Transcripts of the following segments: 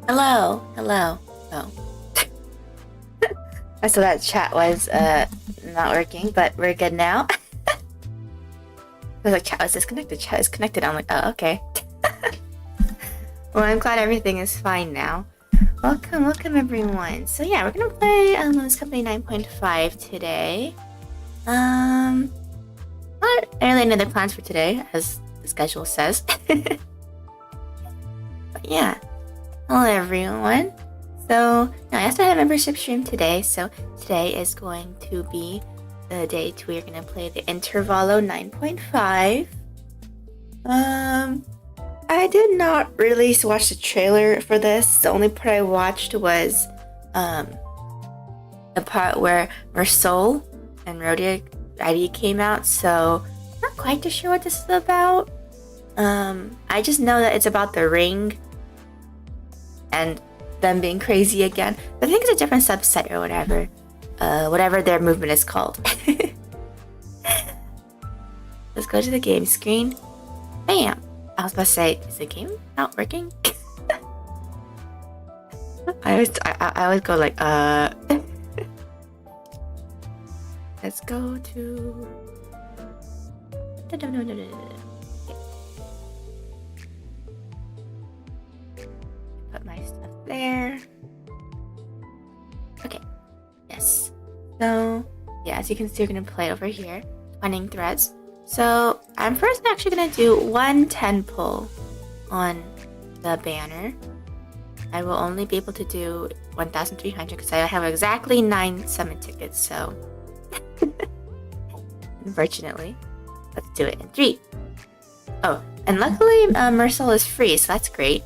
Hello, hello. Oh, I saw that chat was not working, but we're good now. I was like, chat was disconnected. Chat is connected. I'm like, oh, okay. Well, I'm glad everything is fine now. Welcome everyone. So yeah, we're gonna play Limbus Company 9.5 today. Not really any other plans for today, as the schedule says. But yeah, hello everyone. So now I also had a membership stream today, so today is going to be the date we're gonna play the intervallo 9.5. I did not really watch the trailer for this. The only part I watched was the part where Meursalt and Rodya ID came out, so I'm not quite too sure what this is about. I just know that it's about the ring and them being crazy again. But I think it's a different subset or whatever. Whatever their movement is called. Let's go to the game screen. Bam! I was about to say, is the game not working? I always go like, let's go to... Okay. Put my stuff there. Okay. Yes. So, yeah, as you can see, we're going to play over here. Finding threads. So, I'm first actually going to do 110 pull on the banner. I will only be able to do 1,300 because I have exactly 9 summon tickets, so... Unfortunately. Let's do it in 3. Oh, and luckily Meursalt is free, so that's great.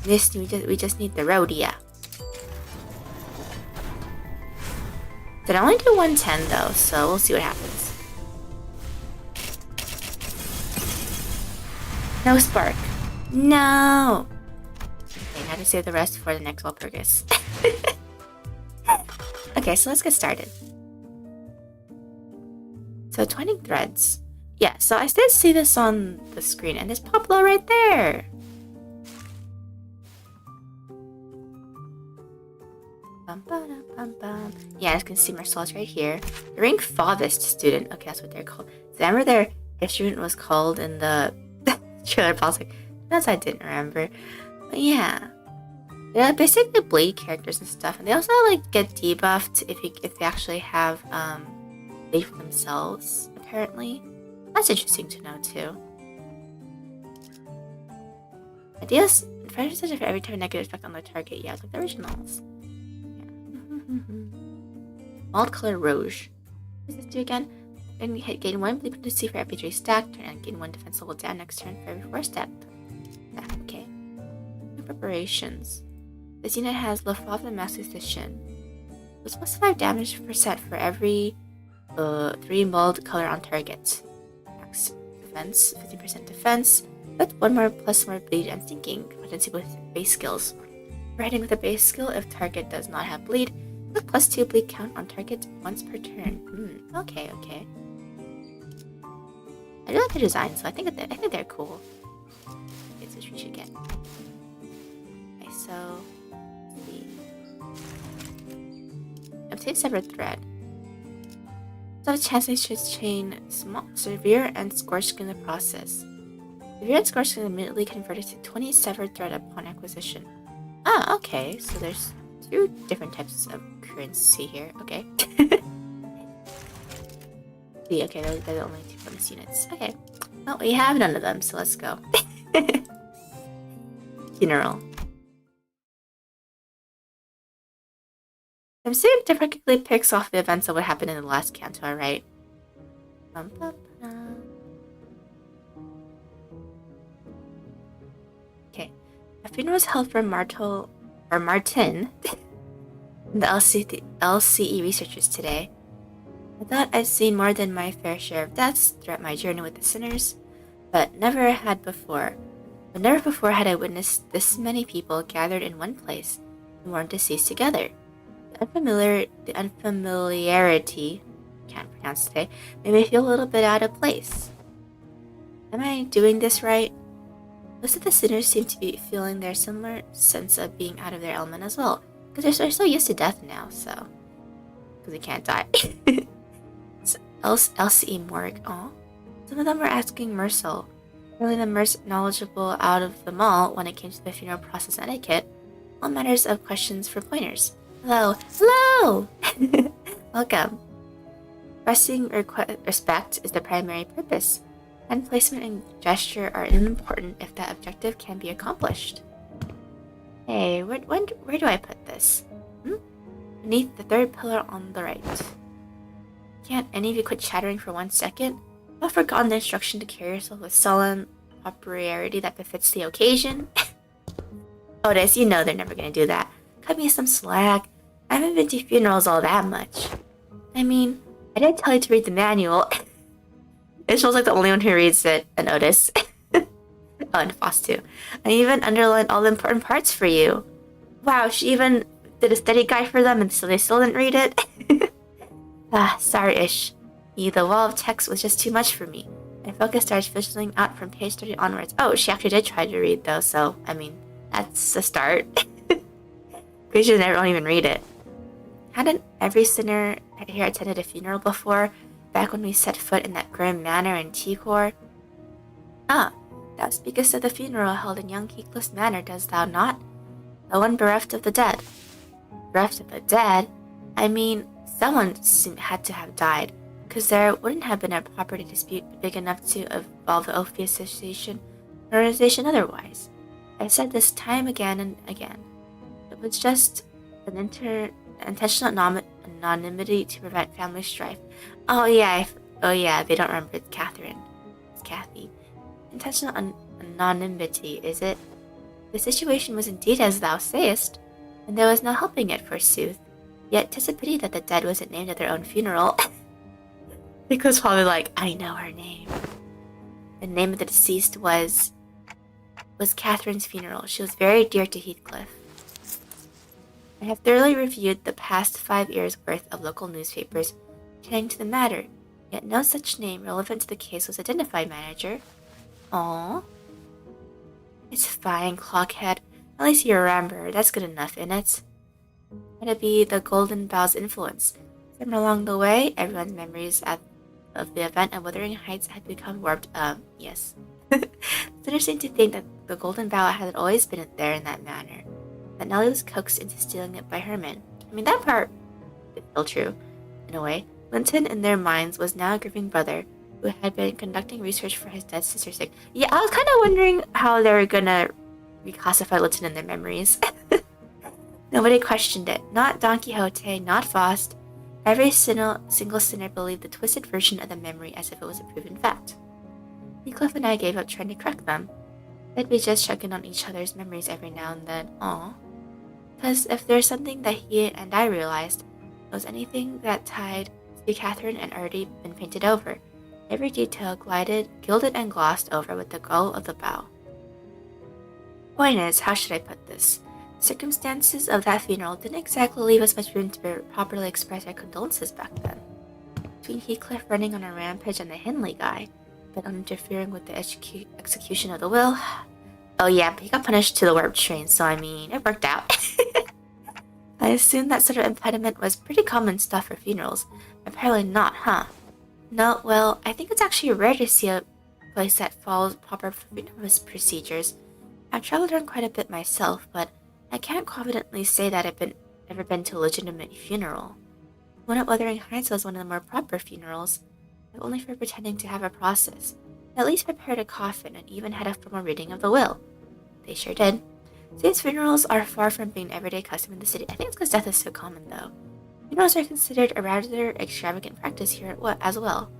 We just need the Rodya. Did I only do 110 though, so we'll see what happens. No spark. No! Okay, now to save the rest for the next Walpurgis. Okay, so let's get started. So 20 threads. Yeah, so I did see this on the screen, and there's Pablo right there! Yeah, as you can see Meursalt right here. The Ring Fauvist student. Okay, that's what they're called. So I remember their student was called in the trailer. I was like, that's I didn't remember. But yeah. They're basically blade characters and stuff. And they also like get debuffed if they actually have blade for themselves, apparently. That's interesting to know too. Ideas friendship such for every time negative effect on the target, yeah, like the originals. Malt color rouge. What does this do again? And gain 1 bleed potency for every 3 stack, turn and gain 1 defense level down next turn for every 4 step. Okay. New preparations. This unit has Lefauve the Master Edition. Plus +5 damage per set for every 3 mold color on target. Max defense, 50% defense, with 1 more plus more bleed and sinking potency with base skills. For hitting with a base skill, if target does not have bleed, with +2 bleed count on target once per turn. Okay. I do like the design, so I think they're cool. That's what we should get. Okay, so let's see. Obtain severed thread. So a chance they should chain severe and scorched in the process. Severe and scorched can immediately converted to 20 severed thread upon acquisition. Ah, okay. So there's 2 different types of currency here. Okay. See, okay, those are the only 2 bonus units. Okay. Well, we have none of them, so let's go. Funeral. I'm seeing it perfectly picks off the events of what happened in the last Canto, right? Okay. A funeral was held for Martin, the LCE researchers today. I thought I'd seen more than my fair share of deaths throughout my journey with the sinners, but never before had I witnessed this many people gathered in one place and mourned deceased together. The unfamiliarity, can't pronounce today, made me feel a little bit out of place. Am I doing this right? Most of the sinners seem to be feeling their similar sense of being out of their element as well, because they're so used to death now, so... because they can't die. So, Elsie Morg, aw. Some of them were asking Meursalt, really the most knowledgeable out of them all when it came to the funeral process etiquette, all matters of questions for pointers. Hello. Hello! Welcome. Expressing respect is the primary purpose, and placement and gesture are unimportant if that objective can be accomplished. Hey, where do I put this? Beneath the third pillar on the right. Can't any of you quit chattering for 1 second? I've forgotten the instruction to carry yourself with solemn propriety that befits the occasion. Otis, you know they're never gonna do that. Cut me some slack. I haven't been to funerals all that much. I mean, I did tell you to read the manual. It feels like the only one who reads it, and Otis. Oh, and Foss too. I even underlined all the important parts for you. Wow, she even did a study guide for them, and so they still didn't read it. Sorry-ish. The wall of text was just too much for me. My focus started fizzling out from page 30 onwards. Oh, she actually did try to read though, so, I mean, that's a start. Pretty sure they won't even read it. Hadn't every sinner here attended a funeral before, back when we set foot in that grim manor in T-Core? That was because of the funeral held in young Heathcliff's manor, does thou not? The one bereft of the dead. Bereft of the dead? I mean, someone had to have died, because there wouldn't have been a property dispute big enough to involve the Ophi Association or organization otherwise. I've said this time again and again. It was just an intentional anonymity to prevent family strife. Oh yeah, they don't remember it's Catherine. It's Kathy. Intentional anonymity, is it? The situation was indeed as thou sayest, and there was no helping it, forsooth. Yet 'tis a pity that the dead wasn't named at their own funeral. Because probably like, I know her name. The name of the deceased was Catherine's funeral. She was very dear to Heathcliff. I have thoroughly reviewed the past 5 years' worth of local newspapers pertaining to the matter, yet no such name relevant to the case was identified, manager. Aww. It's fine, Clockhead. At least you remember. That's good enough, innit? It'd be the Golden Bow's influence. Somewhere along the way, everyone's memories of the event at Wuthering Heights had become warped. Yes. Sinners seem to think that the Golden Bow had always been there in that manner, that Nellie was coaxed into stealing it by Herman. I mean, that part is still true, in a way. Linton, in their minds, was now a grieving brother who had been conducting research for his dead sister's sake. Yeah, I was kind of wondering how they were gonna reclassify Linton in their memories. Nobody questioned it. Not Don Quixote, not Faust. Every single sinner believed the twisted version of the memory as if it was a proven fact. Heathcliff and I gave up trying to correct them. They'd be just checking on each other's memories every now and then. Aw. Because if there's something that he and I realized, it was anything that tied to Catherine had already been painted over. Every detail gilded and glossed over with the gold of the bow. Point is, how should I put this? The circumstances of that funeral didn't exactly leave us much room to properly express our condolences back then. Between Heathcliff running on a rampage and the Hindley guy, but on interfering with the execution of the will. Oh yeah, but he got punished to the warp train, so I mean, it worked out. I assumed that sort of impediment was pretty common stuff for funerals. Apparently not, huh? No, well, I think it's actually rare to see a place that follows proper funeral procedures. I've traveled around quite a bit myself, but I can't confidently say that I've ever been to a legitimate funeral. The one at Wuthering Heights was one of the more proper funerals, but only for pretending to have a process. They at least prepared a coffin and even had a formal reading of the will. They sure did. These funerals are far from being an everyday custom in the city. I think it's because death is so common, though. Funerals are considered a rather extravagant practice here as well.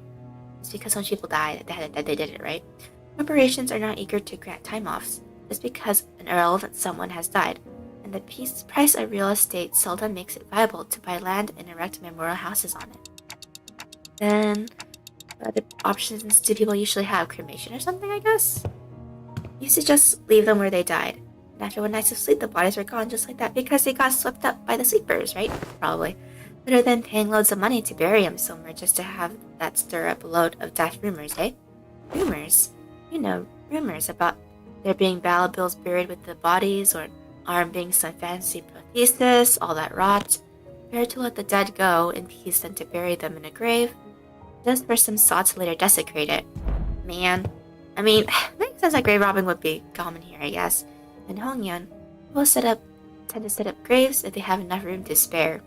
It's because when people die that they did it, right? Corporations are not eager to grant time-offs just because an irrelevant someone has died, and the price of real estate seldom makes it viable to buy land and erect memorial houses on it. Then, what other options do people usually have? Cremation or something, I guess? Used to just leave them where they died. And after one night of sleep, the bodies were gone just like that because they got swept up by the sleepers, right? Probably. Better than paying loads of money to bury them somewhere just to have that stir up a load of daft rumors, eh? Rumors? You know, rumors about There being ballot bills buried with the bodies, or an arm being some fancy prosthesis, all that rot. Better to let the dead go in peace than to bury them in a grave, just for some sod to later desecrate it. Man. I mean, makes sense that grave robbing would be common here, I guess. In Hongyan, people tend to set up graves if they have enough room to spare.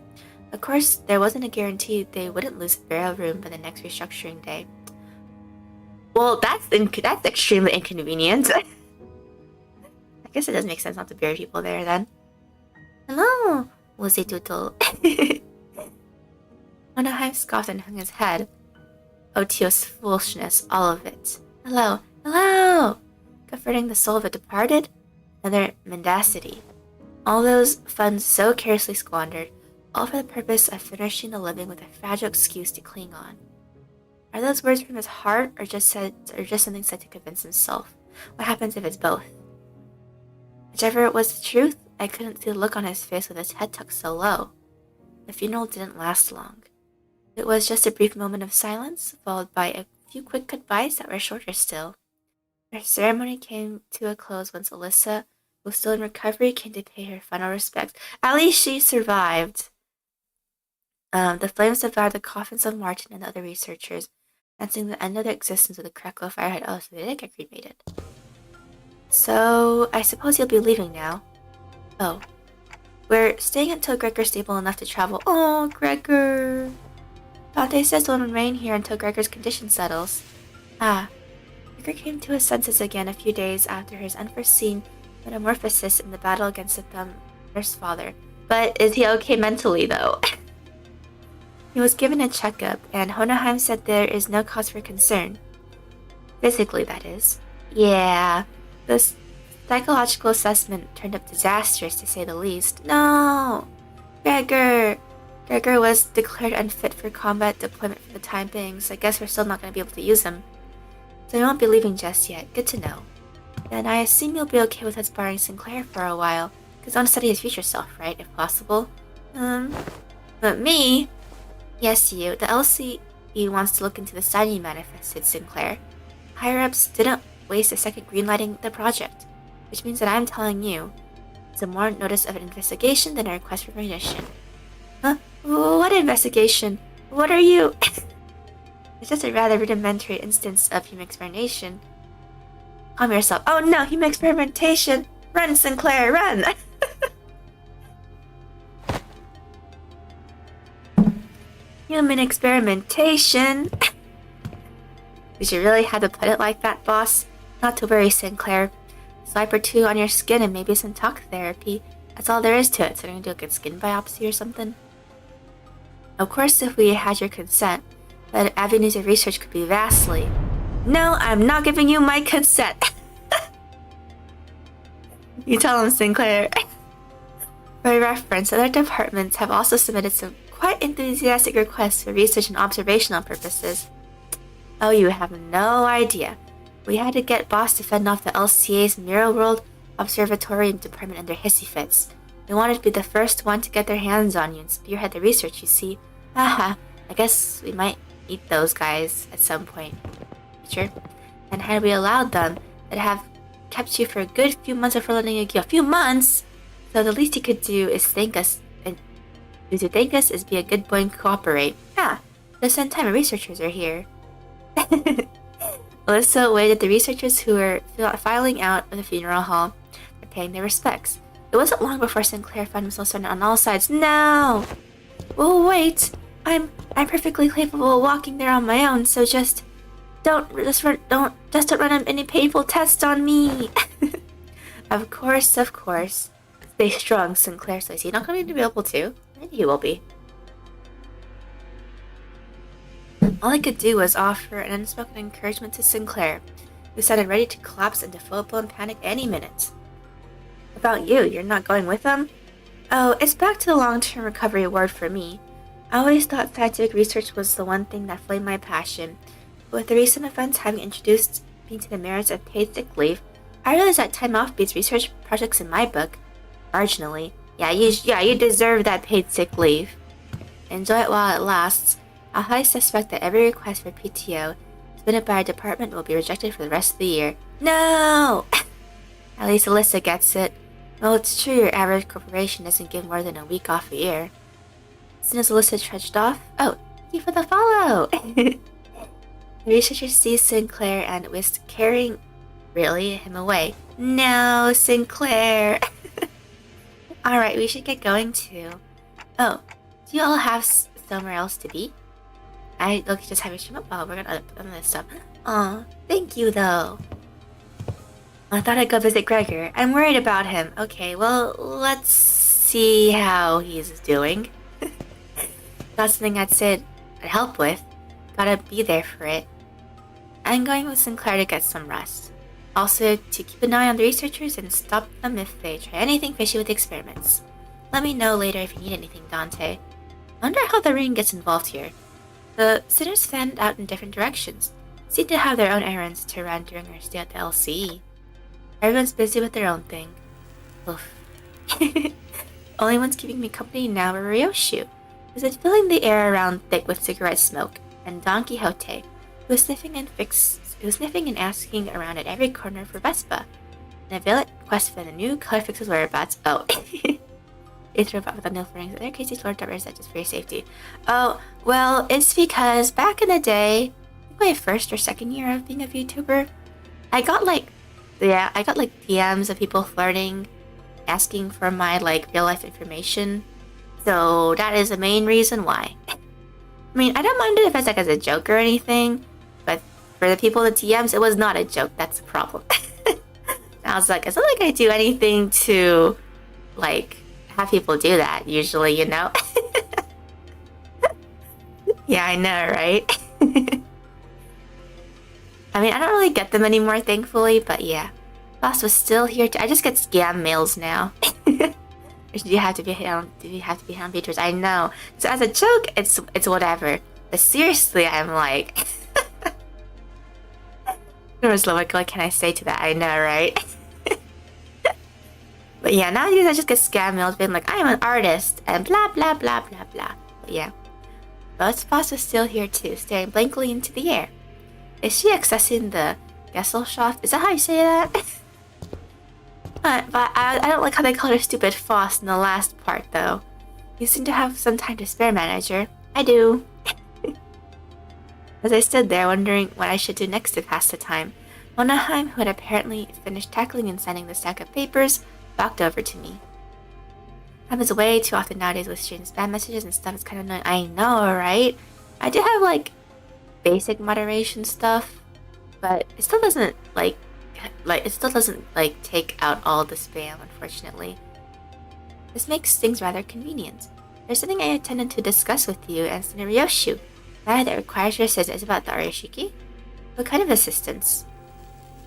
Of course, there wasn't a guarantee they wouldn't lose burial room by the next restructuring day. Well, that's extremely inconvenient. I guess it does make sense not to bury people there then. Hello, was a doodle. Onaheim scoffed and hung his head. Otio's foolishness, all of it. Hello, hello! Comforting the soul of a departed? Another mendacity. All those funds so carelessly squandered, all for the purpose of furnishing the living with a fragile excuse to cling on. Are those words from his heart, or just something said to convince himself? What happens if it's both? Whichever it was the truth, I couldn't see the look on his face with his head tucked so low. The funeral didn't last long. It was just a brief moment of silence, followed by a few quick goodbyes that were shorter still. The ceremony came to a close once Alyssa, who was still in recovery, came to pay her final respects. At least she survived. The flames devoured the coffins of Martin and the other researchers, announcing the end of their existence with a crackle of firehead. Oh, so they did get cremated. So, I suppose you'll be leaving now. Oh. We're staying until Gregor's stable enough to travel. Oh, Gregor! Dante says we'll remain here until Gregor's condition settles. Ah. Gregor came to his senses again a few days after his unforeseen metamorphosis in the battle against the Thumber's father. But is he okay mentally, though? He was given a checkup, and Hohenheim said there is no cause for concern. Physically, that is. Yeah, the psychological assessment turned up disastrous, to say the least. No! Gregor was declared unfit for combat deployment for the time being, so I guess we're still not going to be able to use him. So he won't be leaving just yet. Good to know. Then I assume you'll be okay with us barring Sinclair for a while, because I want to study his future self, right, if possible? But me? Yes, you. The LCE wants to look into the signing manifested, Sinclair. Higher-ups didn't waste a second greenlighting the project, which means that I'm telling you it's a more notice of an investigation than a request for permission. Huh? What investigation? What are you? It's just a rather rudimentary instance of human experimentation. Calm yourself. Oh no, human experimentation! Run, Sinclair, run! Human experimentation! Did you really have to put it like that, boss? Not to worry, Sinclair. Swipe or two on your skin and maybe some talk therapy. That's all there is to it. So you're gonna do like a skin biopsy or something? Of course, if we had your consent, but avenues of research could be vastly. No, I'm not giving you my consent. You tell him, Sinclair. For reference, other departments have also submitted some quite enthusiastic requests for research and observational purposes. Oh, you have no idea. We had to get Boss to fend off the LCA's Mirror World Observatory Department and their hissy fits. They wanted to be the first one to get their hands on you and spearhead the research, you see. Haha, I guess we might eat those guys at some point. Sure. And had we allowed them, they'd have kept you for a good few months before letting you go. A few months? So the least you could do is thank us, and to thank us is be a good boy and cooperate. Yeah, just send time, researchers are here. Alyssa waited the researchers who were filing out of the funeral hall and paying their respects. It wasn't long before Sinclair found himself surrounded on all sides. No! Well, wait! I'm perfectly capable of walking there on my own, so don't run any painful tests on me. Of course. Stay strong, Sinclair says. He's not going to be able to. Maybe he will be. All I could do was offer an unspoken encouragement to Sinclair, who sounded ready to collapse into full-blown panic any minute. About you, you're not going with them? Oh, it's back to the long-term recovery award for me. I always thought scientific research was the one thing that flamed my passion. But with the recent events having introduced me to the merits of paid sick leave, I realized that time off beats research projects in my book. Marginally. Yeah, you deserve that paid sick leave. Enjoy it while it lasts. I highly suspect that every request for PTO submitted by our department will be rejected for the rest of the year. No! At least Alyssa gets it. Well, it's true your average corporation doesn't give more than a week off a year. As soon as Alyssa trudged off, oh, thank you for the follow! The researcher sees Sinclair and was carrying, really, him away. No, Sinclair! Alright, we should get going too. Oh, do you all have somewhere else to be? I look just have your stream up. Oh, we're gonna put on this stuff. Aw, thank you though. I thought I'd go visit Gregor. I'm worried about him. Okay, well, let's see how he's doing. Not something I'd say I'd help with. Gotta be there for it. I'm going with Sinclair to get some rest. Also, to keep an eye on the researchers and stop them if they try anything fishy with the experiments. Let me know later if you need anything, Dante. I wonder how the ring gets involved here. The sitters fanned out in different directions. Seem to have their own errands to run during our stay at the LCE. Everyone's busy with their own thing. Oof. Only one's keeping me company now are Ryoshu, who's been filling the air around thick with cigarette smoke, and Don Quixote, who was sniffing and asking around at every corner for Vespa. And a valiant quest for the new color fixes whereabouts. Oh. It's robot with a nil rings. Other crazy floor dubbers that just for your safety. Oh, well, it's because back in the day, my first or second year of being a VTuber, I got DMs of people flirting, asking for my real life information. So that is the main reason why. I mean, I don't mind it if it's as a joke or anything, but for the people in the DMs, it was not a joke. That's the problem. And I was like, it's not like I do anything to have people do that usually, you know? Yeah, I know, right? I mean, I don't really get them anymore, thankfully, but yeah. Boss was still here I just get scam mails now. Do you have to be on features? I know. So as a joke, it's whatever. But seriously, I'm like what can I say to that? I know, right? But yeah, nowadays I just get scam mails being like, I am an artist and blah blah blah blah blah. But yeah. Boss was still here too, staring blankly into the air. Is she accessing the Gesellschaft? Is that how you say that? But I don't like how they call her stupid Foss in the last part, though. You seem to have some time to spare, manager. I do. As I stood there, wondering what I should do next to pass the time, Monaheim, who had apparently finished tackling and signing the stack of papers, walked over to me. Happens way too often nowadays with student spam messages and stuff. It's kind of annoying. I know, right? I do have, basic moderation stuff, but it still doesn't take out all the spam, unfortunately. This makes things rather convenient. There's something I intended to discuss with you and Ryoshu. That requires your assistance about the Arashiki. What kind of assistance?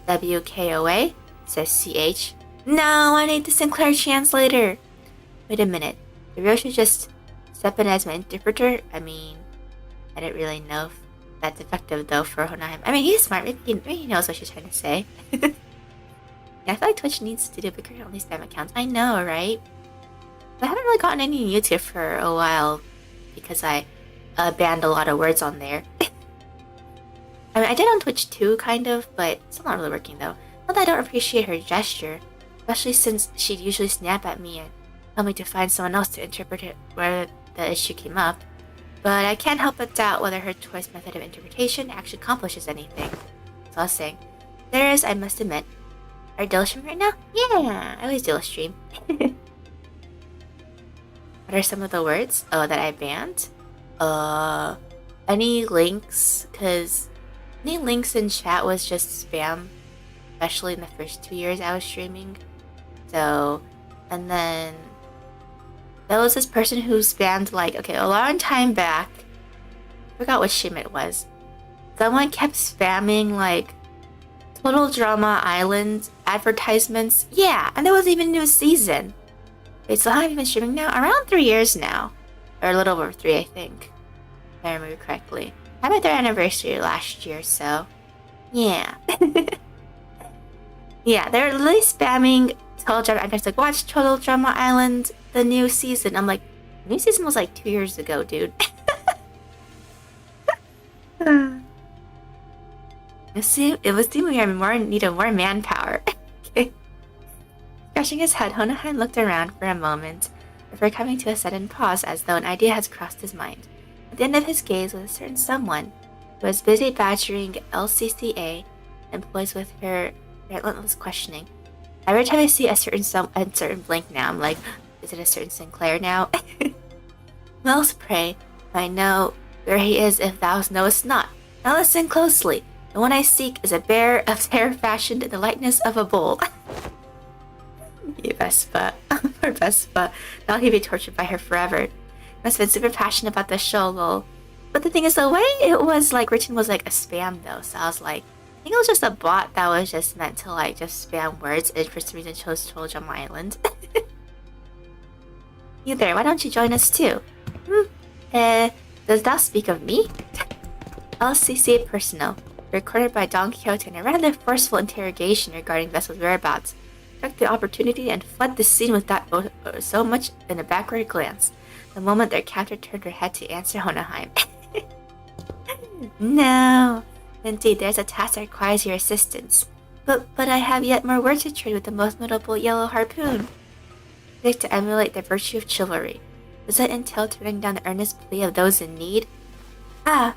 WKOA? Says CH. No, I need the Sinclair translator. Wait a minute. Did Ryoshu just step in as my interpreter? I mean, I don't really know if that's effective though for Honaheim. I mean, he's smart. Maybe he knows what she's trying to say. Yeah, I feel like Twitch needs to do bigger only spam accounts. I know, right? But I haven't really gotten any on YouTube for a while because I banned a lot of words on there. I mean, I did on Twitch too, kind of, but it's still not really working though. Not that I don't appreciate her gesture, especially since she'd usually snap at me and tell me to find someone else to interpret it where the issue came up. But I can't help but doubt whether her choice method of interpretation actually accomplishes anything. So I was saying, there is, I must admit. Are you streaming right now? Yeah, I always stream. What are some of the words? Oh, that I banned? Any links? Because any links in chat was just spam, especially in the first 2 years I was streaming. So, and then there was this person who spammed a long time back. I forgot what stream it was. Someone kept spamming Total Drama Island advertisements. Yeah, and there was even a new season. Wait, so how have you been streaming now? Around 3 years now. Or a little over 3, I think. If I remember correctly. I had my 3rd anniversary last year, so yeah. Yeah, they're really spamming Total Drama. I'm just watch Total Drama Island, the new season. I'm like, the new season was 2 years ago, dude. It was seeming I needed more manpower. Okay. Scratching his head, Hohenheim looked around for a moment before coming to a sudden pause as though an idea had crossed his mind. At the end of his gaze was a certain someone who was busy badgering LCCA employees with her relentless questioning. Every time I see a certain blank now, I'm like, is it a certain Sinclair now? Wells pray, I know where he is if thou knowest not. Now listen closely. The one I seek is a bear of hair fashioned in the likeness of a bull. You Vespa. Poor Vespa. Now he'd be tortured by her forever. Must have been super passionate about the show, lol. But the thing is, the way it was like written was like a spam though, so I was like, I think it was just a bot that was just meant to like just spam words and for some reason chose Troll Jump Island. You there, why don't you join us too? Does thou speak of me? LCC personnel, recorded by Don Quixote in a rather forceful interrogation regarding Vespa's whereabouts, took the opportunity and fled the scene with that so much in a backward glance, the moment their captor turned her head to answer Hohenheim. No, indeed, there's a task that requires your assistance. But I have yet more work to trade with the most notable yellow harpoon. To emulate the virtue of chivalry. Does that entail turning down the earnest plea of those in need? For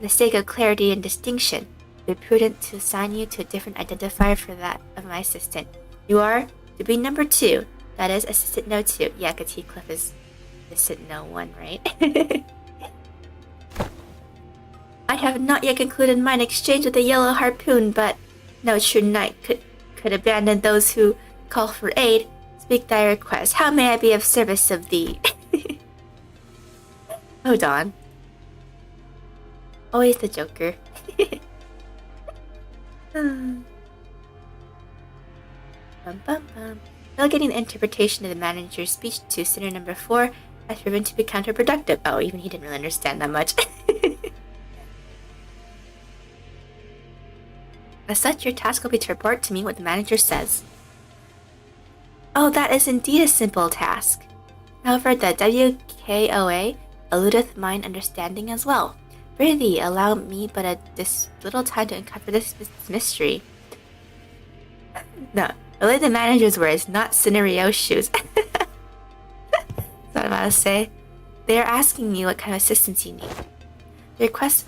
the sake of clarity and distinction, it would be prudent to assign you to a different identifier for that of my assistant. You are to be number 2. That is, assistant no 2. Yeah, because Heathcliff is assistant no 1, right? I have not yet concluded mine exchange with the yellow harpoon, but no true knight could abandon those who call for aid. Speak thy request. How may I be of service of thee? Oh, Don. Always the Joker. Delegating the interpretation of the manager's speech to sinner number 4 has proven to be counterproductive. Oh, even he didn't really understand that much. As such, your task will be to report to me what the manager says. Oh, that is indeed a simple task. However, the WKOA eludeth mine understanding as well. Prithee, allow me but this little time to uncover this mystery. No, relay the manager's words, not scenario shoes. That's what I'm about to say. They are asking you what kind of assistance you need. The request...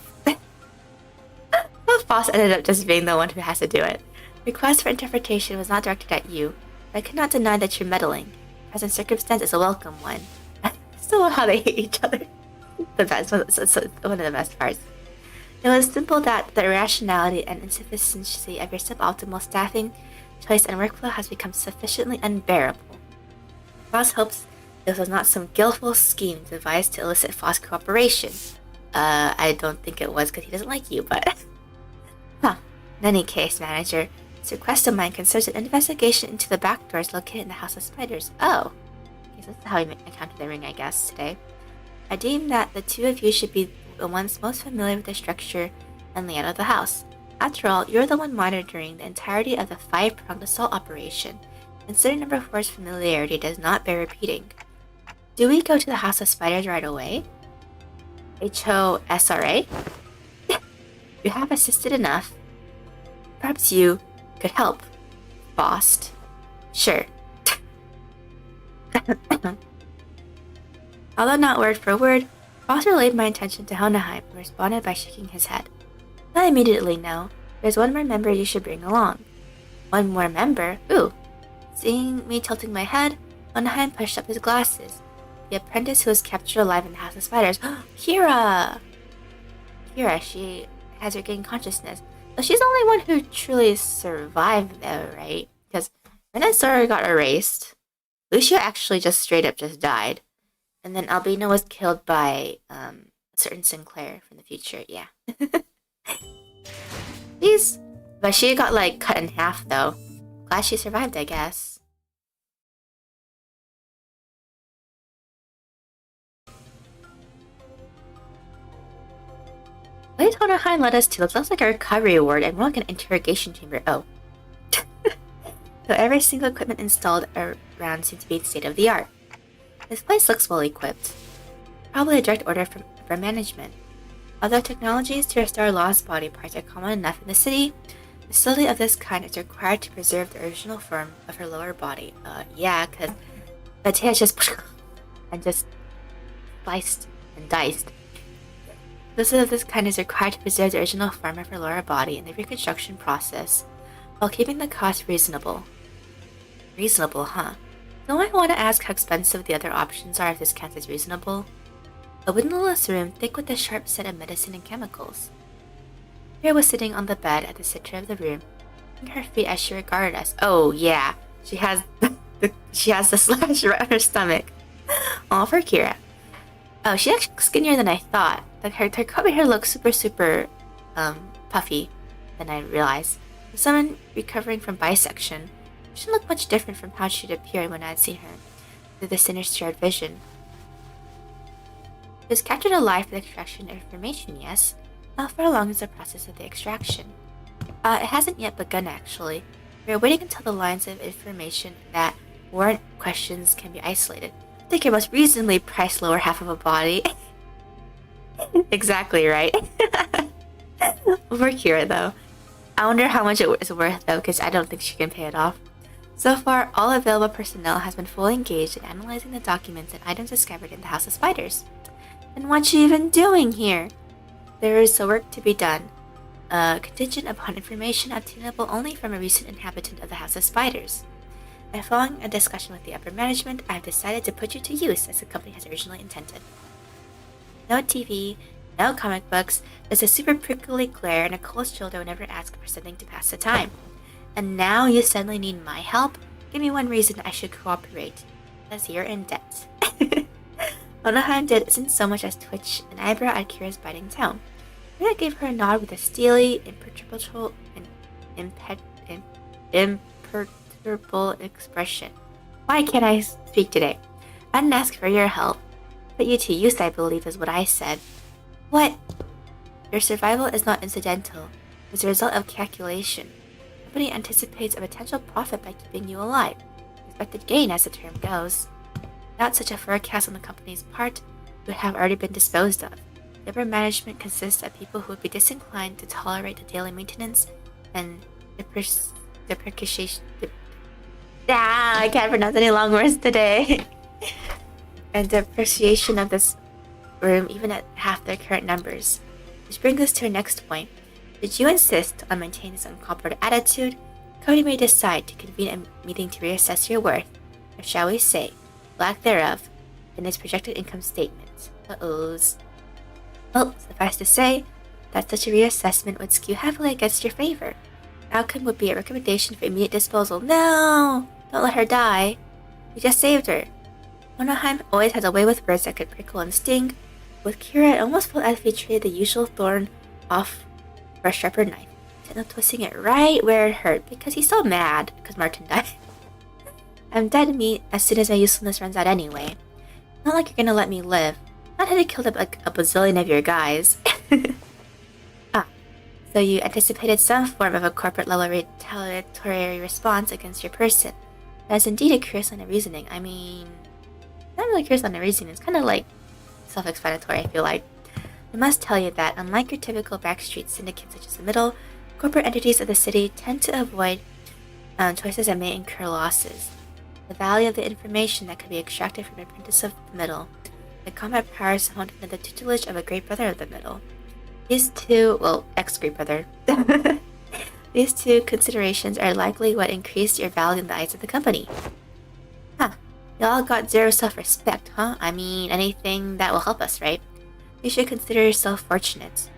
Foss ended up just being the one who has to do it. Request for interpretation was not directed at you, but I could not deny that you're meddling. Present circumstance is a welcome one. Still how they hate each other. The best, one of the best parts. It was simple that the irrationality and insufficiency of your suboptimal staffing, choice, and workflow has become sufficiently unbearable. Foss hopes this was not some guileful scheme devised to elicit Foss cooperation. I don't think it was because he doesn't like you, but... In any case, manager, this request of mine concerns an investigation into the back doors located in the House of Spiders. Oh. Okay, so that's how we encountered the ring, I guess, today. I deem that the two of you should be the ones most familiar with the structure and layout of the house. After all, you're the one monitoring the entirety of the 5-pronged assault operation, and Sinner number 4's familiarity does not bear repeating. Do we go to the House of Spiders right away? HOSRA? You have assisted enough. Perhaps you could help. Bost. Sure. Although not word for word, Bost relayed my intention to Hohenheim and responded by shaking his head. Not immediately, no. There's one more member you should bring along. One more member? Ooh. Seeing me tilting my head, Hohenheim pushed up his glasses. The apprentice who was captured alive in the House of Spiders. Kira! Kira, she has regained consciousness. So she's the only one who truly survived, though, right? Because Venusaur got erased. Lucia actually just straight up just died. And then Albino was killed by a certain Sinclair from the future, yeah. Jeez. But she got, like, cut in half, though. Glad she survived, I guess. What did Hohenheim led us to? It looks like a recovery ward and more like an interrogation chamber. Oh. So every single equipment installed around seems to be state of the art. This place looks well equipped. Probably a direct order from management. Although technologies to restore lost body parts are common enough in the city, A facility of this kind is required to preserve the original form of her lower body. Yeah, because Matea just and just sliced and diced. A facility of this kind is required to preserve the original form of her lower body in the reconstruction process, while keeping the cost reasonable. Reasonable, huh? Don't I want to ask how expensive the other options are if this counts as reasonable? A windowless room thick with a sharp scent of medicine and chemicals. Kira was sitting on the bed at the center of the room, her feet as she regarded us. Oh yeah, she has the slash right on her stomach. All for Kira. Oh, she's actually skinnier than I thought. Like her cover hair looks super puffy than I realized. For someone recovering from bisection, she didn't look much different from how she'd appeared when I had seen her through the sinner's shared vision. She was captured alive for the extraction of information, yes. How far along is the process of the extraction? It hasn't yet begun, actually. We are waiting until the lines of information that warrant questions can be isolated. I think your most reasonably priced lower half of a body. Exactly right. Over Kira, though. I wonder how much it is worth, though, because I don't think she can pay it off. So far, all available personnel has been fully engaged in analyzing the documents and items discovered in the House of Spiders. And what's she even doing here? There is work to be done, contingent upon information obtainable only from a recent inhabitant of the House of Spiders. And following a discussion with the upper management, I have decided to put you to use as the company has originally intended. No TV, no comic books, there's a super prickly glare and a cold shoulder whenever asked for something to pass the time. And now you suddenly need my help? Give me one reason I should cooperate. Because you're in debt. Monahan did isn't so much as twitch an eyebrow at Kira's biting tone. Rita gave her a nod with a steely, imperturbable expression. Why can't I speak today? I didn't ask for your help. Put you to use, I believe, is what I said. What? Your survival is not incidental. It's a result of calculation. The company anticipates a potential profit by keeping you alive. Expected gain, as the term goes. Without such a forecast on the company's part, you would have already been disposed of. The upper management consists of people who would be disinclined to tolerate the daily maintenance and depreciation. I can't pronounce any long words today. And depreciation of this room, even at half their current numbers. Which brings us to our next point. Should you insist on maintaining this uncooperative attitude, Cody may decide to convene a meeting to reassess your worth, or shall we say, lack thereof, in his projected income statement. Uh-ohs. Well, suffice to say, that such a reassessment would skew heavily against your favor. The outcome would be a recommendation for immediate disposal. No! Don't let her die. We just saved her. Monaheim always has a way with words that could prickle and sting. With Kira, it almost felt as if he traded the usual thorn off for a sharper knife, twisting it right where it hurt because he's so mad because Martin died. I'm dead meat as soon as my usefulness runs out anyway. Not like you're gonna let me live. Not had to kill like a bazillion of your guys. So you anticipated some form of a corporate level retaliatory response against your person. That's indeed a curious line of reasoning. I mean, not really curious line of reasoning. It's kind of like self-explanatory, I feel like. I must tell you that, unlike your typical backstreet syndicate such as the Middle, corporate entities of the city tend to avoid choices that may incur losses. The value of the information that could be extracted from an apprentice of the Middle, the combat powers honed under the tutelage of a great brother of the Middle. These two, ex-great brother. These two considerations are likely what increased your value in the eyes of the company. Y'all got zero self-respect, huh? I mean, anything that will help us, right? You should consider yourself fortunate.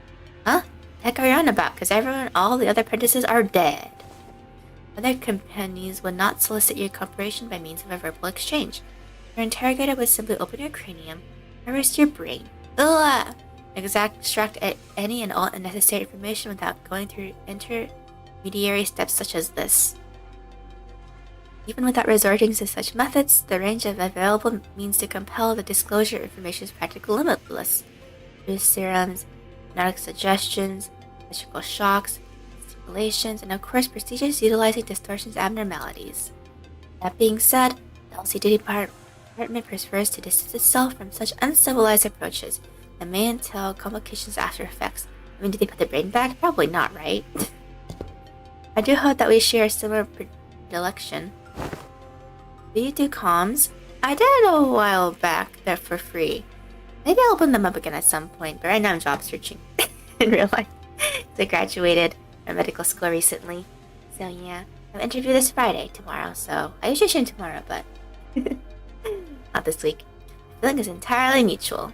Huh? The heck are you on about? Because all the other apprentices are dead. Other companies would not solicit your cooperation by means of a verbal exchange. Your interrogator would simply open your cranium, harvest your brain, extract any and all unnecessary information without going through intermediary steps such as this. Even without resorting to such methods, the range of available means to compel the disclosure of information is practically limitless. Through serums, hypnotic suggestions, electrical shocks, stimulations, and of course procedures utilizing distortions and abnormalities. That being said, the LCD department prefers to distance itself from such uncivilized approaches that may entail complications after effects. I mean, did they put the brain back? Probably not, right? I do hope that we share a similar predilection. Do you do comms? I did it a while back. They're for free. Maybe I'll open them up again at some point, but right now I'm job searching in real life. So I graduated from medical school recently. So yeah, I have an interview this Friday, tomorrow, so I usually shoot tomorrow, but not this week. The feeling is entirely mutual.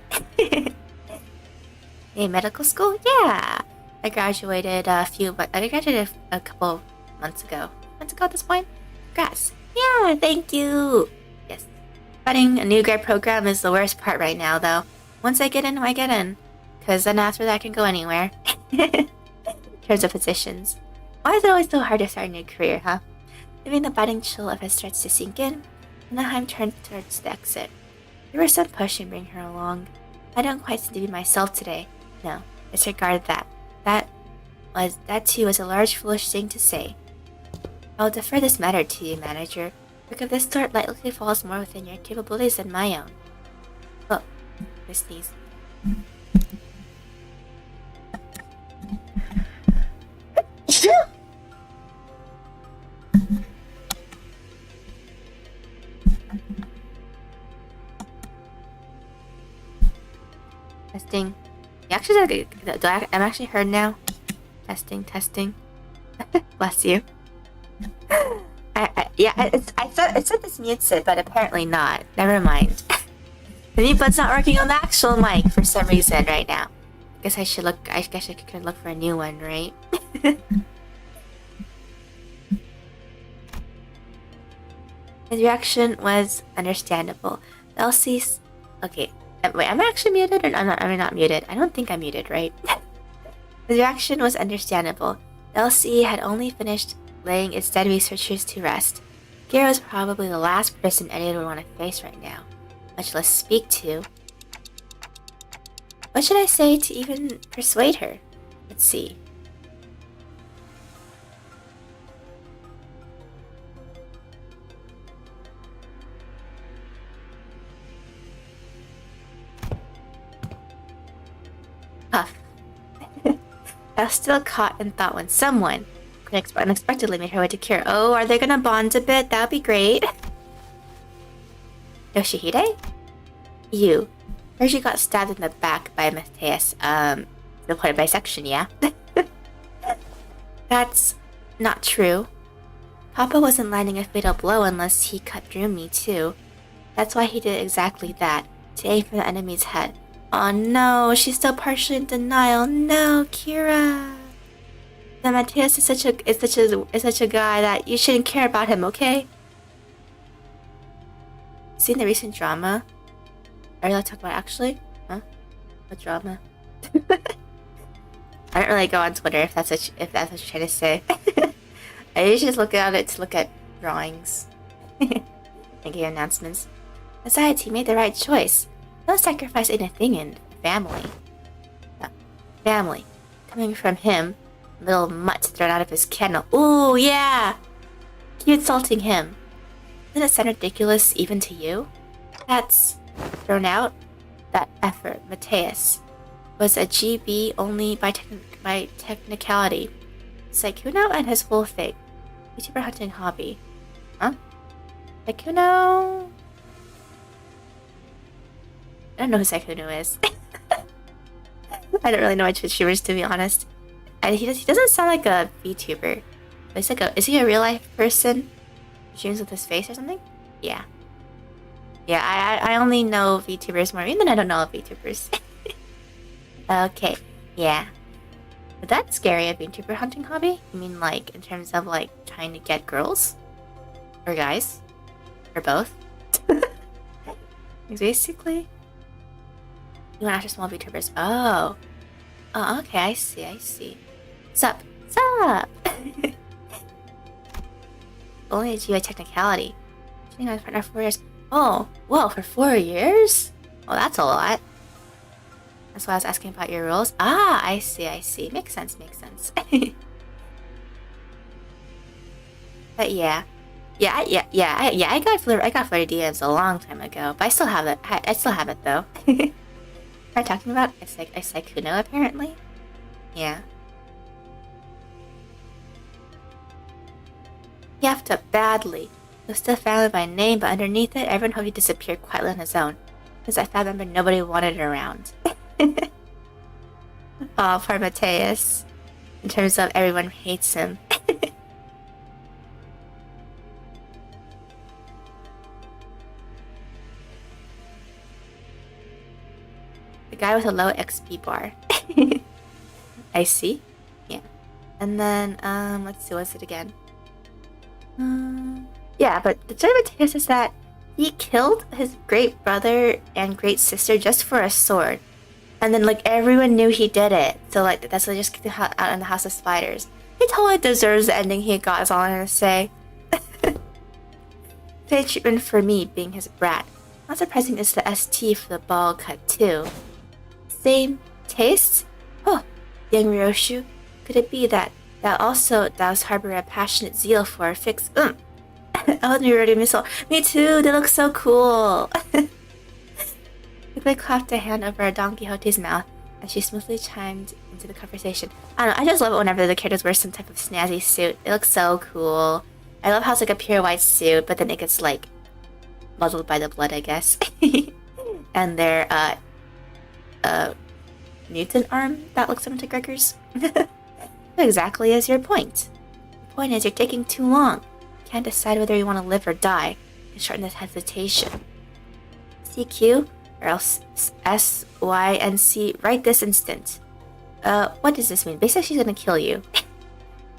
Hey, medical school? Yeah! I graduated a couple months ago. Months ago at this point? Congrats. Yeah, thank you! Yes. Running a new grad program is the worst part right now, though. Once I get in, I get in. Because then after that I can go anywhere. In terms of positions. Why is it always so hard to start a new career, huh? Leaving the biting chill of it starts to sink in, and the Heim turns towards the exit. There was some push in bringing her along. I don't quite seem to be myself today. No, disregard that. That too was a large foolish thing to say. I'll defer this matter to you, manager. Work of this sort likely falls more within your capabilities than my own. Oh, I sneeze. Testing. I'm actually heard now. Testing. Bless you. I thought it said this mutes it, but apparently not. Never mind. The mute button's not working on the actual mic for some reason right now. I guess I could look for a new one, right? His reaction was understandable. Elsie's okay. Wait, am I actually muted or I'm not muted? I don't think I'm muted, right? His reaction was understandable. LCE had only finished laying its dead researchers to rest. Gregor was probably the last person anyone would want to face right now, much less speak to. What should I say to even persuade her? Let's see. Huff. I was still caught in thought when someone unexpectedly made her way to Cure. Oh, are they gonna bond a bit? That would be great. Yoshihide? You. Heard you got stabbed in the back by Matthias. The point of bisection, yeah? That's not true. Papa wasn't landing a fatal blow unless he cut through me, too. That's why he did exactly that, to aim for the enemy's head. Oh no, she's still partially in denial. No, Kira. The Matthias is such a guy that you shouldn't care about him, okay? Seen the recent drama? Are you allowed to talk about it, actually? Huh? What drama? I don't really go on Twitter if that's what you're trying to say. I usually just look at it to look at drawings and give announcements. Besides, he made the right choice. Don't sacrifice anything in family. Family. Coming from him, little mutt thrown out of his kennel. Ooh, yeah! Keep insulting him. Doesn't it sound ridiculous even to you? That's thrown out? That effort, Matthias, was a GB only by technicality. Saikuno and his whole thing. Vtuber hunting hobby. Huh? Saikuno? I don't know who Saikuno is. I don't really know which Vtubers, to be honest. And he doesn't sound like a VTuber. Is he a real life person? Dreams with his face or something? Yeah. Yeah, I only know VTubers more, even though I don't know VTubers. Okay, yeah. But that's scary, a VTuber hunting hobby? You mean like in terms of like trying to get girls? Or guys? Or both? Basically. You want after small VTubers? Oh. Oh, okay, I see. Sup? Only a GI technicality. Shooting on his partner for 4 years. Oh, whoa, for 4 years? Oh, that's a lot. That's why I was asking about your rules. Ah, I see. Makes sense. But yeah. I got flirty DMs a long time ago, but I still have it. I still have it though. Are you talking about Saikuno apparently? Yeah. He effed up badly. He was still family by name, but underneath it, everyone hoped he disappeared quietly on his own. Because I found member nobody wanted around. Aw, poor Mateus. In terms of everyone hates him. The guy with a low XP bar. I see. Yeah. And then, let's see, what's it again? Yeah, but the story of Mateus is that he killed his great brother and great sister just for a sword. And then, like, everyone knew he did it. So, like, that's why they just kicked him out in the House of Spiders. He totally deserves the ending he got, is all I'm gonna say. Fair treatment for me, being his brat. Not surprising is the ST for the ball cut, too. Same taste? Oh, young Ryoshu. Could it be that also does harbor a passionate zeal for a fix? Oh, Rodya and Meursalt. Me too, they look so cool. Quickly clapped a hand over Don Quixote's mouth, and she smoothly chimed into the conversation. I don't know, I just love it whenever the characters wear some type of snazzy suit. It looks so cool. I love how it's like a pure white suit, but then it gets like muddled by the blood, I guess. And their mutant arm that looks similar to Gregor's. Exactly is your point. The point is you're taking too long. You can't decide whether you want to live or die. You shorten this hesitation. CQ or else S, Y, and C right this instant. What does this mean? Basically, she's gonna kill you.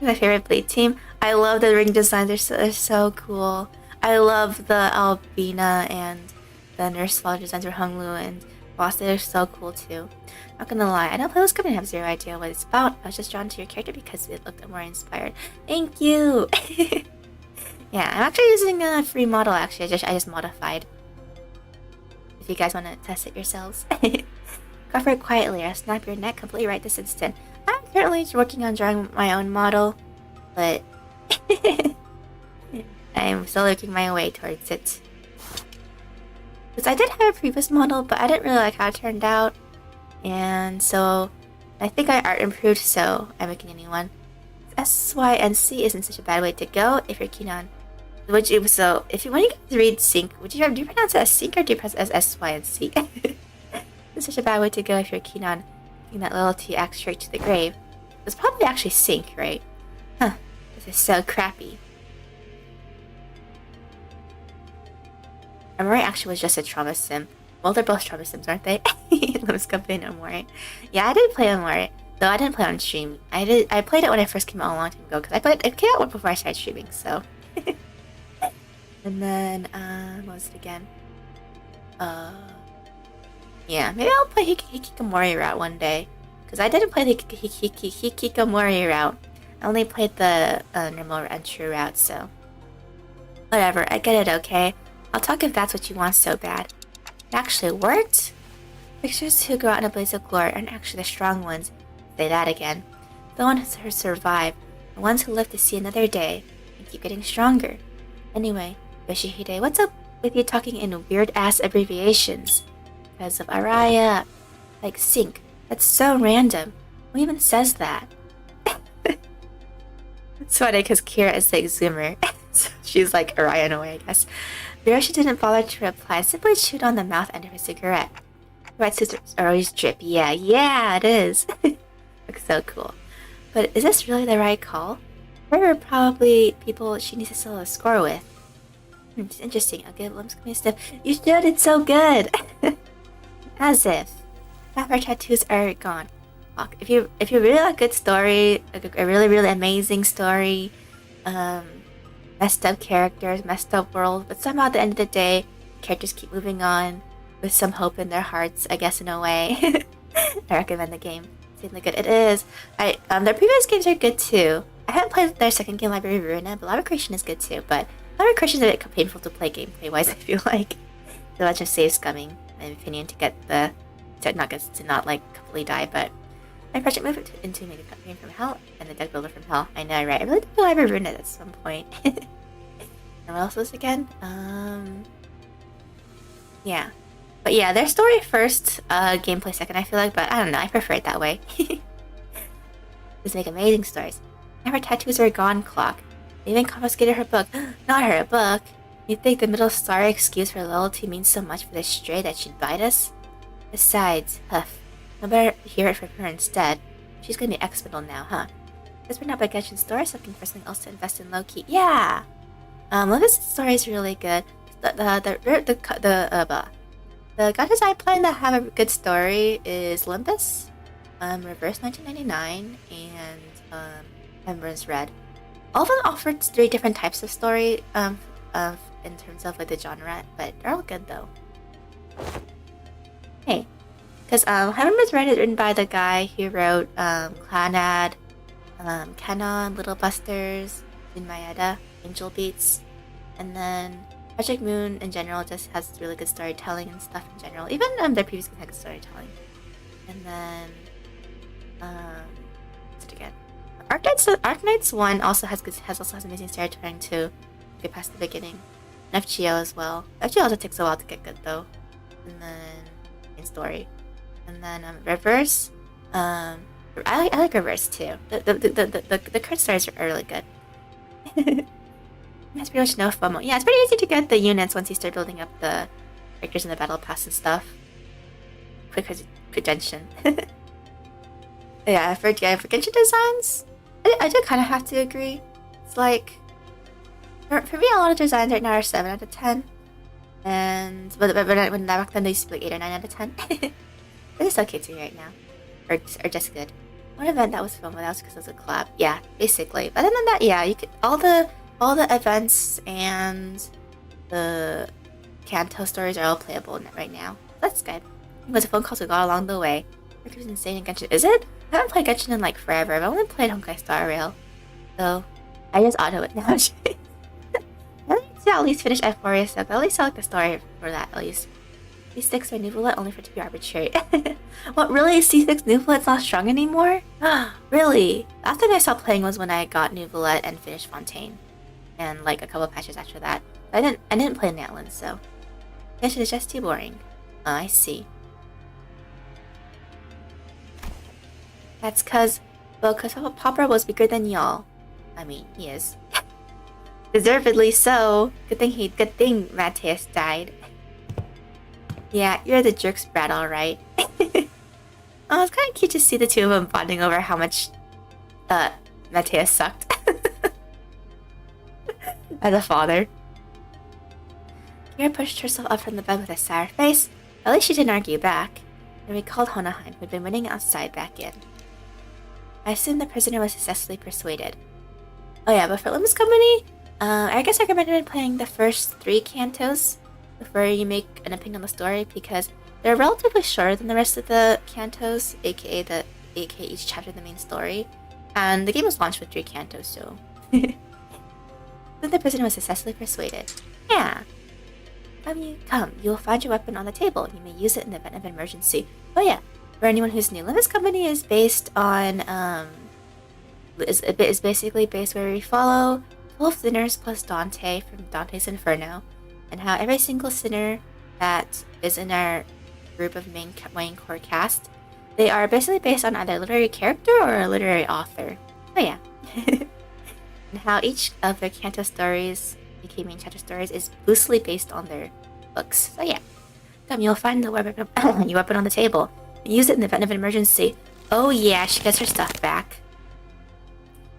My favorite Blade team. I love the ring designs. They're so cool. I love the Albina and the Nurse Father designs for Honglu and Boss. They're so cool too. Not gonna lie, I don't play this game and have zero idea what it's about. I was just drawn to your character because it looked more inspired. Thank you. Yeah, I'm actually using a free model. Actually, I just modified. If you guys want to test it yourselves. Cover it quietly or snap your neck completely right this instant. I'm currently working on drawing my own model, but I'm still working my way towards it. Because I did have a previous model, but I didn't really like how it turned out. And so I think I art improved, so I'm making a new one. S, Y, and C isn't such a bad way to go if you're keen on. When you guys read sync, do you pronounce it as sync or do you pronounce it as S, Y, and C? It's such a bad way to go if you're keen on taking that loyalty axe straight to the grave. It's probably actually sync, right? Huh. This is so crappy. Amore actually was just a trauma sim. Well, they're both trauma sims, aren't they? Limbus Company and Amore. Yeah, I did play Amore, though I didn't play on stream. I played it when it first came out a long time ago, because it came out before I started streaming, so. And then, what was it again? Yeah, maybe I'll play Hikikomori route one day. Because I didn't play the Hikikomori route. I only played the normal entry route, so. Whatever, I get it, okay? I'll talk if that's what you want so bad. It actually worked? Pictures who go out in a blaze of glory aren't actually the strong ones. Say that again. The ones who survive. The ones who live to see another day. And keep getting stronger. Anyway, Yoshihide, what's up with you talking in weird-ass abbreviations? Because of Araya. Like sync. That's so random. Who even says that? It's funny because Kira is like Zoomer. So she's like Araya in a way, I guess. Hiroshi didn't bother to reply, simply chewed on the mouth end of his cigarette. White scissors are always drip. Yeah, it is. Looks so cool. But is this really the right call? There are probably people she needs to settle a score with. It's interesting. I'll give Limbus a sniff. You should, it's so good. As if. Half our tattoos are gone. Look, if you really like a good story, a really, really amazing story, messed up characters, messed up world, but somehow at the end of the day, characters keep moving on with some hope in their hearts, I guess in a way. I recommend the game. It's really good. It is. Their previous games are good too. I haven't played their second game, Library Ruina, but Lava Creation is good too, but Lava Creation is a bit painful to play gameplay-wise, I feel like. There's a bunch of save scumming, in my opinion, to not like completely die, but my project moved into maybe a game from hell and the deck builder from hell. I know, right? I really did Library Ruina at some point. And what else was again? Yeah. But yeah, their story first, gameplay second, I feel like, but I don't know, I prefer it that way. Just make amazing stories. Never tattoos are gone clock. They even confiscated her book. Not her book. You think the middle star excuse for loyalty means so much for this stray that she'd bite us? Besides, huff. No better hear it from her instead. She's gonna be ex-middle now, huh? Guess we're not by Gretchen's store, so looking for something else to invest in low-key. Yeah! Limbus' story is really good. The gachas I play that have a good story is Limbus, Reverse 1999, and Emperor's Red. All of them offered 3 different types of story, in terms of like the genre, but they're all good though. Hey, because Emperor's Red is written by the guy who wrote Clanad, Canon, Little Busters, Jin Maeda, Angel Beats, and then Project Moon in general just has really good storytelling and stuff in general. Even their previous games had good storytelling. And then what's it again? Arknights 1 also has amazing storytelling too. Get past the beginning. And FGO as well. FGO also takes a while to get good though. And then in story. And then Reverse. I like Reverse too. The current stories are really good. That's pretty much no FOMO. Yeah, it's pretty easy to get the units once you start building up the characters in the battle pass and stuff. Quick credential. Yeah, for Genshin designs, I do kind of have to agree. It's like, for me, a lot of designs right now are 7 out of 10. And, but when back then they used to be like 8 or 9 out of 10. But it's okay to me right now. Or just good. One event that was FOMO, that was because it was a collab. Yeah, basically. But other than that, yeah, you could, all the events and the Canto stories are all playable right now. That's good. It was a phone calls we got along the way. It was insane in Genshin. Is it? I haven't played Genshin in like forever. I've only played Honkai Star Rail. So, I just auto it now. I need to at least finish Euphoria stuff. At least I like the story for that, at least. C6 or Nuvolet only for it to be arbitrary. What, really? C6 Nuvolet's not strong anymore? Really? Last time I stopped playing was when I got Nuvolet and finished Fontaine. And like a couple patches after that. I didn't play Natlan, so Genshin is just too boring. Oh, I see. That's cause Popper was bigger than y'all. I mean, he is. Deservedly so. Good thing Matthias died. Yeah, you're the jerk's brat, alright. Oh, it's kind of cute to see the two of them bonding over how much Matthias sucked. As a father. Kira pushed herself up from the bed with a sour face. At least she didn't argue back. And recalled Honaheim, who'd been waiting outside, back in. I assumed the prisoner was successfully persuaded. Oh yeah, but for Limbus Company, I guess I recommended playing the first 3 cantos before you make an opinion on the story, because they're relatively shorter than the rest of the cantos, aka each chapter of the main story. And the game was launched with 3 cantos, so... Then the prisoner was successfully persuaded. Yeah. Come, you will find your weapon on the table. You may use it in the event of an emergency. Oh yeah, for anyone who's new, Limbus Company is based on, is basically based where we follow 12 sinners plus Dante from Dante's Inferno, and how every single sinner that is in our group of main core cast, they are basically based on either a literary character or a literary author. Oh yeah. And how each of their Canto stories, aka main chapter stories, is loosely based on their books. So yeah. Come, you'll find the weapon, your weapon on the table. Use it in the event of an emergency. Oh yeah, she gets her stuff back.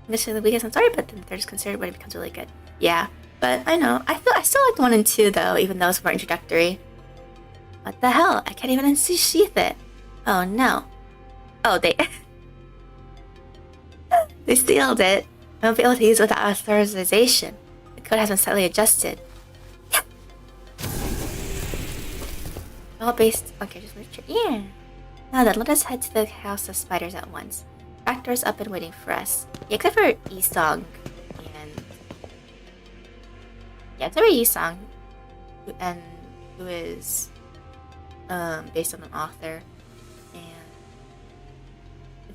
Initially the weakest, I'm sorry, but then they're just considered when it becomes really good. Yeah, but I know. I still liked 1 and 2 though, even though it's more introductory. What the hell? I can't even unsheath it. Oh no. Oh, they they sealed it. I won't be able to use it without authorization. The code has been slightly adjusted. All based on characters' literature. Yeah. Now then, let us head to the House of Spiders at once. Back door's up and waiting for us. Yeah, except for Isong and... Yeah, except for Isong, who is based on an author. And...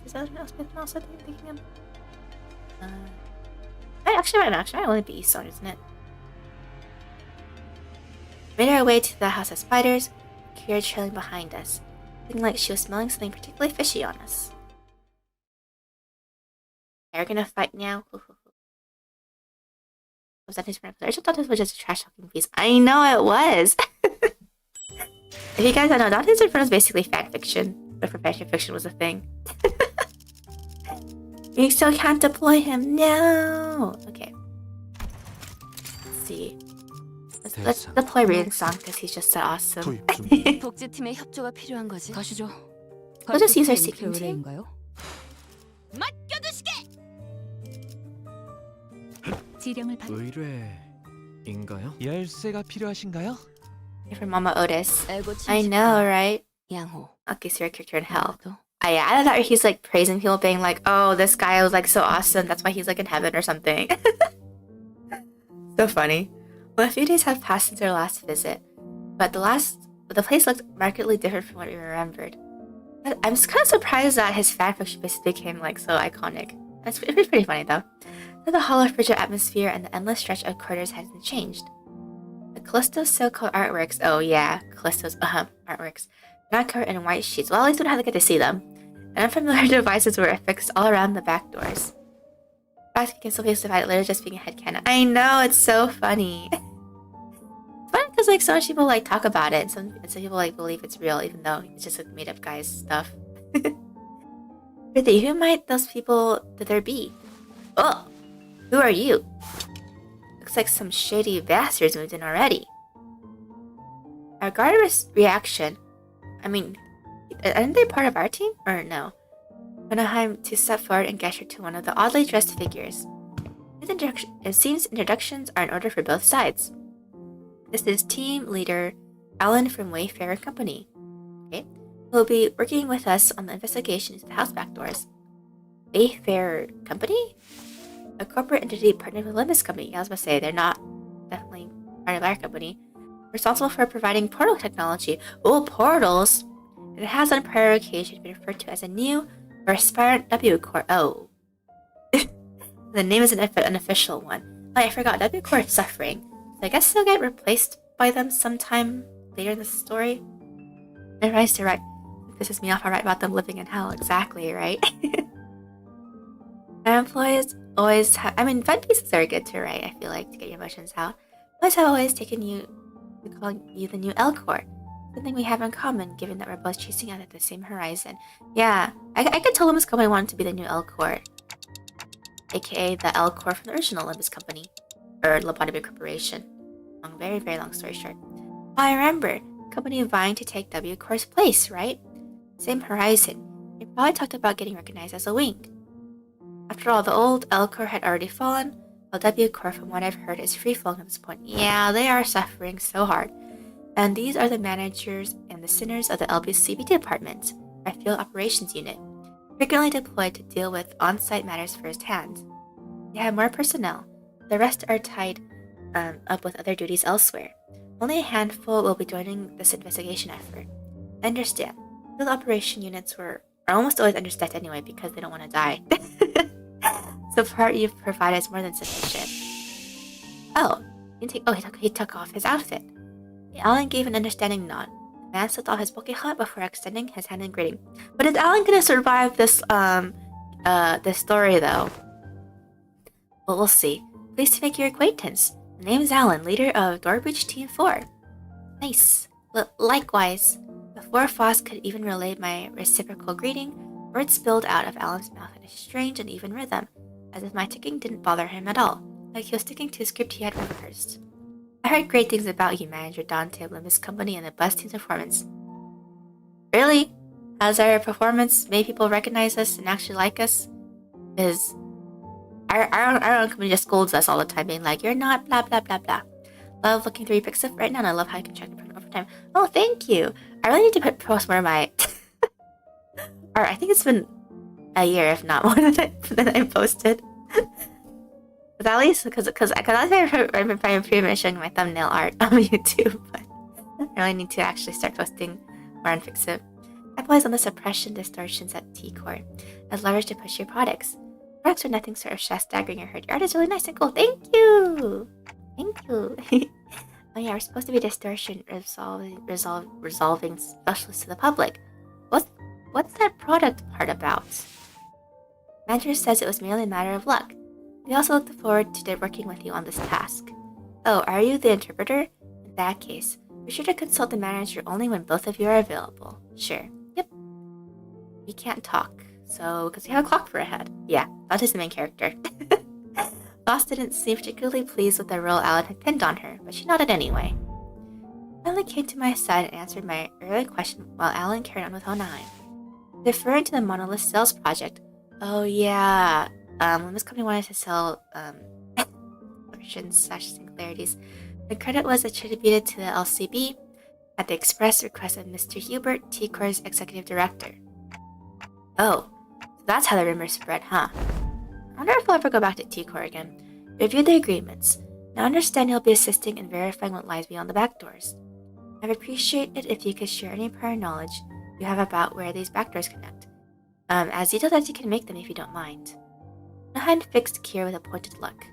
Is there anything else I'm thinking of? Actually, might only be Isong, isn't it? Made our way to the House of Spiders, Kira trailing behind us, looking like she was smelling something particularly fishy on us. Are we gonna fight now? Was that his friend? I just thought this was just a trash talking piece. I know it was. If you guys don't know, Dante's Inferno is basically fan fiction, but fan fiction was a thing. You still can't deploy him. No. Okay. Let's see. Let's deploy Raiden Song because he's just so awesome. 복제팀의 협조가 필요한 거지. 가시죠. We'll just use our secret team. 지령을 받. 의뢰인가요? 열쇠가 필요하신가요? You're from Mama Otis. I know, right? 양호. Okay, so you're a character in hell. I thought he's like praising people, being like, "Oh, this guy was like so awesome. That's why he's like in heaven or something." So funny. Well, a few days have passed since our last visit, but the place looked markedly different from what we remembered. But I'm kind of surprised that his fanfiction basically became like so iconic. It's pretty funny though. The hollow frigid atmosphere and the endless stretch of corridors hasn't changed. The Callisto's so-called artworks, oh yeah, Callisto's artworks, not covered in white sheets. Well, at least we don't have to get to see them. And unfamiliar devices were affixed all around the back doors. Perhaps we can still be justified later just being a headcanon. I know, it's so funny. It's funny because like so much people like talk about it, and some people like believe it's real, even though it's just like made up guys stuff. Really, who might those people that there be? Oh, who are you? Looks like some shady bastards moved in already. Our guard's reaction. I mean, aren't they part of our team? Or no? Anaheim to step forward and gesture to one of the oddly dressed figures. It seems introductions are in order for both sides. This is team leader Alan from Wayfarer Company. Okay, who will be working with us on the investigation into the house back doors. Wayfarer Company? A corporate entity partnered with Limbus Company. I was about to say, they're not definitely part of our company. Responsible for providing portal technology. Oh, portals! It has on prior occasion been referred to as a new or aspirant W Core. Oh. The name is an official one. Oh, I forgot. W Core is suffering. So I guess they'll get replaced by them sometime later in the story. It writes to write. Pisses me off. I write about them living in hell. Exactly, right? Our employees always have. I mean, fun pieces are good to write, I feel like, to get your emotions out. Employees have always taken you to call you the new L Core. Something we have in common, given that we're both chasing out at the same horizon. Yeah, I could tell Limbus Company wanted to be the new L Core, aka the L Core from the original Limbus Company, or Lobotomy Corporation. Very, very long story short. Oh, I remember, company vying to take W Core's place, right? Same horizon. We probably talked about getting recognized as a wing. After all, the old L Core had already fallen, while W Core, from what I've heard, is free-falling at this point. Yeah, they are suffering so hard. And these are the managers and the sinners of the LBCB department, our field operations unit, frequently deployed to deal with on-site matters firsthand. They have more personnel. The rest are tied up with other duties elsewhere. Only a handful will be joining this investigation effort. I understand. Field operation units are almost always understaffed anyway because they don't want to die. So part you've provided is more than sufficient. Oh, he took off his outfit. Alan gave an understanding nod. The man slipped off his bulky helmet before extending his hand in greeting. But is Alan gonna survive this this story though? Well, we'll see. Pleased to make your acquaintance. The name is Alan, leader of Doorbridge Team 4. Nice. Likewise. Before Foss could even relay my reciprocal greeting, words spilled out of Alan's mouth in a strange and even rhythm, as if my ticking didn't bother him at all, like he was sticking to a script he had rehearsed. I heard great things about you, Manager Dante of Limbus Company, and the bus team's performance. Really? Has our performance made people recognize us and actually like us? Because our own company just scolds us all the time, being like, you're not blah blah blah blah. Love looking through your pics right now, and I love how you can check the overtime. Oh, thank you. I really need to post more of my or I think it's been a year, if not more, than I posted. But at least because I've been pretty much showing my thumbnail art on YouTube, but I really need to actually start posting more on Fixit. Capitalize on the suppression distortions at T-Core as leverage to push your products. Products are nothing sort of staggering or hurt. Your art is really nice and cool. Thank you! Thank you. Oh yeah, we're supposed to be distortion resolving specialists to the public. What's that product part about? Manager says it was merely a matter of luck. We also look forward to working with you on this task. Oh, are you the interpreter? In that case, be sure to consult the manager only when both of you are available. Sure. Yep. We can't talk, so because we have a clock for a head. Yeah, that is the main character. Boss didn't seem particularly pleased with the role Alan had pinned on her, but she nodded anyway. Alan came to my side and answered my earlier question while Alan carried on with Hohenheim. Referring to the monolith sales project. Oh yeah. When this company wanted to sell versions/singularities, the credit was attributed to the LCB at the express request of Mr. Hubert, T-Core's executive director. Oh, so that's how the rumors spread, huh? I wonder if we'll ever go back to T-Core again. Review the agreements. Now understand you'll be assisting in verifying what lies beyond the back doors. I'd appreciate it if you could share any prior knowledge you have about where these back doors connect. As detailed as you can make them if you don't mind. Hohenheim fixed Kira with a pointed look.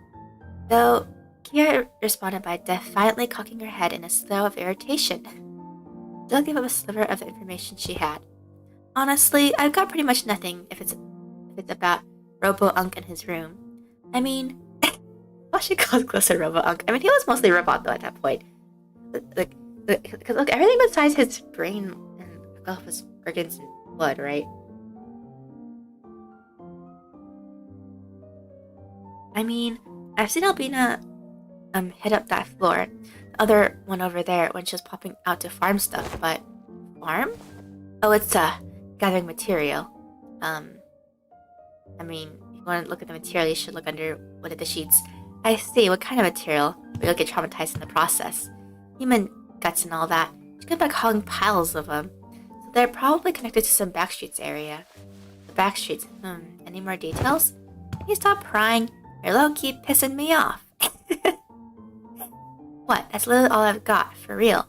Though, Kira responded by defiantly cocking her head in a slow of irritation. Still gave up a sliver of the information she had. Honestly, I've got pretty much nothing if it's about Robo-Unk in his room. I mean, what she calls closer Robo-Unk. I mean, he was mostly robot though at that point. Because look, everything besides his brain and all of his organs and blood, right? I mean, I've seen Albina hit up that floor, the other one over there when she was popping out to farm stuff, but farm? Oh, it's gathering material. I mean, if you want to look at the material, you should look under one of the sheets. I see, what kind of material? But you'll get traumatized in the process. Human guts and all that. She got back hauling piles of them. So they're probably connected to some backstreets area. The backstreets, any more details? Can you stop prying? You're low-key pissing me off. What? That's literally all I've got, for real.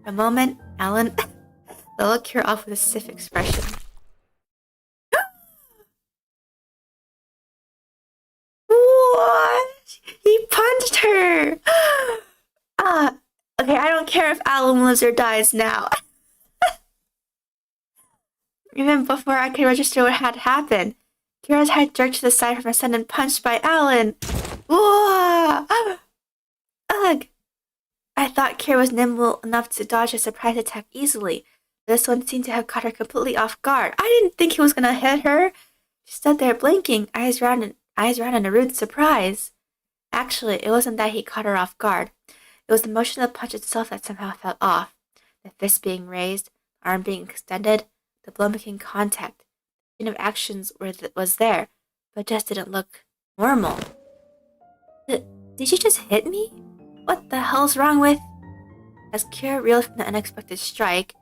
For a moment, Alan looked her off with a stiff expression. What? He punched her! Okay, I don't care if Alan lives or dies now. Even before I could register what had happened, Kira's head jerked to the side from her son and punched by Alan. Whoa! Ugh! I thought Kira was nimble enough to dodge a surprise attack easily. This one seemed to have caught her completely off guard. I didn't think he was gonna hit her. She stood there blinking, eyes round in a rude surprise. Actually, it wasn't that he caught her off guard. It was the motion of the punch itself that somehow felt off. The fist being raised, the arm being extended, the blow making contact. The chain of actions was there, but just didn't look normal. Did you just hit me? What the hell's wrong with... As Kira reeled from the unexpected strike,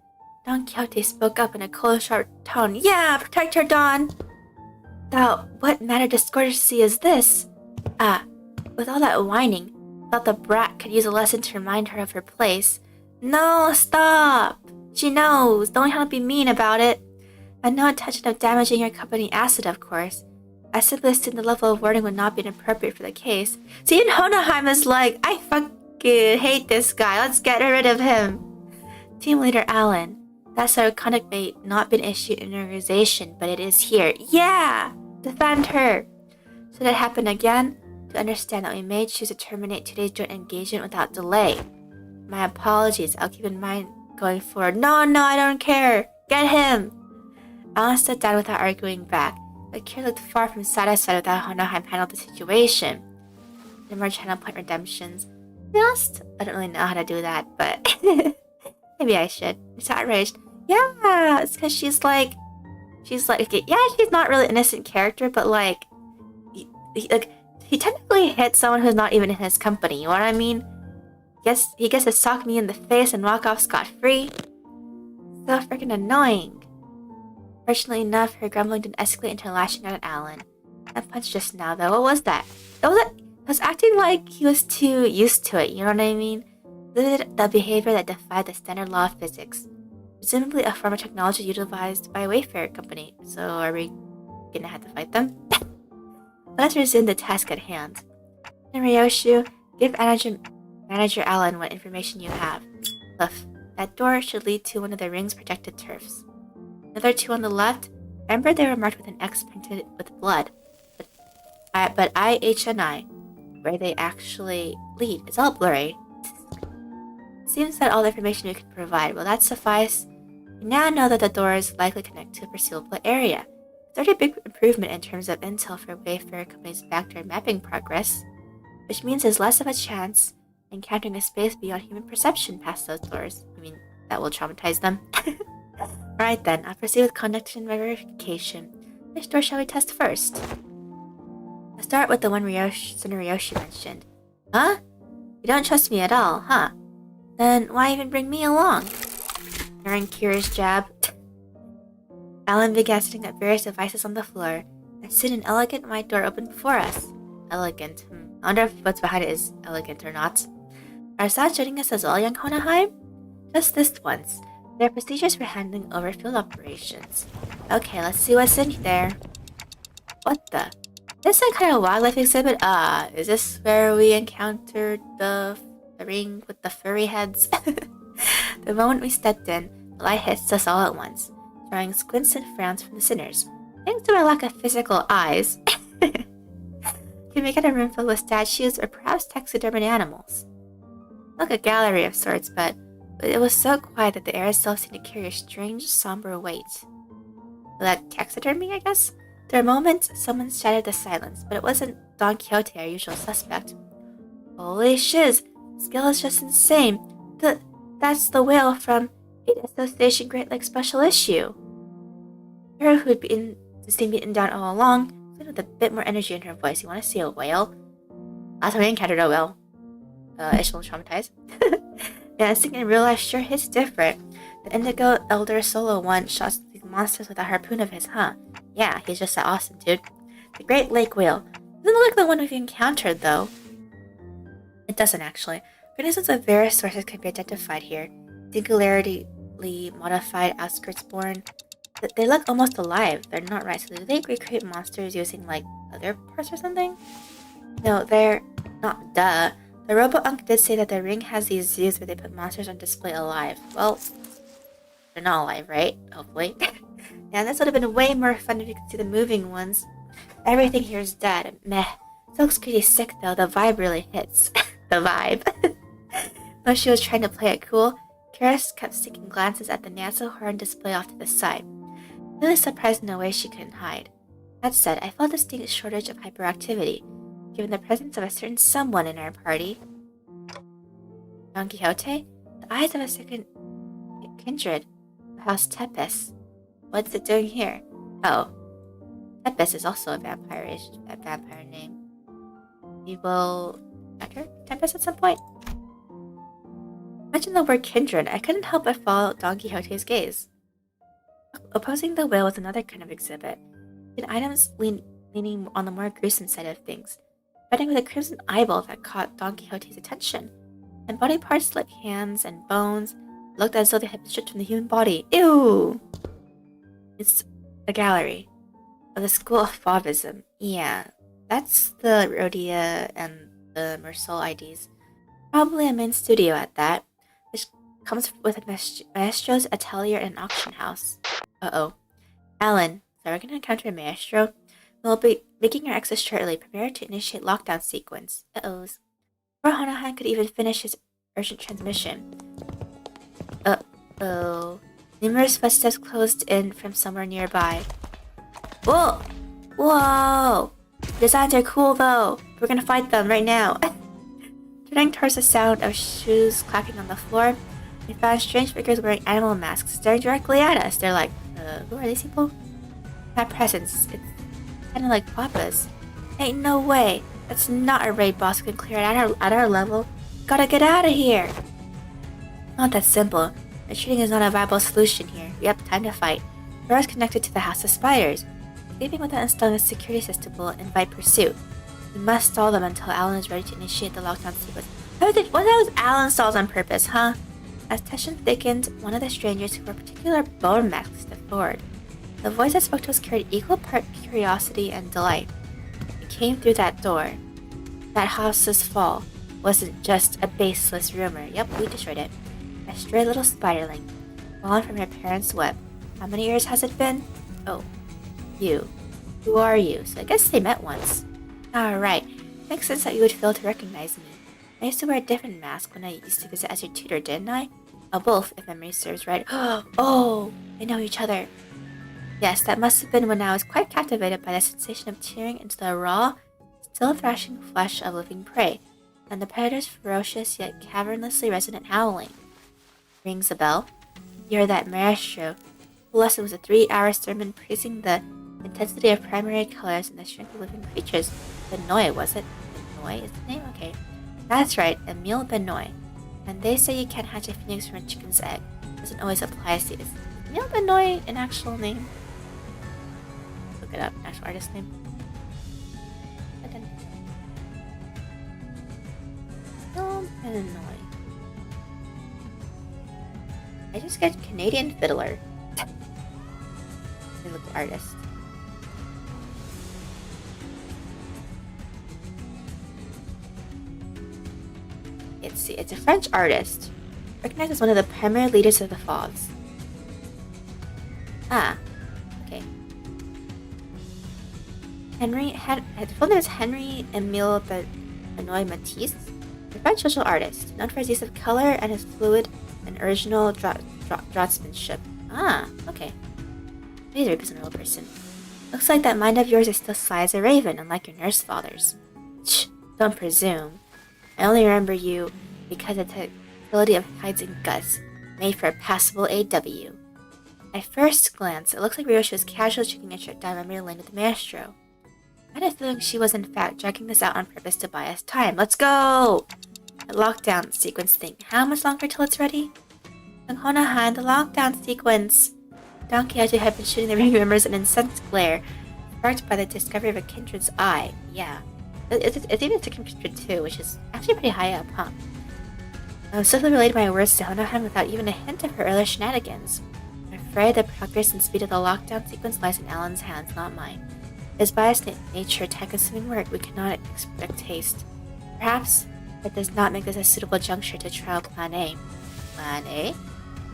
Don Quixote spoke up in a cold, sharp tone. Yeah, protect her, Don! Thou, what manner of discourtesy is this? With all that whining, thought the brat could use a lesson to remind her of her place. No, stop! She knows, don't have to be mean about it. And no intention of damaging your company acid, of course. I simply assumed the level of warning would not be inappropriate for the case. See, and Hohenheim is like, I fucking hate this guy, let's get rid of him. Team leader Alan, that sort of conduct may not be an issue in an organization, but it is here. Yeah! Defend her! Should it happen again, to understand that we may choose to terminate today's joint engagement without delay. My apologies, I'll keep in mind going forward. No, I don't care! Get him! Alan sat down without arguing back, but Kira looked far from satisfied with how Hohenheim handled the situation. No more channel point redemptions. To be honest, I don't really know how to do that, but maybe I should. It's outraged. Yeah, it's because she's like, okay, yeah, she's not really an innocent character, but like, he technically hit someone who's not even in his company, you know what I mean? He gets to sock me in the face and walk off scot-free. So freaking annoying. Fortunately enough, her grumbling didn't escalate into lashing out at Alan. That punch just now, though, what was that? It was acting like he was too used to it, you know what I mean? The behavior that defied the standard law of physics. Presumably a form of technology utilized by a Wayfarer company. So are we gonna have to fight them? Let's resume the task at hand. And Ryoshu, give Manager Alan what information you have. Cliff, that door should lead to one of the ring's protected turfs. Another two on the left, remember they were marked with an X printed with blood. But but I, H, and I, where they actually lead, it's all blurry. Seems that all the information we could provide will that suffice. We now know that the doors likely connect to a perceivable area. It's already a big improvement in terms of intel for Wayfarer Company's backdoor mapping progress, which means there's less of a chance encountering a space beyond human perception past those doors. I mean, that will traumatize them. Alright then, I'll proceed with conduction verification. Which door shall we test first? I'll start with the one Ryoshi mentioned. Huh? You don't trust me at all, huh? Then why even bring me along? Ignoring Kira's jab, Alan began setting up various devices on the floor, and soon an elegant white door opened before us. Elegant. I wonder if what's behind it is elegant or not. Are Sas joining us as well, young Honaheim? Just this once. There are procedures for handling over field operations. Okay, let's see what's in there. What the? This is kind of wildlife exhibit? Is this where we encountered the ring with the furry heads? The moment we stepped in, the light hits us all at once, drawing squints and frowns from the sinners. Thanks to our lack of physical eyes, we make it a room filled with statues or perhaps taxidermied animals. Like a gallery of sorts, but it was so quiet that the air itself seemed to carry a strange, somber weight. That taxidermy, I guess? For a moment, someone shattered the silence, but it wasn't Don Quixote, our usual suspect. Holy shiz! Scale is just insane. That's the whale from Aid Association Great Lakes Special Issue. Her, who'd been beaten down all along, said with a bit more energy in her voice, "You want to see a whale?" Last time we encountered a whale. Ish was traumatized. Yeah, seeing in real life sure hits different. The Indigo Elder Solo one shots these monsters with a harpoon of his, huh? Yeah, he's just that awesome, dude. The Great Lake Whale. Doesn't look like the one we've encountered, though. It doesn't, actually. Organisms of various sources can be identified here. Singularly modified outskirts-born. They look almost alive. They're not right, so do they recreate monsters using, like, other parts or something? No, they're not. Duh. The Robo-Unk did say that the ring has these zoos where they put monsters on display alive. Well, they're not alive, right? Hopefully. Yeah, this would have been way more fun if you could see the moving ones. Everything here is dead. Meh. It looks pretty sick, though. The vibe really hits. The vibe. Though she was trying to play it cool, Karis kept sticking glances at the NASA horn display off to the side. Really surprised in a way she couldn't hide. That said, I felt a distinct shortage of hyperactivity, given the presence of a certain someone in our party. Don Quixote? The eyes of a second kindred. House Tepes. What's it doing here? Oh. Tepes is also a vampire name. We will enter Tempest at some point. Mention the word kindred, I couldn't help but follow Don Quixote's gaze. Opposing the whale was another kind of exhibit. With items leaning on the more gruesome side of things, fighting with a crimson eyeball that caught Don Quixote's attention, and body parts like hands and bones looked as though they had been stripped from the human body. Ew! It's a gallery of the School of Fauvism. Yeah, that's the Rodya and the Meursalt IDs. Probably a main studio at that, which comes with a maestro's atelier and an auction house. Uh-oh. Alan, so we're gonna encounter a maestro. We'll be making our exit shortly. Prepare to initiate lockdown sequence. Uh-ohs. Before Honahan could even finish his urgent transmission. Uh-oh. Numerous footsteps closed in from somewhere nearby. Whoa! Whoa! Designs are cool though. We're gonna fight them right now. Turning towards the sound of shoes clacking on the floor, we found strange figures wearing animal masks staring directly at us. They're like, who are these people? That presence, it's kinda like Papa's. Ain't no way. That's not a raid boss who can clear it at our level. Gotta get out of here. Not that simple. Retreating is not a viable solution here. Yep, time to fight. Doors connected to the House of Spiders. Escaping without installing a security system will invite pursuit. We must stall them until Alan is ready to initiate the lockdown sequence. What was Alan stalls on purpose, huh? As tension thickened, one of the strangers who wore particular bone masks stepped forward. The voice that spoke to us carried equal part curiosity and delight. It came through that door. That house's fall wasn't just a baseless rumor. Yep, we destroyed it. A stray little spiderling, fallen from her parents' web. How many years has it been? Oh, you. Who are you? So I guess they met once. Alright, makes sense that you would fail to recognize me. I used to wear a different mask when I used to visit as your tutor, didn't I? A wolf, if memory serves right. Oh, they know each other. Yes, that must have been when I was quite captivated by the sensation of tearing into the raw, still thrashing flesh of living prey, and the predator's ferocious yet cavernously resonant howling. Rings a bell? You're that maestro. The lesson was a 3-hour sermon praising the intensity of primary colors and the strength of living creatures. Benoit, was it? Benoit is the name? Okay. That's right, Emile Benoit. And they say you can't hatch a phoenix from a chicken's egg. Doesn't always apply to you. Is Emile Benoit an actual name? Look it up, actual artist name. Emile Benoit. I just get Canadian fiddler. They look artist. Let's see, it's a French artist, recognized as one of the primary leaders of the Fauves. Ah, okay. His full name is Henry Emile Benoit Matisse, a French social artist, known for his use of color and his fluid and original draftsmanship. Ah, okay. He's a real person. Looks like that mind of yours is still sly as a raven, unlike your nurse father's. Shh, don't presume. I only remember you because of the ability of hides and guts, made for a passable AW. At first glance, it looks like Ryoshi was casually checking a trip down memory lane with the maestro. I had a feeling she was in fact dragging this out on purpose to buy us time. Let's go! The lockdown sequence thing. How much longer till it's ready? Honohan, the lockdown sequence. Don Quixote had been shooting the ring members an incensed glare, sparked by the discovery of a kindred's eye. Yeah. It's even to Kindred too, which is actually pretty high up, huh? I swiftly relayed my words to Honohan without even a hint of her earlier shenanigans. I'm afraid the progress and speed of the lockdown sequence lies in Alan's hands, not mine. His biased nature, time-consuming work, we cannot expect haste. Perhaps that does not make this a suitable juncture to trial Plan A. Plan A?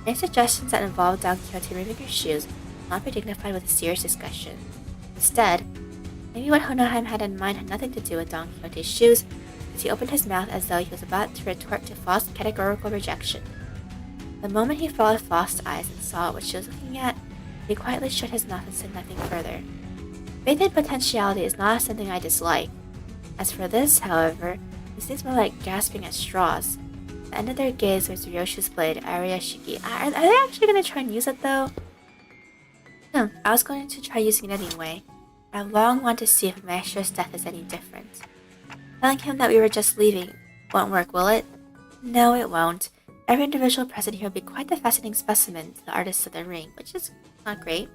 Any suggestions that involve Don Quixote removing her shoes will not be dignified with a serious discussion. Instead, maybe what Honoheim had in mind had nothing to do with Don Quixote's shoes, as he opened his mouth as though he was about to retort to Faust's categorical rejection. The moment he followed Faust's eyes and saw what she was looking at, he quietly shut his mouth and said nothing further. Faith in potentiality is not something I dislike. As for this, however, it seems more like grasping at straws. The end of their gaze was Ryoshi's blade, Ariashiki. Are they actually going to try and use it, though? I was going to try using it anyway. I've long wanted to see if Maestro's death is any different. Telling him that we were just leaving won't work, will it? No, it won't. Every individual present here will be quite the fascinating specimen to the artists of the ring, which is not great.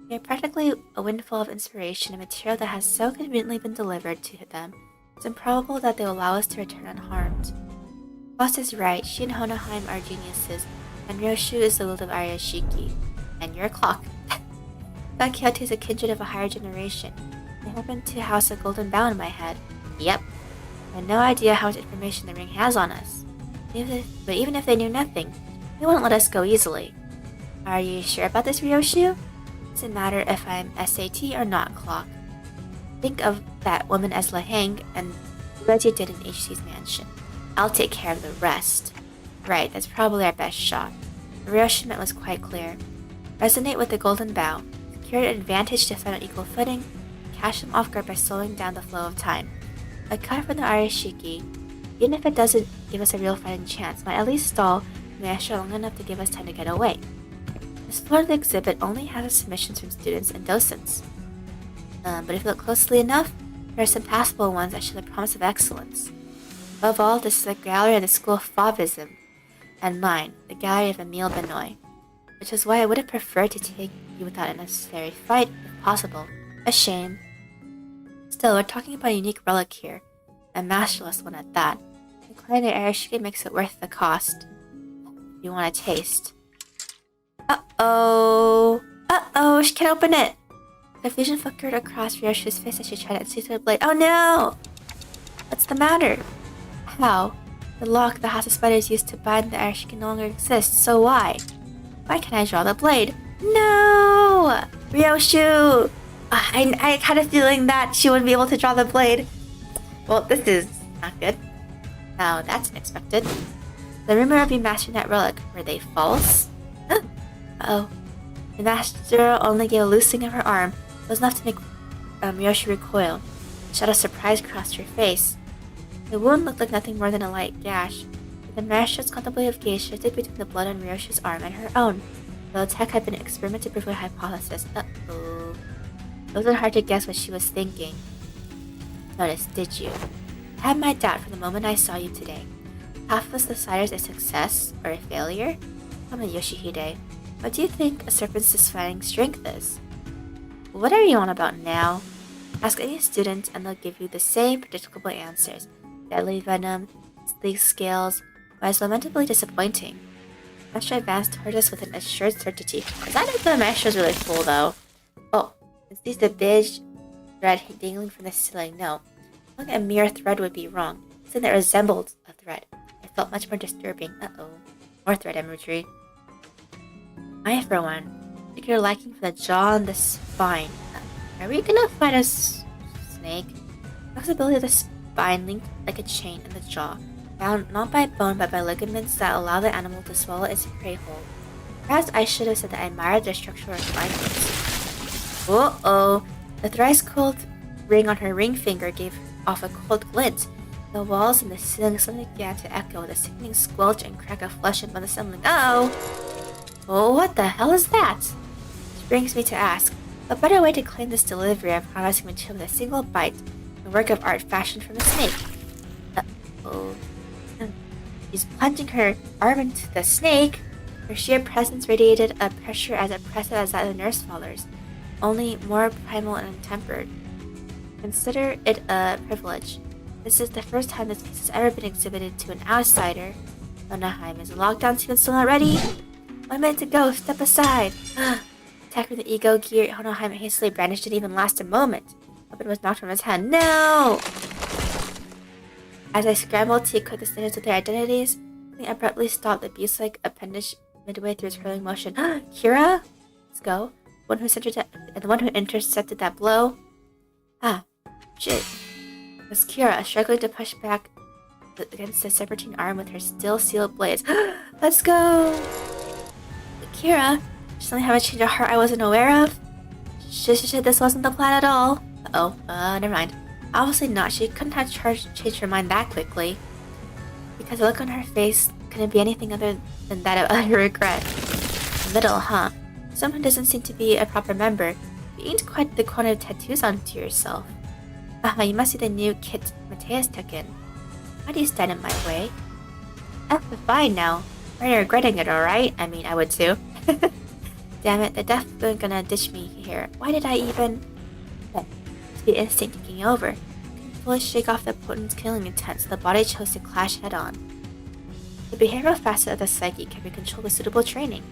We are practically a windfall of inspiration and material that has so conveniently been delivered to them. It's improbable that they will allow us to return unharmed. Faust is right, she and Honoheim are geniuses, and Ryoshu is the will of Ariashiki. And your clock. Don Quixote is a kindred of a higher generation. They happen to house a golden bow in my head. Yep. I have no idea how much information the ring has on us. But even if they knew nothing, they wouldn't let us go easily. Are you sure about this, Ryoshu? Doesn't matter if I'm SAT or not, Clock. Think of that woman as Laheng and do as you did in HC's mansion. I'll take care of the rest. Right, that's probably our best shot. The Ryoshu meant was quite clear. Resonate with the golden bow, secure an advantage to fight on equal footing, catch them off guard by slowing down the flow of time. A cut from the Arashiki, even if it doesn't give us a real fighting chance, might at least stall Maestro long enough to give us time to get away. This floor of the exhibit only has submissions from students and docents. But if you look closely enough, there are some passable ones that show the promise of excellence. Above all, this is a gallery of the school of Fauvism, and mine, the gallery of Emile Benoit, which is why I would have preferred to take you without a necessary fight, if possible. A shame. Still, we're talking about a unique relic here, a masterless one at that. According to Arashiki makes it worth the cost. You want a taste. Uh-oh! Uh-oh! She can't open it! Confusion flickered across Ryoshi's face as she tried to seize the blade. Oh no! What's the matter? How? The lock the House of Spiders used to bind the Arashiki no longer exists, so why? Why can't I draw the blade? No! Ryoshu! I had a feeling that she wouldn't be able to draw the blade. Well, this is not good. Now that's unexpected. The rumor of you mastering that relic, were they false? Uh-oh. The master only gave a loosening of her arm. It was enough to make Miyoshi recoil. A shadow of surprise crossed her face. The wound looked like nothing more than a light gash. The master's contemplative gaze shifted between the blood on Miyoshi's arm and her own. The attack had been an experiment to prove a hypothesis. Uh-oh. It wasn't hard to guess what she was thinking. Notice, did you? I had my doubt from the moment I saw you today. Half was decided a success or a failure? Come on, Yoshihide. What do you think a serpent's defining strength is? What are you on about now? Ask any student and they'll give you the same predictable answers. Deadly venom, sleek scales, but it's lamentably disappointing. Master advanced toward us with an assured certainty. Is that like the master's really cool though? Oh, is this the big thread dangling from the ceiling? No. Looking at a mere thread would be wrong. Something that resembled a thread. It felt much more disturbing. Uh-oh. More thread imagery. I, for one, think you're lacking for the jaw and the spine. Are we gonna fight a snake? The flexibility of the spine linked like a chain in the jaw, bound not by bone but by ligaments that allow the animal to swallow its prey whole. Perhaps I should have said that I admired their structural refinements. Uh-oh! The thrice cold ring on her ring finger gave off a cold glint. The walls and the ceiling suddenly began to echo with a sickening squelch and crack of flesh and bone assembling. Uh-oh! Oh, what the hell is that? Which brings me to ask, a better way to claim this delivery of promising material with a single bite, a work of art fashioned from a snake. Uh-oh. She's plunging her arm into the snake. Her sheer presence radiated a pressure as oppressive as that of the nurse followers, only more primal and untempered. Consider it a privilege. This is the first time this piece has ever been exhibited to an outsider. Hohenheim, is the lockdown sequence still not ready? 1 minute to go, step aside. Attack with the ego gear Hohenheim hastily brandished didn't even last a moment. Weapon was knocked from his hand. No! As I scrambled to equip the students with their identities, something abruptly stopped the beast-like appendage midway through its hurling motion. Kira? Let's go. The one who intercepted that blow. Shit. It was Kira, struggling to push back against the serpentine arm with her still sealed blades. Let's go! Kira, she suddenly had a change of heart I wasn't aware of. Shit, this wasn't the plan at all. Never mind. Obviously not, she couldn't have changed her mind that quickly. Because the look on her face couldn't be anything other than that of utter regret. Middle, huh? Someone who doesn't seem to be a proper member. You ain't quite the quantity of tattoos onto yourself. You must be the new kit Mateus took in. Why do you stand in my way? Fine now. You're regretting it, alright? I mean, I would too. Damn it, they're definitely gonna ditch me here. Why did I even... It's the instinct taking over. I couldn't fully shake off the potent killing intent, so the body chose to clash head-on. The behavioral facet of the psyche can be controlled with suitable training.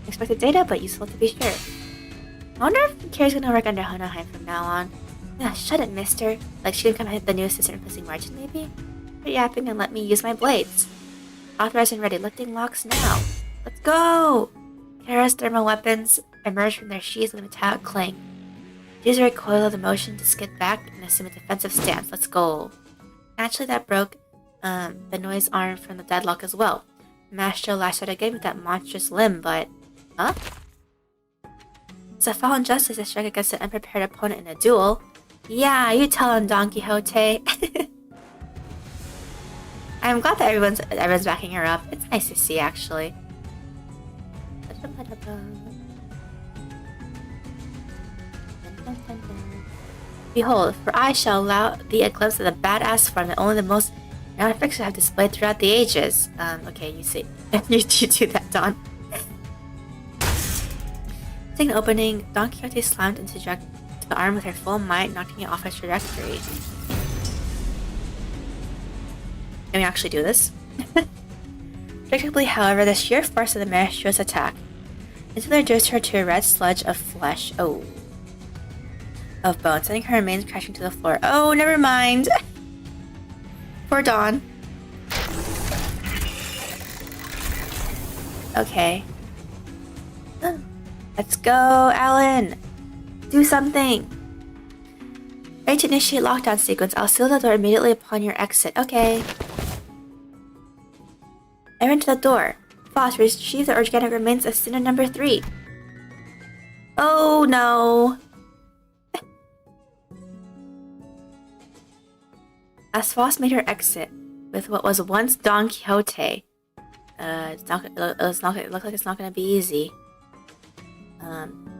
Expected data, but useful to be sure. I wonder if Kira's gonna work under Hohenheim from now on. Shut it, mister. Like she can become the new assistant replacing Margin, maybe? Quit yapping and let me use my blades. Authorized and ready, lifting locks now. Let's go! Kira's thermal weapons emerge from their sheaths with a metallic clang. Use a recoil of the motion to skid back and assume a defensive stance. Let's go. Naturally, that broke the noise arm from the deadlock as well. Master lashed out again with that monstrous limb, but... Huh? It's a fallen justice to strike against an unprepared opponent in a duel. Yeah, you tell him, Don Quixote. I'm glad that everyone's backing her up. It's nice to see, actually. Behold, for I shall allow thee a glimpse of the badass form that only the most renowned fixers have displayed throughout the ages. Okay, you see. you do that, Don. Seeing an opening, Don Quixote slammed into the arm with her full might, knocking it off its trajectory. Can we actually do this? Predictably, however, the sheer force of the Maestro's attack instantly reduced her to a red sludge of flesh. Oh. Of bone, sending her remains crashing to the floor. Oh, never mind. Poor Dawn. Okay. Let's go, Alan. Do something. Ready to initiate lockdown sequence. I'll seal the door immediately upon your exit. Okay. Enter into the door. Boss, retrieve the organic remains of sinner number 3. Oh no. As Foss made her exit with what was once Don Quixote, it looks like it's not gonna be easy.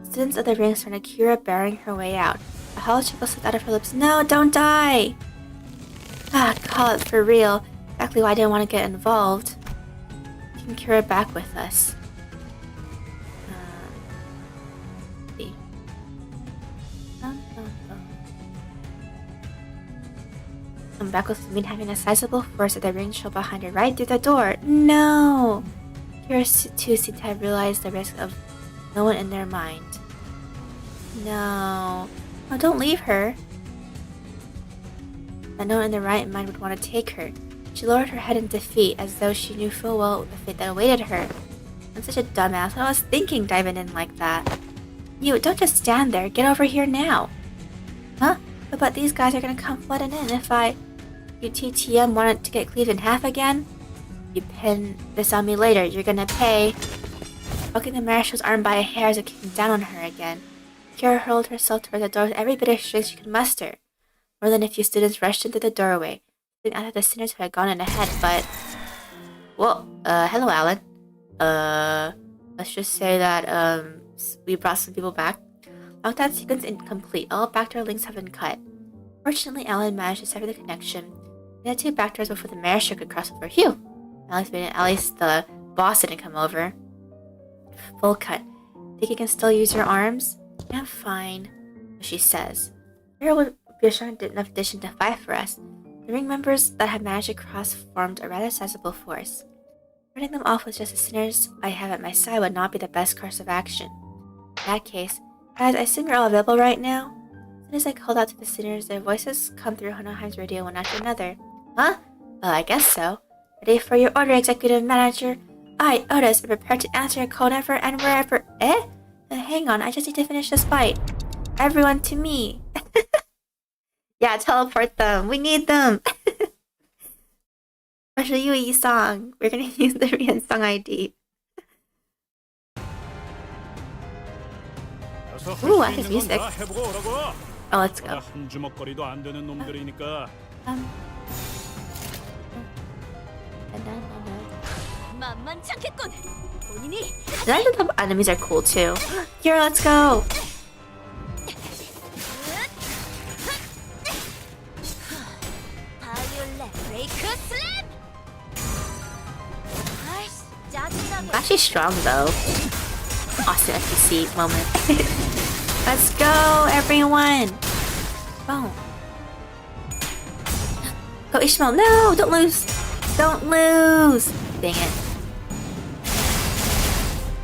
Students of the ring surround Akira bearing her way out. A hollow chuckle slipped out of her lips. No, don't die! Ah, call it for real. Exactly why I didn't want to get involved. Taking Kira back with us. See. I'm back with me having a sizable force of the ring show behind her right through the door. No! Kira too seemed to have realized the risk of no one in their mind. No. Oh, don't leave her. That no one in their right mind would want to take her. She lowered her head in defeat, as though she knew full well the fate that awaited her. I'm such a dumbass. What I was thinking diving in like that. You, don't just stand there. Get over here now. Huh? But these guys are gonna come flooding in if you TTM wanted to get cleaved in half again? You pin this on me later. You're gonna pay. Poking the marshal's arm by a hair as it came down on her again. Kira hurled herself toward the door with every bit of strength she could muster. More than a few students rushed into the doorway, leading out of the sinners who had gone in ahead, but... Well, hello, Alan. Let's just say that, we brought some people back. Lockdown sequence incomplete. All backdoor links have been cut. Fortunately, Alan managed to sever the connection. We had 2 backdoors before the mayor could cross over. Phew! At least the boss didn't come over. Full cut. Think you can still use your arms? I'm fine, she says. Mira would be a strong enough addition to fight for us. The ring members that had managed to cross formed a rather sizable force. Running them off with just the sinners I have at my side would not be the best course of action. In that case, guys, I assume you're all available right now? As soon as I called out to the sinners, their voices come through Honoheim's radio one after another. Huh? Well, I guess so. Ready for your order, Executive Manager. I, Otis, am prepared to answer your call whenever and wherever. Eh? Hang on, I just need to finish this fight. Everyone to me. Yeah, teleport them. We need them. Especially you, Yi-song. We're gonna use the Rian-song ID. Ooh, I like his music. Oh, let's go. The top enemies are cool too. Here, let's go. Actually strong though. Awesome FPC moment. Let's go, everyone. Boom. Go Ishmael. No, don't lose. Don't lose. Dang it.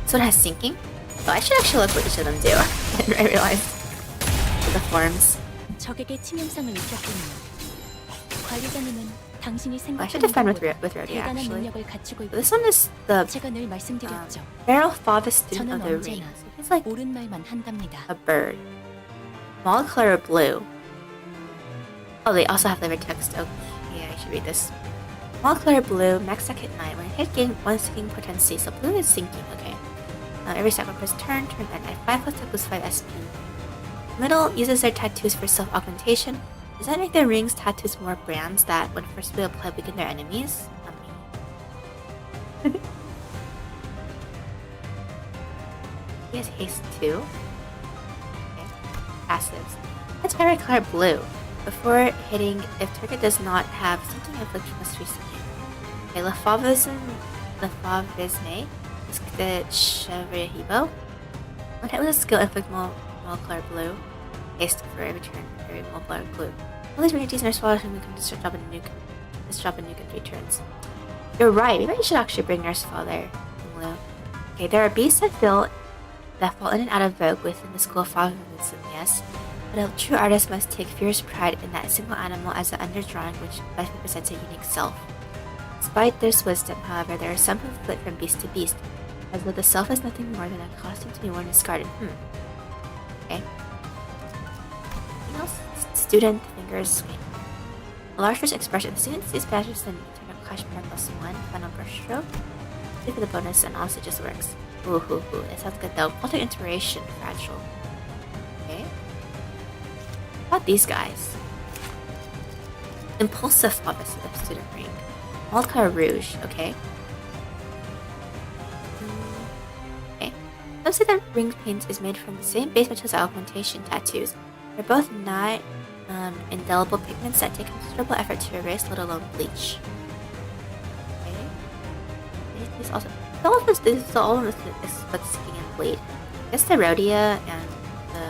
So it has sinking? Oh, I should actually look what each of them do. I realized. The forms. I should defend with Rodya actually. But this one is the Feral Father Student of the Ring. So he's like a bird. Small color blue. Oh, they also have liver text. Okay, I should read this. Small color blue, max second 9. When hit, gain 1 sinking potency. So blue is sinking, okay. Every second press turn at 5 plus plus 5 SP. Middle uses their tattoos for self-augmentation. Does that make their rings tattoos more brands that, when first applied, weaken their enemies? He has haste too. Okay. Passives. Let's try color blue. Before hitting, if target does not have something infliction must receive. Okay, Lefavisme is the Chevrehibo. When hit with a skill inflict more color blue. Haste for every turn, every multiplier blue. All these rarities in our swallows and we can just drop a nuke. Just drop a nuke in 3 turns. You're right, maybe I should actually bring Nurse Fall there. Blue. Okay, there are beasts that fall in and out of vogue within the school of Favorism, yes. But a true artist must take fierce pride in that single animal as an underdrawing which best represents a unique self. Despite this wisdom, however, there are some who flit from beast to beast, as though the self is nothing more than a costume to be worn and discarded. Okay. Anything else? student fingers swing. A large first expression. The student sees badges and turn up clash pair +1. Final brush stroke. Look for the bonus and also just works. Ooh, it sounds good though. Multi iteration, fragile. Okay. How about these guys? Impulsive, obviously, the student ring. Multicolor rouge, okay. Okay. Some say that ring paint is made from the same base materials as augmentation tattoos. They're both not indelible pigments that take considerable effort to erase, let alone bleach. Okay. These also. All of this is what's sticking in blade. I guess the Rodya and the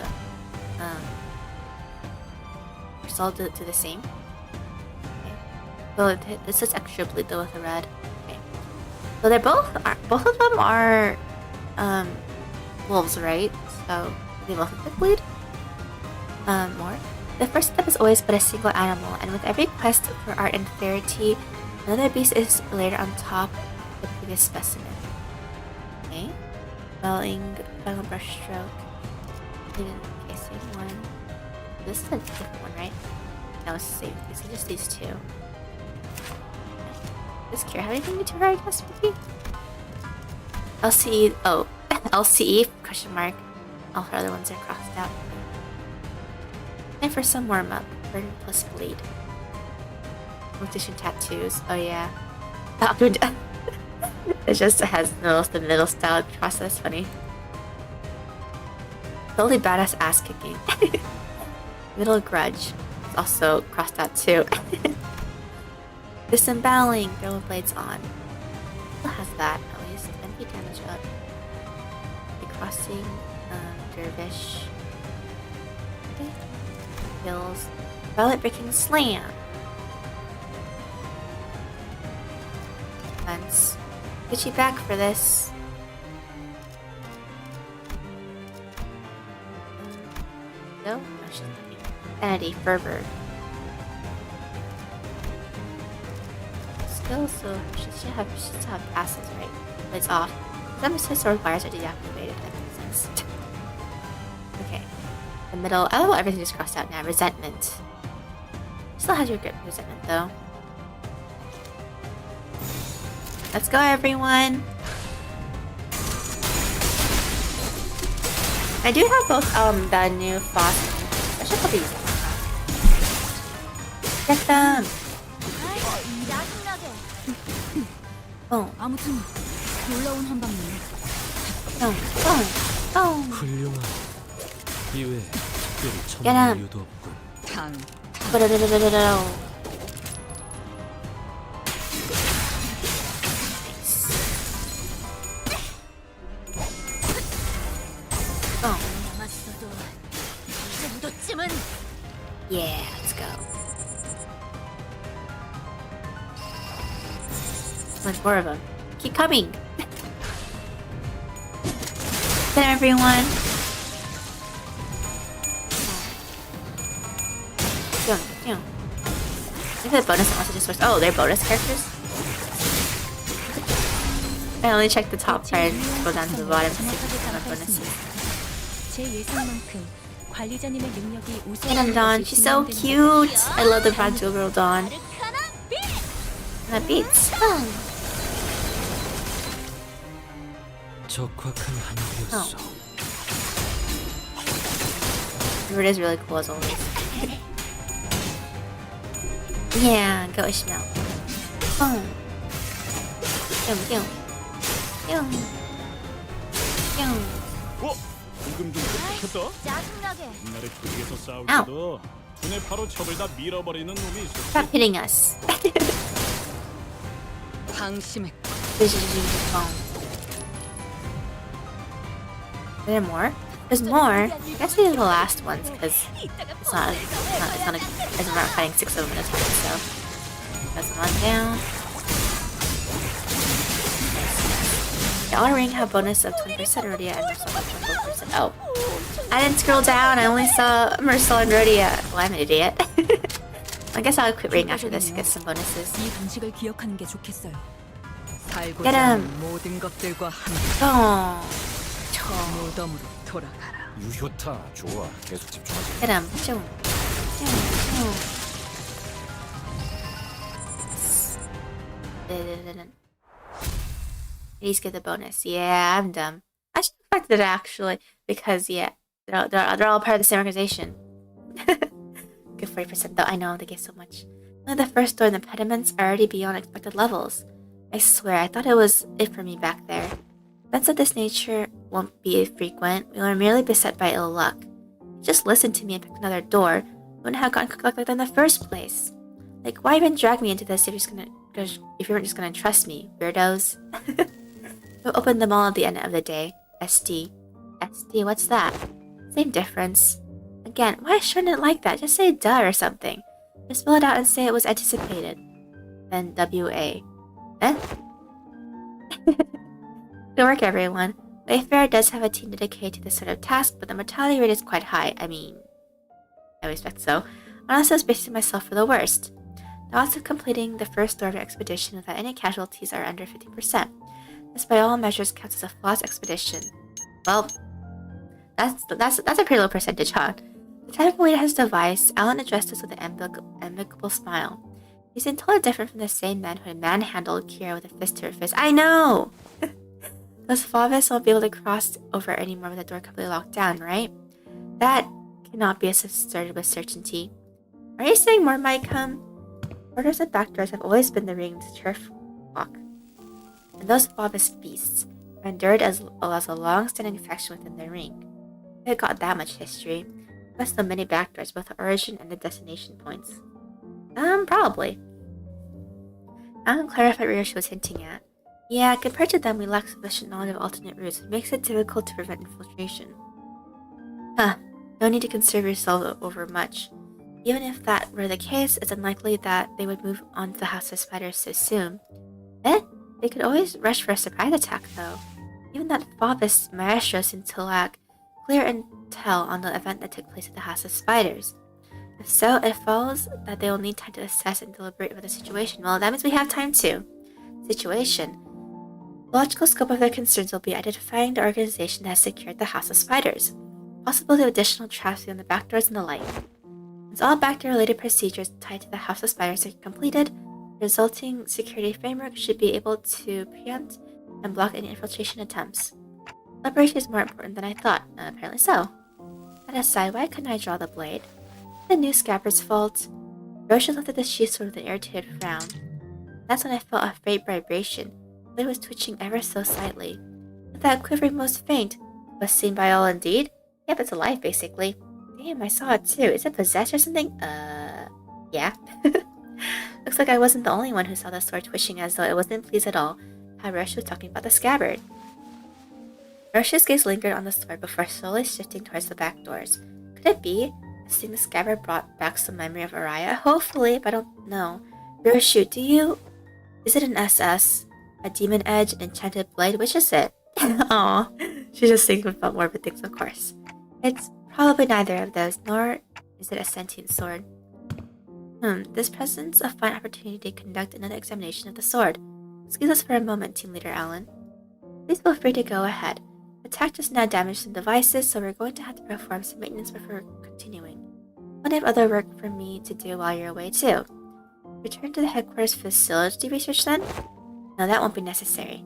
Meursalt do the same. Okay. So this is extra bleed though with the red. Okay. So they're both of them are wolves, right? So they both have bleed. More. The first step is always but a single animal, and with every quest for art and verity, another beast is layered on top of the previous specimen. Okay. Spelling, final brush stroke. Okay, same one. This is a different one, right? No, it's the same. These are just these two. Does Kira have anything to her, I guess, maybe? LCE, oh, LCE, question mark. All her other ones are crossed out. And for some warm-up, burn plus bleed. Competition tattoos, oh yeah. It just has the middle style cross, that's funny. Totally badass ass kicking. Middle grudge is also crossed out too. Disemboweling, throw blades on. Still has that at least. MP damage up. The crossing, dervish. Okay. Kills. Violet breaking slam. Defense. Get you back for this. No, she's not. Entity fervor. Still, so she still have passes, right? But it's off. Some of his sword bars are deactivated. That makes sense. Okay. The middle. Oh, everything just crossed out now. Resentment. Still has your grip resentment though. Let's go, everyone. I do have both the new faucet. I should probably use them. Get them. Oh. 아무튼 놀라운 한방이네. 훌륭한. 이외에 특별히 Get 첨언할 'em. 이유도 없군. 당. 남았어도 이 정도쯤은. Yeah, let's go. There's more of them. Keep coming. Get everyone. I think the bonus also just works. Oh, they're bonus characters? I only checked the top part and scroll down to the bottom to see if there's kind of bonuses. 제 예상만큼 관리자님의 능력이 Get him, Dawn. She's so cute. I love the Vtuber girl, Dawn. And that beats. 적확한 하늘이었어. It is really cool as always. Yeah, go Ishmael. Boom. 방금 좀 똑똑했다. 짜증나게. 옛날에 그에서 싸울 아우. 때도 눈에 바로 첩을 다 밀어버리는 놈이 있었지. Stop hitting us. 방심했고. Is there more? There's more. I guess these are the last ones because it's not as we're not fighting 6 of them at a time. So that's one down. The Honor Ring have bonus of 20%, Rodya and Meursalt have 24%. Oh, I didn't scroll down. I only saw Meursalt and Rodya. Well, I'm an idiot. I guess I'll quit reading after this to get some bonuses. 이 방식을 기억하는 게 좋겠어요. 살고자 Get 'em. 하는 모든 것들과 함께 Oh, 무덤으로 돌아가라. 유효타 좋아. 계속 집중하자. hit him. Shoom. Please get the bonus. Yeah, I'm dumb. I should have expected it actually, because yeah, they're all part of the same organization. Good 40% though. I know they get so much. Only the first door and the impediments are already beyond expected levels. I swear, I thought it was it for me back there. Events of this nature won't be frequent. We are merely beset by ill luck. If you just listened to me and picked another door, we wouldn't have gotten cooked like that in the first place. Like, why even drag me into this if you weren't just gonna trust me, weirdos? We'll open them all at the end of the day. SD. SD, what's that? Same difference. Again, why shouldn't it like that? Just say duh or something. Just spell it out and say it was anticipated. Then WA. Eh? Good work, everyone. Wayfarer does have a team dedicated to this sort of task, but the mortality rate is quite high. I mean, I respect so. Honestly, I was bracing myself for the worst. The odds of completing the first door of your expedition without any casualties are under 50%. This by all measures counts as a flawless expedition. Well, that's a pretty low percentage, huh? The time away his device, Alan addressed us with an amicable smile. He seemed totally different from the same man who had manhandled Kira with a fist to her face. I know! Those Favis won't be able to cross over anymore with the door completely locked down, right? That cannot be asserted with certainty. Are you saying more might come? Corridors and back doors have always been the ring's turf walk. And those Favis beasts have endured as a long-standing affection within the ring. They had got that much history. Must know many back doors, both the origin and the destination points. Probably. Alan clarified where she was hinting at. Yeah, compared to them, we lack sufficient knowledge of alternate routes, which makes it difficult to prevent infiltration. Huh. No need to concern yourself over much. Even if that were the case, it's unlikely that they would move on to the House of Spiders so soon. Eh? They could always rush for a surprise attack, though. Even that Favis Maestro seemed to lack clear intel on the event that took place at the House of Spiders. If so, it follows that they will need time to assess and deliberate about the situation. Well, that means we have time to. Situation. The logical scope of their concerns will be identifying the organization that has secured the House of Spiders, possibility of additional traps beyond the back doors and the like. Once all back-door-related procedures tied to the House of Spiders are completed, the resulting security framework should be able to preempt and block any infiltration attempts. Liberation is more important than I thought. Apparently so. That aside, why couldn't I draw the blade? The new scabbard's fault. Rosha lifted the sheath sword with an irritated frown. That's when I felt a faint vibration. The blade was twitching ever so slightly. But that quivering most faint was seen by all indeed. Yep, it's alive basically. Damn, I saw it too. Is it possessed or something? Yeah. Looks like I wasn't the only one who saw the sword twitching as though it wasn't pleased at all how Rosha was talking about the scabbard. Rosha's gaze lingered on the sword before slowly shifting towards the back doors. Could it be? Seeing the scabbard brought back some memory of Araya? Hopefully, but I don't know. Roshu, is it an SS? A demon edge? An enchanted blade? Which is it? Aw, she's just thinking about morbid things, of course. It's probably neither of those, nor is it a sentient sword. This presents a fine opportunity to conduct another examination of the sword. Excuse us for a moment, Team Leader Alan. Please feel free to go ahead. The attack just now damaged some devices, so we're going to have to perform some maintenance before continuing. Plenty of other work for me to do while you're away, too. Return to the headquarters facility research, then? No, that won't be necessary.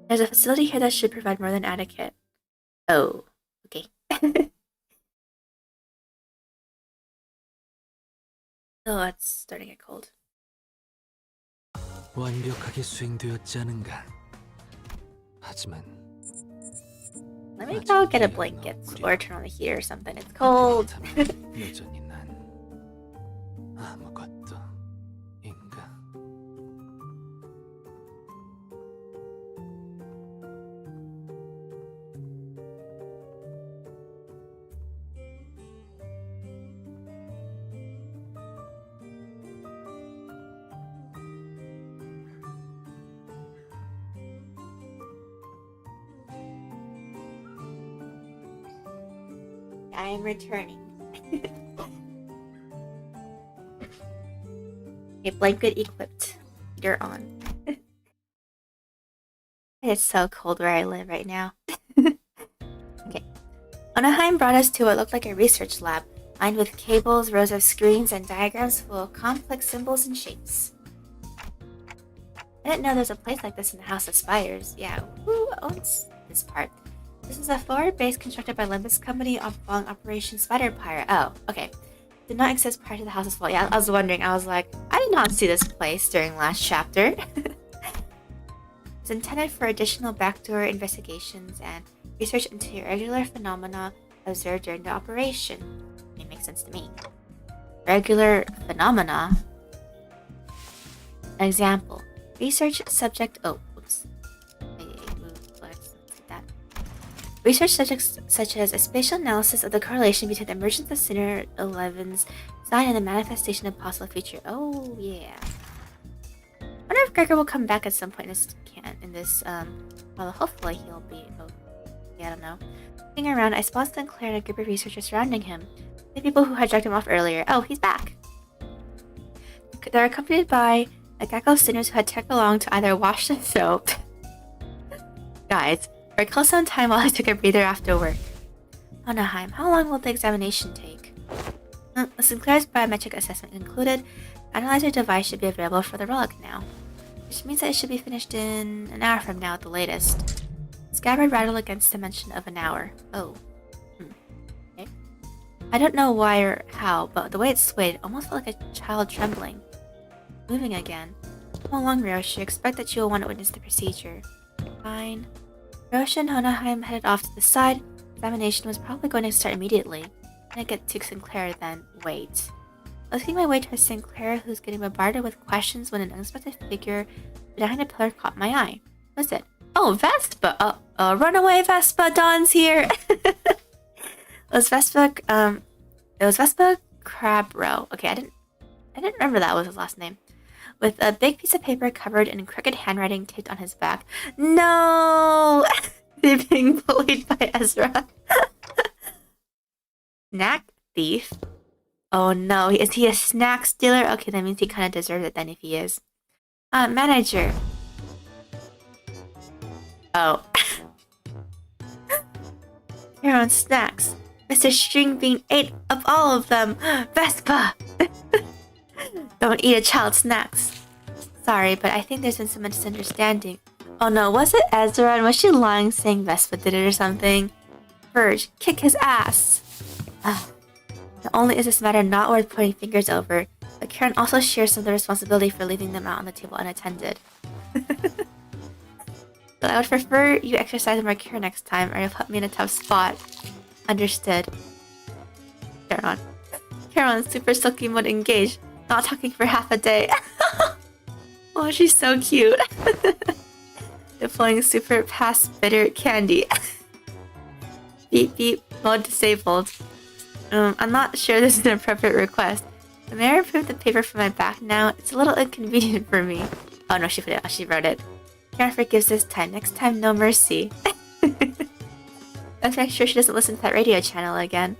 There's a facility here that should provide more than adequate. Oh, okay. Oh, it's starting to get cold. 완벽하게 수행되었지 않은가. 하지만 Let me go get a blanket or turn on the heater or something. It's cold. 여전히 난 아무것도 인가. I am returning. A blanket equipped. Heater on. It's so cold where I live right now. Okay. Onaheim brought us to what looked like a research lab. lined with cables, rows of screens, and diagrams full of complex symbols and shapes. I didn't know there's a place like this in the House of Spires. Yeah, who owns this part? This is a forward base constructed by Limbus Company following Operation Spider Pirate. Oh, okay. Did not exist prior to the House's fall. Yeah, I was wondering. I was like, I did not see this place during last chapter. It's intended for additional backdoor investigations and research into irregular phenomena observed during the operation. It makes sense to me. Regular phenomena. An example. Research subject. Oh, oops. Let's see that. Research subjects such as a spatial analysis of the correlation between the emergence of Sinner 11's sign and the manifestation of possible future. Oh yeah. I wonder if Gregor will come back at some point in this well, hopefully he'll be. Oh, yeah, I don't know. Looking around, I spotted Sinclair and a group of researchers surrounding him. The people who had dragged him off earlier. Oh, he's back. They're accompanied by a gaggle of sinners who had tagged along to either wash the soap. Guys, or kill some time while I took a breather after work. Honaheim, how long will the examination take? Sinclair's biometric assessment concluded. Analyzer device should be available for the relic now, which means that it should be finished in an hour from now at the latest. Scabbard rattled against the mention of an hour. Oh. Okay. I don't know why or how, but the way it swayed almost felt like a child trembling. Moving again. Come along, Roshi. Expect that you will want to witness the procedure. Fine. Roshi and Honaheim headed off to the side. Examination was probably going to start immediately. I get to Sinclair then. Wait. I was making my way towards Sinclair, who's getting bombarded with questions when an unexpected figure behind a pillar caught my eye. What was it? Oh, Vespa! Runaway Vespa Dawn's here! It was Vespa Crabrow. Okay, I didn't remember that was his last name. With a big piece of paper covered in crooked handwriting taped on his back. No! They're being bullied by Ezra. Snack thief? Oh no, is he a snack stealer? Okay, that means he kind of deserves it then if he is. Manager. Oh. Your own snacks. Mr. Stringbean ate up all of them. Vespa! Don't eat a child's snacks. Sorry, but I think there's been some misunderstanding. Oh no, was it Ezra? And was she lying saying Vespa did it or something? Verge, kick his ass. Not only is this matter not worth pointing fingers over, but Karen also shares some of the responsibility for leaving them out on the table unattended. But I would prefer you exercise more care next time, or you'll put me in a tough spot. Understood. Karen, super silky mode engaged. Not talking for half a day. Oh, she's so cute. Deploying super past bitter candy. Beep beep, mode disabled. I'm not sure this is an appropriate request. May I remove the paper from my back now? It's a little inconvenient for me. Oh no, she wrote it. Karen forgives this time. Next time, no mercy. Let's make sure she doesn't listen to that radio channel again.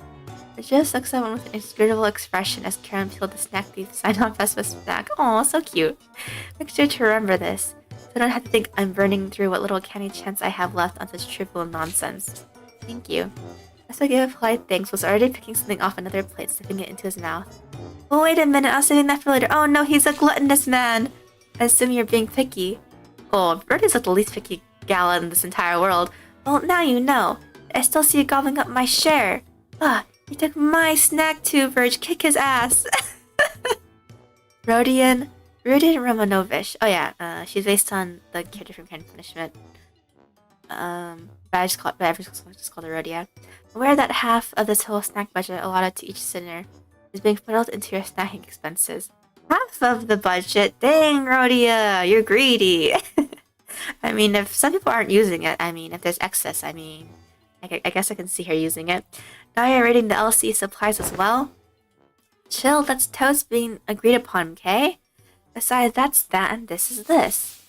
It just looks at one with an inscrutable expression as Karen peeled the snack thief sign on Vespa's snack. Aw, so cute. Make sure to remember this, so I don't have to think I'm burning through what little candy chance I have left on such trivial nonsense. Thank you. Vespa gave a polite thanks, was already picking something off another plate, slipping it into his mouth. Oh, wait a minute, I was saving that for later. Oh no, he's a gluttonous man. I assume you're being picky. Oh, Birdie's like the least picky gal in this entire world. Well, now you know. I still see you gobbling up my share. He took my snack too, Verge. Kick his ass. Rodya and Meursalt. Oh yeah, she's based on the character from Kind of Punishment. But I just called her Rodya. Aware that half of the total snack budget allotted to each sinner is being funneled into your snacking expenses. Half of the budget? Dang, Rodya, you're greedy. I mean, if some people aren't using it, if there's excess, I guess I can see her using it. Now you're raiding the LC supplies as well? Chill, that's toast being agreed upon, okay? Besides, that's that and this is this.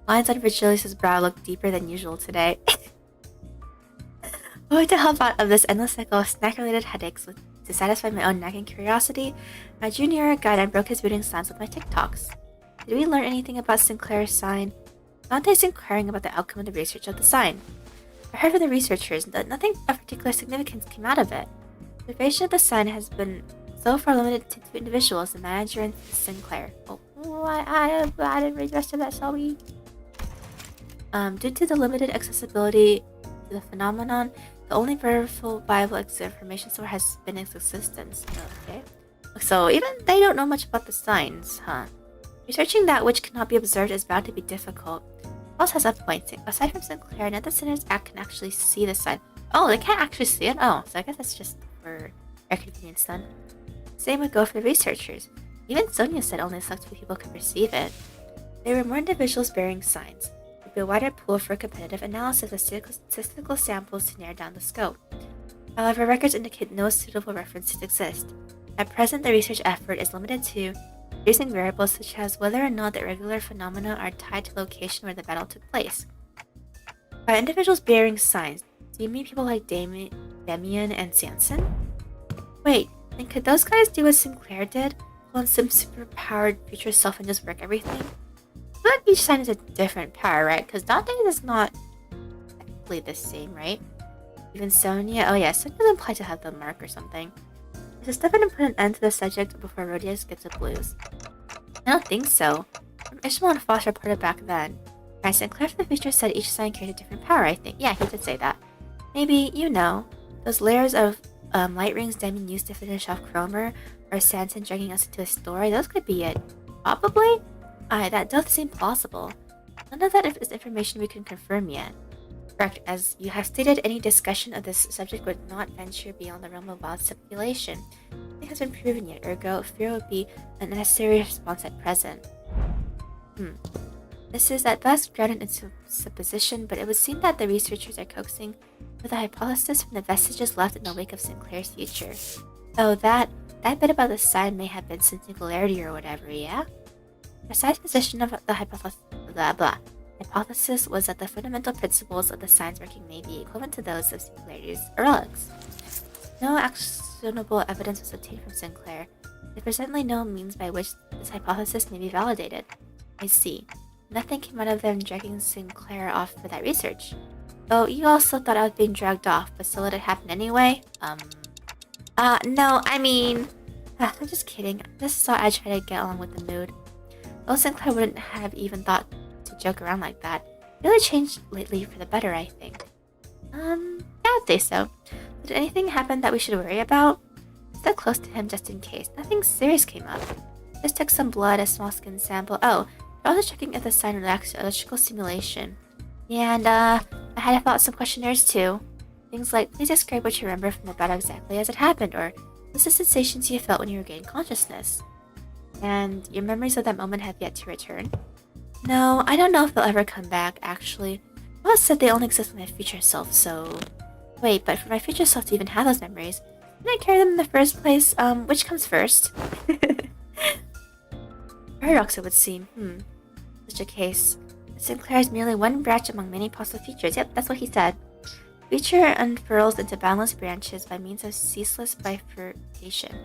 Lines on Virgilius' brow look deeper than usual today. Going to help out of this endless cycle of snack-related headaches to satisfy my own nagging curiosity, I drew near a guide and broke his reading silence with my TikToks. Did we learn anything about Sinclair's sign? Dante's inquiring about the outcome of the research of the sign. I heard from the researchers that nothing of particular significance came out of it. Observation of the sign has been so far limited to 2 individuals, the manager and Sinclair. Oh, I didn't read the rest of that, shall we? Due to the limited accessibility to the phenomenon, the only verifiable information source has been its existence. Okay. So even they don't know much about the signs, huh? Researching that which cannot be observed is bound to be difficult. Ross has a point. Aside from Sinclair, none of the Sinners Act can actually see the sign. Oh, they can't actually see it? Oh, so I guess that's just for their convenience then. Same would go for the researchers. Even Sonia said only select few people could perceive it. There were more individuals bearing signs. There would be a wider pool for competitive analysis of statistical samples to narrow down the scope. However, records indicate no suitable references exist. At present, the research effort is limited to using variables such as whether or not the irregular phenomena are tied to the location where the battle took place. By individuals bearing signs, do you mean people like Damien and Sanson? Wait, then could those guys do what Sinclair did? Pull in some super-powered future self and just work everything? I feel like each sign is a different power, right? Because Dante is not technically the same, right? Even Sonia, oh yeah, Sonia doesn't apply to have the mark or something. Is it step in and put an end to the subject before Rodya gets the blues? I don't think so. Ishmael and Foster reported back then. Right, Sinclair from the future said each sign carried a different power, I think. Yeah, he did say that. Maybe, you know, those layers of light rings Damien used to finish off Cromer, or Sanson dragging us into a story, those could be it. Probably? That does seem plausible. None of that is information we can confirm yet. Correct, as you have stated, any discussion of this subject would not venture beyond the realm of wild speculation. Nothing has been proven yet, ergo, fear would be a necessary response at present. This is at best grounded in supposition, but it would seem that the researchers are coaxing with a hypothesis from the vestiges left in the wake of Sinclair's future. Oh, that bit about the sign may have been singularity or whatever, yeah? The precise position of the hypothesis was that the fundamental principles of the signs working may be equivalent to those of singularities or relics. No actionable evidence was obtained from Sinclair. There is certainly no means by which this hypothesis may be validated. I see. Nothing came out of them dragging Sinclair off for that research. Oh, you also thought I was being dragged off, but still let it happen anyway? No, I mean... I'm just kidding. This is how I try to get along with the mood. Though Sinclair wouldn't have even thought to joke around like that. It really changed lately for the better, I think. Yeah, I'd say so. Did anything happen that we should worry about? Stay close to him just in case. Nothing serious came up. Just took some blood, a small skin sample. Oh, I was checking if the sign relaxed to electrical stimulation. Yeah, and I had to fill out some questionnaires too. Things like, please describe what you remember from the battle exactly as it happened, or what's the sensations you felt when you regained consciousness? And your memories of that moment have yet to return? No, I don't know if they'll ever come back, actually. Ross said they only exist with my future self, so... Wait, but for my future self to even have those memories, didn't I carry them in the first place? Which comes first? Paradox, it would seem. Such a case. Sinclair is merely one branch among many possible features. Yep, that's what he said. Future unfurls into boundless branches by means of ceaseless bifurcation.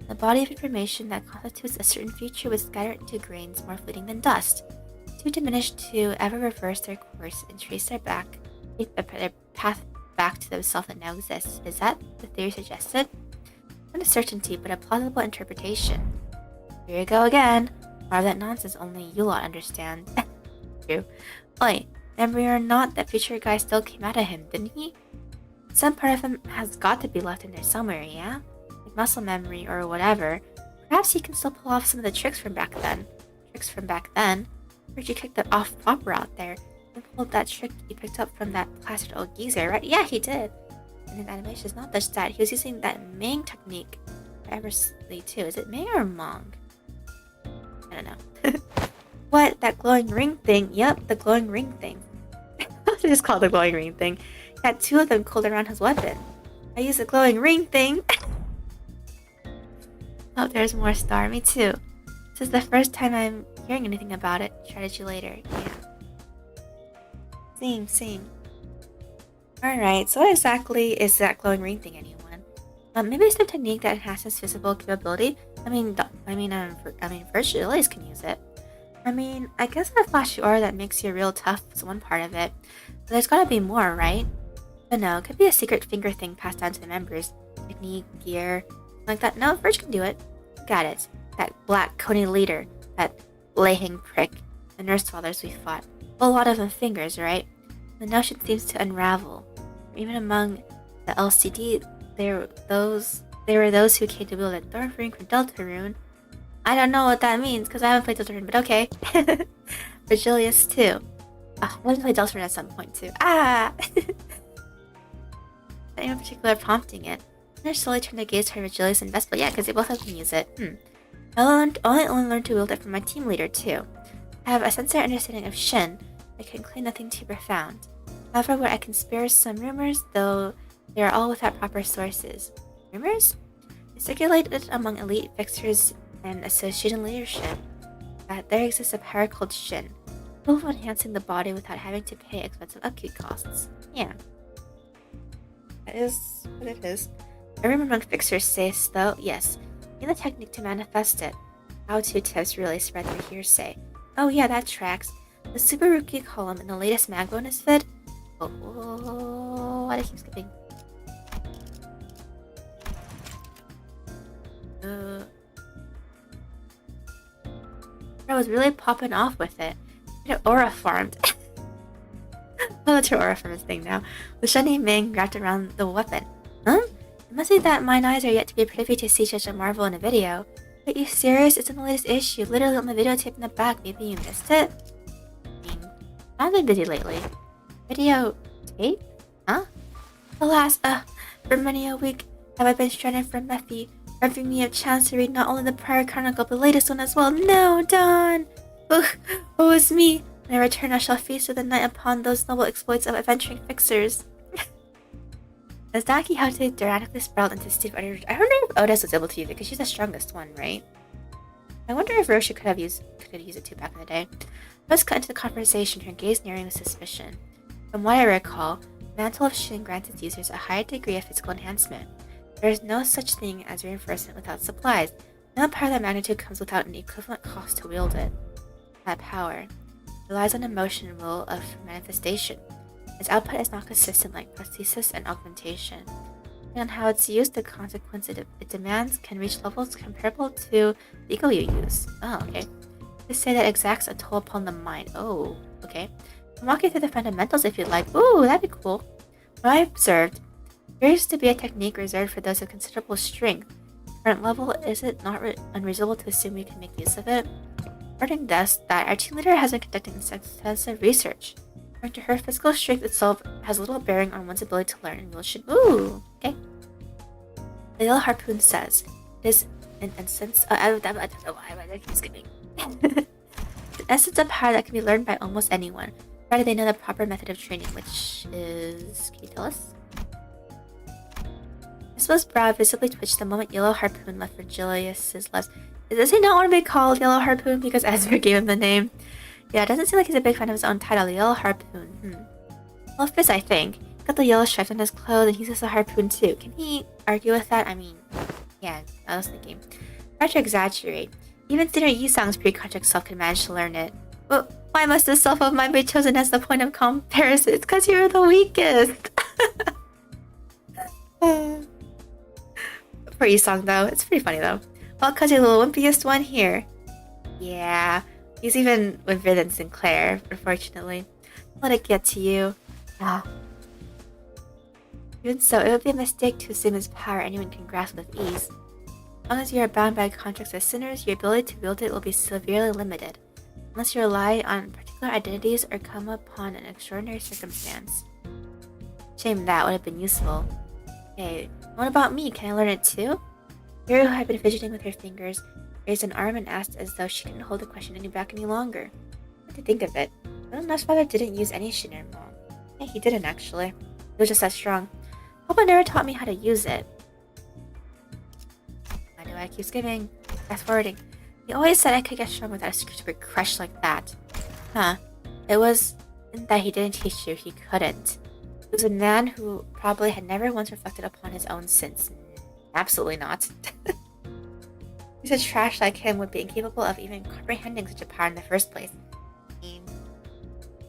The body of information that constitutes a certain future was scattered into grains more fleeting than dust, too diminished to ever reverse their course and trace their path back to the self that now exists. Is that the theory suggested? Not a certainty, but a plausible interpretation. Here you go again. More of that nonsense only you lot understand. True. Oi, memory or not, that future guy still came out of him, didn't he? Some part of him has got to be left in there somewhere, yeah? Like muscle memory or whatever. Perhaps he can still pull off some of the tricks from back then. Heard you kicked that off popper out there and pulled that trick you picked up from that plastered old geezer, right? Yeah, he did. And his animation is not just that. He was using that Ming technique famously too. Is it Ming or Mong? I don't know. What? That glowing ring thing? Yep, the glowing ring thing. I'll just call it the glowing ring thing. He had 2 of them coiled around his weapon. I used the glowing ring thing. Oh, there's more star. Me too. This is the first time I'm hearing anything about it. Strategy later. Yeah. Same. Alright, so what exactly is that glowing ring thing, anyone? Maybe it's some technique that enhances physical capability. First lilies can use it. I guess that flashy aura that makes you real tough is one part of it. But there's gotta be more, right? But no, it could be a secret finger thing passed down to the members. technique, gear, like that. No, Verge can do it. Got it. That black coney leader, that Lehing prick, the nurse fathers we fought. A lot of them fingers, right? The notion seems to unravel. Even among the LCD, there were those who came to wield a Thornring from Deltarune. I don't know what that means because I haven't played Deltarune, but okay. Virgilius too. I want to play Deltarune at some point too. Anyone in particular prompting it? They're slowly trying to gaze toward Virgilius and Vespa. Yeah, because they both have to use it. I only learned to wield it from my team leader too. I have a sincere understanding of Shin. I can claim nothing too profound. However, where I can spare some rumors, though they are all without proper sources. Rumors? They circulated among elite fixers and associated leadership that there exists a power called Shin, capable of enhancing the body without having to pay expensive upkeep costs. Yeah. That is what it is. A rumor among fixers says, though, yes, in the technique to manifest it. How-to tips really spread through hearsay. Oh yeah, that tracks. The Super Rookie column in the latest mag bonus vid. Why do I keep skipping? I was really popping off with it. It aura farmed. Oh, that's your aura farmers thing now. The shiny Ming wrapped around the weapon. Huh? It must be that mine eyes are yet to be privy to see such a marvel in a video. Are you serious? It's in the latest issue, literally on the videotape in the back. Maybe you missed it? I've been busy lately. Video tape? Huh? Alas, for many a week have I been stranded from Mephi, robbing me a chance to read not only the prior chronicle but the latest one as well. No, Dawn! Ugh, woe is me! When I return, I shall feast with the night upon those noble exploits of adventuring fixers. As Daki Haute dramatically sprawled into Steve Utter, I wonder if Otis was able to use it because she's the strongest one, right? I wonder if Roshi could have used it too back in the day. Rose cut into the conversation, her gaze narrowing with suspicion. From what I recall, Mantle of Shin grants its users a higher degree of physical enhancement. There is no such thing as reinforcement without supplies. No power of that magnitude comes without an equivalent cost to wield it. That power relies on emotion and will of manifestation. Its output is not consistent like prosthesis and augmentation. Depending on how it's used, the consequence it demands can reach levels comparable to the ego you use. Oh, okay. To say that exacts a toll upon the mind. Oh, okay. I'll walk you through the fundamentals if you'd like. Ooh, that'd be cool. What I observed appears to be a technique reserved for those of considerable strength. Current level, is it not unreasonable to assume we can make use of it? Regarding this, that our team leader has been conducting extensive research. According to her, physical strength itself has little bearing on one's ability to learn and wield Shin. Ooh, okay. The Yellow Harpoon says, it is an essence. I don't know why I keep skipping. The essence of power that can be learned by almost anyone, provided they know the proper method of training, which is... Can you tell us? Isabel's brow visibly twitched the moment Yellow Harpoon left Virgilius's lips. Does he not want to be called Yellow Harpoon because Ezra gave him the name? Yeah, it doesn't seem like he's a big fan of his own title, the Yellow Harpoon. Well, Fizz, I think. Got the yellow stripes on his clothes and he says a harpoon too. Can he argue with that? I mean, yeah, I was thinking. Try to exaggerate. Even Senior Yisang's pre-contract self can manage to learn it. Well, why must the self of mine be chosen as the point of comparison? It's because you're the weakest. For Yisang though, it's pretty funny though. Well, because you're the wimpiest one here. Yeah, he's even wimpier than Sinclair, unfortunately. Let it get to you. Ah. Even so, it would be a mistake to assume his power anyone can grasp with ease. As long as you are bound by contracts as sinners, your ability to wield it will be severely limited, unless you rely on particular identities or come upon an extraordinary circumstance. Shame that would have been useful. Okay, what about me? Can I learn it too? Hero, who had been fidgeting with her fingers, raised an arm and asked as though she couldn't hold the question back any longer. What to think of it? Nash's father didn't use any Shinran Mom. Yeah, he didn't actually. He was just that strong. Papa never taught me how to use it. Why do I keep skipping? Fast forwarding. He always said I could get strong without a stupid crush like that. Huh. It wasn't that he didn't teach you, he couldn't. He was a man who probably had never once reflected upon his own sins. Absolutely not. He's a trash like him would be incapable of even comprehending such a power in the first place.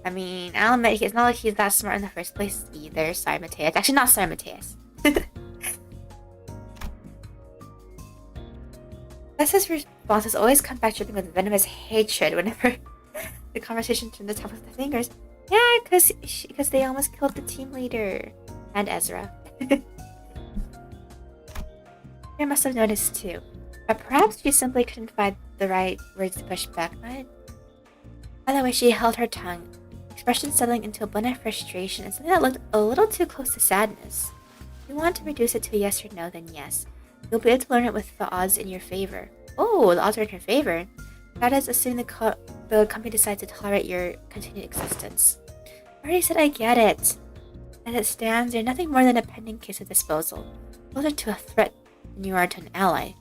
I mean, I'll admit, it's not like he's that smart in the first place either. Sorry, Mateus. Actually, not sorry, Mateus. Tessa's responses always come back dripping with venomous hatred whenever the conversation turned the top of the fingers. Yeah, because they almost killed the team leader. And Ezra. I must have noticed too. But perhaps she simply couldn't find the right words to push back on it. By the way, she held her tongue, expression settling into a blend of frustration and something that looked a little too close to sadness. If you want to reduce it to a yes or no, then yes. You'll be able to learn it with the odds in your favor. Oh, the odds are in her favor. That is, assuming the company decides to tolerate your continued existence. I already said I get it. As it stands, you're nothing more than a pending case of disposal. Closer to a threat than you are to an ally.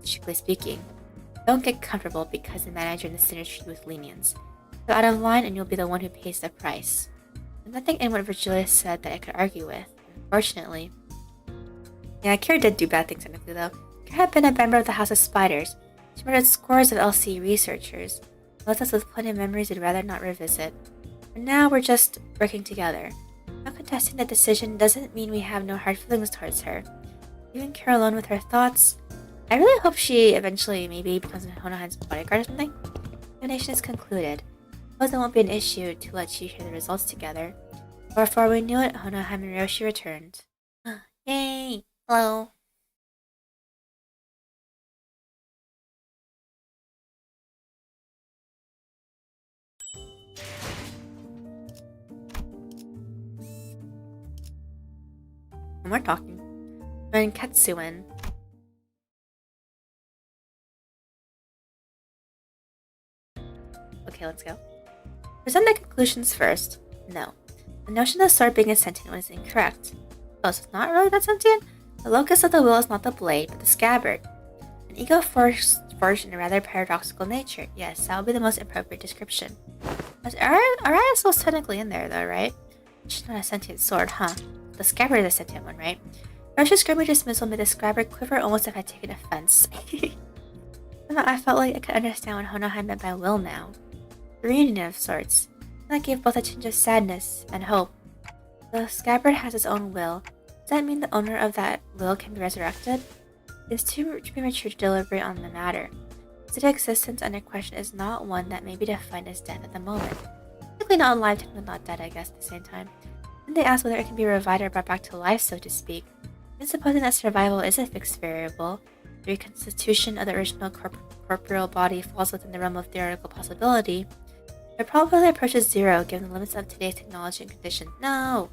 Strictly speaking. Don't get comfortable because the manager and the sinners treat you with lenience. Go out of line and you'll be the one who pays the price. There's nothing in what Virgilia said that I could argue with, unfortunately. Yeah, Kira did do bad things technically though. Kira had been a member of the House of Spiders. She murdered scores of LC researchers. Left us with plenty of memories we'd rather not revisit. And now we're just working together. Not contesting the decision doesn't mean we have no hard feelings towards her. Leaving Kira alone with her thoughts. I really hope she eventually maybe becomes Honohan's bodyguard or something. Examination is concluded. Suppose it won't be an issue to let you hear the results together. Before we knew it, Honohan and Ryoshi returned. Yay! Hello. And we're talking. And Katsuin. Okay, let's go. Present the conclusions first. No. The notion of the sword being a sentient one is incorrect. Oh, so it's not really that sentient? The locus of the will is not the blade, but the scabbard. An ego forged in a rather paradoxical nature. Yes, that would be the most appropriate description. Araya is still technically in there, though, right? She's not a sentient sword, huh? The scabbard is a sentient one, right? Russia's grimy dismissal made the scabbard quiver almost if I had taken offense. I felt like I could understand what Honohan meant by will now. A reunion of sorts. And that gave both a tinge of sadness and hope. The scabbard has its own will. Does that mean the owner of that will can be resurrected? It's too premature to deliberate on the matter. Its existence under question is not one that may be defined as death at the moment. Technically not alive, technically not dead, I guess, at the same time. Then they ask whether it can be revived or brought back to life, so to speak. And supposing that survival is a fixed variable, the reconstitution of the original corporeal body falls within the realm of theoretical possibility, it probably approaches zero given the limits of today's technology and condition. No!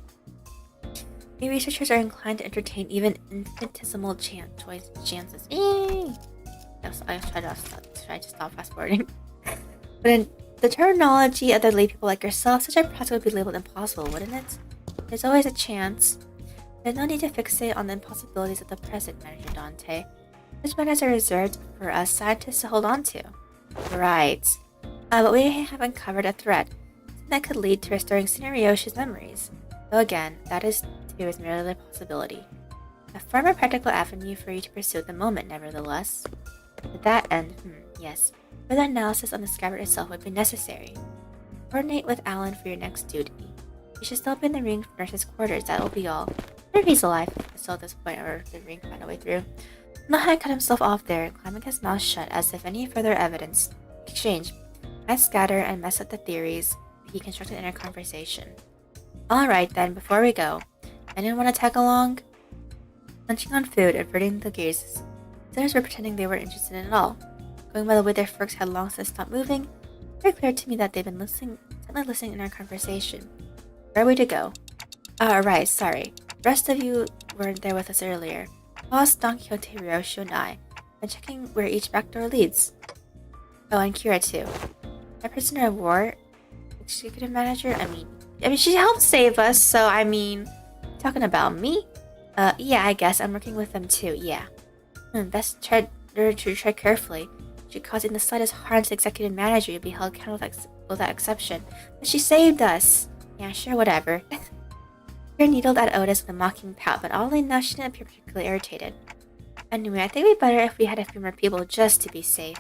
Many researchers are inclined to entertain even infinitesimal chances. I tried to stop fast forwarding. But in the terminology of the lay people like yourself, such a process would be labeled impossible, wouldn't it? There's always a chance. There's no need to fixate on the impossibilities of the present, Manager Dante. Such matters are reserved for us scientists to hold on to. Right. But we have uncovered a threat that could lead to restoring Senior Ryoshi's memories. Though again, that is merely a possibility. A far more practical avenue for you to pursue at the moment, nevertheless. To that end, yes, further analysis on the scabbard itself would be necessary. Coordinate with Alan for your next duty. You should still be in the ring nurse's quarters, that will be all. If he's alive, still at this point, or the ring found a way through. Nohan cut himself off there, clamming his mouth shut as if any further evidence exchange might scatter and mess up the theories he constructed in our conversation. Alright then, before we go, anyone want to tag along? Munching on food, averting the gaze. Sinners were pretending they weren't interested in it at all. Going by the way their forks had long since stopped moving, it very clear to me that they've been intently listening in our conversation. Where are we to go? Right, sorry. The rest of you weren't there with us earlier. Boss, Don Quixote, Ryoshi, and I. Been checking where each back door leads. Oh, and Kira too. A prisoner of war? Executive manager? I mean, she helped save us, so talking about me? Yeah, I guess. I'm working with them too, yeah. Best tread carefully. She caused in the slightest harm to the executive manager, you'll be held accountable with that exception. But she saved us! Yeah, sure, whatever. Kira needled at Otis with a mocking pout, but oddly enough, she didn't appear particularly irritated. Anyway, I think we'd better if we had a few more people just to be safe.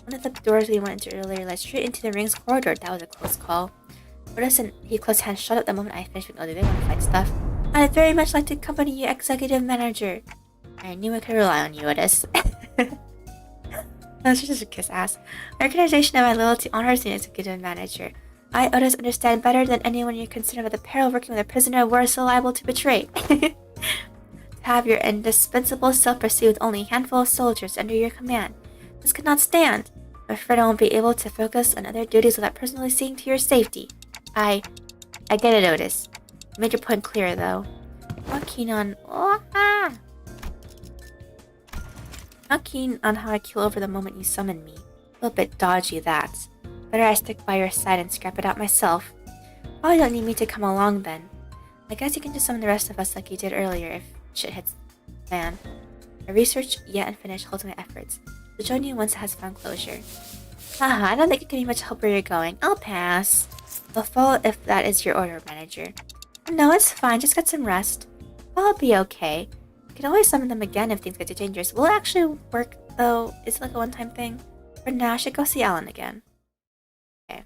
One of the doors we went into earlier led straight into the ring's corridor. That was a close call. Otis and he closed hands shut up the moment I finished with do they want to fight stuff? I'd very much like to accompany you, executive manager. I knew I could rely on you, Otis. No, she just kiss ass. My recognition of my loyalty honors me as executive manager. I, Otis, understand better than anyone you're concerned about the peril of working with a prisoner of war so liable to betray. To have your indispensable self pursue with only a handful of soldiers under your command. This could not stand. I'm afraid I won't be able to focus on other duties without personally seeing to your safety. I get it, Otis. You made your point clear, though. Not keen on... Not keen on how I keel over the moment you summon me. A little bit dodgy, that. Better I stick by your side and scrap it out myself. Probably don't need me to come along, then. I guess you can just summon the rest of us like you did earlier if shit hits the fan. My research yet unfinished holds my efforts. So join you once it has found closure. Haha, I don't think it can be much help where you're going. I'll pass. I'll follow if that is your order, manager. No, it's fine. Just get some rest. I'll be okay. You can always summon them again if things get too dangerous. Will it actually work, though? Is it like a one-time thing? For now, I should go see Alan again. Okay.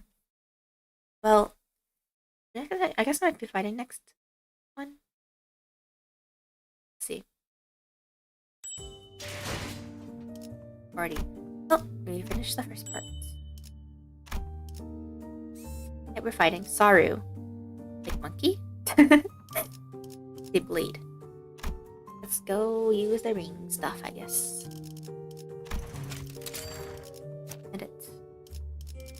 Well, I guess I might be fighting next one. Let's see. Already. Oh, we finished the first part. Yeah, we're fighting Saru. Big monkey? They bleed. Let's go use the ring stuff, I guess. Edit.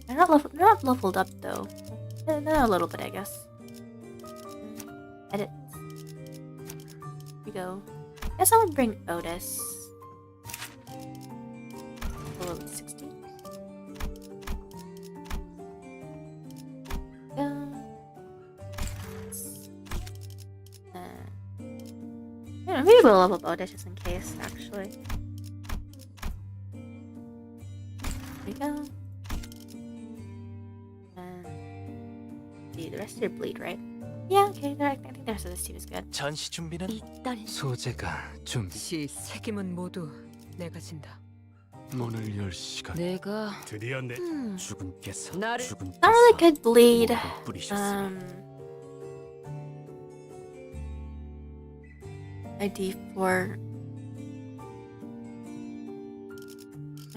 They're not leveled up though. They're a little bit, I guess. Edit. Here we go. I guess I would bring Otis. Level 60. Yeah, maybe we'll level up Otis just in case, actually. There we go. The rest of your bleed, right? Yeah, okay. I think the rest of this team is good. 전시 준비는 일단 소재가 준비. 시 세김은 모두 내가 진다. 문을 열 시간. 내가 드디어 내 주군께서 나를- 주군께서 Not really good bleed. 목을 뿌리셨으니 ID for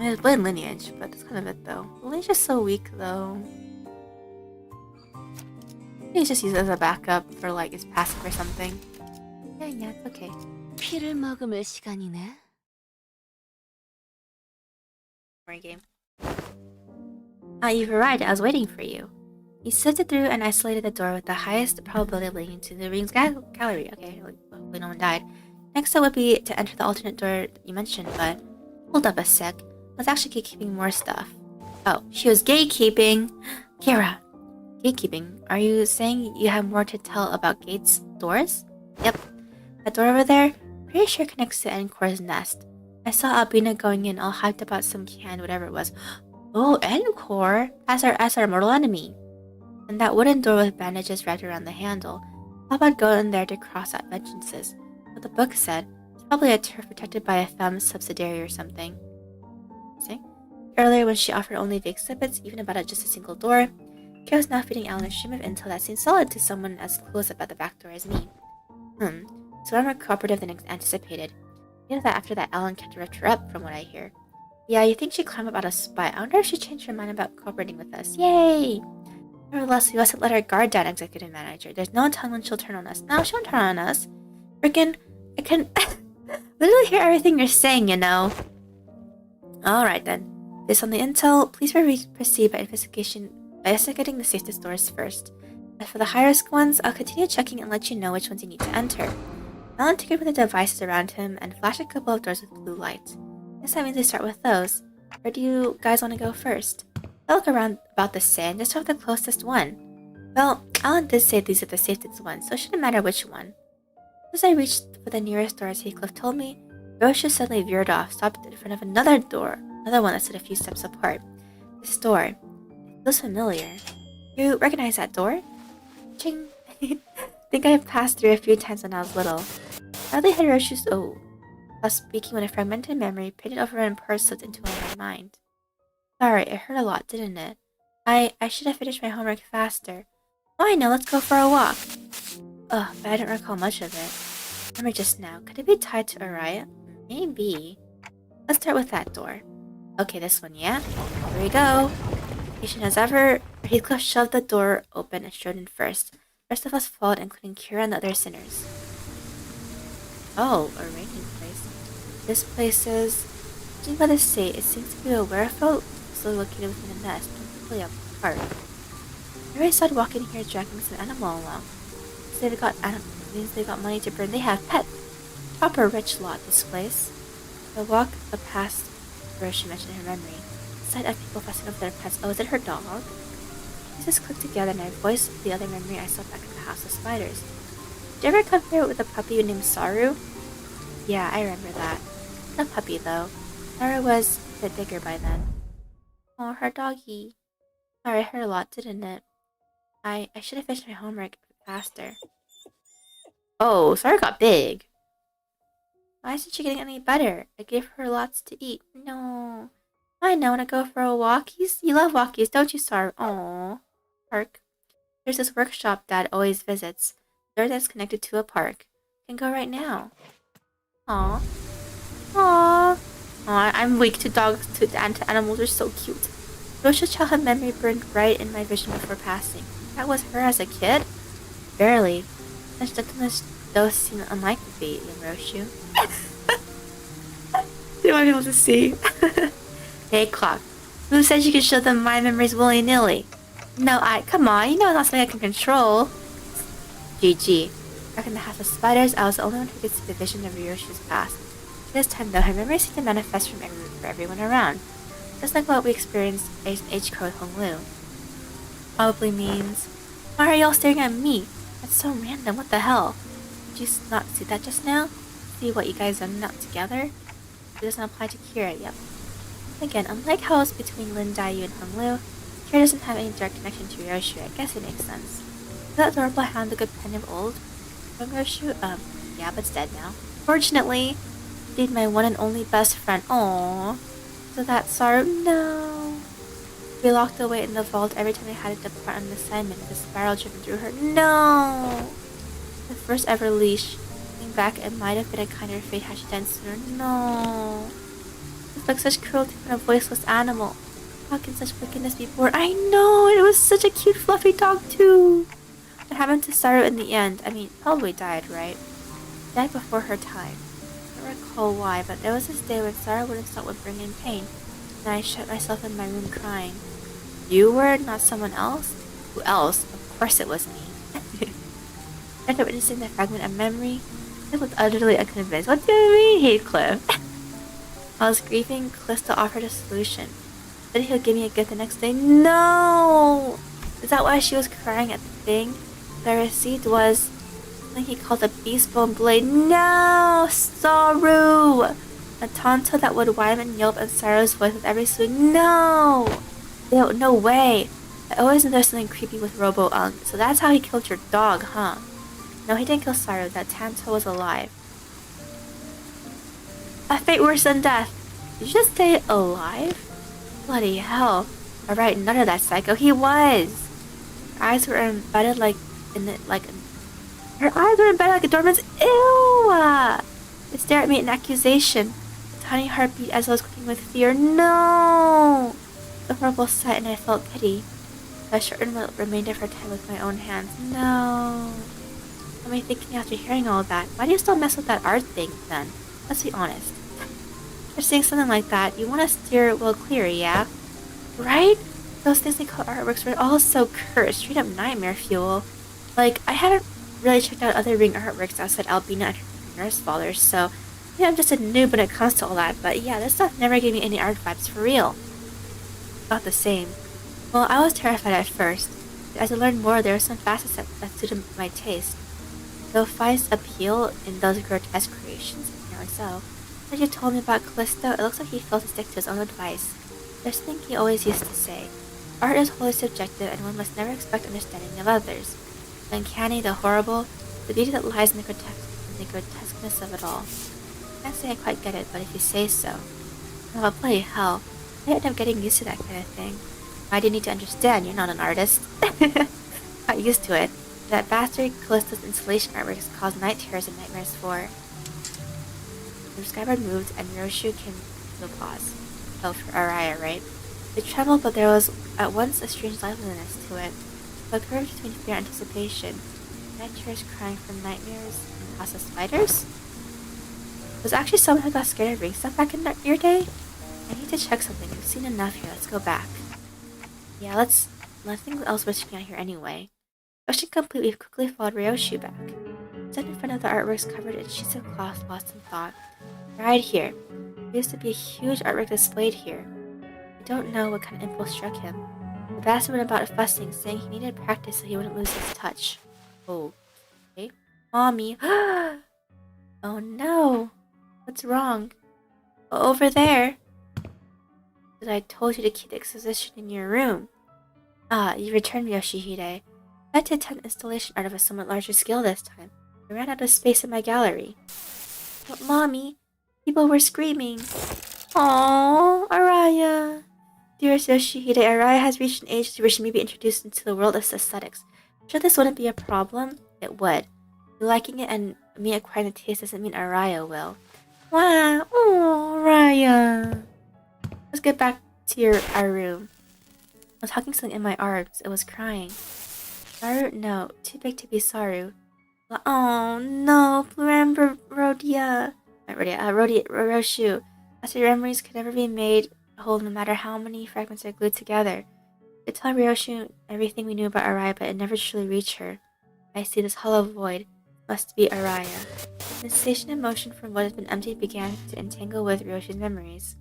it's blade lineage, but that's kind of it though. Lineage is so weak though. Maybe just use it as a backup for like it's passive or something. Yeah, it's okay. 피를 머금을 시간이네. More game. Ah, you've arrived. I was waiting for you. He sifted through and isolated the door with the highest probability of leading to the ring's gallery. Okay, hopefully no one died. Next up would be to enter the alternate door you mentioned, but hold up a sec. I was actually gatekeeping more stuff. Oh, she was gatekeeping. Kira, gatekeeping. Are you saying you have more to tell about gates doors? Yep. That door over there, pretty sure connects to Encore's nest. I saw Albina going in all hyped about some canned whatever it was. Oh, Encore! As our mortal enemy. And that wooden door with bandages wrapped around the handle. How about go in there to cross out vengeances? What the book said. It's probably a turf protected by a thumb subsidiary or something. See? Earlier when she offered only vague snippets, even about just a single door, Kira was now feeding Alan a stream of intel that seemed solid to someone as clueless about the back door as me. So I'm more cooperative than anticipated. You know that after that Alan kept to rift her up, from what I hear. Yeah, you think she'd climb about a spy. I wonder if she changed her mind about cooperating with us. Yay! Nevertheless, we mustn't let our guard down, executive manager. There's no telling when she'll turn on us. No, she won't turn on us. Frickin', I can literally hear everything you're saying, you know. Alright then. Based on the intel, please proceed by investigating the safest doors first. As for the high-risk ones, I'll continue checking and let you know which ones you need to enter. Alan tinkered with the devices around him and flashed a couple of doors with blue lights. Guess that means we start with those. Where do you guys want to go first? I look around about the same, just have the closest one. Well, Alan did say these are the safest ones, so it shouldn't matter which one. As I reached for the nearest door, as Heathcliff told me, Roche suddenly veered off, stopped in front of another door, another one that stood a few steps apart. This door. It feels familiar. You recognize that door? Ching. Think I have passed through a few times when I was little. Hardly had Roshu's I was speaking when a fragmented memory painted over and purse slipped into my mind. Sorry, it hurt a lot, didn't it? I should have finished my homework faster. Oh, I know, let's go for a walk. Ugh, but I don't recall much of it. Remember just now, could it be tied to Araya? Maybe. Let's start with that door. Okay, this one, yeah? Here we go. Patient as ever, Heathcliff shoved the door open and strode in first. The rest of us followed, including Kira and the other sinners. Oh, a raining place. This place is... Judging by the state, it seems to be a werewolf still located within a nest, probably a park. Everybody started walking here dragging some animal along. Means they've got money to burn. They have pets. Proper rich lot, this place. I walked past where she mentioned her memory. The sight of people fussing over their pets. Oh, is it her dog? Pieces clicked together and I voiced the other memory I saw back in the house of spiders. Did you ever come here with a puppy named Saru? Yeah, I remember that. No puppy, though. Saru was a bit bigger by then. Oh, her doggy. Sorry, I heard a lot, didn't it? I should have finished my homework faster. Oh, Saru got big. Why isn't she getting any better? I gave her lots to eat. No. I know, wanna go for a walkies? You love walkies, don't you, Saru? Aww. Park. There's this workshop Dad always visits. The door that's connected to a park. Can go right now. Aww. Aww. Aw, I'm weak to dogs, and to animals. They're so cute. Rosha's childhood memory burned right in my vision before passing. That was her as a kid? Barely. Such gentleness does seem unlike the bait in Roshu. They want people to see. Hey, Clock. Who said you could show them my memories willy-nilly? No, come on, you know it's not something I can control. GG. Back in the house of spiders, I was the only one who could see the vision of Ryoshi's past. This time, though, her memories seemed to manifest for everyone around. Just like what we experienced in H-Crow with Hong Lu. Probably means... Why are y'all staring at me? That's so random, what the hell? Did you not see that just now? See what you guys done out together? It doesn't apply to Kira, yep. Again, unlike how it's between Lin Daiyu and Hong Lu, Kira doesn't have any direct connection to Ryoshu. I guess it makes sense. Is that adorable hound the good pen of old? From Ryoshu? Yeah, but it's dead now. Fortunately, indeed my one and only best friend. Aww. So that's Saru. No. We locked away in the vault every time I had to depart on an assignment with a spiral driven through her. No. The first ever leash. Looking back, it might have been a kinder fate had she done sooner. No. It's like such cruelty from a voiceless animal. How can such wickedness be born? I know! It was such a cute fluffy dog too! What happened to Saru in the end? I mean, probably died, right? Died before her time. I don't recall why, but there was this day when Saru wouldn't stop whimpering in pain, and I shut myself in my room crying. You were, not someone else? Who else? Of course it was me. After witnessing the fragment of memory, I was utterly unconvinced. What do you mean, Heathcliff? I was grieving, Callista offered a solution. Said he'll give me a gift the next day. No! Is that why she was crying at the thing? The receipt was something he called a beast bone blade. No! Saru! A tonto that would whine and yelp in Saru's voice with every swing. No! No way! I always knew there was something creepy with Robo-Ung, so that's how he killed your dog, huh? No, he didn't kill Saru. That Tanto was alive. A fate worse than death. Did you just say alive? Bloody hell. Alright, none of that psycho. He was! Her eyes were embedded like a doorman's. Ew! It stared at me in accusation. A tiny heartbeat as I was quaking with fear. No! The horrible sight, and I felt pity. I shortened what remained of her time with my own hands. No. What am I thinking after hearing all that? Why do you still mess with that art thing, then? Let's be honest. After seeing something like that, you want to steer well clear, yeah? Right? Those things they call artworks were all so cursed, straight up nightmare fuel. Like, I haven't really checked out other ring artworks outside Albina and her nurse fathers, so I'm just a noob when it comes to all that, but yeah, this stuff never gave me any art vibes for real. Not the same. Well, I was terrified at first, but as I learned more, there were some facets that suited my taste. Though Fai's appeal in those grotesque creations, apparently so. As you told me about Callisto, it looks like he failed to stick to his own advice. There's something he always used to say. Art is wholly subjective, and one must never expect understanding of others. The uncanny, the horrible, the beauty that lies in the grotesqueness of it all. I can't say I quite get it, but if you say so. Oh, but bloody hell. I end up getting used to that kind of thing. Why do you need to understand? You're not an artist. Got used to it. That bastard Callisto's installation artworks caused night terrors and nightmares for... The skyward moved, and Roshu came to a pause. Oh, for Araya, right? It trembled, but there was at once a strange liveliness to it. A curve between fear and anticipation. Night terrors crying from nightmares in the house of spiders? Was actually someone who got scared of ring stuff back in your day? I need to check something. We've seen enough here. Let's go back. Yeah, let's... Nothing else was checking out here anyway. Rushing complete, we quickly followed Ryoshu back. Stood in front of the artworks covered in sheets of cloth, lost in thought. Right here. There used to be a huge artwork displayed here. I don't know what kind of impulse struck him. The bastard went about fussing, saying he needed practice so he wouldn't lose his touch. Oh. Okay. Mommy. Oh no. What's wrong? Over there. But I told you to keep the exposition in your room. Ah, you returned, Yoshihide. I had to attempt installation art of a somewhat larger scale this time. I ran out of space in my gallery. But Mommy, people were screaming. Aww, Araya. Dearest Yoshihide, Araya has reached an age where she may be introduced into the world of aesthetics. Sure this wouldn't be a problem? It would. You liking it and me acquiring the taste doesn't mean Araya will. Wow, oh, Araya. Let's get back to our room. I was hugging something in my arms. It was crying. Saru? No, too big to be Saru. Oh no, remember Rodya. Not Rodya, Roshu. As your memories could never be made whole no matter how many fragments are glued together. We tell Ryoshu everything we knew about Araya, but it never truly reached her. I see this hollow void. Must be Araya. The sensation and motion from what had been emptied began to entangle with Ryoshu's memories.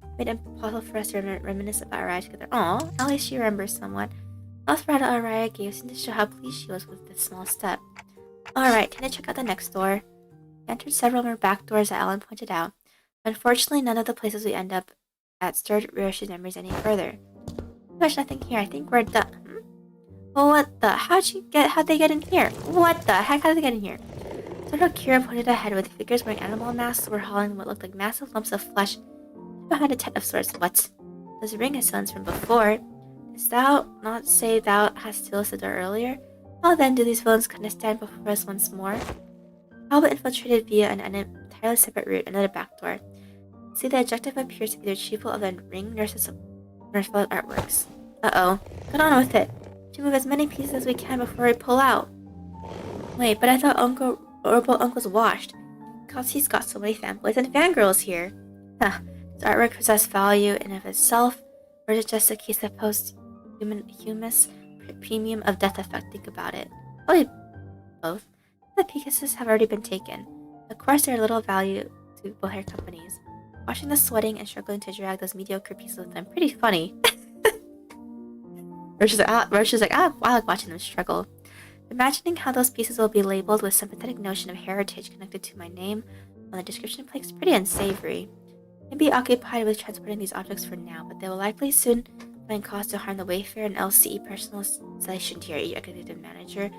It made it impossible for us to reminisce about Araya together. Aw, at least she remembers somewhat. Mouth rattle Araya gave seemed to show how pleased she was with this small step. Alright, time to check out the next door. We entered several more back doors that Alan pointed out. Unfortunately, none of the places we end up at stirred Ryoshu's memories any further. There's nothing here. I think we're done. Well, what the? How'd they get in here? What the heck? How'd they get in here? Sort of Kira pointed ahead with figures wearing animal masks were hauling what looked like massive lumps of flesh behind a tent of sorts. What? This ring has stones from before. Dost thou not say thou hast sealed the door earlier? How then do these villains kind of stand before us once more? Probably infiltrated via an entirely separate route, another back door. See, the objective appears to be the retrieval of the ring nurse's artworks. Uh-oh. Get on with it. To move as many pieces as we can before we pull out. Wait, but I thought Uncle's washed. Cause he's got so many fanboys and fangirls here. Huh. Does artwork possess value in of itself, or is it just a case of post-humus premium of death effect? Think about it. Probably both. The Picasses have already been taken. Of course, they are little value to both hair companies. Watching the sweating and struggling to drag those mediocre pieces with them, pretty funny. Roche's like, I like watching them struggle. Imagining how those pieces will be labeled with sympathetic notion of heritage connected to my name on the description plate is pretty unsavory. I'd be occupied with transporting these objects for now, but they will likely soon find cause to harm the Wayfarer and LCE personal station tier executive manager.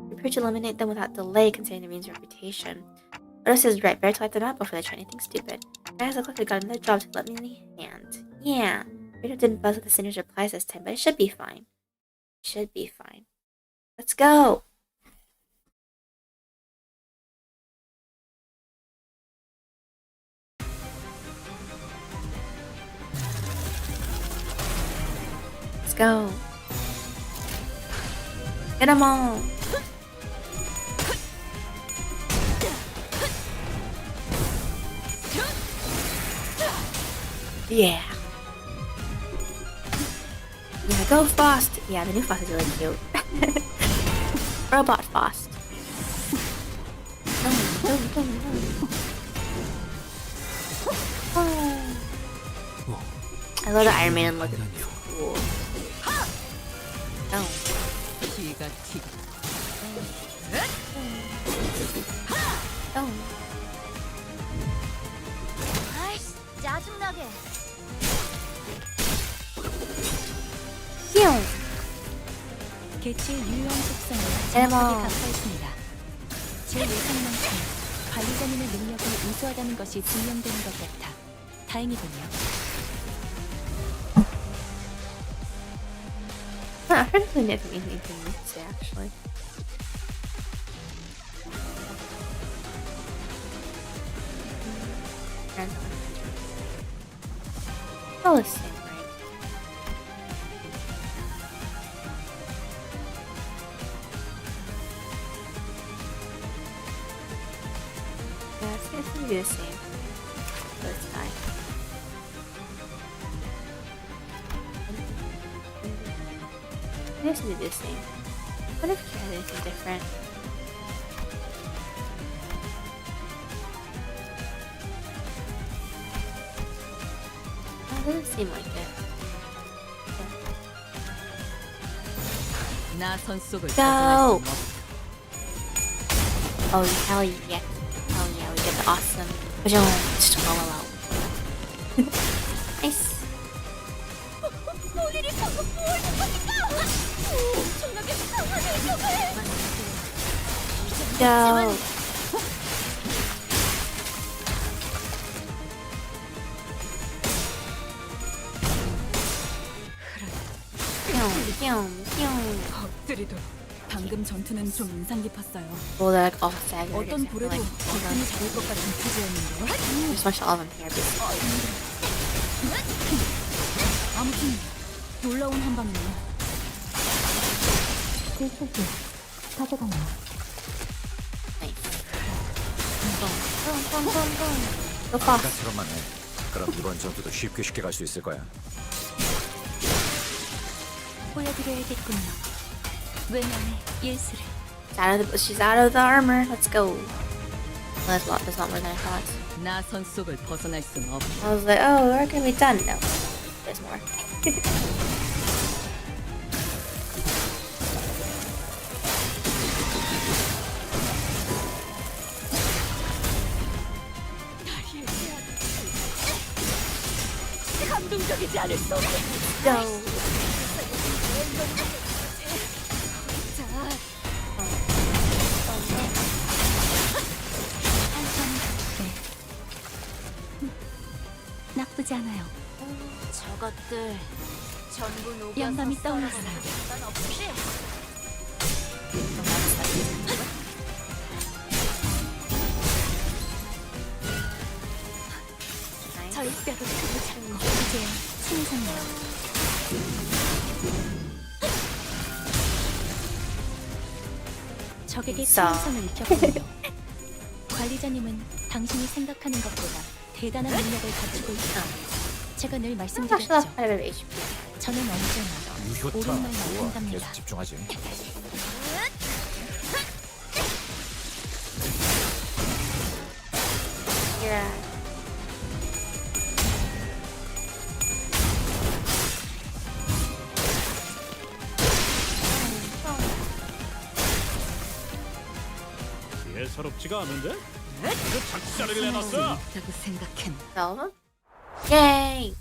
Prepare to eliminate them without delay considering the Marines' reputation. Lotus is right, better to let them out before they try anything stupid. Guys look like they got another job to let me in the hand. Yeah. Rita didn't buzz with the sinner's replies this time, but it should be fine. Should be fine. Let's go! Let's go. Get them all! Yeah! Yeah, go Fost! Yeah, the new Fost is really cute. Robot Fost. Oh. I love the Iron Man look. It's cool. Oh. Oh. 짜증나게. 뿅! 개체의 유효한 속성을 에머. 정확하게 각화했습니다. 제 예상만큼 관리자님의 능력은 우수하다는 것이 증명되는 것 같아 다행이군요. I heard of anything to say actually. all the same, right? Yeah, it's gonna be the same. So it's fine. It has to be the same. What if you had anything different? That doesn't seem like it. 나선 속을 Go! Oh, hell yeah. Hell yeah, we get the awesome. Nice. Go! 엎드리도. 방금 전투는 좀 인상 깊었어요. Well, they're like all staggered. 어떤 Like, 불에도 어떤 잡을 것 같은 투지였는데요. there's much all of them here, basically. 아무튼 놀라운 한 방이네요. Nice. Boom, boom, boom, boom. Go fast. 아까처럼만 해. 그럼 이번 전투도 쉽게 갈 수 있을 거야. 보여드려야겠군요. 외면의 예술을. She's out of the armor. Let's go. Well, that's not more than I thought. 나선 속을 벗어날 순 없. I was like, oh, we're gonna be done. No, there's more. 감동적이지 않을 수 없어. Go. 나쁘지 않아요. 저것들 전부 녹여서 영감이 떠올랐어요. 난 없지. 절대로 그러지 않고 이제 신선해요. 적에게 있어. 친선을 익혔군요. 관리자님은 당신이 생각하는 것보다 대단한 능력을 갖추고 있다. 제가 늘 That's actually 말씀드렸죠. not quite a bit of HP. 저는 언제나 유효타. 옳은 말 우와, 만든답니다. 계속 집중하지. Yeah. 예사롭지가 않은데? 이거 작사를 내놨어. 라고 생각했. All of them? Yay!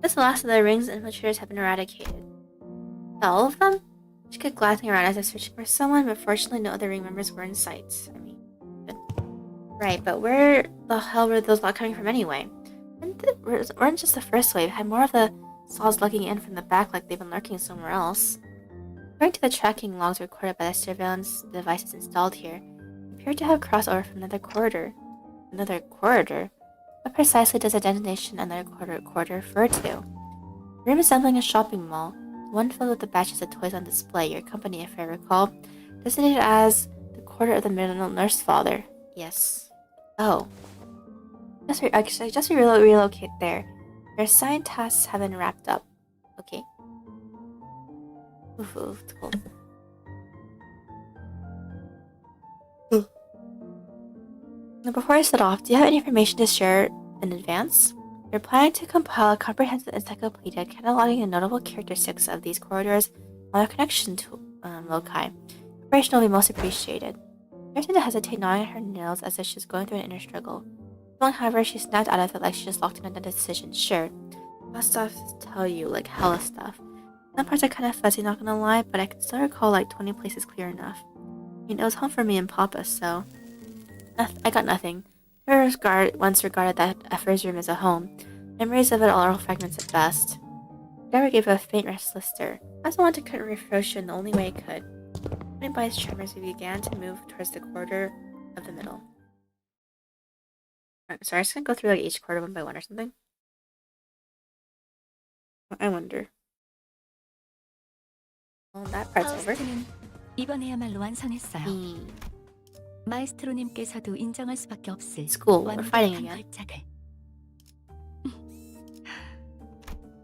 This is the last of the rings infiltrators have been eradicated. All of them? She kept glancing around as if searching for someone, but fortunately no other ring members were in sight. I mean, good. Right, but where the hell were those lot coming from anyway? Weren't just the first wave, had more of the Saws looking in from the back like they've been lurking somewhere else. According to the tracking logs recorded by the surveillance devices installed here, they appear to have crossed over from another corridor. Another corridor? What precisely does identification another corridor refer to? A room resembling a shopping mall, one filled with the batches of toys on display, your company, if I recall, designated as the quarter of the middle nurse father. Yes. Oh. Just relocate there. Your assigned tasks have been wrapped up. Okay. Oof, it's cold. Now, before I set off, do you have any information to share in advance? We're planning to compile a comprehensive encyclopedia cataloging the notable characteristics of these corridors and their connection to loci. Preparation will be most appreciated. She seemed to hesitate, gnawing at her nails as if she's going through an inner struggle. Long, however, she snapped out of it like she just locked in on a decision. Sure. I'll stuff to tell you, like hella stuff. Some parts are kind of fuzzy, not gonna lie, but I can still recall like 20 places clear enough. I mean, it was home for me and Papa, so... I got nothing. Never once regarded that Effer's room as a home. Memories of it all are fragments at best. Gregor gave a faint restless stir. I also wanted to cut and refresh in the only way I could. Putting by his tremors, we began to move towards the quarter of the middle. Sorry, I'm just gonna go through like each quarter one by one or something. I wonder. Well, that part's over. 파우스트는 이번에야말로 완성했어요. 마에스트로님께서도 인정할 수밖에 없을 School, we're fighting 완벽한 again. 걸작을.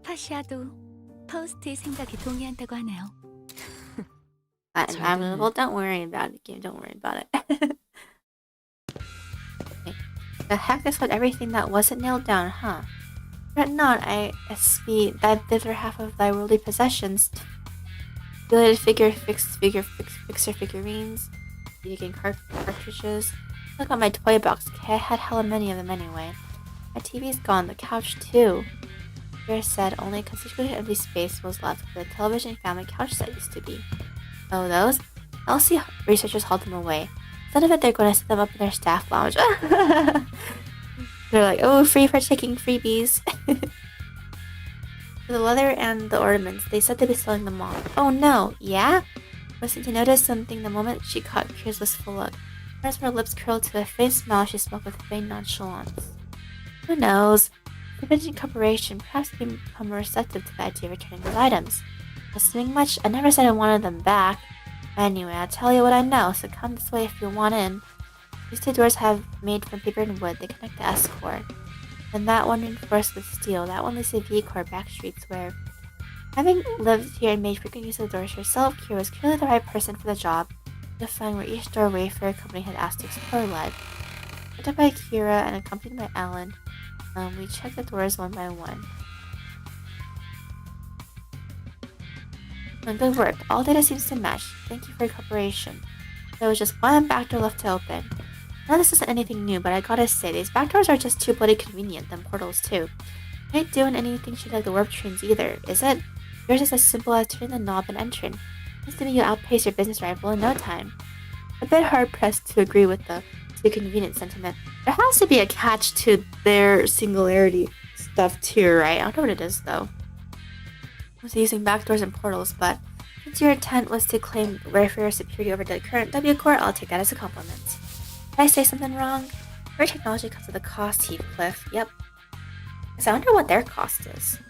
파시아도 파우스트의 생각에 동의한다고 하네요. Well, don't worry about it, game. Don't worry about it. Okay. The heck is with everything that wasn't nailed down, huh? Fret not, I speed that thither half of thy worldly possessions. Good fixer figurines, video game cartridges. Look at my toy box. Okay, I had hella many of them anyway. My TV's gone, the couch too. Vera said only a conspicuously empty space was left where the television family couch set used to be. Oh, those? LC researchers hauled them away. Instead of it, they're going to set them up in their staff lounge. They're like, oh, free for taking freebies. For the leather and the ornaments, they said they'd be selling them all. Oh no, yeah? Wasn't to notice something the moment she caught Kira's wistful look. As her lips curled to a faint smile, she spoke with feigned nonchalance. Who knows? The Vision Corporation perhaps become more receptive to the idea of returning those items. Assuming much, I never said I wanted them back. Anyway, I'll tell you what I know, so come this way if you want in. These two doors have made from paper and wood. They connect to S-Core. And that one reinforced with steel. That one leads to V-Core back streets where... Having lived here and made frequent use of the doors herself, Kira was clearly the right person for the job, identifying where each door Wayfarer company had asked to explore led. Picked up by Kira and accompanied by Alan, we checked the doors one by one. And good work. All data seems to match. Thank you for your cooperation. There was just one back door left to open. Now this isn't anything new, but I gotta say, these back doors are just too bloody convenient, them portals too. You ain't doing anything shit like the warp trains either, is it? Yours is as simple as turning the knob and entering. Seems to me you outpace your business rival in no time. A bit hard-pressed to agree with the too convenient sentiment. There has to be a catch to their singularity stuff too, right? I don't know what it is though. I was using backdoors and portals, but since your intent was to claim Wayfarer superiority over the current W-Core, I'll take that as a compliment. Did I say something wrong? Every technology comes with a cost, Heathcliff. Yep. So I wonder what their cost is.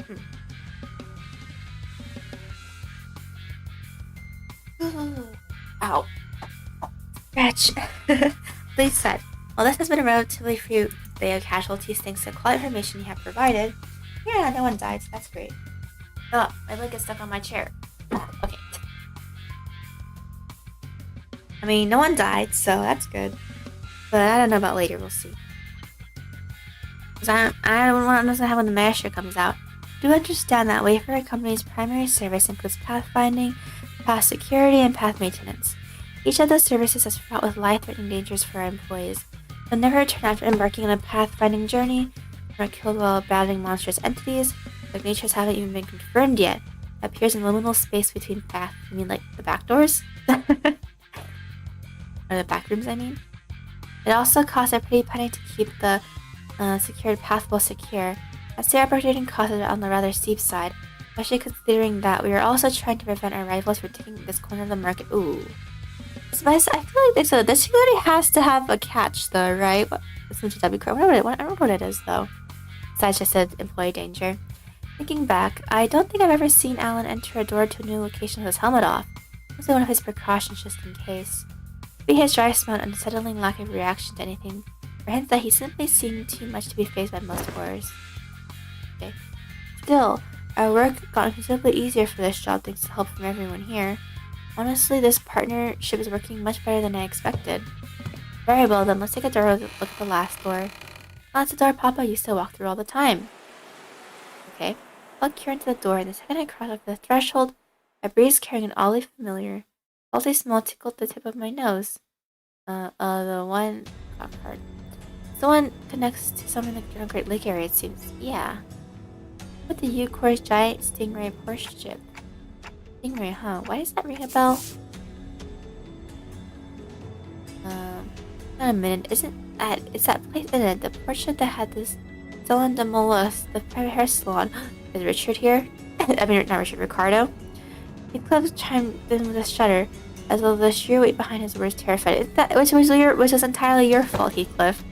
Ow. Stretch. Please said, well, this has been a relatively few day of casualties thanks to the quality information you have provided. Yeah, no one died, so that's great. Oh, my leg is stuck on my chair. Okay. I mean, no one died, so that's good. But I don't know about later, we'll see. Because I don't want to know how when the Master comes out. Do understand that Wayfarer Company's primary service includes pathfinding, path security, and path maintenance. Each of those services is fraught with life-threatening dangers for our employees. They'll never return after embarking on a pathfinding journey, or killed while battling monstrous entities, like natures haven't even been confirmed yet. That appears in liminal space between paths. You mean like the back doors? Or the back rooms, I mean? It also costs a pretty penny to keep the secured path well secure. I'd say operating costs are on the rather steep side, especially considering that we are also trying to prevent our rivals from taking this corner of the market. Ooh. I feel like this security has to have a catch though, right? Since it's W-Core. I don't know what it is though. Besides just an employee danger. Thinking back, I don't think I've ever seen Alan enter a door to a new location with his helmet off. Mostly one of his precautions just in case. Maybe his dry smell and unsettling lack of reaction to anything, or hints that he simply seemed too much to be faced by most horrors. Okay. Still, our work got considerably easier for this job thanks to help from everyone here. Honestly, this partnership is working much better than I expected. Very well then, let's take a look at the last door. That's the door Papa used to walk through all the time. Okay, I'll Kira into the door, and the second I crossed over the threshold, a breeze carrying an oddly familiar, oddly small tickled the tip of my nose. The one... card. The one connects to something like the Great Lake area, it seems. Yeah. With the U-Core's giant Stingray Porsche ship. Stingray, huh? Why does that ring a bell? Not a minute. Isn't that... It's that place, isn't it? The Porsche that had this... Salon de Molus, the private hair salon. Is Richard here? I mean, not Richard, Ricardo. Heathcliff chimed in with a shudder, as though the sheer weight behind his words terrified it. Which was entirely your fault, Heathcliff.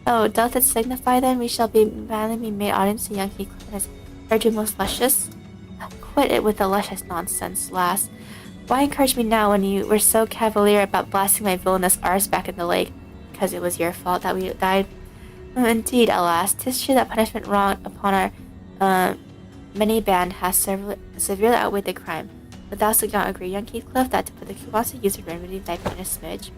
Oh, doth it signify then we shall be made audience to young Heathcliff and his hairdo most luscious? Quit it with the luscious nonsense, lass. Why encourage me now when you were so cavalier about blasting my villainous arse back in the lake? Because it was your fault that we died. Indeed, alas, 'tis true that punishment wrought upon our many band has severely outweighed the crime. But thou still not agree, young Heathcliff, that to put the coupons to use of remedy thy pain a smidge?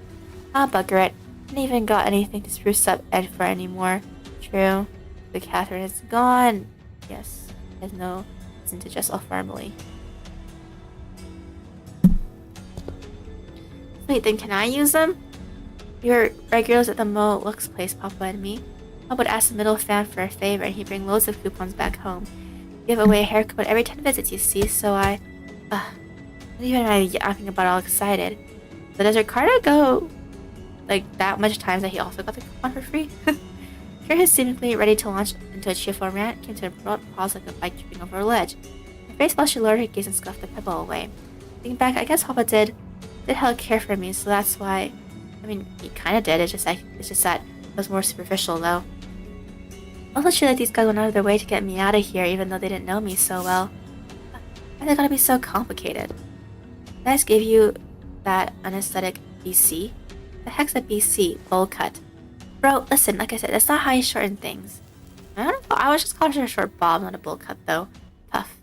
Ah, bugger it. I haven't even got anything to spruce up Ed for anymore. True. The Catherine is gone. Yes, there's no reason to dress all formally. Wait, then can I use them? Your regulars at the Mo Looks place, Papa and me. I would ask the middle fan for a favor and he'd bring loads of coupons back home. Give away a haircut every 10 visits, you see, so I... not even am I yapping about all excited. So does Ricardo go like that much times that he also got the coupon for free? Curious, seemingly ready to launch into a cheerful rant, came to a broad pause like a bike tripping over a ledge. Her face flushed, she lowered her gaze and scuffed the pebble away. Thinking back, I guess Papa did hell care for me, so that's why... I mean, he kinda did, it's just that it was more superficial though. Also true that these guys went out of their way to get me out of here even though they didn't know me so well. Why they gotta be so complicated? I just gave you that unaesthetic BC? The heck's a BC? Bowl cut. Bro, listen, like I said, that's not how you shorten things. I don't know, I was just calling her a short bob, not a bowl cut though. Tough.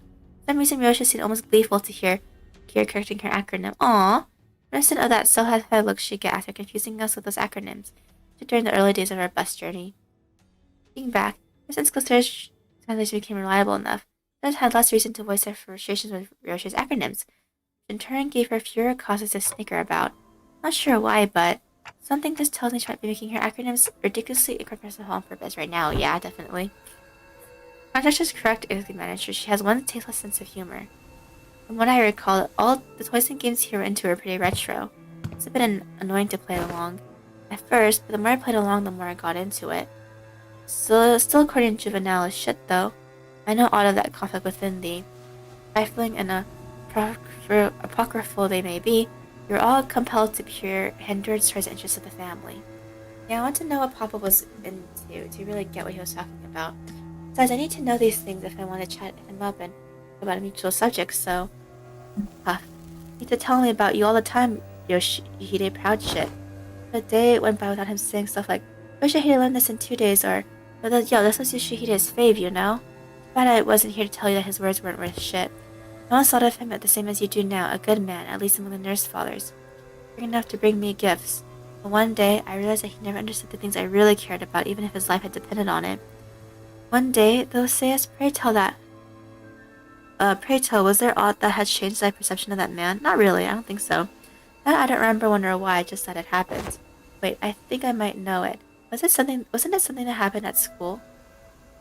For some reason, Ryoshi seemed almost gleeful to hear Kira correcting her acronym. Aww. Reminiscent of that so-high look she get after confusing us with those acronyms during the early days of our bus journey. Thinking back, ever since Glitter's translation became reliable enough, Glitter's had less reason to voice their frustrations with Ryoshi's acronyms, which in turn gave her fewer causes to snicker about. Not sure why, but something just tells me she might be making her acronyms ridiculously incomprehensible on purpose right now. Yeah, definitely. Context is correct, is the manager. She has one tasteless sense of humor. From what I recall, all the toys and games here were into are pretty retro. It's a bit annoying to play along at first, but the more I played along, the more I got into it. Still according to juvenile as shit, though. I know all of that conflict within thee. Trifling and apocryphal they may be, you're all compelled to pure hindrance towards the interests of the family. Yeah, I want to know what Papa was into to really get what he was talking about. Besides, I need to know these things if I want to chat him up and about a mutual subject, so... you need to tell me about you all the time, Yoshihide proud shit. The day went by without him saying stuff like, Yoshihide learned this in 2 days, or, yo, this was Yoshihide's fave, you know? But I wasn't here to tell you that his words weren't worth shit. I once thought of him the same as you do now, a good man, at least among the nurse fathers. Big enough to bring me gifts. But one day, I realized that he never understood the things I really cared about, even if his life had depended on it. One day, they'll say us, pray tell, was there aught that had changed thy perception of that man? Not really, I don't think so. That I don't remember when or why, just that it happened. Wait, I think I might know it. Wasn't it something that happened at school?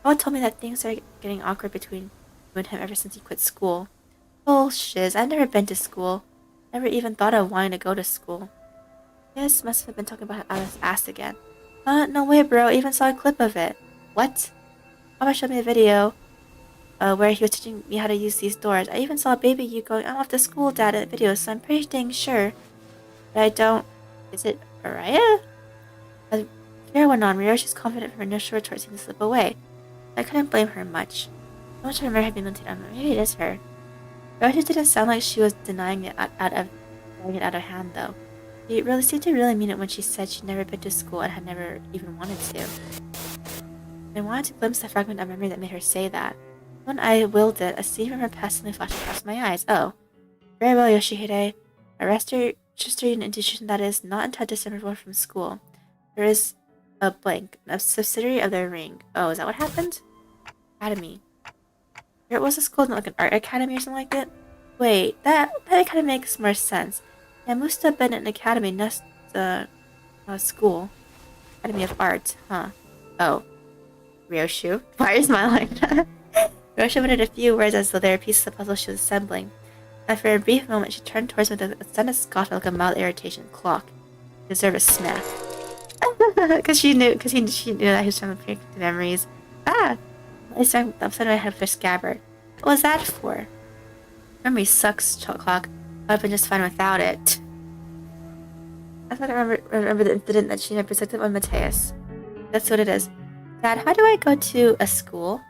Papa told me that things are getting awkward between you and him ever since he quit school. Bullshiz, I've never been to school. Never even thought of wanting to go to school. Yes, must have been talking about out of his ass again. No way, bro, I even saw a clip of it. What? Papa showed me a video where he was teaching me how to use these doors. I even saw a baby you going, I'm off to school, Dad, in the video, so I'm pretty dang sure. But I don't... Is it Araya? As Kira went on, Ryoshi's confident from her initial retort seemed to slip away. I couldn't blame her much. So much of her memory had been limited on her. Maybe it is her. Ryoshi didn't sound like she was denying it out of hand, though. She really seemed to really mean it when she said she'd never been to school and had never even wanted to. I wanted to glimpse the fragment of memory that made her say that. When I willed it, a scene from her past suddenly flashed across my eyes. Oh. Very well, Yoshihide. Register an institution that is not entirely disseminable from school. There is a blank, a subsidiary of their ring. Oh, is that what happened? Academy. There was a school, not like an art academy or something like that? Wait, that kind of makes more sense. Yeah, must have been an academy, not a school. Academy of Art, huh? Oh. Ryoshu? Why are you smiling like that? Ryoshu muttered a few words as though they were pieces of the puzzle she was assembling. After a brief moment, she turned towards me with a sudden scoff like a mild irritation. Clock. You deserve a smack. Because she knew that he was trying to pick the memories. Ah! I'm starting my head for scabbard. What was that for? Memory sucks, clock. I've been just fine without it. I thought I remember the incident that she had perspective on Mateus. That's what it is. Dad, how do I go to a school?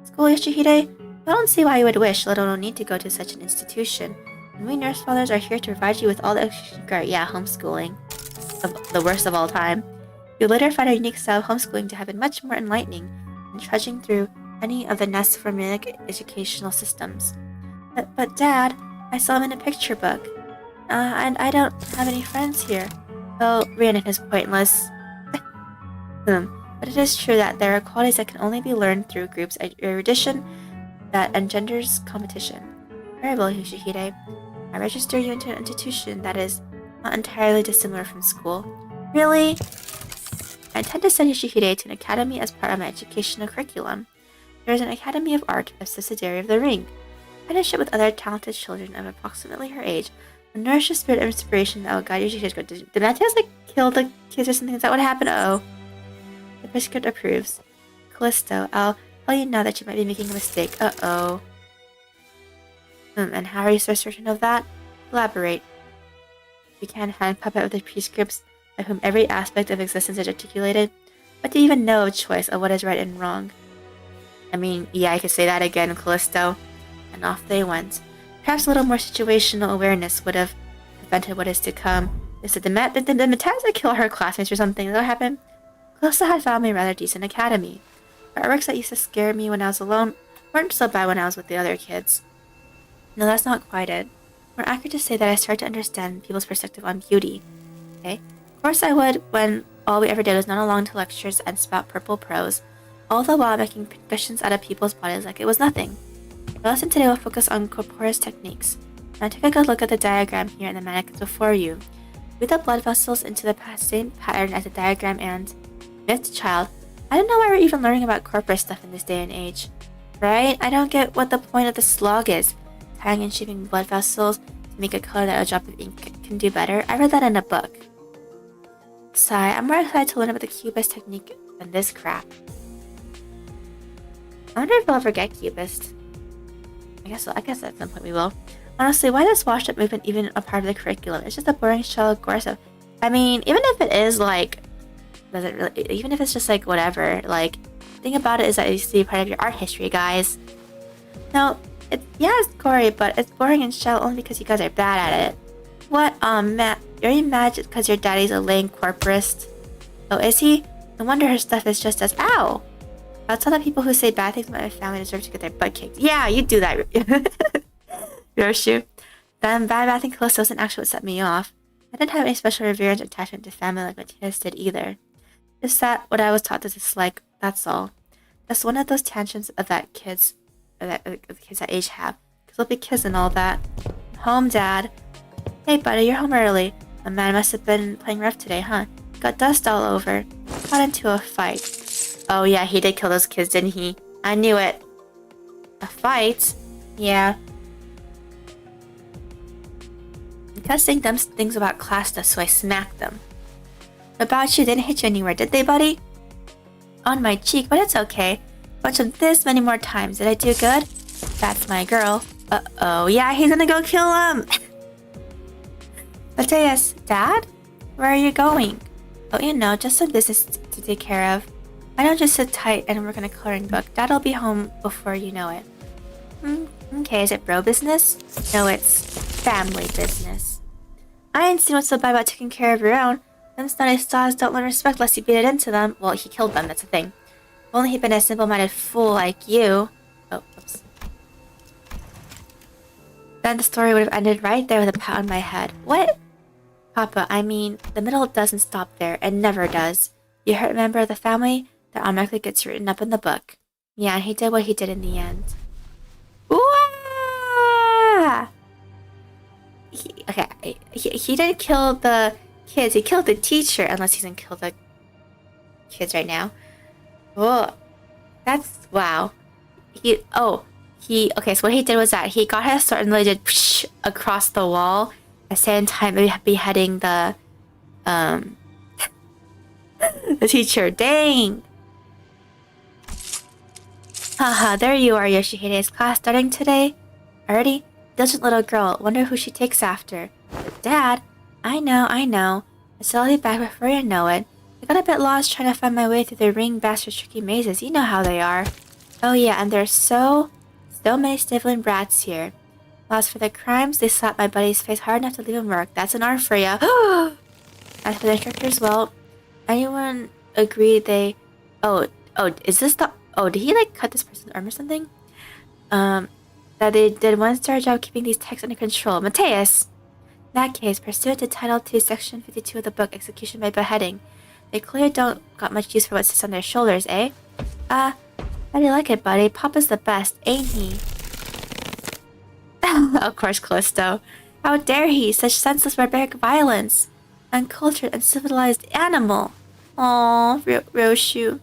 School, Yoshihide? I don't see why you would wish, let alone need to go to such an institution. And we nurse fathers are here to provide you with all the homeschooling. The worst of all time. You'll later find our unique style of homeschooling to have been much more enlightening than trudging through any of the nest formulaic educational systems. But Dad, I saw him in a picture book. And I don't have any friends here. Oh, Rhiannon is pointless. But it is true that there are qualities that can only be learned through groups erudition that engenders competition. Very well, Yoshihide. I register you into an institution that is not entirely dissimilar from school. Really? I intend to send Yoshihide to an academy as part of my educational curriculum. There is an Academy of Art, a subsidiary of the Ring. Apprenticeship with other talented children of approximately her age will nourish a spirit of inspiration that will guide Yoshihide's growth. Did Matthias kill the kids or something? Is that what happened? Uh-oh. The prescript approves. Callisto, I'll tell you now that you might be making a mistake. Uh-oh. And how are you so certain of that? Elaborate. You can't hand puppet with the prescripts by whom every aspect of existence is articulated. What do you even know of choice of what is right and wrong? I mean, yeah, I could say that again, Callisto. And off they went. Perhaps a little more situational awareness would have prevented what is to come. Did Matazza kill her classmates or something? Did that happen? Callisto had found me a rather decent academy. The artworks that used to scare me when I was alone weren't so bad when I was with the other kids. No, that's not quite it. More accurate to say that I started to understand people's perspective on beauty. Okay? Of course I would when all we ever did was nod along to lectures and spout purple prose, all the while making pincushions out of people's bodies like it was nothing. The lesson today will focus on corporeal techniques. Now take a good look at the diagram here and the mannequins before you. Read the blood vessels into the same pattern as the diagram and... Myth, child. I don't know why we're even learning about corporate stuff in this day and age. Right? I don't get what the point of the slog is. Tying and shaping blood vessels to make a color that a drop of ink can do better. I read that in a book. Sigh, I'm more excited to learn about the Cubist technique than this crap. I wonder if I'll ever get Cubist. I guess at some point we will. Honestly, why is washed up movement even a part of the curriculum? It's just a boring shell of gore stuff. I mean, even if it is like, does it really? Even if it's just like whatever. Like, the thing about it is that it used to be part of your art history, guys. No, it's gory, but it's boring and shell only because you guys are bad at it. What? Matt, you're only mad just because your daddy's a lame corporist. Oh, is he? No wonder her stuff is just as ow. I'll tell the people who say bad things about my family deserve to get their butt kicked. Yeah, you do that, Roshu. Then bad thing Callisto wasn't actually what set me off. I didn't have any special reverence or attachment to family like Matthias did either. Just that what I was taught to dislike, that's all. Just one of those tantrums of that kids that age have. Because we'll be kids and all that. Home, Dad. Hey, buddy, you're home early. The man must have been playing rough today, huh? Got dust all over. Got into a fight. Oh yeah, he did kill those kids, didn't he? I knew it. A fight? Yeah. Because saying dumb things about class stuff, so I smacked them. About you, they didn't hit you anywhere, did they, buddy? On my cheek, but it's okay. Watch them this many more times. Did I do good? That's my girl. Uh-oh, yeah, he's gonna go kill him! Matthias, Dad? Where are you going? Oh, you know, just some business to take care of. Why don't you sit tight and work on a coloring book? Dad'll be home before you know it. Okay, is it bro business? No, it's family business. I ain't seen what's so bad about taking care of your own. Them snotty saws don't learn respect unless you beat it into them. Well, he killed them, that's the thing. If only he'd been a simple-minded fool like you. Oh, oops. Then the story would have ended right there with a pat on my head. What? Papa, I mean, the middle doesn't stop there. It never does. You hurt a member of the family, that automatically gets written up in the book. Yeah, and he did what he did in the end. Uwah! He didn't kill the kids. He killed the teacher, unless he didn't kill the kids right now. Oh, that's wow. Okay, so what he did was that he got his sword and literally did psh, across the wall at the same time beheading the the teacher. Dang. Haha, there you are, Yoshihide's class starting today? Already? Diligent little girl, wonder who she takes after. But Dad, I know. I'll be back before you know it. I got a bit lost trying to find my way through the ring bastard tricky mazes, you know how they are. Oh yeah, and there's so many sniveling brats here. As for the crimes, they slapped my buddy's face hard enough to leave him marked. That's an art for ya. As for the instructors, well, anyone agree they... Oh, is this the... Oh, did he like cut this person's arm or something? That they did one-star job keeping these texts under control. Mateus! In that case, pursuant to Title 2, Section 52 of the book, Execution by Beheading, they clearly don't got much use for what sits on their shoulders, eh? How do you like it, buddy? Papa's the best, ain't he? Of course, Callisto. How dare he? Such senseless barbaric violence. Uncultured, uncivilized animal. Aww, Roshu.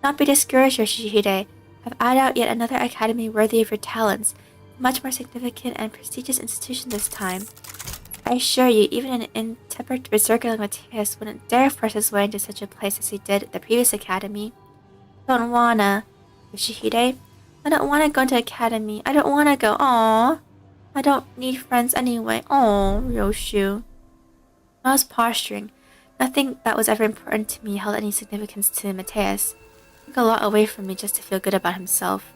Not be discouraged, Yoshihide. I've eyed out yet another academy worthy of your talents. A much more significant and prestigious institution this time. I assure you, even an intemperate berserker like Mateus wouldn't dare force his way into such a place as he did at the previous academy. Don't wanna. Yoshihide? I don't wanna go into academy. I don't wanna go. Aww. I don't need friends anyway. Aww, Ryoshu. I was posturing. Nothing that was ever important to me held any significance to Mateus. He took a lot away from me just to feel good about himself.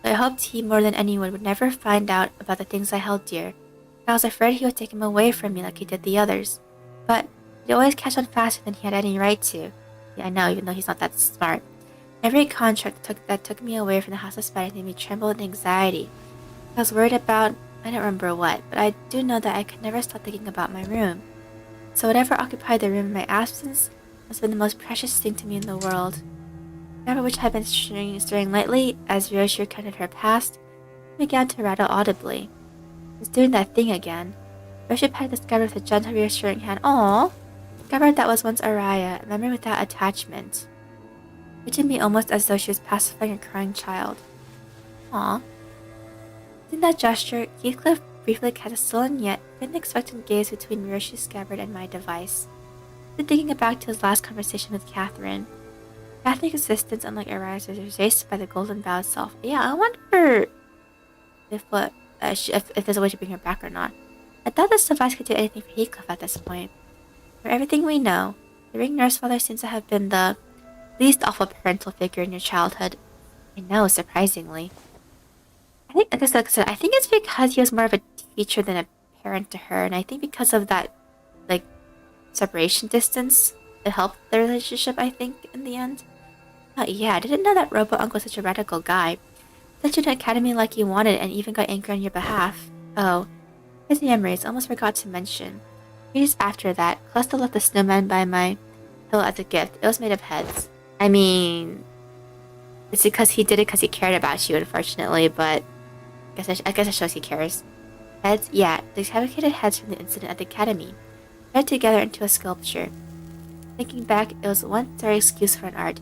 But I hoped he, more than anyone, would never find out about the things I held dear. I was afraid he would take him away from me like he did the others. But he'd always catch on faster than he had any right to. Yeah, I know, even though he's not that smart. Every contract that took me away from the House of Spiders made me tremble with anxiety. I was worried about, I don't remember what, but I do know that I could never stop thinking about my room. So whatever occupied the room in my absence must have been the most precious thing to me in the world. Whatever which had been stirring lightly as Ryoshu recounted her past, began to rattle audibly. He was doing that thing again. Ryoshu patted the scabbard with a gentle, reassuring hand. Aww! Scabbard that was once Araya, a memory without attachment. Reaching me almost as though she was pacifying a crying child. Aww. In that gesture, Heathcliff briefly cast a sullen yet unexpected gaze between Ryoshu's scabbard and my device. Then thinking back to his last conversation with Catherine. Catherine's existence, unlike Araya's, was erased by the golden vow itself. Yeah, I wonder if there's a way to bring her back or not. I thought this device could do anything for Heathcliff at this point. For everything we know, the ring nurse father seems to have been the least awful parental figure in your childhood. I know, surprisingly. I think it's because he was more of a teacher than a parent to her, and I think because of that, like, separation distance, it helped the relationship, I think, in the end. Yeah, I didn't know that Robo Uncle was such a radical guy. Sent you to academy like you wanted and even got angry on your behalf. Oh, his memories, almost forgot to mention. Years after that, Callisto left the snowman by my pillow as a gift. It was made of heads. I mean, it's because he did it because he cared about you, unfortunately, but I guess it shows he cares. Heads? Yeah, the fabricated heads from the incident at the academy, threaded together into a sculpture. Thinking back, it was one sorry excuse for an art.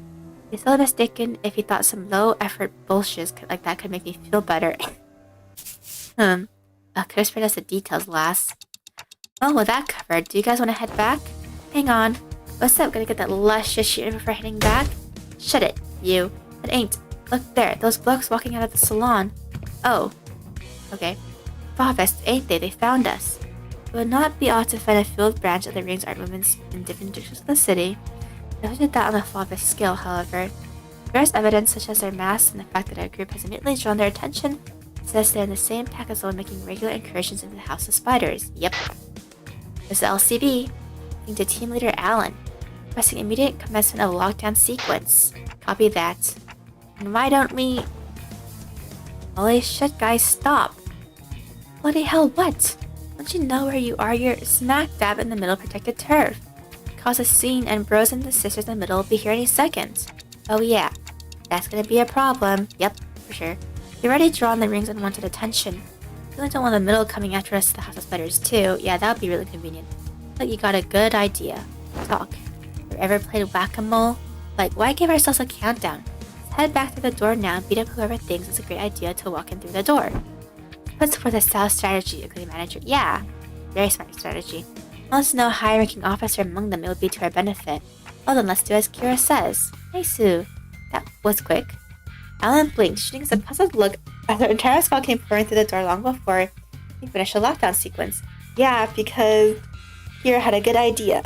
He's still mistaken if he thought some low-effort bullshit like that could make me feel better. Could have spared us the details, lass. Well, with that covered, do you guys want to head back? Hang on. What's up? Gonna get that luscious shit before heading back? Shut it, you. It ain't. Look there, those blokes walking out of the salon. Oh. Okay. Fauvists, ain't they? They found us. It would not be odd to find a field branch of the Rings Art Movement in different districts of the city. I looked at that on the Fauvist scale, however. There's evidence such as their masks and the fact that our group has immediately drawn their attention says they're in the same pack as the one making regular incursions into the House of Spiders. Yep. There's the LCB, looking to Team Leader Alan, requesting immediate commencement of lockdown sequence. Copy that. And why don't we... Holy shit, guys, stop! Bloody hell, what? Don't you know where you are? You're smack dab in the middle of protected turf. Cause a scene and bros and the sisters in the middle will be here any second. Oh yeah, that's gonna be a problem. Yep, for sure. We've already drawn the rings unwanted attention. You really don't want the middle coming after us to the House of Spiders too. Yeah, that would be really convenient. But you got a good idea. Talk. Have you ever played whack-a-mole? Like, why give ourselves a countdown? Let's head back through the door now and beat up whoever thinks it's a great idea to walk in through the door. Let's for the South strategy, agreed the manager. Yeah, very smart strategy. Unless no high-ranking officer among them, it would be to our benefit. Well then, let's do as Kira says. Hey Sue. That was quick. Alan blinked, shooting a puzzled look as her entire skull came pouring through the door long before he finished the lockdown sequence. Yeah, because Kira had a good idea.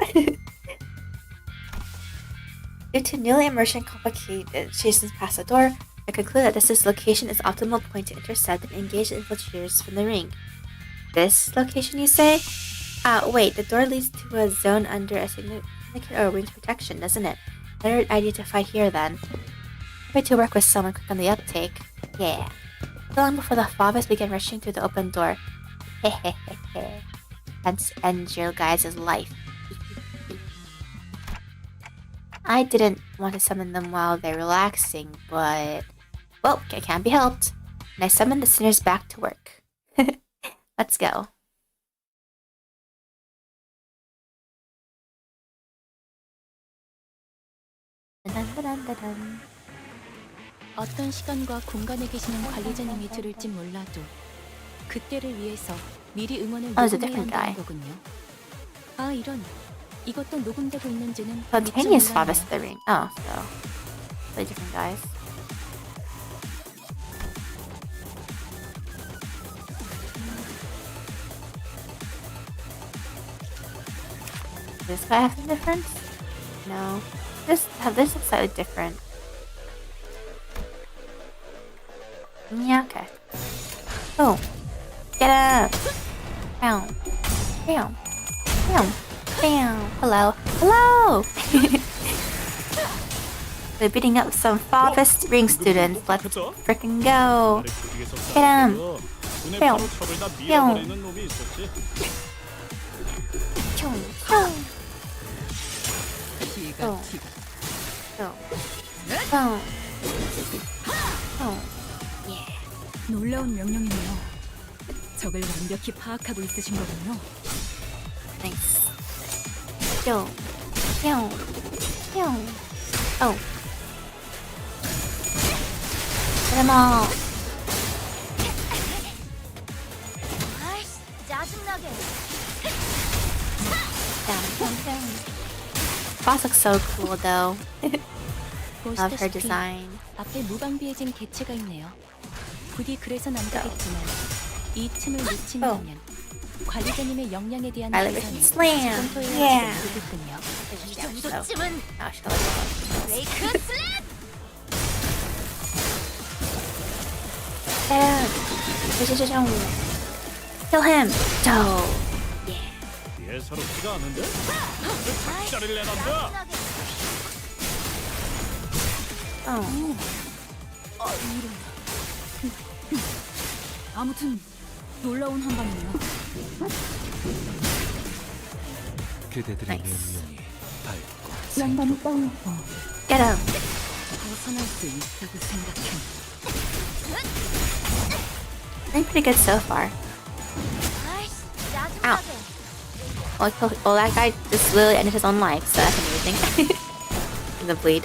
Due to newly emerging and complicated chases past the door, I conclude that this location is optimal point to intercept and engage the infiltrators from the ring. This location, you say? Wait, the door leads to a zone under a syndicate or wing's protection, doesn't it? Better idea to fight here then. Try to work with someone quick on the uptake. Yeah. So long before the Vtubers began rushing through the open door. Hehehehe. Hence end your guys' life. I didn't want to summon them while they're relaxing, but... well, it can't be helped. And I summoned the sinners back to work. Let's go. 어떤 시간과 공간에 계시는 관리자님이 들을진 몰라도 그때를 위해서 미리 응원을 Oh, it's a 녹음해야 different 한다는 guy. 거군요. 아 이런 이것도 녹음되고 있는지는 Spontaneous 묻지 Vtubers 몰랐네요. the ring. Oh, so... totally different guys. Does this guy have some difference? No. This looks slightly different. Yeah, okay. Oh. Get up! Bam. Bam. Bam. Bam. Hello. Hello! They're beating up some Vtubers ring students. Let's frickin' go! Get him! 은혜 바로 척을 다 밀어버리는 놈이 있었지. Chong. Chong. 기가 어. 기가. Chong. Chong. Chong. Yeah. 놀라운 명령이네요. 적을 완벽히 파악하고 있으신 거군요. Nice. Yo. Yo. Yo. Oh. Get them all. 아이씨, 짜증나게. Down, down, down. Boss looks so cool though. Love her 보시다시피 design. 앞에 무방비해진 개체가 있네요. 부디 그래선 안 되겠지만 이 틈을 놓친다면 관리자님의 역량에 대한 Elevation 계산이 slam. 지금부터 Yeah. 해야 되겠군요. 이 So, 정도쯤은 now she'll go. 브레이크 슬랩! Kill him. So. 예사롭지가 않은데? 왜 작자를 내놨냐? 짜증나게. Oh. 아무튼 놀라운 한방이네요. 그대들의 Nice. 면면이 밝고 Get him. 벗어날 수 있다고 생각해. Doing pretty good so far. 아이씨, 짜증나게. Well, that guy just literally ended his own life, so that's amazing. The bleed.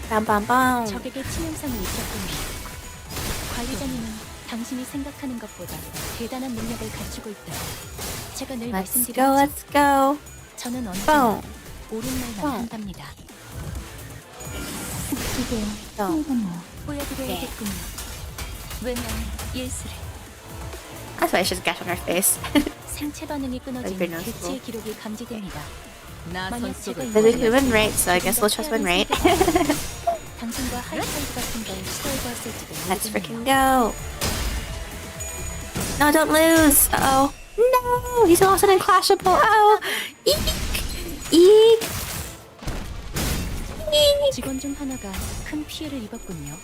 Bam, bam, bam. 적에게 치명상을 입혔군요. 관리자님은 당신이 생각하는 것보다 대단한 능력을 갖추고 있다. 제가 늘 Let's go, 말씀드렸죠. let's go. 저는 언제나 Boom. 옳은 말만 뻥. 한답니다. Boom. 보여드려야겠군요. 왜냐면 예술에 That's why she's gash on her face. 생체 반응이 끊어진 very noticeable. 개체의 기록이 감지됩니다. 만약 제가 There's a win rate, so I guess we'll trust win rate. 당신과 하이파이브 같은 걸 시도해보았을지도 Let's 모르겠네요. freaking go. No, don't lose. Uh-oh. No, he's lost and unclashable. Oh, eek. Eek. Eek. 직원 중 하나가 큰 피해를 입었군요.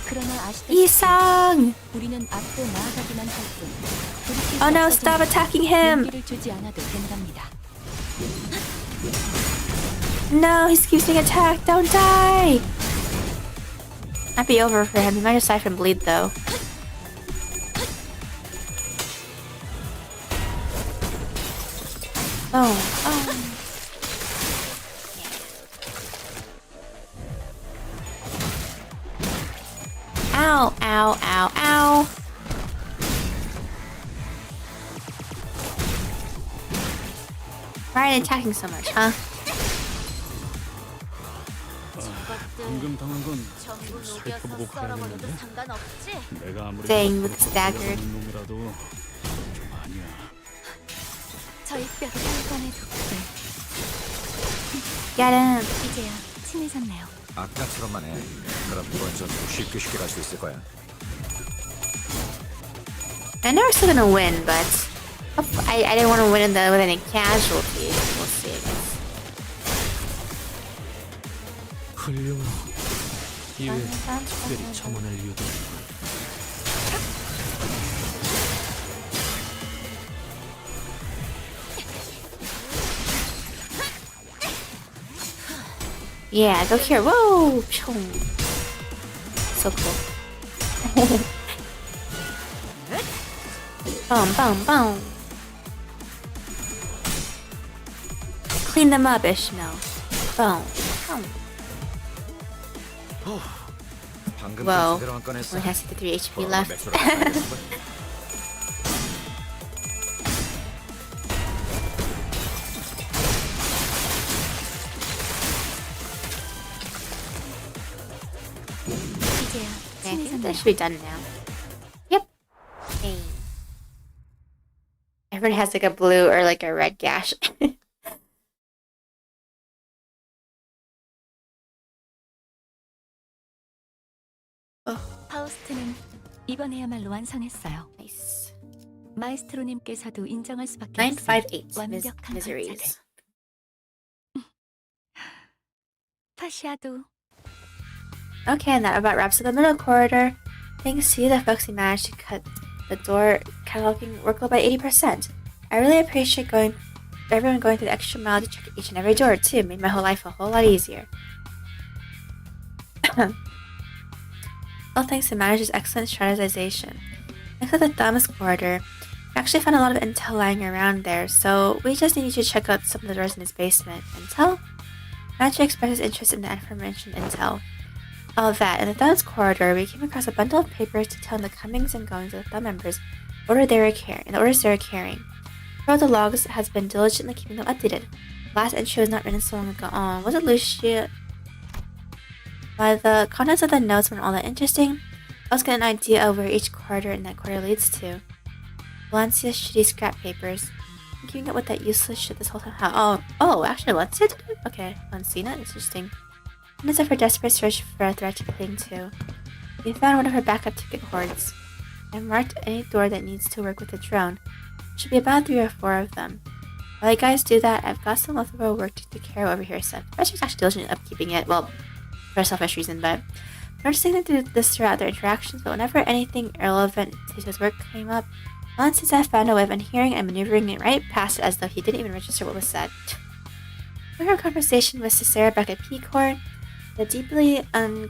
그러나 아시다시피 Isang. 우리는 앞으로 나아가기만 할 뿐. Oh no, stop attacking him. 용기를 주지 않아도 된답니다. No, he keeps being attacked. Don't die. Might be over for him. He might just die from bleed though. Oh. Oh. Ow, ow, ow, ow. Why are they attacking so much, huh? 저것들 방금 당한 건 전부 좀 녹여서 살펴보고 가야 썰어버려도 되는데. 상관없지. 내가 아무리 Dang, with the dagger. 놈이라도 좀 아니야. 저희 뼈를 한 번에 돕고 Get him. 이제야 친해졌네요. 아까처럼만 해. 그럼 이번 전투도 쉽게 갈 수 있을 거야. I know we're still gonna win, but I didn't want to win with any casualties. We'll see, I guess. 훌륭한 이외 특별히 첨언을 유도. Yeah, go here. Whoa! Phew. So cool. Boom, boom, boom. Clean them up, Ishmael. Boom. Boom. 방금 Whoa. 제대로 한 건 했어. Only has 53 HP 뭐, left. 맥주로 가야겠어. 이제야 I think 친해졌네요. that should be done now. Yep. Hey. Everyone has like a blue or like a red gash. 파우스트는 이번에야말로 완성했어요. Nice. 마에스트로님께서도 인정할 수밖에 958 없어요. 완벽한 miseries. 박자들. 타시아도 Okay, and that about wraps up the middle corridor. Thanks to you, the Foxy managed to cut the door cataloging workload by 80%. I really appreciate everyone going through the extra mile to check each and every door too. Made my whole life a whole lot easier. All thanks to manager's excellent strategization. Next to the Thomas corridor, we actually found a lot of intel lying around there, so we just need you to check out some of the doors in his basement. Intel? Manager expresses interest in the aforementioned intel. All of that, in the Thumbs corridor, we came across a bundle of papers detailing the comings and goings of the Thumb members in the orders they were carrying. Throughout the logs has been diligently keeping them updated. The last entry was not written so long ago. Was it Lucia? While the contents of the notes weren't all that interesting, I was getting an idea of where each corridor in that corridor leads to. Valencia's shitty scrap papers. I'm keeping up with that useless shit this whole time. Oh, actually, Valencia did it? Okay, Valencia, interesting. Evidence of her desperate search for a threat to cling to. We found one of her backup ticket hoards. I marked any door that needs to work with the drone. There should be about 3 or 4 of them. While you guys do that, I've got some leftover work to take care of over here, Seth. She's actually diligent in upkeeping it, well, for a selfish reason, but noticing them through this throughout their interactions, but whenever anything irrelevant to his work came up, since I found a way of unhearing and maneuvering it right past it as though he didn't even register what was said. For her conversation with Cicera back at P-Corps, the deeply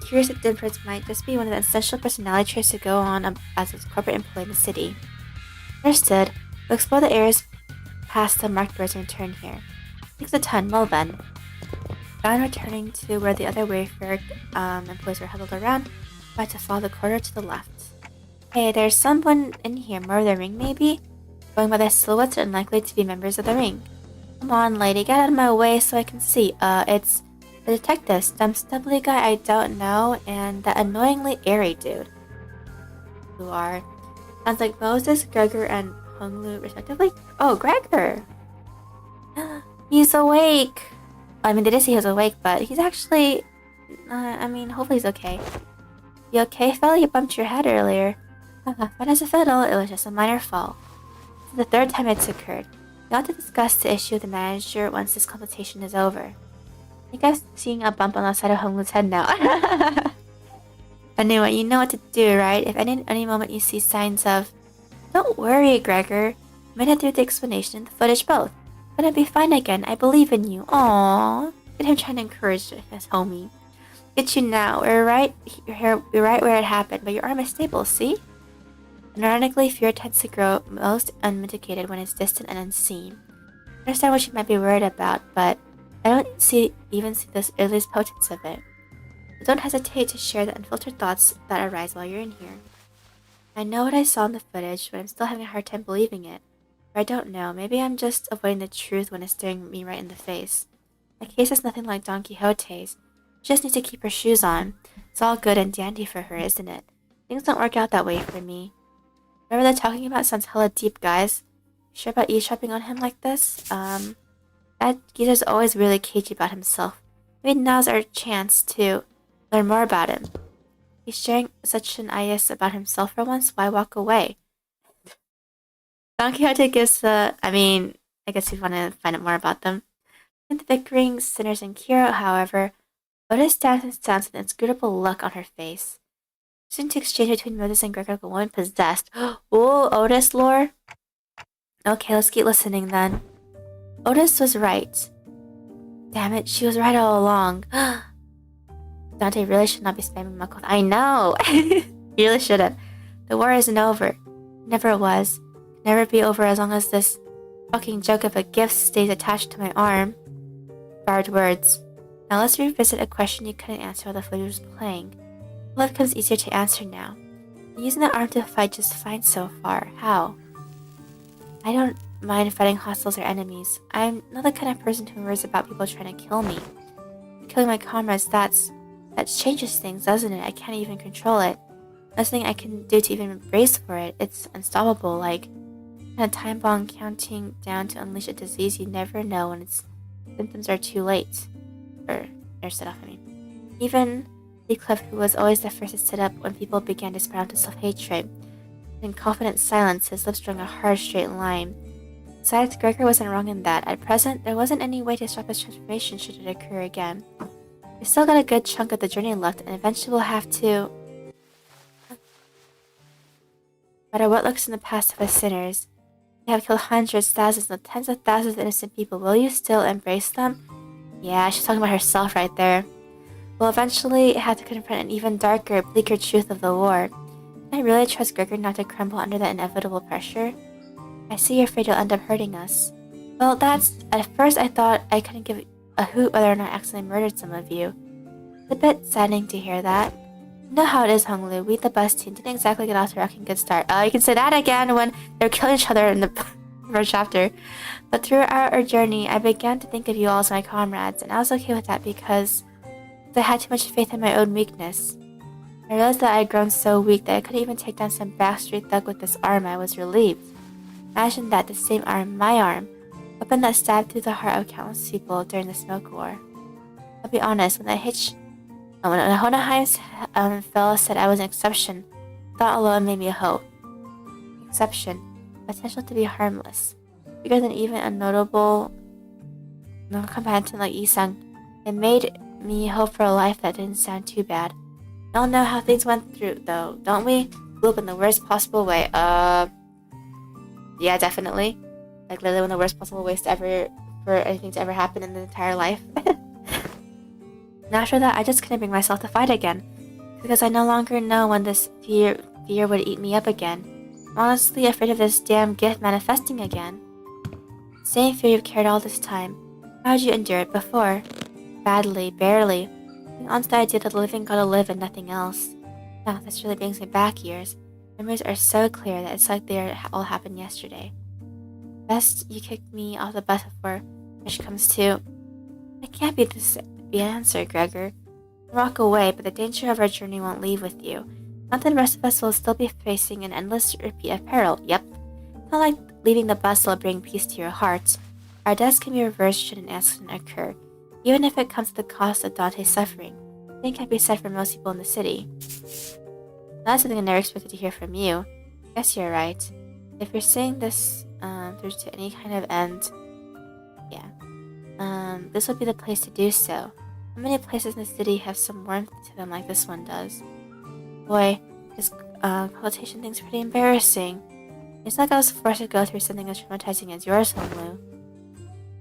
curious difference might just be one of the essential personality traits to go on as a corporate employee in the city. Understood. We'll explore the areas past the marked doors and return here. Thanks a ton. Well then. Found returning to where the other Wayfarer employees were huddled around, I had to follow the corridor to the left. Hey, there's someone in here. More of the ring, maybe? Going by their silhouettes are unlikely to be members of the ring. Come on, lady, get out of my way so I can see. It's the detective, some stubbly guy I don't know, and that annoyingly airy dude. Who are? Sounds like Moses, Gregor, and Honglu, respectively. Oh, Gregor! He's awake! Well, I mean, they did say he was awake, but he's actually... hopefully he's okay. You okay, fella? You bumped your head earlier. Fine as a fiddle, it was just a minor fall. This is the 3rd time it's occurred. We ought to discuss the issue with the manager once this consultation is over. I think I'm seeing a bump on the side of Honglu's head now. Anyway, you know what to do, right? If any moment you see signs of... Don't worry, Gregor. You might have to do the explanation and the footage both. But I'll be fine again. I believe in you. Aww. Look at him trying to encourage his homie. Get you now. We're right where it happened, but your arm is stable, see? Ironically, fear tends to grow most unmitigated when it's distant and unseen. I understand what you might be worried about, but I don't even see the earliest potence of it. So don't hesitate to share the unfiltered thoughts that arise while you're in here. I know what I saw in the footage, but I'm still having a hard time believing it. Or I don't know, maybe I'm just avoiding the truth when it's staring me right in the face. My case is nothing like Don Quixote's. She just needs to keep her shoes on. It's all good and dandy for her, isn't it? Things don't work out that way for me. Whatever they're talking about sounds hella deep, guys. Sure about eavesdropping on him like this? That geezer's always really cagey about himself. Maybe now's our chance to learn more about him. He's sharing such an IS about himself for once, why walk away? Don Quixote gives the... I guess we want to find out more about them. In the bickering sinners and Kiro, however, Otis stands with an inscrutable look on her face. Soon to exchange between Moses and Gregor like a woman possessed. Ooh, Otis lore? Okay, let's keep listening then. Otis was right. Damn it, she was right all along. Dante really should not be spamming Muckle. I know! You really shouldn't. The war isn't over. It never was. It'll never be over as long as this fucking joke of a gift stays attached to my arm. Barbed words. Now let's revisit a question you couldn't answer while the flute was playing. Well, it becomes easier to answer now. You're using the arm to fight just fine so far. How? I don't mind fighting hostiles or enemies. I'm not the kind of person who worries about people trying to kill me. Killing my comrades, that changes things, doesn't it? I can't even control it. Nothing I can do to even brace for it. It's unstoppable, like a time bomb counting down to unleash a disease you never know when its symptoms are too late. Or set off, Even Cliff, who was always the first to sit up when people began to sprout into self-hatred. In confident silence, his lips drawing a hard, straight line. Besides, Gregor wasn't wrong in that. At present, there wasn't any way to stop his transformation should it occur again. We still got a good chunk of the journey left, and eventually we'll have to... No matter what looks in the past of us sinners, we have killed hundreds, thousands, no, tens of thousands of innocent people. Will you still embrace them? Yeah, she's talking about herself right there. We'll eventually have to confront an even darker, bleaker truth of the war. Can I really trust Gregor not to crumble under the inevitable pressure? I see you're afraid you'll end up hurting us. Well, at first I thought I couldn't give a hoot whether or not I accidentally murdered some of you. It's a bit saddening to hear that. You know how it is, Honglu. We, the bus team, didn't exactly get off to a rocking good start. You can say that again when they're killing each other in the first chapter. But throughout our journey, I began to think of you all as my comrades, and I was okay with that because I had too much faith in my own weakness. I realized that I had grown so weak that I couldn't even take down some backstreet thug with this arm. I was relieved. Imagine that, the same arm, my arm, weapon that stabbed through the heart of countless people during the Smoke War. I'll be honest, when Hohenheim's fellow said I was an exception, thought alone made me a hope. Exception. Potential to be harmless. Bigger than even a notable non-combatant like Isang. It made me hope for a life that didn't sound too bad. We all know how things went through, though, don't we? Blew up in the worst possible way. Yeah, definitely. Like, literally one of the worst possible ways for anything to ever happen in the entire life. And after that, I just couldn't bring myself to fight again. Because I no longer know when this fear would eat me up again. I'm honestly afraid of this damn gift manifesting again. Same fear you've carried all this time. How did you endure it before? Badly, barely. Hang on to the idea that the living gotta live and nothing else. Now, this really brings me back years. Memories are so clear that it's like they all happened yesterday. Best you kick me off the bus before Fish comes to. It can't be the answer, Gregor. Walk away, but the danger of our journey won't leave with you. Not that the rest of us will still be facing an endless repeat of peril. Yep. It's not like leaving the bus will bring peace to your heart. Our deaths can be reversed should an accident occur, even if it comes at the cost of Dante's suffering. I think can be said for most people in the city. That's something I never expected to hear from you. I guess you're right. If you're saying this through to any kind of end, yeah. This would be the place to do so. How many places in the city have some warmth to them like this one does? Boy, this consultation thing's pretty embarrassing. It's like I was forced to go through something as traumatizing as yours, Honglu.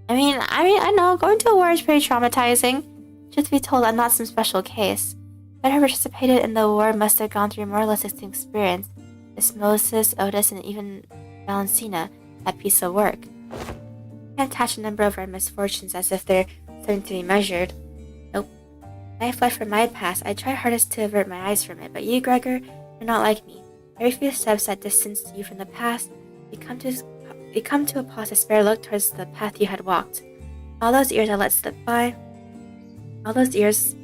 I know, going to a war is pretty traumatizing. Truth be told, I'm not some special case. But who participated in the war must have gone through more or less the same experience. This Moses, Otis, and even Valentina, that piece of work. I can't attach a number of our misfortunes as if they're something to be measured. Nope. I fled from my past. I tried hardest to avert my eyes from it, but you, Gregor, you're not like me. Every few steps that distanced you from the past, you come to a pause to spare look towards the path you had walked. All those years I let slip by. All those years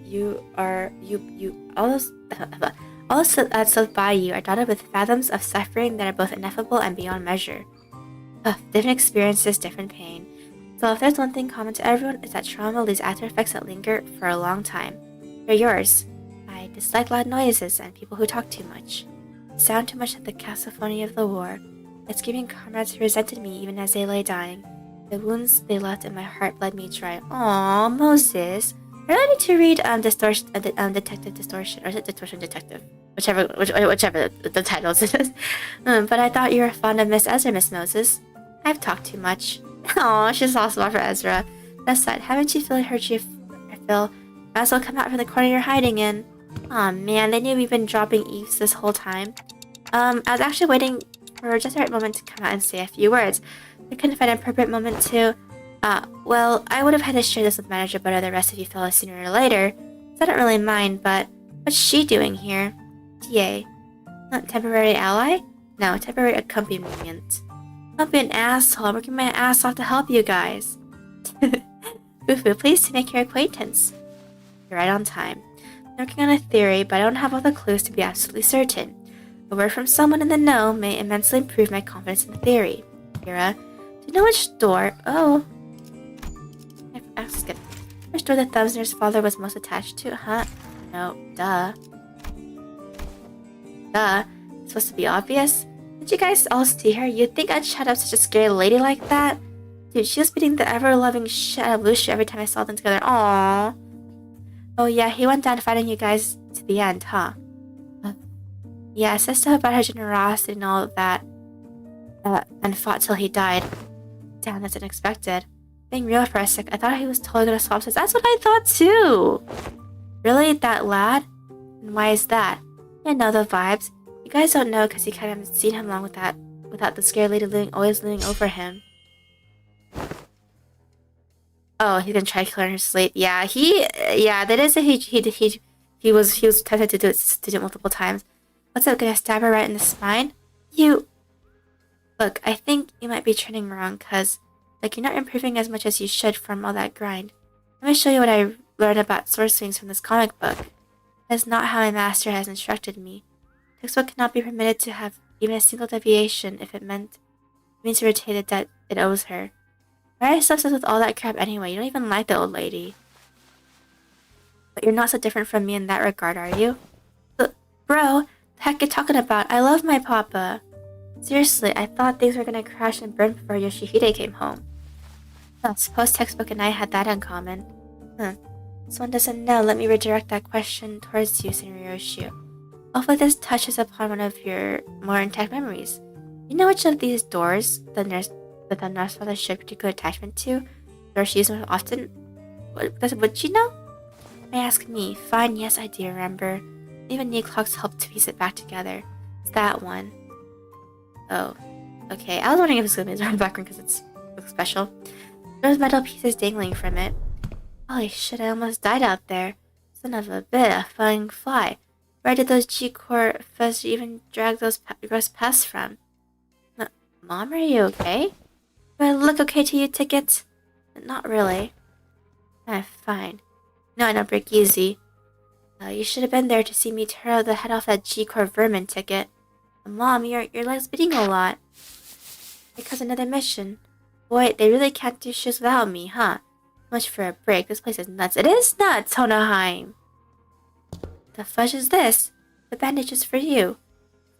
all those all that slipped by you are dotted with fathoms of suffering that are both ineffable and beyond measure. Ugh, different experiences, different pain. So if there's one thing common to everyone, it's that trauma leaves after effects that linger for a long time. They're yours. I dislike loud noises and people who talk too much. Sound too much like the cacophony of the war. My screaming comrades who resented me even as they lay dying. The wounds they left in my heart bled me dry. Aww, Moses. I really need to read Detective Distortion, or is it Distortion Detective? Whichever the titles it is. But I thought you were fond of Miss Ezra, Miss Moses. I've talked too much. Aw, she's so smart for Ezra. That said, haven't you really hurt you, Phil? Might as well come out from the corner you're hiding in. Aw man, they knew we've been dropping eaves this whole time. I was actually waiting for just the right moment to come out and say a few words. I couldn't find an appropriate moment to... well, I would have had to share this with manager, but the rest of you fellas sooner or later, so I don't really mind, but what's she doing here? TA. Not temporary ally? No, temporary accompaniment. Don't be an asshole. I'm working my ass off to help you guys. Fufu, pleased to make your acquaintance. You're right on time. I'm working on a theory, but I don't have all the clues to be absolutely certain. A word from someone in the know may immensely improve my confidence in the theory. Kira, do you know which door? Oh. I've skipped. Which door the Thumbsner's father was most attached to? Huh? No, duh. Duh. It's supposed to be obvious? Did you guys all see her? You'd think I'd shut up such a scary lady like that? Dude, she was beating the ever-loving shit out of Lucia every time I saw them together. Aww. Oh yeah, he went down fighting you guys to the end, huh? Yeah, it says stuff about her generosity and all of that. And fought till he died. Damn, that's unexpected. Being real for a sec, I thought he was totally gonna swap sides. That's what I thought too! Really? That lad? And why is that? I know the vibes. You guys don't know because you kind of haven't seen him long without the scared lady always looming over him. Oh, he's gonna try to kill her in her sleep. Yeah, that is he was tempted to do it multiple times. What's up, gonna stab her right in the spine? Look, I think you might be trending wrong, cause you're not improving as much as you should from all that grind. Let me show you what I learned about sword swings from this comic book. That's not how my master has instructed me. Textbook cannot be permitted to have even a single deviation if it means to retain the debt it owes her. Why are you so obsessed with all that crap anyway? You don't even like the old lady. But you're not so different from me in that regard, are you? Bro, the heck you talking about? I love my papa. Seriously, I thought things were gonna crash and burn before Yoshihide came home. Well, suppose Textbook and I had that in common. This one doesn't know. Let me redirect that question towards you, Senryoshi. Hopefully this touches upon one of your more intact memories. You know which of these doors the nurse father showed particular attachment to? Or she used most often? Would she know? May ask me. Fine, yes, I do remember. Even knee clocks helped to piece it back together. It's that one. Oh, okay. I was wondering if it's gonna be in the background because it looks special. There's metal pieces dangling from it. Holy shit! I almost died out there. Son of a bitch, a flying fly. Where did those G-Core fuzz even drag those gross pests from? Mom, are you okay? Do I look okay to you, Ticket? Not really. Fine. No, I don't break easy. You should have been there to see me tear the head off that G-Core vermin, Ticket. Mom, your leg's bleeding a lot. Because another mission. Boy, they really can't do shoes without me, huh? Much for a break. This place is nuts. It is nuts, Honoheim! The fudge is this? The bandage is for you.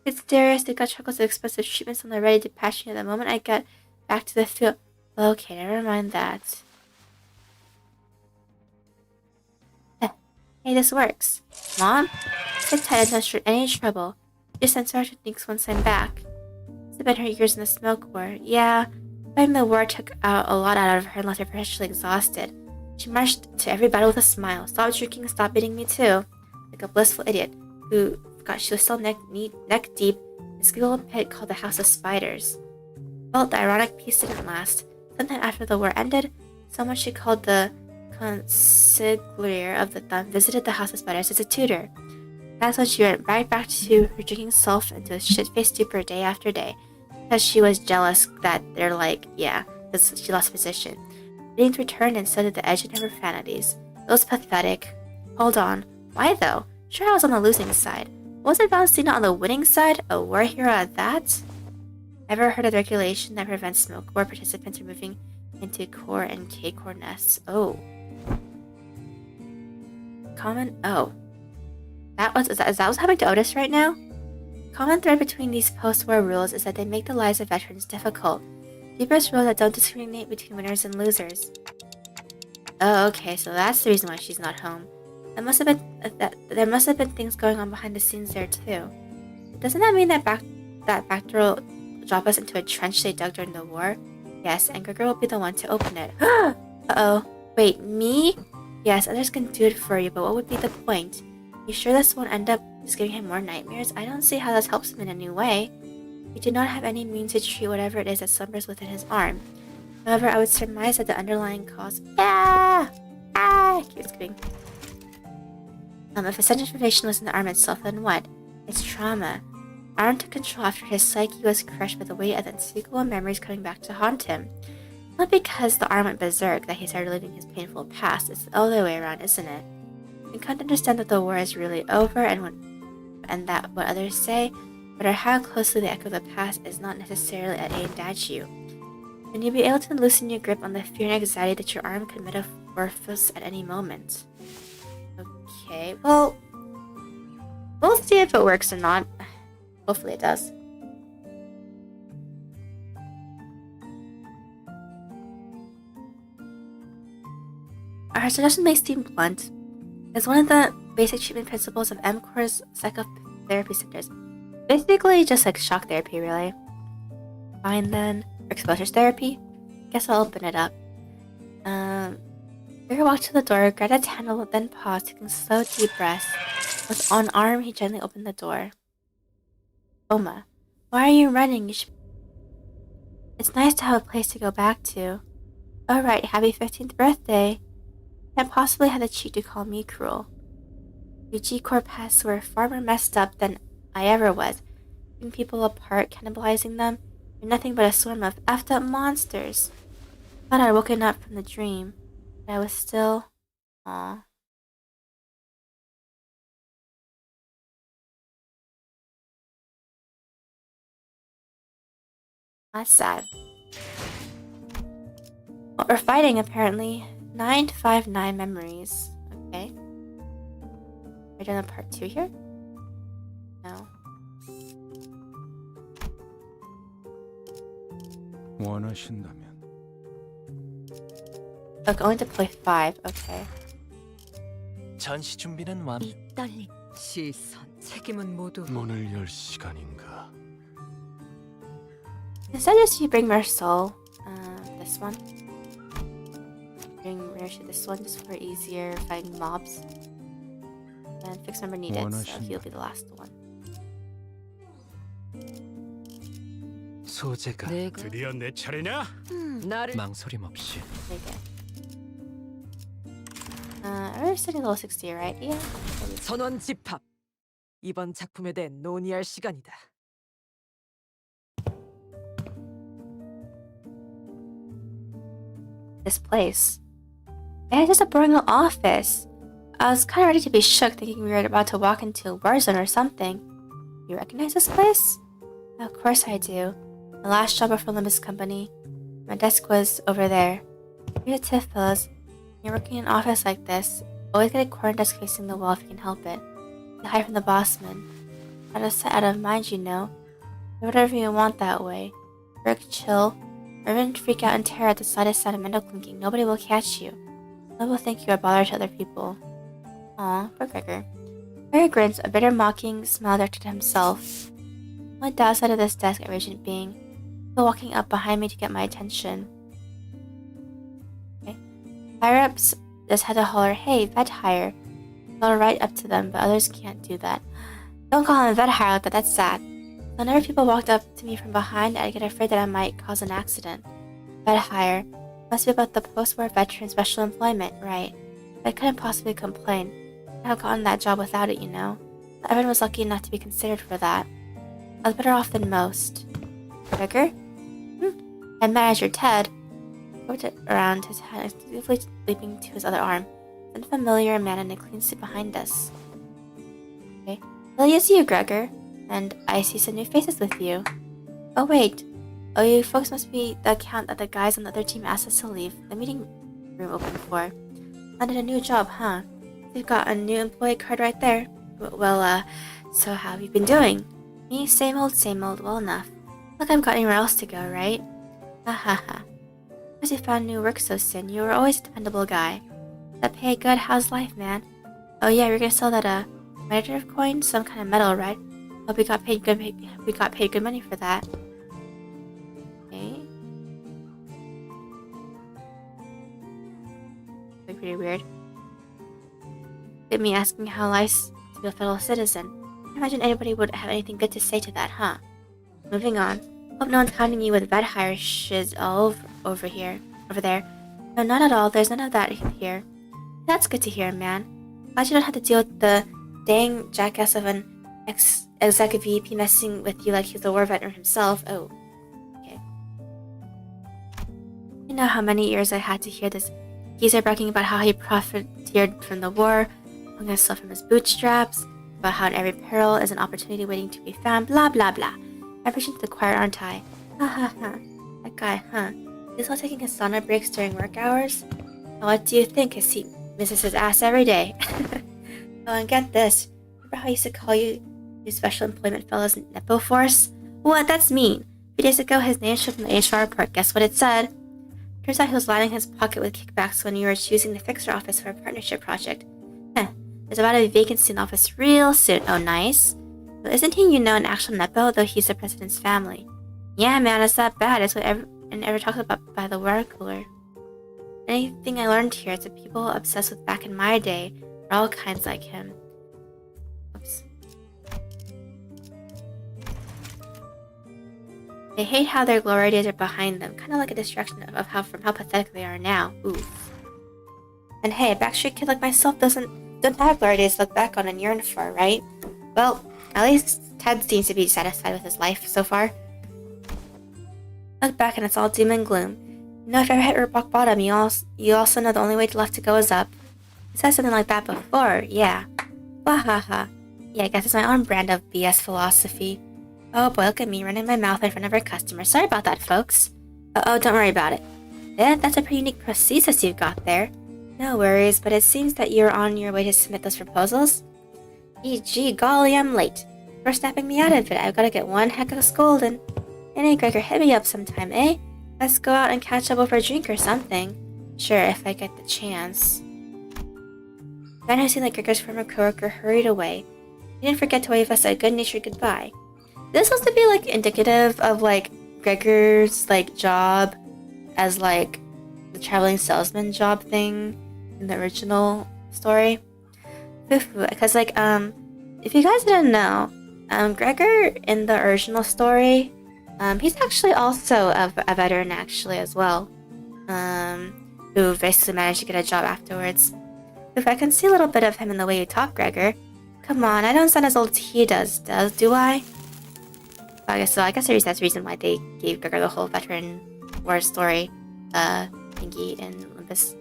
It's serious. They got chuckles of expensive treatments on the ready to patch me the moment I get back to the field. Okay, never mind that. Hey, this works. Mom? Sit tight and don't show any trouble. Just sent our techniques once I'm back. It's been her years in the smoke war. Yeah, fighting the war took out a lot out of her and left her perpetually exhausted. She marched to every battle with a smile. Stop drinking, stop beating me too. Like a blissful idiot who forgot she was still neck deep in a skittle pit called the House of Spiders. Well, the ironic peace didn't last. Sometime after the war ended, someone she called the consigliere of the Thumb visited the House of Spiders as a tutor. That's when she went right back to her drinking self into a shit-faced stupor day after day, because she was jealous that they're because she lost position. Ratings returned and so did the edge of her vanities. It was pathetic. Hold on. Why though? Sure, I was on the losing side. Was it about Cena on the winning side? A war hero at that? Ever heard of the regulation that prevents smoke war participants from moving into core and K-core nests? Oh. Oh. Is that what's happening to Otis right now? Common thread between these post-war rules is that they make the lives of veterans difficult. Vtubers rules that don't discriminate between winners and losers. Oh, okay, so that's the reason why she's not home. There must have been things going on behind the scenes there too. Doesn't that mean that backdoor will drop us into a trench they dug during the war? Yes, and Gregor will be the one to open it. Uh-oh. Wait, me? Yes, others can do it for you, but what would be the point? You sure this won't end up just giving him more nightmares? I don't see how this helps him in any way. We do not have any means to treat whatever it is that slumbers within his arm. However, I would surmise that the underlying cause... Keep screaming. If essential information was in the arm itself, then what? It's trauma. Arm took control after his psyche was crushed by the weight of the unspeakable memories coming back to haunt him. Not because the arm went berserk that he started living his painful past. It's the other way around, isn't it? You can't understand that the war is really over and that what others say, no matter how closely they echo the past, is not necessarily aimed at you. Then you'll be able to loosen your grip on the fear and anxiety that your arm could metamorphose at any moment. Okay, well, we'll see if it works or not. Hopefully it does. Our suggestion may seem blunt. It's one of the basic treatment principles of MCOR's psychotherapy centers. Basically, just like shock therapy, really. Fine then. Exposure therapy? Guess I'll open it up. Gregor walked to the door, grabbed its handle, then paused, taking slow, deep breaths. With one arm, he gently opened the door. Oma, why are you running? It's nice to have a place to go back to. Oh right, happy 15th birthday. Can't possibly have the cheek to call me cruel. Your G-Corp pests were far more messed up than I ever was. Picking people apart, cannibalizing them. You're nothing but a swarm of effed up monsters. Thought I'd woken up from the dream, but I was still... Aww. That's sad. Well, we're fighting, apparently. 959 memories. Okay. Are we done part 2 here? No. 원하신다면 Okay, only deploy 5. Okay. 전시 준비는 완. 이 떨림. 시선, 책임은 모두 문을 열 시간인가? Instead, just you bring Meursalt. This one. Bring Meursalt this one just for easier fighting mobs. And fix number needed, so he'll be the last one. 소재가 내가 드디어 내 차례냐? 나를 망설임 없이. Very good. We're sitting level 60, right? Yeah. 선원 집합. 이번 작품에 대해 논의할 시간이다. This place. Yeah, it's just a boring little office. I was kind of ready to be shook, thinking we were about to walk into a war zone or something. You recognize this place? Of course I do. My last job before Limbus company. My desk was over there. You're the TIFF fellows. You're working in an office like this. Always get a corner desk facing the wall if you can help it. You hide from the bossman. Out of sight, out of mind, you know. Do whatever you want that way. Work, chill, or even freak out in terror at the slightest sound of metal clinking. Nobody will catch you. Nobody will think you are a bother to other people. Aw, poor Gregor. Gregor grins, a bitter mocking smile directed at himself. I went outside of this desk at Radiant Being, still walking up behind me to get my attention. Okay. Higher-ups just had to holler, "Hey, vet hire." Go right up to them, but others can't do that. Don't call him a vet hire like that, that's sad. Whenever people walked up to me from behind, I'd get afraid that I might cause an accident. Vet hire. Must be about the post-war veteran special employment, right? But I couldn't possibly complain. I'd have gotten that job without it, you know. Everyone was lucky enough to be considered for that. I was better off than most. Gregor? And manager Ted whipped it around his hand, instinctively leaping to his other arm. unfamiliar man in a clean suit behind us. Okay. Well, you see you, Gregor. And I see some new faces with you. Oh, wait. Oh, you folks must be the account that the guys on the other team asked us to leave the meeting room open for. Landed a new job, huh? You've got a new employee card right there. Well, so how have you been doing? Me, same old, well enough. Look, I've got anywhere else to go, right? Ha ha ha. Because you found new work so soon, you were always a dependable guy. That pay good, how's life, man? Oh yeah, we're gonna sell that, meditative coin? Some kind of metal, right? Hope we got paid good money for that. Okay. Like pretty weird. Get me asking how life's to be a fellow citizen. I imagine anybody would have anything good to say to that, huh? Moving on. Hope no one's hounding you with vet hire shiz all over there. No, not at all. There's none of that here. That's good to hear, man. Glad you don't have to deal with the dang jackass of an exec VP messing with you like he's a war veteran himself. Oh, okay. You know how many years I had to hear this geezer bragging about how he profiteered from the war, hung himself from his bootstraps, about how in every peril is an opportunity waiting to be found, blah blah blah. I'm preaching to the choir, aren't I? Ha ha ha. That guy, huh? He's all taking his sauna breaks during work hours? Well, what do you think? He misses his ass every day. Oh, and get this. Remember how I used to call you special employment fellows Nepo Force? What? That's mean. A few days ago, his name showed in the HR report. Guess what it said? Turns out he was lining his pocket with kickbacks when you were choosing the fixer office for a partnership project. Heh. There's about a vacancy in the office real soon. Oh, nice. Well, isn't he, an actual Nepo, though he's the president's family? Yeah, man, it's that bad. It's what everyone ever talks about by the water cooler. Anything I learned here is that people obsessed with back in my day are all kinds like him. Oops. They hate how their glory days are behind them, kind of like a distraction from how pathetic they are now. Oof. And hey, a backstreet kid like myself don't have glory days to look back on and yearn for, right? Well, at least Ted seems to be satisfied with his life so far. Look back and it's all doom and gloom. If you ever hit rock bottom, you also know the only way left to go is up. I said something like that before, yeah. Wahaha. Yeah, I guess it's my own brand of BS philosophy. Oh boy, look at me running my mouth in front of our customers. Sorry about that, folks. Oh, don't worry about it. Yeah, that's a pretty unique prosthesis you've got there. No worries, but it seems that you're on your way to submit those proposals. E.g., golly, I'm late. For snapping me out of it, I've got to get one heck of a scolding. Hey, Gregor, hit me up sometime, eh? Let's go out and catch up over a drink or something. Sure, if I get the chance. The man who seemed like Gregor's former coworker hurried away. He didn't forget to wave us a good-natured goodbye. This was to be, indicative of, Gregor's, job as, the traveling salesman job thing in the original story. Because, if you guys didn't know, Gregor in the original story, he's actually also a veteran, as well, who basically managed to get a job afterwards. If I can see a little bit of him in the way you talk, Gregor. Come on, I don't sound as old as he does, do I? I guess that's the reason why they gave Gregor the whole veteran war story, thingy in Limbus.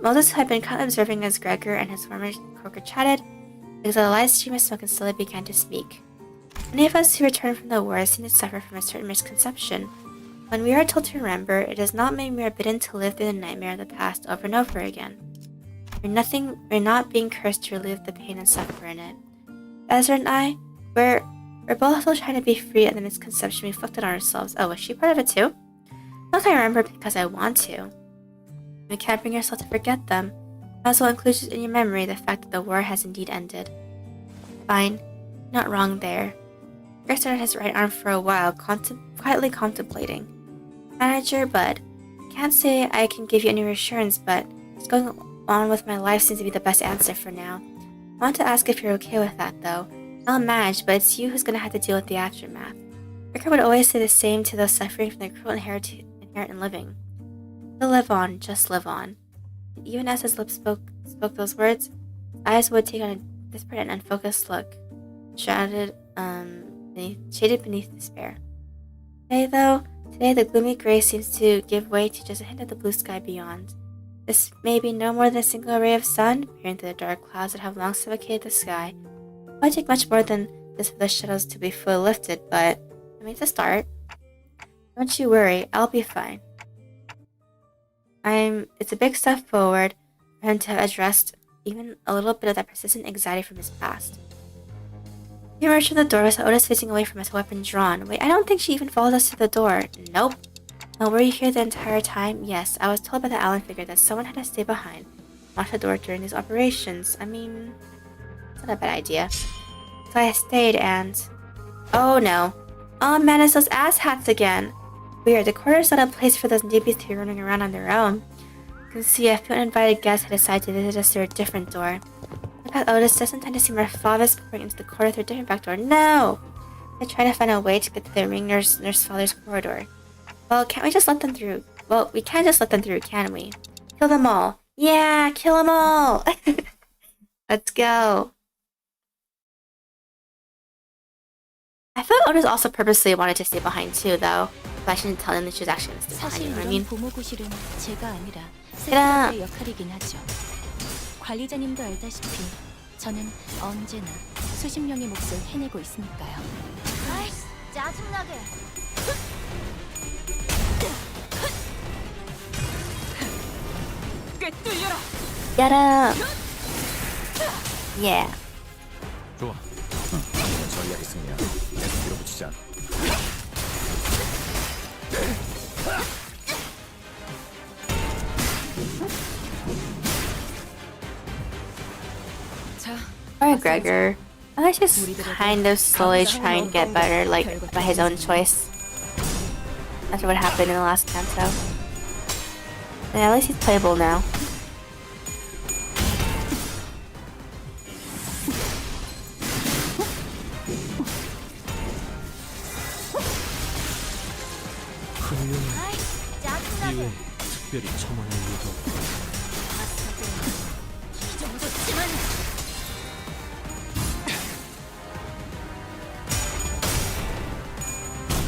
Moses had been caught observing as Gregor and his former coworker chatted, because a light stream of smoke and slowly began to speak. Many of us who return from the war seem to suffer from a certain misconception. When we are told to remember, it does not mean we are bidden to live through the nightmare of the past over and over again. We're not being cursed to relieve the pain and suffering in it. Ezra and I, we're both still trying to be free of the misconception we inflicted on ourselves. Oh, was she part of it too? Not I remember because I want to. You can't bring yourself to forget them. Might as well include in your memory the fact that the war has indeed ended. Fine. Not wrong there. Greg stood on his right arm for a while, quietly contemplating. Manager, Bud. Can't say I can give you any reassurance, but just going on with my life seems to be the best answer for now. I want to ask if you're okay with that, though. I'll manage, but it's you who's gonna have to deal with the aftermath. Gregor would always say the same to those suffering from the cruel inherent in living. To live on, just live on. And even as his lips spoke those words, his eyes would take on a desperate and unfocused look, shaded beneath despair. Today, the gloomy gray seems to give way to just a hint of the blue sky beyond. This may be no more than a single ray of sun peering through the dark clouds that have long suffocated the sky. It might take much more than this for the shadows to be fully lifted, but I mean, it's a start. Don't you worry, I'll be fine. It's a big step forward for him to have addressed even a little bit of that persistent anxiety from his past. He emerged from the door with Otis facing away from us, weapon drawn. Wait, I don't think she even followed us to the door. Nope. Now, were you here the entire time? Yes, I was told by the Allen figure that someone had to stay behind, watch the door during these operations. I mean, it's not a bad idea. So I stayed and... Oh no. Oh man, it's those asshats again. Weird, the quarter's not a place for those newbies to be running around on their own. You can see a few uninvited guests had decided to visit us through a different door. I got Otis just in time to see my father's pouring into the corridor through a different back door. No! I tried to find a way to get to the ring nurse father's corridor. Well, can't we just let them through? Well, we can't just let them through, can we? Kill them all. Yeah, kill them all! Let's go. I thought Otis also purposely wanted to stay behind too, though. But I shouldn't tell him that she was actually going to stay behind, 사실 you know what I 이런 mean? 보모고실은 제가 아니라 그럼. 세탁의 역할이긴 하죠. 관리자님도 알다시피 저는 언제나 수십 명의 몫을 해내고 있으니까요. 아이씨, 짜증나게. 꿰뚫려라. 야라! Yeah. 좋아. 이건 전략의 승리야. 계속 밀어붙이자. 자, Alright, Gregor. I think he's kind of slowly trying to get better, like, by his own choice. After what happened in the last Canto. And at least he's playable now. 아이씨, 짜증나게. 특별히 첨언할 일도 이 정도쯤은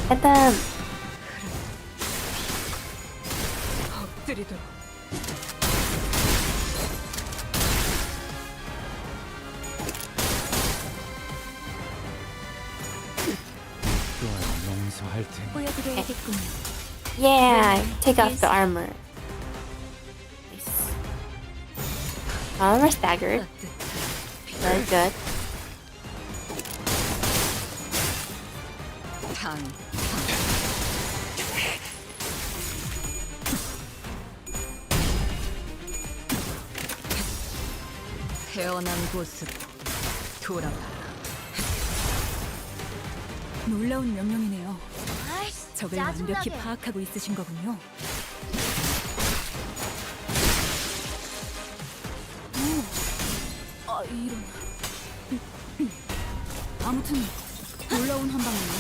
Get them! 엎드리도록. 좋아요. 용서할 테니. 보여드려야겠군요. Yeah! Take off the armor. Nice. Armor staggered. Very good. 탕. 태어난 곳으로 돌아가라. 놀라운 명령이네요. 아이씨, 적을 완벽히 짜증나게. 파악하고 있으신 거군요. 아, 이런. 아무튼 놀라운 한방이네요.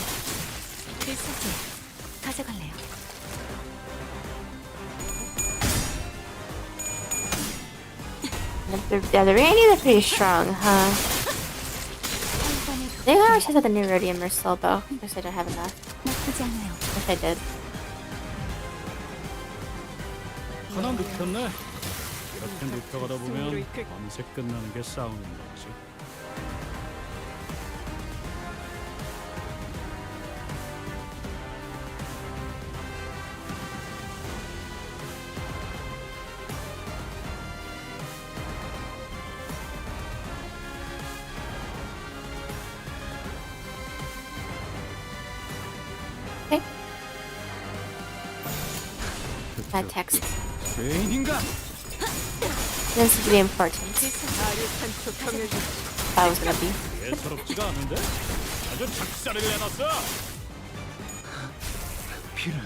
필사지 가져갈래요. Yeah, the Randy's are pretty strong, huh? They always have the new Rodya and Meursalt bow. Guess I don't have enough. 나쁘지 않아요. Wish I did. 하나 눕혔네. 이렇게 눕혀가다 보면 밤새 끝나는 게 싸우는 거지. That text 죄인인가? seems to be important. 아리탄 초평을 That was gonna be. 예사롭지가 않은데? 아주 작살을 내놨어. 피를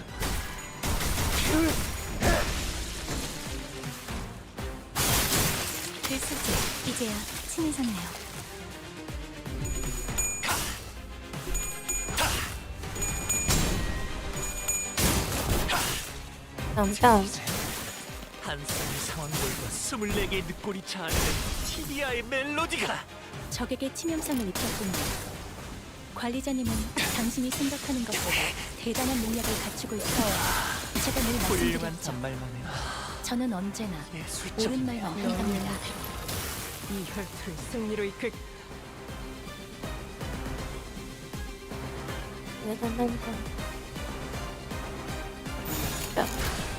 필사지 이제야 친해졌네요. Don't. 한 쌍의 상황골과 24개의 늑골이 자아내는 티비아의 멜로디가 적에게 치명상을 입혔군요. 관리자님은 당신이 생각하는 것보다 대단한 능력을 갖추고 있어요. 제가 늘 훌륭한 말씀드렸죠. 잔말만 해요. 저는 언제나 예술적 옳은 말만 한답니다. 이 혈투를 승리로 이끌. Attack,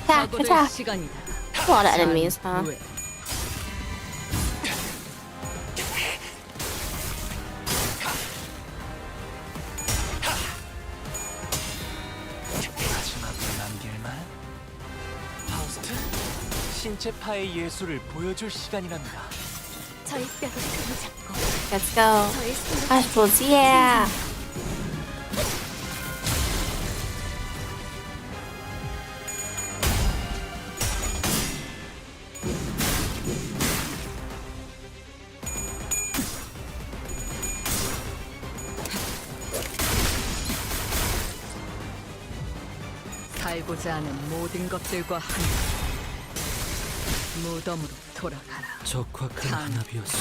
각오될 attack. 시간이다. A lot of enemies, huh? 왜? 마지막으로 남길만. 파우스트, 신체파의 예술을 보여줄 시간이랍니다. 저의 뼈를 크게 잡고 Let's go. 저의 손을 Vegetables, yeah. 살고자 하는 모든 것들과 함께 무덤으로 돌아가라. 적확한 당. 한압이었어.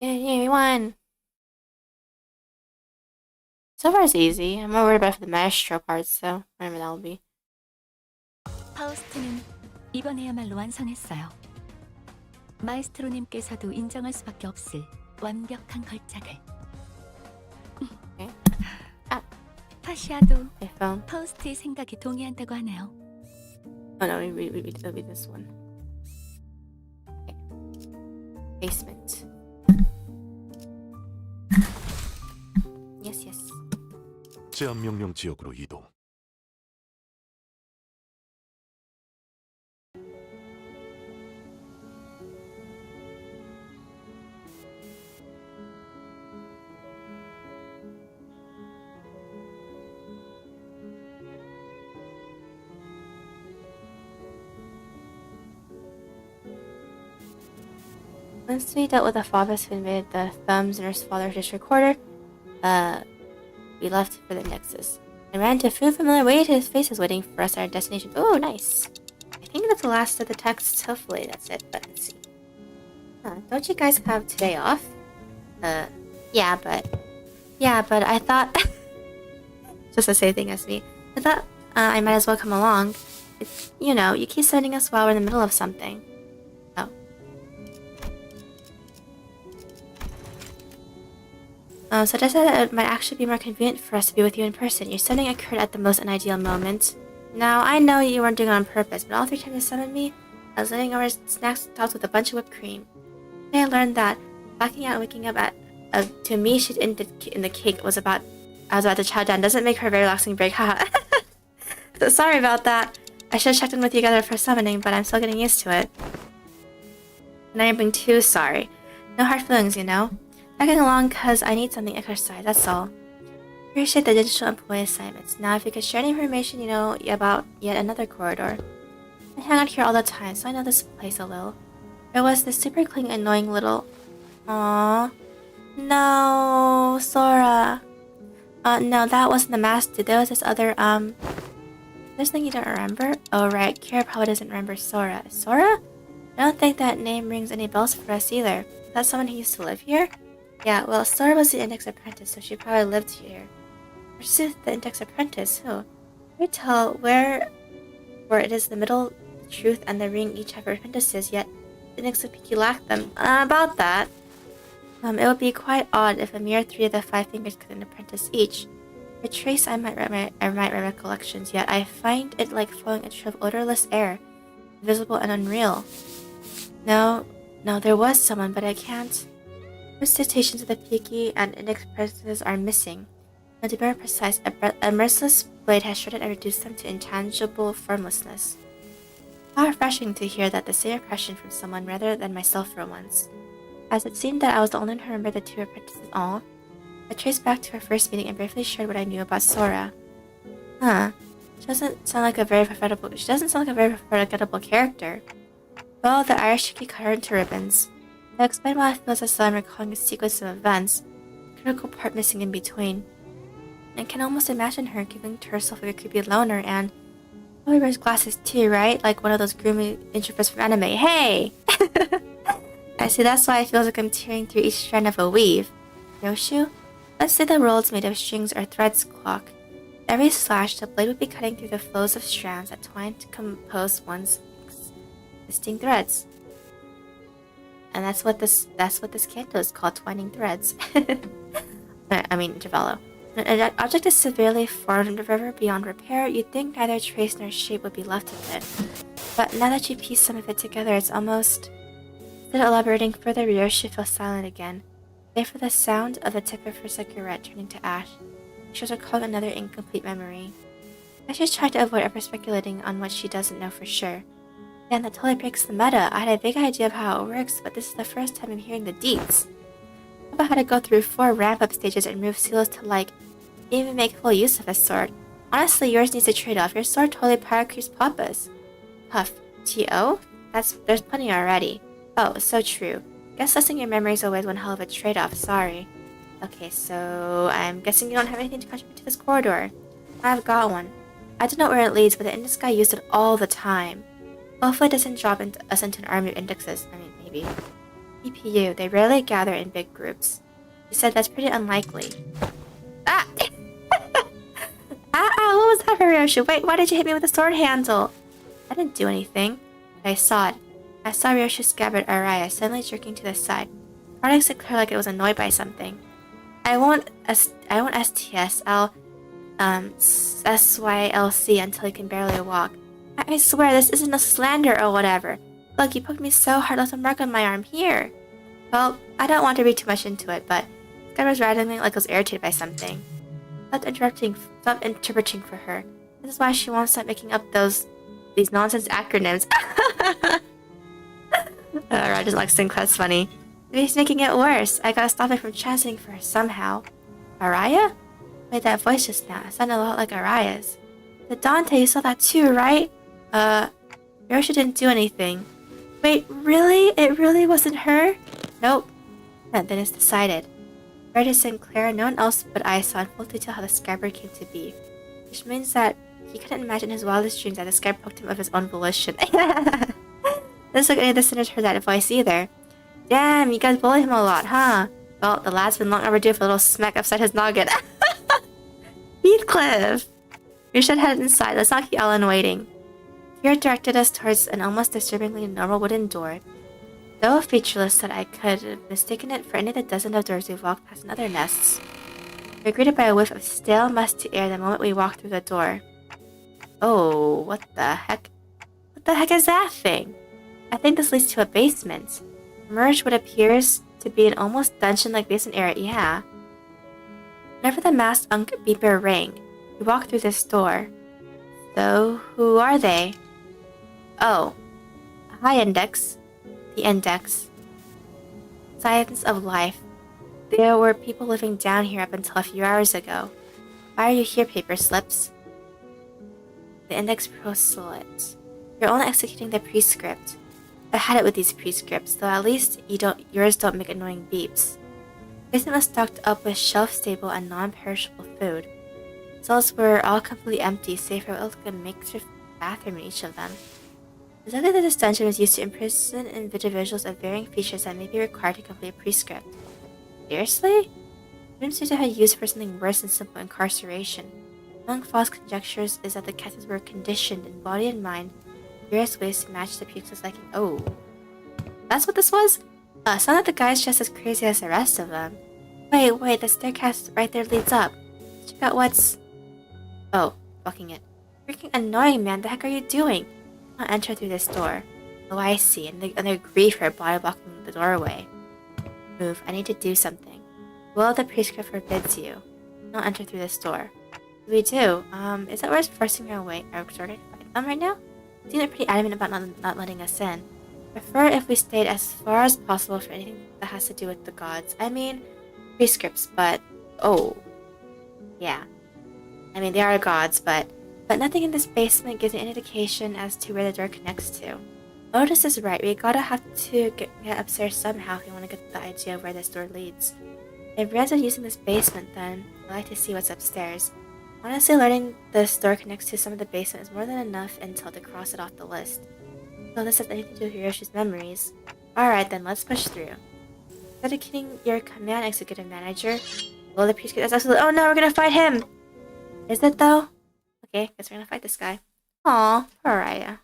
Yeah, we won. So far it's easy. I'm more worried about for the maestro parts, so whatever that will be. 파우스트는 이번에야말로 완성했어요. 마에스트로님께서도 인정할 수밖에 없을 완벽한 걸작을. Okay. Ah, 파시아도 my phone. 파우스트의 생각에 동의한다고 하네요. Oh no, it'll be this one. Okay. Basement. Yes, yes. 제한 명령 지역으로 이동. Once we dealt with the Phobos who invaded the Thumbs and her father's dish recorder, we left for the Nexus. And ran to a familiar way to his face is waiting for us at our destination. Oh, nice. I think that's the last of the texts. Hopefully that's it, but let's see. Don't you guys have today off? Yeah, but I thought just the same thing as me. I thought I might as well come along. It's, you know, you keep sending us while we're in the middle of something. So I decided that it might actually be more convenient for us to be with you in person. Your sending occurred at the most unideal moment. Now, I know you weren't doing it on purpose, but all 3 times you summoned me, I was laying over snacks topped with a bunch of whipped cream. Then I learned that blacking out and waking up at to me shit in the cake was about I was about to chow down doesn't make her a very relaxing break, haha. So sorry about that. I should have checked in with you together for summoning, but I'm still getting used to it. And I am being too sorry. No hard feelings, you know. Tagging along because I need something exercise, that's all. Appreciate the digital employee assignments. Now if you could share any information you know about yet another corridor. I hang out here all the time, so I know this place a little. There was this super clingy annoying little... Aww. No, Sora. No, that wasn't the mask dude. There was this other, This thing you don't remember? Oh right, Kira probably doesn't remember Sora. Sora? I don't think that name rings any bells for us either. Is that someone who used to live here? Yeah, well, Sora was the Index Apprentice, so she probably lived here. Forsooth, the Index Apprentice, who? Can you tell where it is the middle, the truth, and the ring each have apprentices, yet the Index of Piki lack them? About that. It would be quite odd if a mere 3 of the 5 fingers could an apprentice each. For trace I might write my recollections, yet I find it like flowing a trail of odorless air, invisible and unreal. No, there was someone, but I can't. Most citations of the Piki and Index apprentices are missing. Now to be more precise, a merciless blade has shredded and reduced them to intangible formlessness. How refreshing to hear that the same impression from someone rather than myself for once. As it seemed that I was the only one who remembered the 2 apprentices all, I traced back to our first meeting and briefly shared what I knew about Sora. She doesn't sound like a very forgettable character. Well, the Irish Chiki cut her into ribbons. I'll explain why I feel as though I'm recalling a sequence of events, a critical part missing in between. I can almost imagine her giving to herself like a creepy loner and probably wears glasses too, right? Like one of those groomy introverts from anime. Hey! I see, that's why it feels like I'm tearing through each strand of a weave. Yoshu? Let's say the world's made of strings or threads clock. Every slash, the blade would be cutting through the flows of strands that twine to compose one's existing threads. And that's what this canto is called, twining threads. I mean intervallo. When an object is severely formed in the river beyond repair, you'd think neither trace nor shape would be left of it. But now that you piece some of it together, it's almost... Instead of elaborating further, Ryoshi feels silent again, save for the sound of the tip of her cigarette turning to ash. She was recalling another incomplete memory. I should try to avoid ever speculating on what she doesn't know for sure. Man, that totally breaks the meta. I had a vague idea of how it works, but this is the first time I'm hearing the deets. Papa had to go through 4 ramp-up stages and move seals to, like, even make full use of his sword. Honestly, yours needs a trade-off. Your sword totally power creeps Papa's. Puff. T.O.? There's plenty already. Oh, so true. Guess listing your memories away is one hell of a trade-off, sorry. Okay, so I'm guessing you don't have anything to contribute to this corridor. I've got one. I don't know where it leads, but the index guy used it all the time. Hopefully it doesn't drop us into an army of indexes. I mean, maybe. EPU, they rarely gather in big groups. You said that's pretty unlikely. Ah! What was that, Ryoshi? Wait, why did you hit me with a sword handle? I didn't do anything. But I saw it. I saw Ryoshi's scabbard Araya suddenly jerking to the side. Product said clear like it was annoyed by something. I won't STS, I'll SYLC until he can barely walk. I swear this isn't a slander or whatever. Look, you poked me so hard, left a mark on my arm here. Well, I don't want to read too much into it, but Sky was randomly like it was irritated by something. Stop interpreting for her. This is why she won't stop making up these nonsense acronyms. Rod doesn't like think that's funny. Maybe he's making it worse. I gotta stop him from translating for her somehow. Araya? Made that voice just now. It sounded a lot like Araya's. The Dante, you saw that too, right? Ryoshi didn't do anything. Wait, really? It really wasn't her? Nope. And then it's decided. Right as Sinclair, no one else but I saw in full detail how the scabbard came to be. Which means that he couldn't imagine his wildest dreams that the scabbard poked him of his own volition. Doesn't look like any of the sinners heard that advice either. Damn, you guys bully him a lot, huh? Well, the lad's been long overdue for a little smack upside his noggin. Heathcliff! We should head inside. Let's not keep Ellen waiting. Kira directed us towards an almost disturbingly normal wooden door. Though featureless that I could have mistaken it for any of the dozen of doors we've walked past in other nests. We were greeted by a whiff of stale, musty air the moment we walked through the door. Oh, what the heck? What the heck is that thing? I think this leads to a basement. Merged what appears to be an almost dungeon-like basement area, yeah. Whenever the masked Unk beeper rang, we walked through this door. So, who are they? Oh. Hi, Index. The Index. Science of life. There were people living down here up until a few hours ago. Why are you here, paper slips? The Index proselyte. You're only executing the prescript. I had it with these prescripts, though at least yours don't make annoying beeps. The basement was stocked up with shelf-stable and non-perishable food. Cells were all completely empty, save for what looked like a makeshift bathroom in each of them. It's likely that this dungeon was used to imprison individuals of varying features that may be required to complete a prescript. Seriously? The room seems to have used for something worse than simple incarceration. Among false conjectures is that the captives were conditioned in body and mind in various ways to match the pupils' liking. Oh. That's what this was? Sound like the guy's just as crazy as the rest of them. Wait, the staircase right there leads up. Check out what's... Oh, blocking it. Freaking annoying, man. The heck are you doing? Not enter through this door. Oh, I see. And they grieve her body blocking the doorway. Move. I need to do something. Well, the prescript forbids you. Don't enter through this door. We do. Is that where it's forcing our way? Are we fight them right now? Seem pretty adamant about not letting us in. Prefer if we stayed as far as possible for anything that has to do with the gods. I mean, prescripts, but... Oh. Yeah. I mean, they are gods, but nothing in this basement gives any indication as to where the door connects to. Otis is right. We gotta have to get upstairs somehow if we want to get the idea of where this door leads. If Reds are using this basement, then I'd like to see what's upstairs. Honestly, learning this door connects to some of the basement is more than enough intel to cross it off the list. So this has anything to do with Hiroshi's memories. Alright then, let's push through. Dedicating your command, Executive Manager. Well, the priest is absolutely. Oh no, we're gonna fight him. Is it though? Okay, guess we're gonna fight this guy. Aw, poor Raya.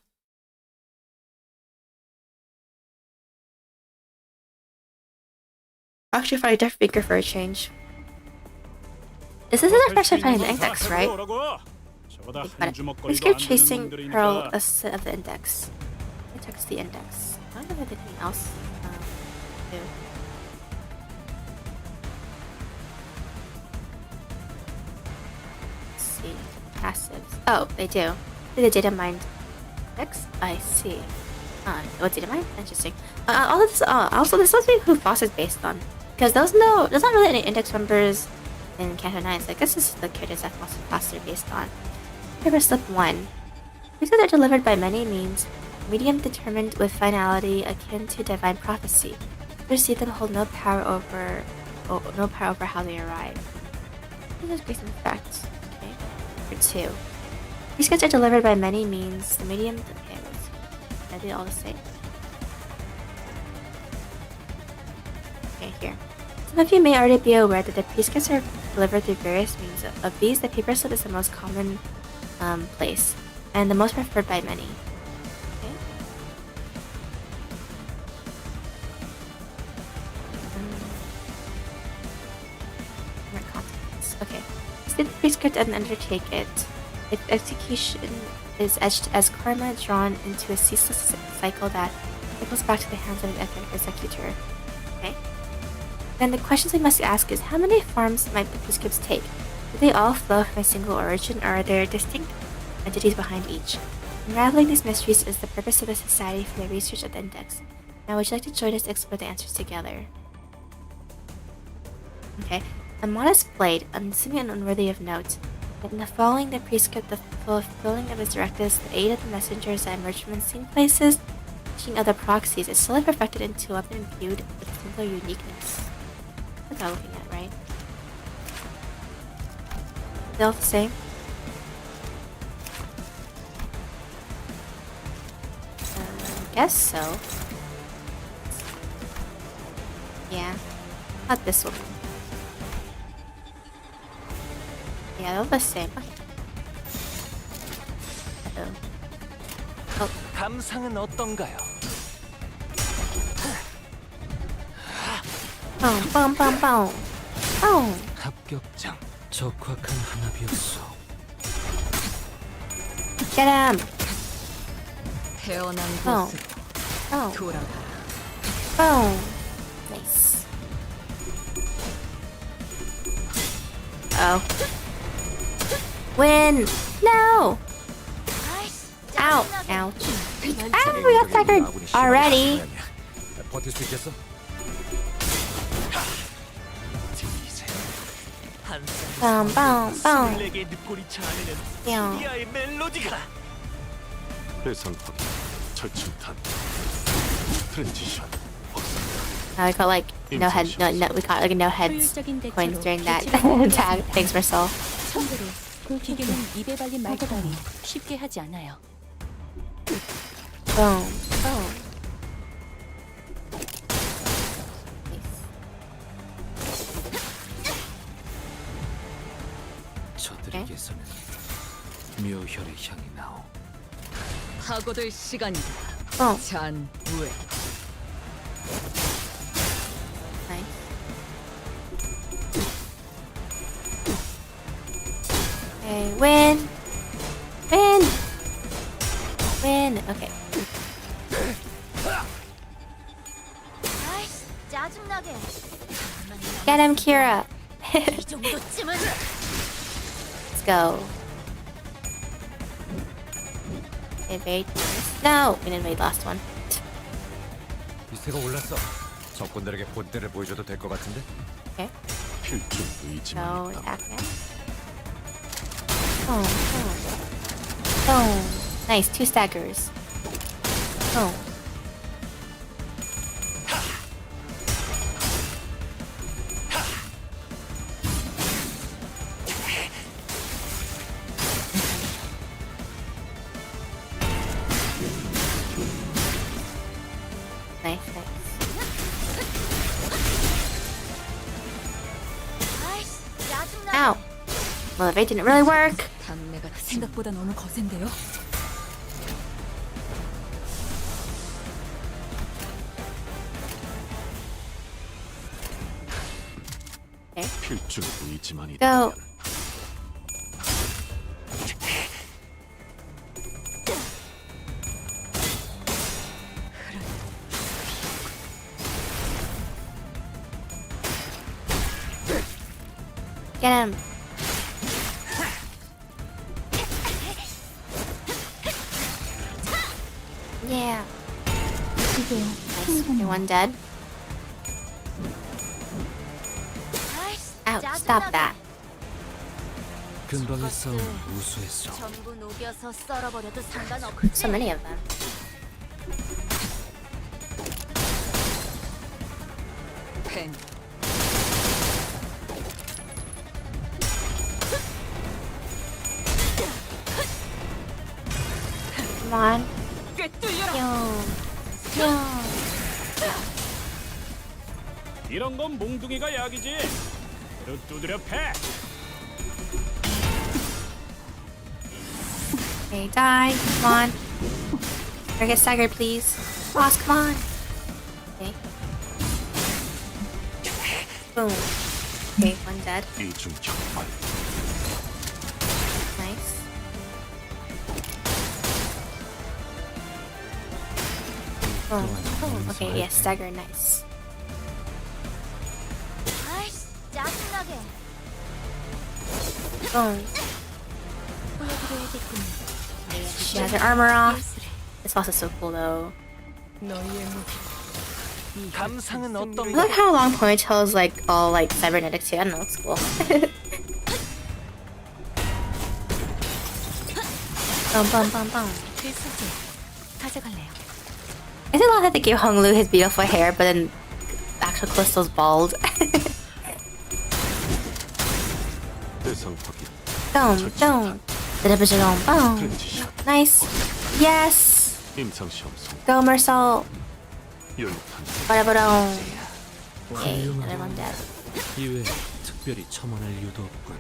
Actually, find a different speaker for a change. This isn't our first time finding the index, right? Let's keep chasing Pearl a set of the index. I text the index. I don't know if there's anything else. Do. Let's see. Passives. Oh, they do. The data mined index? I see. What data mine? Interesting. All of this. Also, this must be who Foss is based on, because there's not really any index members in Canto 9. So I guess this is the characters that Foss are based on. Paper slip 1. These are delivered by many means, medium determined with finality akin to divine prophecy. To receive them hold no power over how they arrive. These are great facts. Okay. Number 2. These goods are delivered by many means. The medium. Okay, are they all the same? Okay, here. Some of you may already be aware that the priest kits are delivered through various means. Of these, the paper slip is the most common place, and the most preferred by many. Okay. Okay. See the priest kit and undertake it. Its execution is etched as karma drawn into a ceaseless cycle that cycles back to the hands of the executor. Okay. Then the questions we must ask is, how many forms might the priest kits take? Do they all flow from a single origin, or are there distinct entities behind each? Unraveling these mysteries is the purpose of the Society for the Research of the Index. Now, would you like to join us to explore the answers together? Okay. A modest blade, unassuming and unworthy of note. In the following, the priest kept the fulfilling of his directives, the aid of the messengers that emerged from unseen places, teaching of the proxies, is slowly perfected into a weapon imbued with singular uniqueness. That's what I'm looking at, right? They all the same? I guess so. Yeah. Not this one. Yeah, they're the same. Okay. Uh-oh. 감상은 어떤가요? Boom, boom, boom. Boom. 합격장. 적확한 한압이었어. Get him. 태어난 Oh. 곳으로 Oh. 돌아가라. Boom. Nice. Oh. Win. No. Ow. Ouch. Ah, we got staggered already. 버틸 수 있겠어? Boom, boom, boom. 술래게 늑골이 자아내는 Yeah. 이하의 멜로디가. 대상 확인, 철침탄, 트랜지션, Now we got like no head, no, we got like no heads 효율적인 coins 대처로 during that 개체를 tag. Thanks for soul. 참고로 기계는 입에 발린 말 따위 쉽게 하지 않아요. Boom, boom. Nice. 저들에게서는 묘혈의 향이 나오. 파고들 시간이다. Boom. 잔우에 Nice. Okay, win. Win. Win. Okay. 아이씨, 짜증나게. Get him, Kira. 이 정도쯤은 Let's go. Evade this. No! We didn't evade last one. 이세가 올랐어. 적군들에게 본때를 보여줘도 될 것 같은데? Okay. 필중 의지만 No 있다. attack now. Boom, boom. Boom. Nice, 2 staggers. Boom. Nice, nice. 아이씨, Well, if it didn't really work. 단내가 생각보다 너무 거센데요. 필중의 의지만이 Go. Get him. Yeah. Nice. Okay, one dead. Ouch, stop that. 근방의 싸움 우수했어. 전부 녹여서 썰어버려도 상관없. So many of them. 팽. Come on. 꿰뚫려라. Yo. 이런 건 몽둥이가 약이지. 또 두드려 패. Okay, die. Come on. Or get staggered, please. Boss, come on. Okay. Boom. Okay, one dead. 이중 격발. Nice. Boom. Boom. Okay, yes, stagger, nice. 아이씨, 짜증나게. Boom. 보여드려야겠군요. She has her armor off. This boss is so cool though. 감상은 I 어떤가? like how long ponytail is like all like cybernetic too. I don't know, it's cool. Bum bum bum bum. 필살기 가져갈래요. I just love that they gave Honglu his beautiful hair, but then actual Crystal's bald. 대상 확인. Boom, boom. Boom. 트랜지션. Nice. Yes. 임상 시험 성. Go Meursalt. 연탄. Ba-da-ba-dum. Okay, another one dead. 이외에 특별히 첨언할 이유도 없군.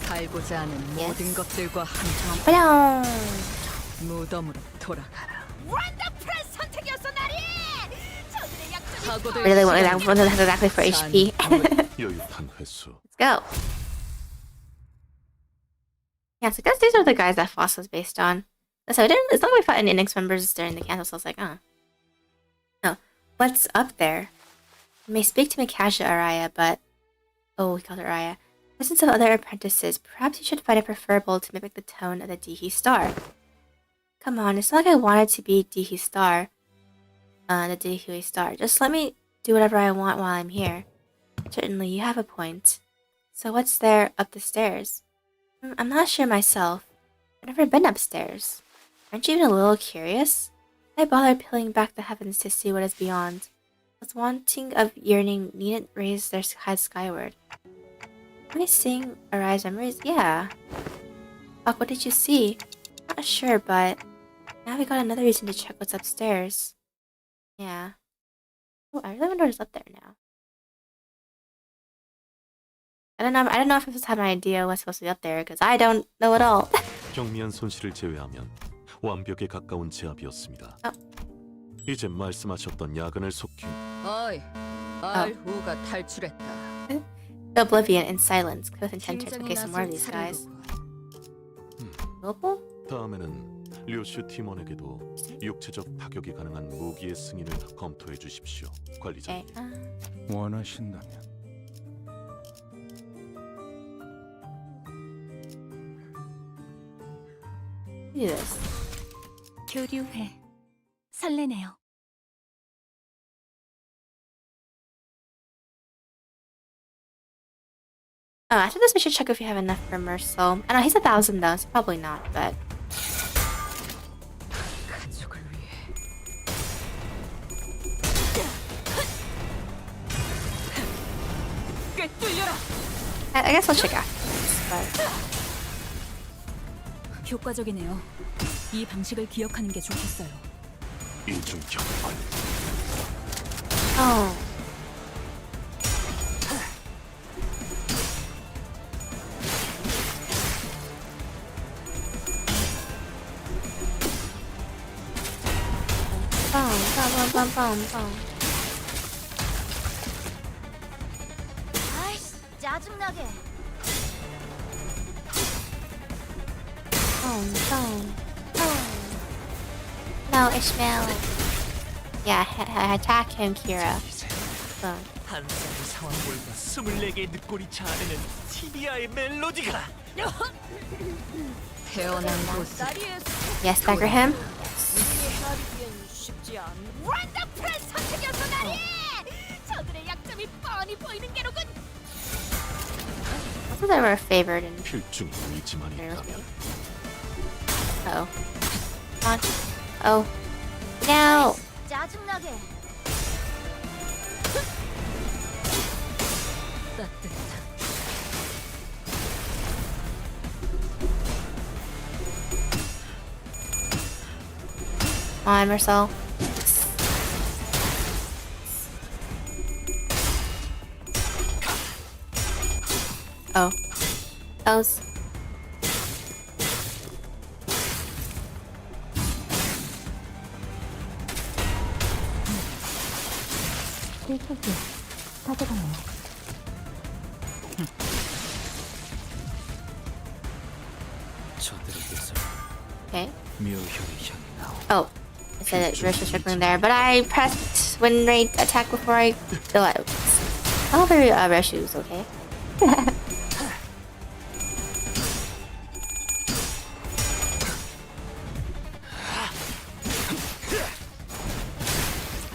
살고자 하는 모든 것들과 함께 Ba-dum. 무덤으로 돌아가라. 원더풀한 선택이었어 나리. 저들의 약점이 사고들 Really want that one that has exactly for HP. 여유탄 횟수. Let's go. Yeah, so I guess these are the guys that Foss was based on. So it's not like we fought any Index members during the Canto, so I was like, oh. No. What's up there? You may speak to Mikasha Araya, but... Oh, we called her Araya. Listen to other apprentices. Perhaps you should find it preferable to mimic the tone of the Dihi Star. Come on, it's not like I wanted to be Dihi Star. The Dihi Star. Just let me do whatever I want while I'm here. Certainly, you have a point. So what's there up the stairs? I'm not sure myself. I've never been upstairs. Aren't you even a little curious? Why bother peeling back the heavens to see what is beyond? Those wanting of yearning needn't raise their heads skyward. Am I seeing Arise memories? Yeah. Fuck, what did you see? Not sure, but now we got another reason to check what's upstairs. Yeah. Oh, I really wonder what's up there now. I don't know if I just have an idea what's supposed to be up there, because I don't know at all. 경미한 손실을 제외하면 완벽에 가까운 제압이었습니다. 이제 말씀하셨던 야근을 속히 어이, 알후가 탈출했다. Oblivion and Silence. Close Enchanters. Okay, some more of these guys. Noble? 다음에는 류슈 팀원에게도 육체적 타격이 가능한 무기의 승인을 검토해 주십시오, 관리자님. Okay. 원하신다면 Do this. 교류회. 설레네요. Oh, after this we should check if we have enough for Meursalt. I know he's 1,000 though, so probably not, but... 가족을 위해 꿰뚫려라. I guess we'll check after this, but... 효과적이네요. 이 방식을 기억하는 게 좋겠어요. 이중 격발. Oh. 아이씨, 짜증나게. No, Ishmael. Yeah, attack him, Kira. Boom. 한 쌍의 상황골과 24개의 늑골이 자아내는 티비아의 멜로디가 태어난 곳 Yes, dagger him. 쉽지 않. 원더풀한 선택이었어, 나리! 저들의 약점이 뻔히 보이는 게로군. I thought they were favored in 필중 의지만 있다면 oh. Come on. Oh. No! 짜증나게. Come on, Meursalt. Oh. Those. 저들에게서 Okay. 묘혈이 향이 나오. Oh. I said that Rush was circling there, but I pressed win rate attack before I go out. Oh, very Rush was okay.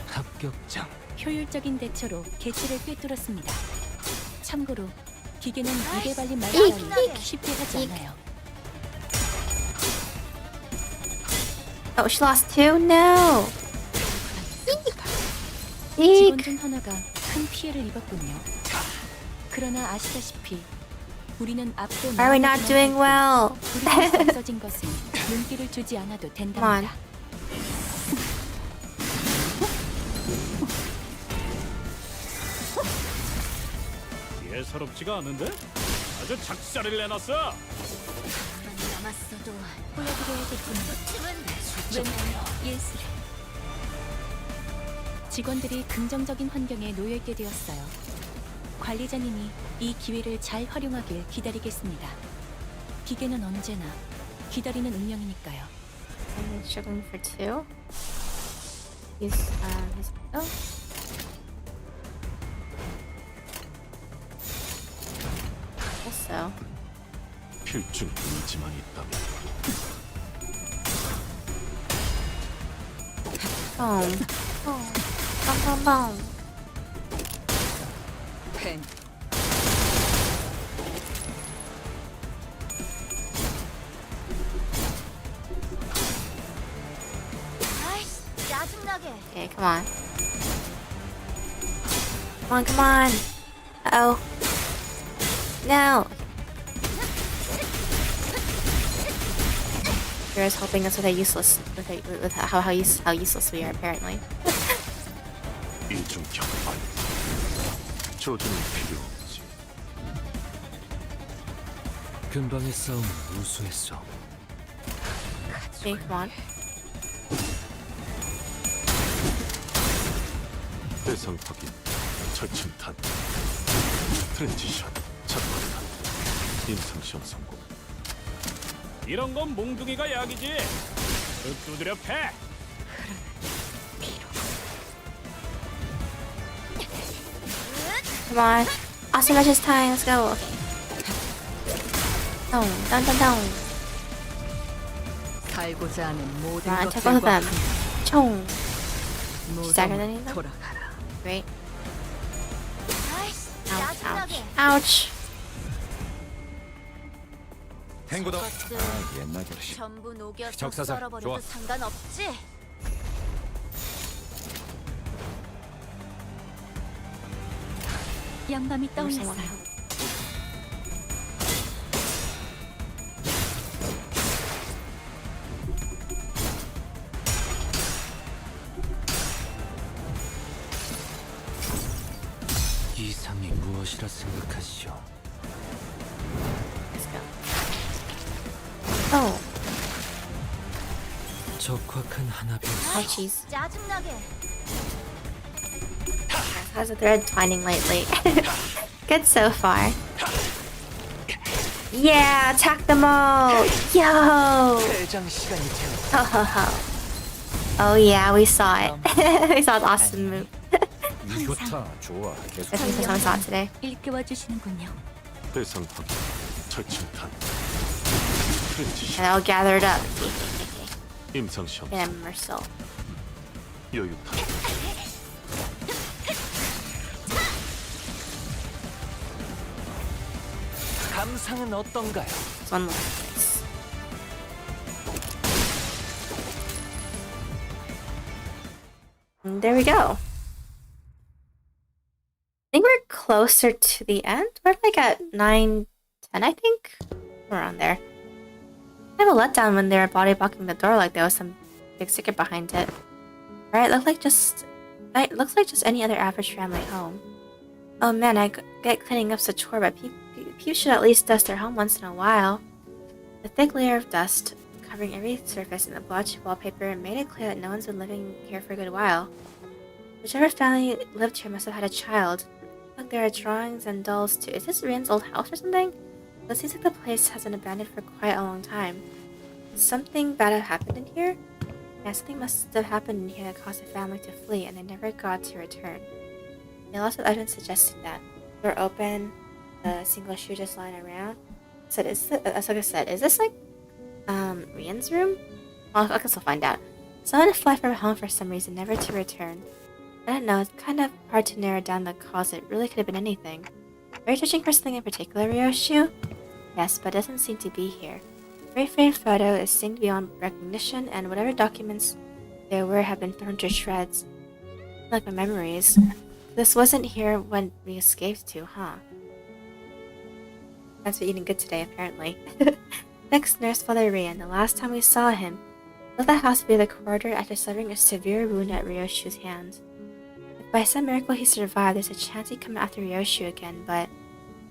합격장. 효율적인 대처로 개체를 꿰뚫었습니다. 참고로 기계는 입에 발린 말 따위 쉽게 하지 않아요. Oh, she lost two? No! 직원 Eek! 중 하나가 큰 피해를 입었군요. 그러나 아시다시피 우리는 앞서 Are we not doing well? 우리가 없어진 것은 눈길을 주지 않아도 된답니다. 예사롭지가 않은데? 아주 작살을 내놨어. 남았어도 보여드려야겠군요. 웬만한 예술을. 직원들이 긍정적인 환경에 놓여 있게 되었어요. 관리자님이 이 기회를 잘 활용하길 기다리겠습니다. 기계는 언제나 기다리는 운명이니까요. I'm struggling for two. He's, oh. Guess so. 필중 의지만 있다면 Boom. Boom. Boom, boom, boom. 펜. 아이씨, 짜증나게. Okay, come on. Come on, come on. Uh-oh. No. You're just helping us with how useless we are apparently. 이중 격발 조준이 필요 없지. 근방의 싸움은 우수했어. Okay, come on. 대상 확인, 절침탄, 트랜지션, 착각탄, 인상시험 성공. 이런 건 몽둥이가 약이지. 두드려 패. Come on. Awesome matches time. Let's go. Down, down, down, down. 살고자 하는 모든 Come on, take both of them. Chong. stagger than you, though? 돌아가라. Great. 아이씨, Ouch, ouch. 짜증나게. Ouch. 탱고다. 것들 옛날 버릇이. 전부 녹여서 적사살, 썰어버려도 좋아. 상관없지. 양밤이 Never 떠올랐어요. seen one. 이상이 무엇이라 생각하시오? Let's go. Oh. 적확한 한압이었어. Oh, jeez. 짜증나게. How's the thread twining lately? Good so far. Yeah, attack them all! Yo! 대장 시간이 되었다. Ho ho ho. Oh yeah, we saw it. We saw the awesome move. 좋다. 좋아. 계속. I think someone saw it today. 일깨워 주시는군요. 대상 확인, 철침탄, 프렌치시, And all gathered up. 임상시험, And Meursalt. 여유탄, 감상은 어떤가요? It's one more place. And there we go. I think we're closer to the end. We're like at 9, 10, I think. We're around there. Kind of a letdown when they were body blocking the door like there was some big secret behind it. Right, looks like just any other average family home. Oh man, I get cleaning up's a chore, but people should at least dust their home once in a while. The thick layer of dust covering every surface in the blotchy wallpaper made it clear that no one's been living here for a good while. Whichever family lived here must have had a child. Look, there are drawings and dolls too. Is this Ryan's old house or something? It seems like the place has been abandoned for quite a long time. Did something bad have happened in here? Yeah, something must have happened in here that caused the family to flee, and they never got to return. There are lots of evidence suggesting that. Door open, a single shoe just lying around. So like I said, is this like Ryan's room? Well, I guess we'll find out. Someone fled from home for some reason, never to return. I don't know, it's kind of hard to narrow down the cause. It really could have been anything. Are you searching for something in particular, Ryoshu? Yes, but it doesn't seem to be here. Every framed photo is synced beyond recognition, and whatever documents there were have been thrown to shreds. Like my memories. This wasn't here when we escaped to, huh? That's been eating good today, apparently. Next, Nurse Father Ryan. The last time we saw him, left the house via the corridor after suffering a severe wound at Ryoshu's hands. If by some miracle he survived, there's a chance he'd come after Ryoshu again, but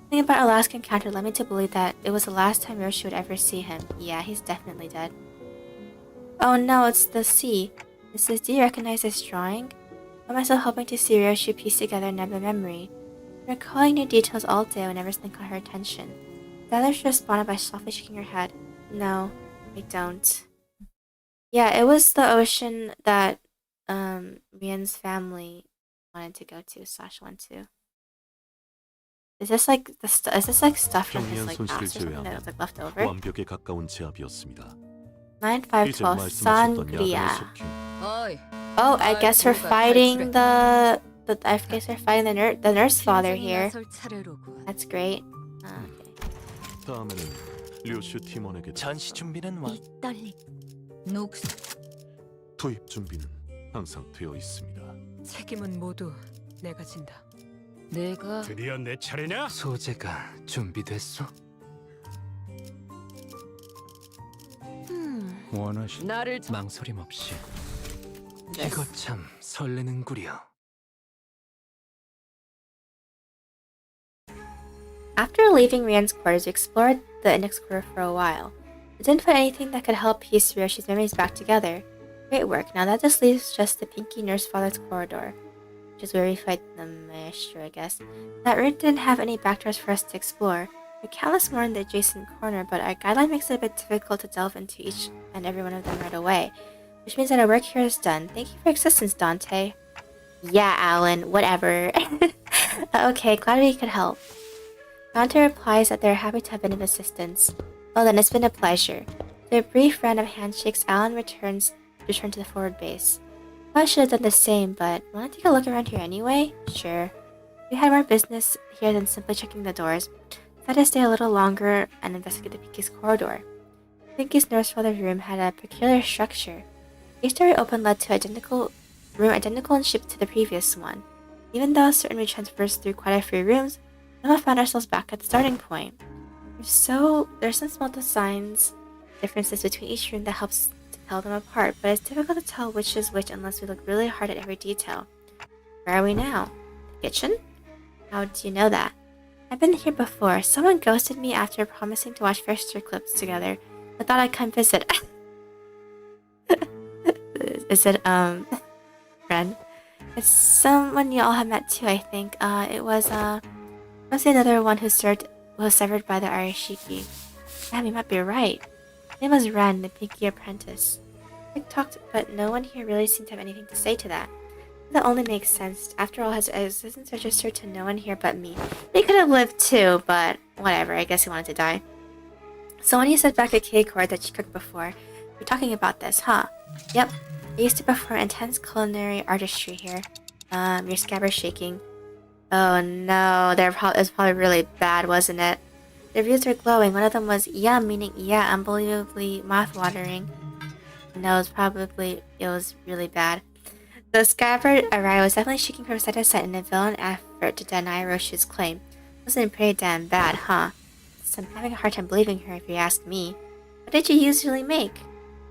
something about our last encounter led me to believe that it was the last time Ryoshu would ever see him. Yeah, he's definitely dead. Oh no, it's the sea. It says, do you recognize this drawing? Why am I so hoping to see Ryoshu piece together another memory? I'm recalling new details all day whenever something caught her attention. The other she responded by softly shaking her head. No, I don't. Yeah, it was the ocean that Ryan's family wanted to go to / went to. Is this like stuff from his 경미한 like 손실을 past or something that 제외하면 was like left over? 완벽에 가까운 제압이었습니다. 9512 이제 말씀하셨던 Sangria. 야간의 속휴, 어이, Oh, I guess we're fighting the I guess we're fighting the nurse father here. 나설 차례로군. That's great. Okay. 다음에는 류슈 팀원에게 전시 준비는 완. 이 떨림. 녹스 투입 준비는 항상 되어 있습니다. 책임은 모두 내가 진다. 내가 드디어 내 차례냐? 소재가 준비됐어? 원하시. 나를 망설임 없이. 이거 참 설레는구려. After leaving Ryan's quarters, we explored the index corridor for a while. We didn't find anything that could help piece Ryoshi's memories back together. Great work. Now that just leaves the Pinky Nurse Father's corridor, which is where we fight the maestro, I guess. That route didn't have any back doors for us to explore. There are countless more in the adjacent corner, but our guideline makes it a bit difficult to delve into each and every one of them right away, which means that our work here is done. Thank you for your assistance, Dante. Yeah, Alan, whatever. Okay, glad we could help. Dante replies that they're happy to have been of assistance. Well then, it's been a pleasure. After a brief round of handshakes, Alan returned to the forward base. I should have done the same, but wanna take a look around here anyway? Sure. We had more business here than simply checking the doors. Had to stay a little longer and investigate the Pinky's corridor. Pinky's nurse father's room had a peculiar structure. Each door we opened led to identical in shape to the previous one. Even though certain we traversed through quite a few rooms, we found ourselves back at the starting point. There's some small designs differences between each room that helps to tell them apart, but it's difficult to tell which is which unless we look really hard at every detail. Where are we now? The kitchen? How do you know that? I've been here before. Someone ghosted me after promising to watch Fairster clips together. I thought I'd come visit. Is it Ren? It's someone you all have met too, I think. It was must be another one who was severed by the Arashiki. Damn, you might be right. His name was Ren, the Pinky Apprentice. I talked, but no one here really seemed to have anything to say to that. That only makes sense. After all, his existence registered to no one here but me. He could have lived too, but whatever. I guess he wanted to die. So when you said back at K-Cord that she cooked before, you're talking about this, huh? Yep. I used to perform intense culinary artistry here. Your scabbard's shaking. Oh no, it was probably really bad, wasn't it? The reviews were glowing. One of them was yum, meaning yeah, unbelievably mouth-watering. No, it was really bad. The scabbard Arai was definitely shaking from side to side in a villain effort to deny Roshu's claim. Wasn't pretty damn bad, huh? So I'm having a hard time believing her if you ask me. What did you usually make?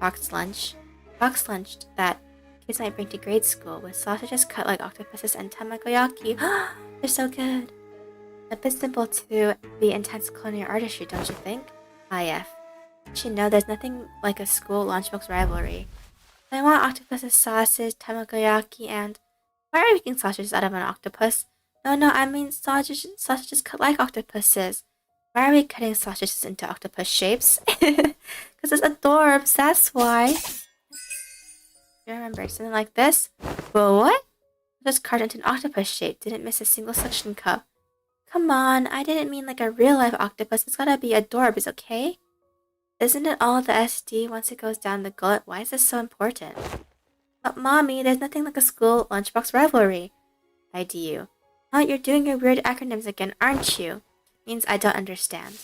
Boxed lunch. Boxed lunch that kids might bring to grade school with sausages cut like octopuses and tamagoyaki. They're so good. A bit simple to be intense culinary artistry, don't you think? IF. You know there's nothing like a school lunchbox rivalry. I want octopus sausage, tamagoyaki, and... Why are we making sausages out of an octopus? No, I mean sausages cut like octopuses. Why are we cutting sausages into octopus shapes? Because it's adorbs, that's why. You remember, something like this? Well, what? Just carved into an octopus shape, didn't miss a single suction cup. Come on, I didn't mean like a real-life octopus, it's gotta be adorbs, okay? Isn't it all the SD once it goes down the gullet? Why is this so important? But mommy, there's nothing like a school lunchbox rivalry. IDU. Oh, you're doing your weird acronyms again, aren't you? Means I don't understand.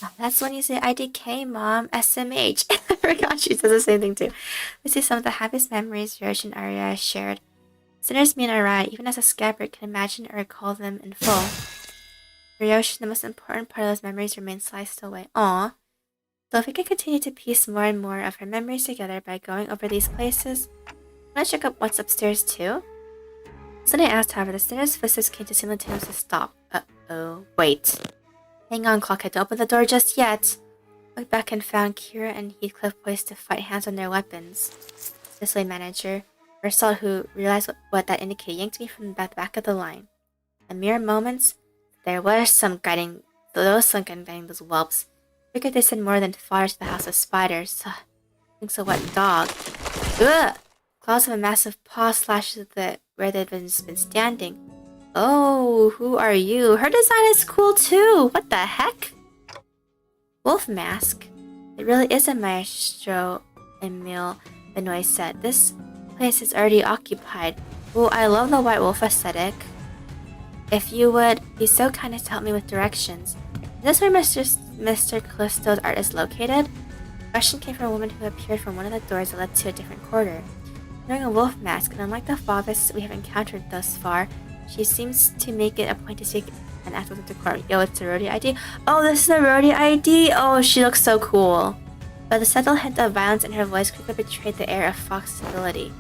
Oh, that's when you say IDK, mom. SMH. I forgot she says the same thing too. Let's see some of the happiest memories Yoshi and Arya shared. Sinners me and Arya, even as a scabbard, can imagine or recall them in full. For Yoshi, the most important part of those memories remains sliced away. Aww. So if we can continue to piece more and more of her memories together by going over these places, wanna check out what's upstairs too? Suddenly asked, however, the sinner's footsteps came to signal to him to stop. Uh-oh. Wait. Hang on, Clockhead, don't open the door just yet. Looked back and found Kira and Heathcliff poised to fight hands on their weapons. This way, manager. Meursalt, who realized what that indicated, yanked me from the back of the line. In mere moments, there was some guiding those whelps. Figured they said more than fodder to the house of spiders. Thinks a wet dog. Ugh! Claws of a massive paw slashes where they'd been standing. Oh, who are you? Her design is cool too! What the heck? Wolf mask? It really is a maestro, Emile Benoit said. This place is already occupied. Ooh, I love the white wolf aesthetic. If you would be so kind as to help me with directions. Is this where Mr. Callisto's art is located? The question came from a woman who appeared from one of the doors that led to a different corridor. Wearing a wolf mask, and unlike the Favis we have encountered thus far, she seems to make it a point to speak and act with decorum. Yo, it's a Rodya ID. Oh, this is a Rodya ID! Oh, she looks so cool. But the subtle hint of violence in her voice quickly betrayed the air of fox civility.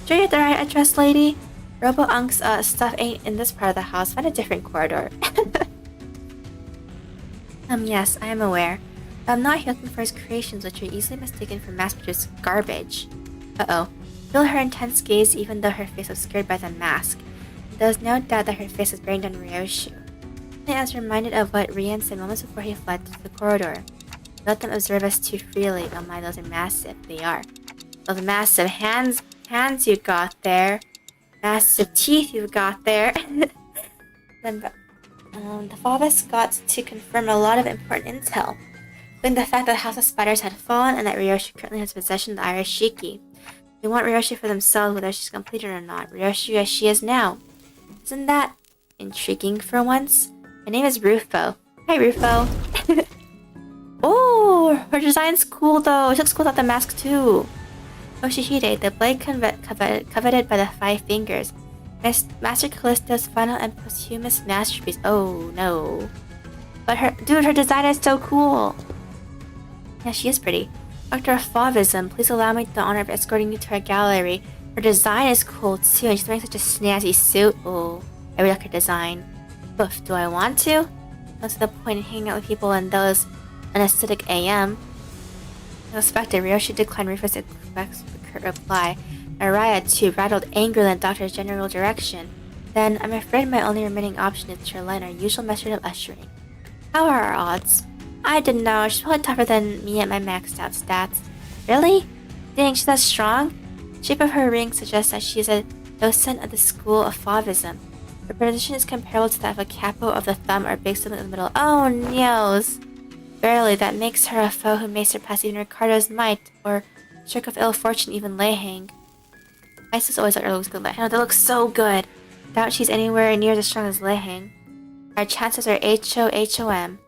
Sure you're the right address, lady? Robo-Unk's stuff ain't in this part of the house. Find a different corridor. Yes, I am aware. But I'm not here looking for his creations, which are easily mistaken for mass-produced garbage. Uh-oh. Feel her intense gaze even though her face was scared by the mask. There was no doubt that her face was buried on Ryoshu. I was reminded of what Rian said moments before he fled to the corridor. Let them observe us too freely. Oh my, those are massive. They are. Those massive hands you got there. Massive teeth you got there. The Favis got to confirm a lot of important intel, including the fact that the House of Spiders had fallen and that Ryoshi currently has possession of the Arashiki. They want Ryoshi for themselves whether she's completed or not. Ryoshi as she is now. Isn't that intriguing for once? My name is Rufo. Hi, Rufo. Oh, her design's cool though. She looks cool without the mask too. Oshihide, the blade coveted by the Five Fingers. Master Callisto's final and posthumous masterpiece. Oh no. But her design is so cool. Yeah, she is pretty. Dr. Favism, please allow me the honor of escorting you to our gallery. Her design is cool too, and she's wearing such a snazzy suit. Oh, I really like her design. Oof, do I want to? What's the point in hanging out with people in those unaesthetic AM? As expected, Ryoshi declined Rufus' curt reply. Araya, too, rattled angrily in the doctor's general direction. Then, I'm afraid my only remaining option is to rely on our usual method of ushering. How are our odds? I didn't know. She's probably tougher than me at my maxed out stats. Really? Dang, she's that strong? The shape of her ring suggests that she is a docent of the school of Fauvism. Her position is comparable to that of a capo of the thumb or big symbol in the middle. Oh, noes! Barely, that makes her a foe who may surpass even Ricardo's might, or stroke of ill fortune even Lehang. Isis always thought her looks good, but I know they look so good. Doubt she's anywhere near as strong as Lehang. Our chances are HOHOM.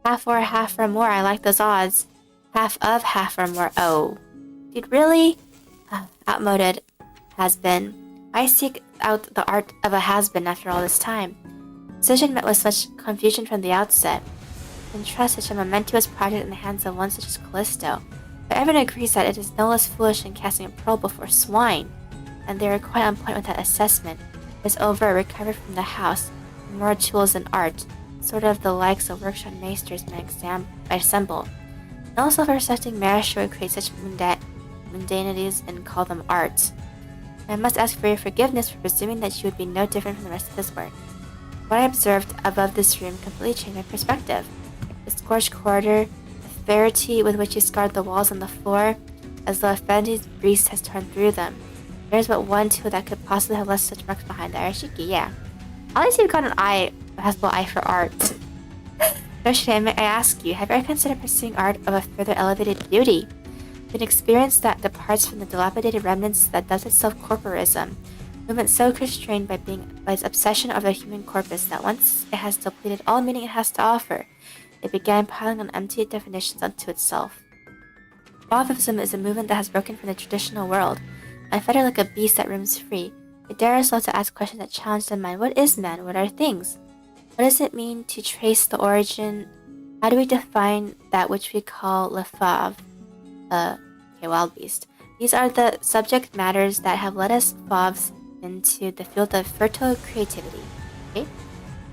Half or more, I like those odds. Half or more. Oh. Dude, really? Outmoded. Has-been. I seek out the art of a has-been after all this time. Decision met with such confusion from the outset. Entrust such a momentous project in the hands of one such as Callisto. But everyone agrees that it is no less foolish than casting a pearl before swine. And they are quite on point with that assessment. It's over, recovered from the house. More tools than art. Sort of the likes of workshop maesters may assemble. No self-respecting marriage would create such mundanities and call them art. I must ask for your forgiveness for presuming that you would be no different from the rest of this work. What I observed above this room completely changed my perspective. The scorched corridor, the severity with which you scarred the walls and the floor, as though a Fendi's breeze has torn through them. There's but one tool that could possibly have left such marks behind the Arashiki, yeah. At least you've got an eye, a possible eye for art. Yoshida, may I ask you, have you ever considered pursuing art of a further elevated beauty? An experience that departs from the dilapidated remnants that does itself corporism, movement so constrained by its obsession of the human corpus that once it has depleted all meaning it has to offer, it began piling on empty definitions unto itself. Fauvism is a movement that has broken from the traditional world, unfettered like a beast that roams free. It dares itself to ask questions that challenge the mind. What is man? What are things? What does it mean to trace the origin? How do we define that which we call le fauve? Wild beast. These are the subject matters that have led us fauves into the field of fertile creativity. Okay?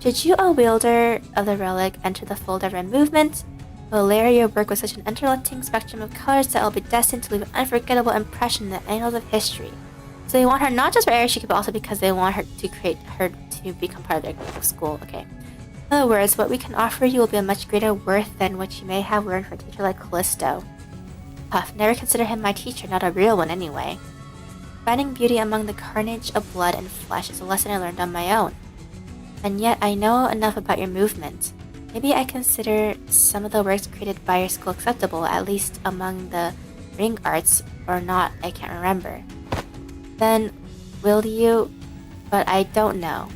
Should you, a wielder of the relic, enter the fold of our movement, will layer your work with such an interlocking spectrum of colors that will be destined to leave an unforgettable impression in the annals of history. So they want her not just for Arashiki, but also because they want her to become part of their school. Okay. In other words, what we can offer you will be a much greater worth than what you may have learned from a teacher like Callisto. Puff, never consider him my teacher, not a real one anyway. Finding beauty among the carnage of blood and flesh is a lesson I learned on my own. And yet I know enough about your movement. Maybe I consider some of the works created by your school acceptable, at least among the ring arts, or not, I can't remember. Then, will you? But I don't know.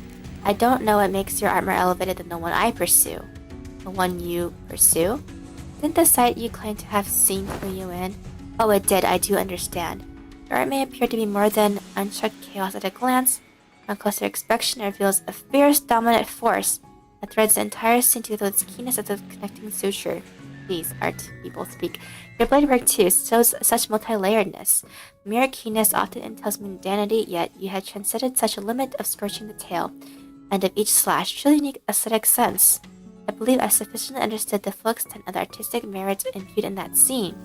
I don't know what makes your art more elevated than the one I pursue. The one you pursue? Didn't the sight you claim to have seen clue you in? Oh, it did, I do understand. Your art may appear to be more than unchecked chaos at a glance. On closer inspection, it reveals a fierce, dominant force that threads the entire scene together with its keenness as a connecting suture. Please, art people speak. Your blade work too shows such multi-layeredness. Mere keenness often entails mundanity, yet you had transcended such a limit of scorching the tail, and of each slash, truly unique aesthetic sense. I believe I sufficiently understood the full extent of the artistic merits imbued in that scene.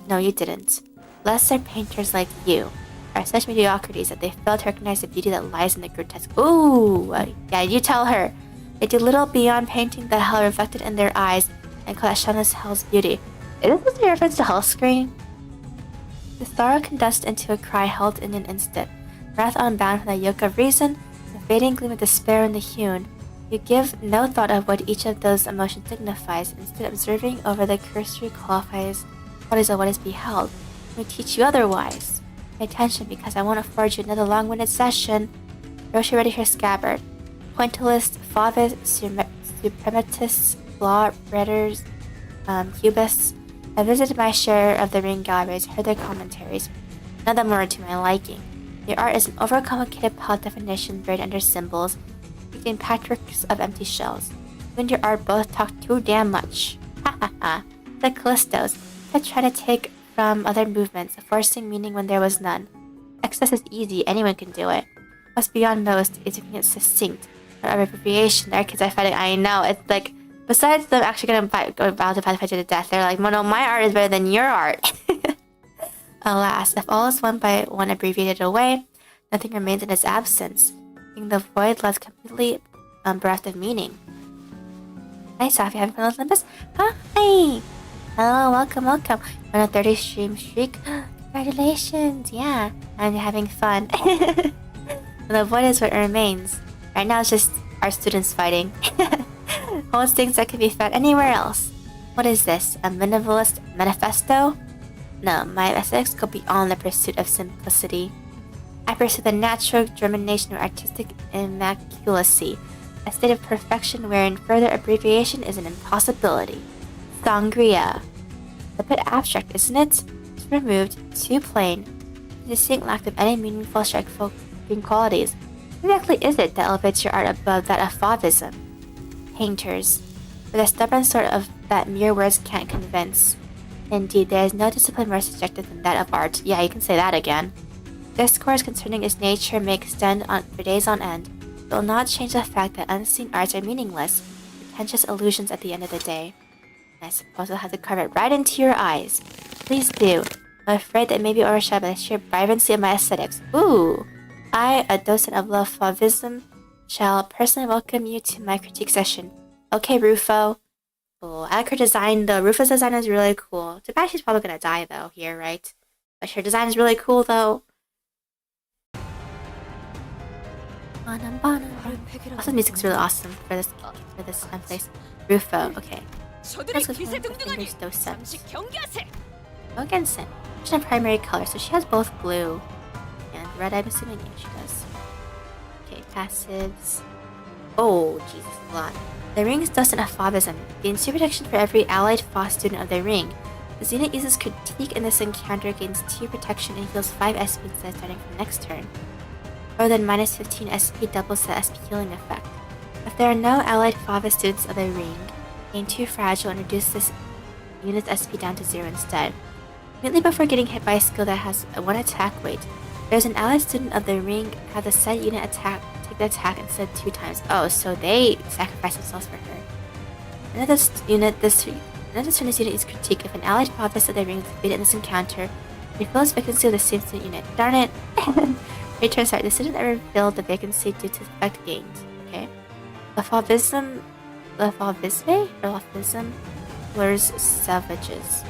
No, you didn't. Lesser painters like you are such mediocrities that they fail to recognize the beauty that lies in the grotesque. Ooh, yeah, you tell her. They do little beyond painting the hell reflected in their eyes and call that shameless hell's beauty. Is this a reference to Hell Screen? The sorrow condensed into a cry held in an instant. Wrath unbound from the yoke of reason, the fading gleam of despair in the hewn. You give no thought of what each of those emotions signifies, instead observing over the cursory qualities of what is beheld. Let me teach you otherwise. Pay attention, because I won't afford you another long-winded session. Roshi ready her scabbard. Pointillist, Favis, suprematists, law readers, cubists. I visited my share of the ring galleries, heard their commentaries. None of them were to my liking. Your art is an overcomplicated palette definition buried under symbols, in patchworks of empty shells. You and your art both talk too damn much. Ha ha ha. The Callistos kept trying to take from other movements, forcing meaning when there was none. Excess is easy, anyone can do it. What's beyond most is making it succinct, or of abbreviation. Their kids are fighting. I know, it's like, besides them actually going to fight to the death, they're like, well, no, my art is better than your art. Alas, if all is one by one abbreviated away, nothing remains in its absence, leaving the void left completely bereft of meaning. Hi, Sophie, having fun with Limbus? Hi! Hello, welcome. On a 30 stream streak. Congratulations, yeah. I'm having fun. The void is what remains. Right now it's just our students fighting. Holds things that can be found anywhere else. What is this? A minimalist manifesto? No, my aesthetics go beyond the pursuit of simplicity. I pursue the natural germination of artistic immaculacy, a state of perfection wherein further abbreviation is an impossibility. Sangria. A bit abstract, isn't it? It's removed, too plain, a distinct lack of any meaningful striking qualities. What exactly is it that elevates your art above that of Fauvism? Painters, with a stubborn sort of that mere words can't convince. Indeed, there is no discipline more subjective than that of art. Yeah, you can say that again. Discourse concerning its nature may extend on for days on end, but will not change the fact that unseen arts are meaningless, pretentious illusions at the end of the day. I suppose I'll have to carve it right into your eyes. Please do. I'm afraid that may be overshadowed by the sheer vibrancy of my aesthetics. Ooh! I, a docent of love Fauvism, shall personally welcome you to my critique session. Okay, Rufo. Cool. I like her design though. Rufo's design is really cool. Too bad she's probably gonna die though here, right? But her design is really cool though. Also, the music's really awesome for this place. Rufo, okay. That's what fingers docent. Jogensen. She's a primary color, so she has both blue and red. I'm assuming yeah, she does. Okay, passives. Oh, Jesus, a lot. The ring is docent of Fauvism, gains 2 protection for every allied Faust student of the ring. The Zenith uses critique in this encounter, gains 2 protection and heals 5 SP instead starting from next turn. Or then minus 15 SP doubles the SP healing effect. If there are no allied Fauvis students of the ring, gain 2 fragile and reduce this unit's SP down to 0 instead. Immediately before getting hit by a skill that has 1 attack weight, there's an allied student of the ring have the said unit take the attack instead 2 times. Oh, so they sacrifice themselves for her. Another unit this turn this unit is critique if an allied Fauvis of the ring is defeated in this encounter, refills vacancy of the same student unit. Darn it! Return start. The student ever filled the vacancy due to effect gained. Okay. The Fauvism lures savages.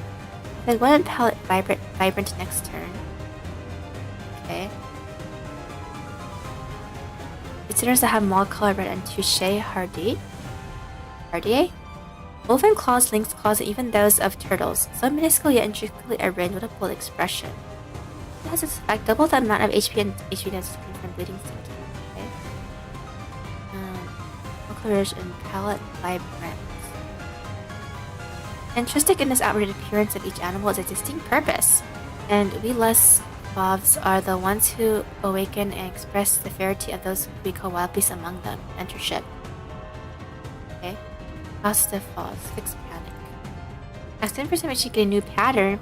There's 1 palette vibrant next turn. Okay. Visitors that have Maul Color Red and Touche Hardier? Wolven claws, lynx claws, and even those of turtles. So minuscule yet intricately arranged with a bold expression. It has its effect, double the amount of HP and HP damage from bleeding stinking. Okay. Colors and palette vibrant. Intrinsic in this outward appearance of each animal is a distinct purpose, and we less Favs are the ones who awaken and express the ferocity of those we call wild beasts among them. Enter ship. Okay. Positive falls. Fixed panic. As 10% which you get a new pattern.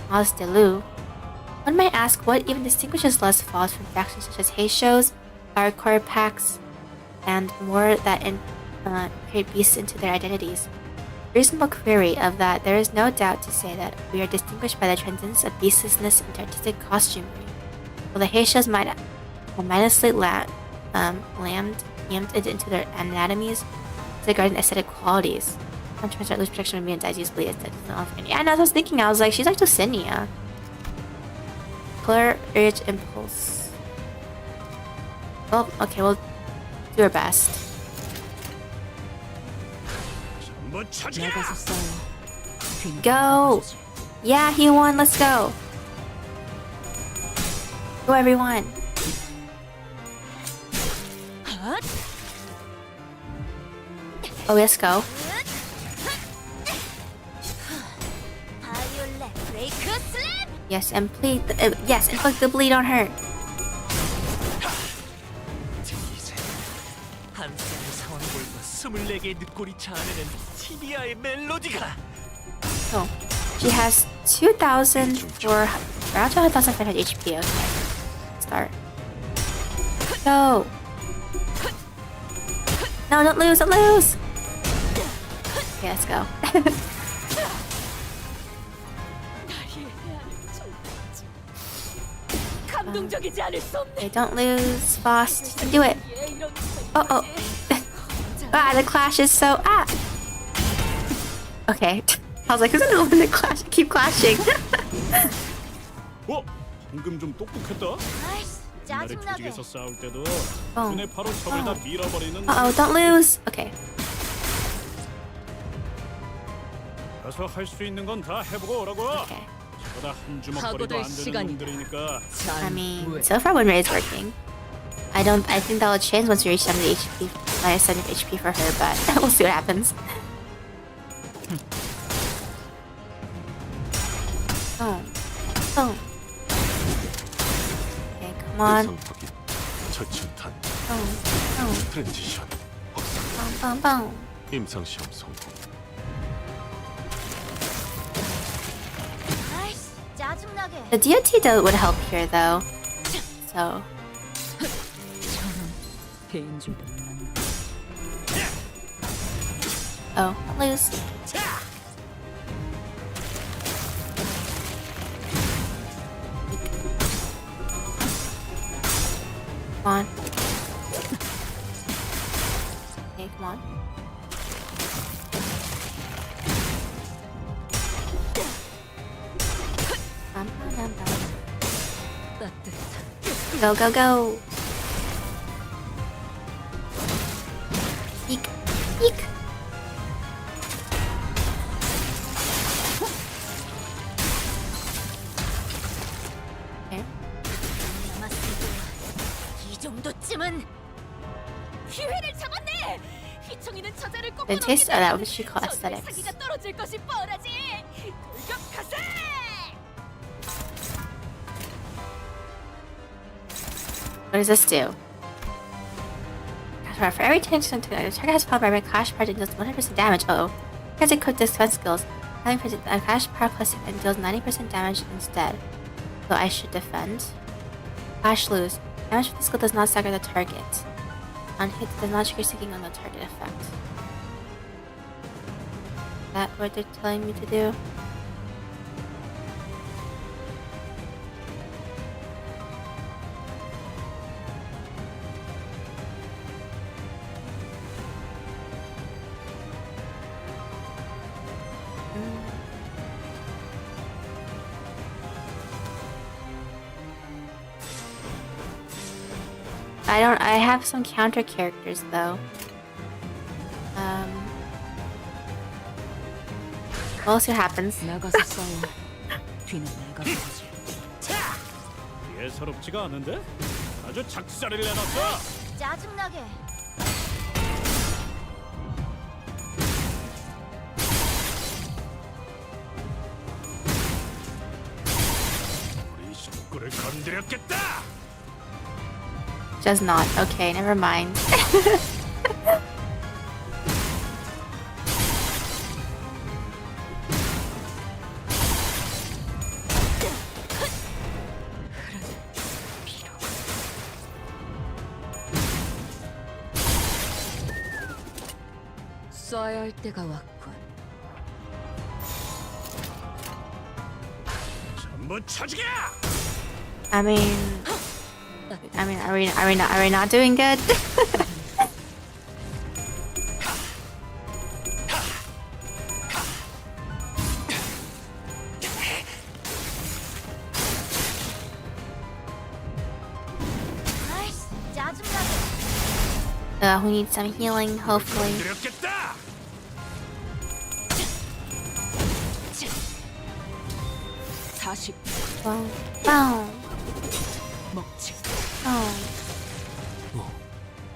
Mas de Lu. One might ask what even distinguishes less falls from factions such as Heisho's, hardcore packs, and more that create beasts into their identities. Reasonable query of that, there is no doubt to say that we are distinguished by the transcendence of beastlessness into artistic costumery. While the Heishas might have mindlessly yammed it into their anatomies, regarding aesthetic qualities. Sometimes I lose protection when me and Daisy's bleed as yeah, I know, I was thinking, I was like, she's like Dulcinea. Color, urge, impulse. Well, okay, we'll do our best. Go! Yeah, he won, let's go! Go everyone! Oh, let's go. Yes, and bleed. Yes, inflict the bleed on her. So, she has 2,004, around 2,500 HP. Okay, start. Go. No, don't lose, don't lose. Okay, let's go. 감동적이지 않을 수 없네. Okay, don't lose. Fast. You can do it. Oh. The clash is so... Okay. I was like, who's gonna win the clash? Keep clashing. 방금 좀 똑똑했다. 아이씨, 옛날에 짜증나게. 조직에서 싸울 때도 Oh. 눈에 바로 적을 다 밀어버리는. Don't lose. Okay. 가서 할 수 있는 건 다 해보고 오라고. Okay. 저보다 한 주먹거리도 안 되는 놈들이니까. I mean, so far win rate is working. I think that will change once we reach 70 HP. I 70 HP for her, but we'll see what happens. Oh. Okay, come on. 대상 확인, 처치탄, Oh. 트랜지션, 확산, Boom. 임상시험 성공. 아이씨, 짜증나게. The DOT would help here, though. So. 배인 줄도 몰랐네. Oh, lose. Come on. Okay, come on. Go. Eek. Okay. 이 정도쯤은 기회를 잡았네. 휘청이는 저자를 꺾고 The taste of that, what she call aesthetics. 사기가 떨어질 것이 뻔하지. 돌격하세. What does this do? For every 10% the target has power by clash part and deals 100% damage. Has equipped defense skills. Having a clash power plus and deals 90% damage instead. So I should defend. Clash lose. Damage from the skill does not stagger the target. On hit does not trigger sticking on the target effect. Is that what they're telling me to do? I have some counter characters though. We'll see what happens. 나가서 싸워. 뒤는 내가 보지. 예사롭지가 않은데? 아주 작살을 내놨어. 짜증나게. 우리 식구를 건드렸겠다. Does not. Okay, never mind. 쏴야 할 때가 왔군. 전부 쳐주게. I mean, are we not doing good? 아이씨, 짜증나게. We need some healing, hopefully. 건드렸겠다. 40 Boom. Boom. 먹지. Boom.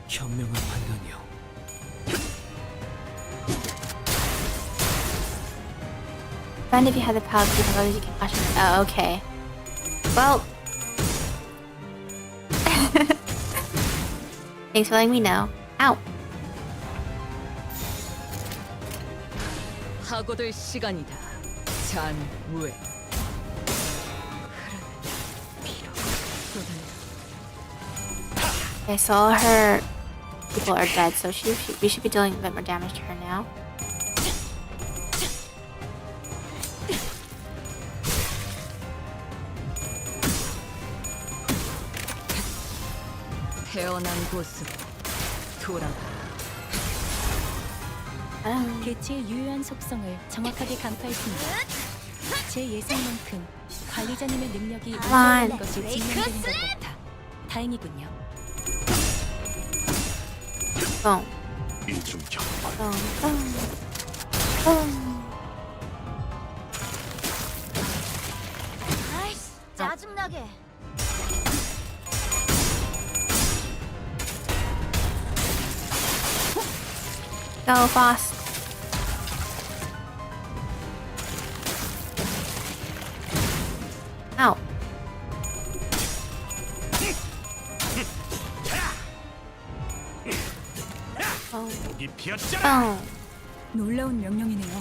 현명한 판단이요. Friend, if you had the power to do the you can flash it. Oh, okay. Well. Thanks for letting me know. Ow. 하고들 시간이다. 잔무에. Okay, so all her people are dead, so we should be dealing a bit more damage to her now. 태어난 곳으로 돌아가. 개체의 유효한 속성을 정확하게 간파했습니다. 제 예상만큼 관리자님의 능력이 우수하다는 것이 증명되는 것 같아 다행이군요. 뻥. 이중 격발. 뻥. 뻥. 아이씨, 짜증나게. Go fast. Ow. 여기 비었잖아. 뻥. 놀라운 명령이네요.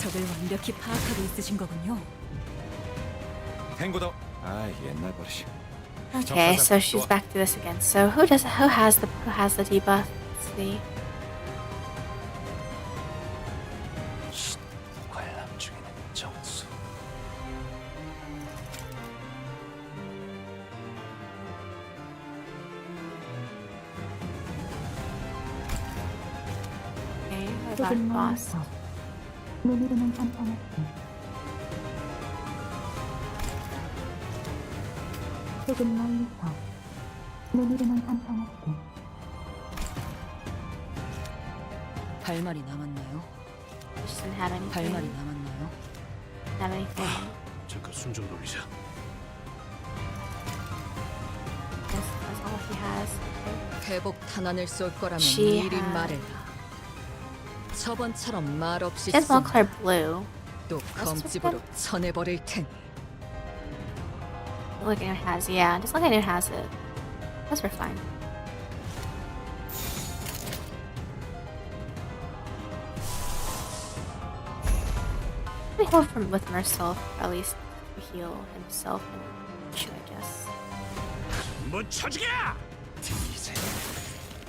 적을 완벽히 파악하고 있으신 거군요. 탱고더. 아, 옛날 버릇이. Okay, so she's back to this again. So who has the debuff? Let's see. 관람 중에는 정수. Okay, what about boss? 할 말이 남았나요? She doesn't have 할 말이 anything. 남았나요? Have anything. 잠깐 숨 좀 돌리자. That's all he has. Okay. 회복 탄환을 쏠 거라면 She 미리 has- 말해라. 저번처럼 말 없이 She has Montclair Blue. 또 검집으로 쳐내버릴 테니. Look at who has, yeah, just look at who has it. Those are fine. We hold from with Meursalt, or at least to heal himself and shoot, I guess. 못 쳐주게! 이제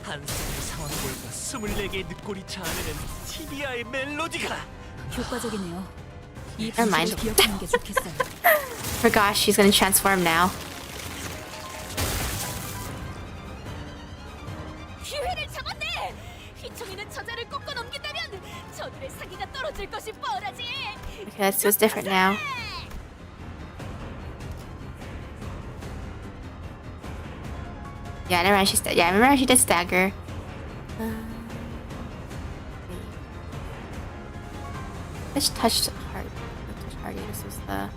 한숨의 상황골과 24개의 늑골이 자아내는 티비아의 멜로디가 효과적이네요. 이 Never mind. 분석을 기억하는 게 좋겠어요. Forgot she's gonna transform now. 기회를 잡았네. 휘청이는 저자를 꺾어 넘긴다면 저들의 사기가 떨어질 것이 뻔하지. Okay, so it's different now. Yeah, never mind. I remember she did stagger. Which touched heart? Touched heart. Yeah, this was the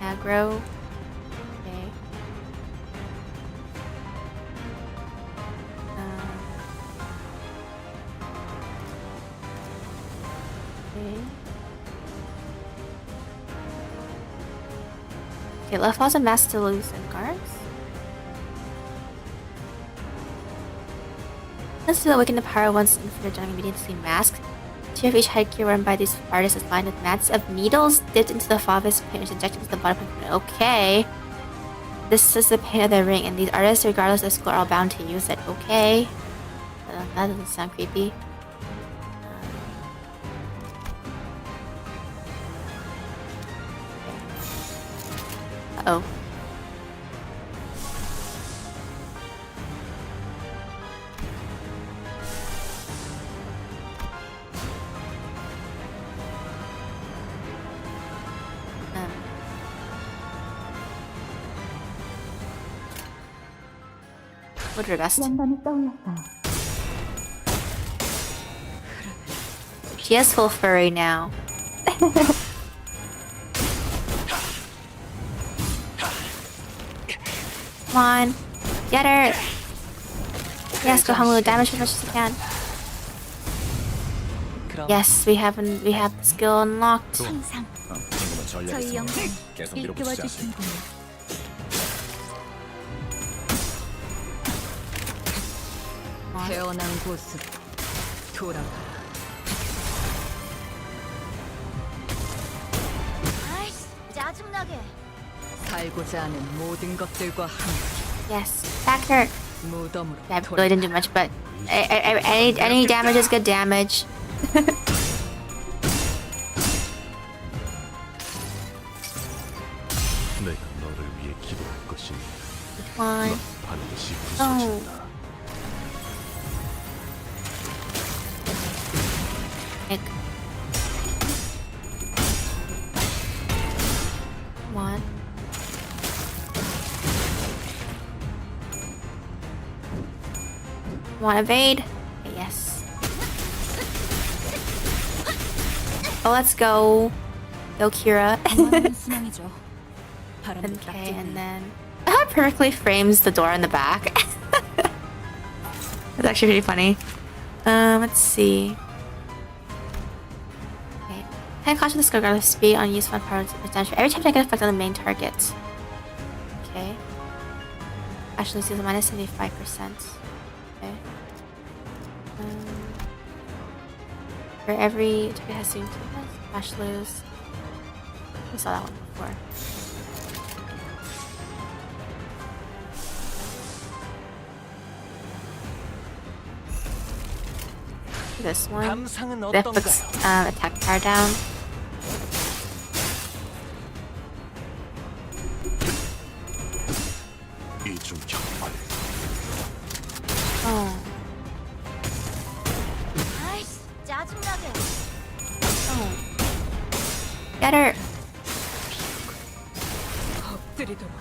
aggro. Okay. Okay. Okay, left was a mass to lose and guards. Let's do awaken the power once infinite general immediately masked. Two of each headgear worn by these artists is lined with mats of needles dipped into the Favis paint and injected into the bottom of the okay. This is the paint of the ring, and these artists, regardless of skill, are all bound to use it. Okay. That doesn't sound creepy. Uh-oh. What's your best? She has full furry now. Come on. Get her. Yes, go home with damage as much as you can. Yes, we have the skill unlocked. 항상 탱고는 전략이 저희 있으면 영상 계속 일깨워 밀어붙이지 않습니까? 주시는군요. 태어난 곳으로 돌아가. 아이씨, 짜증나게. 살고자 하는 모든 것들과 함께 Yes, back her. 무덤으로 Yeah, I 돌아가. really didn't do much, but any damage is good damage. 내가 너를 위해 기도할 것이니 One. 넌 반드시 부서진다. Egg. One. Want evade? Okay, yes. Oh, let's go. Go, Kira. 원하는 순항이죠. 바람도 딱 Okay, and 좋네. then that perfectly frames the door in the back. It's actually pretty funny. Let's see. Okay, 10 cost with the skill regardless of speed on use one power potential. Every time I get effect on the main target. Okay. Actually, this is minus 75%. Okay. For every target has to slash lose. We saw that one before. This one. 감상은 That puts 어떤가요? attack power down. 이중 격발. Oh. 아이씨, 짜증나게. Oh. Get her. 엎드리도록.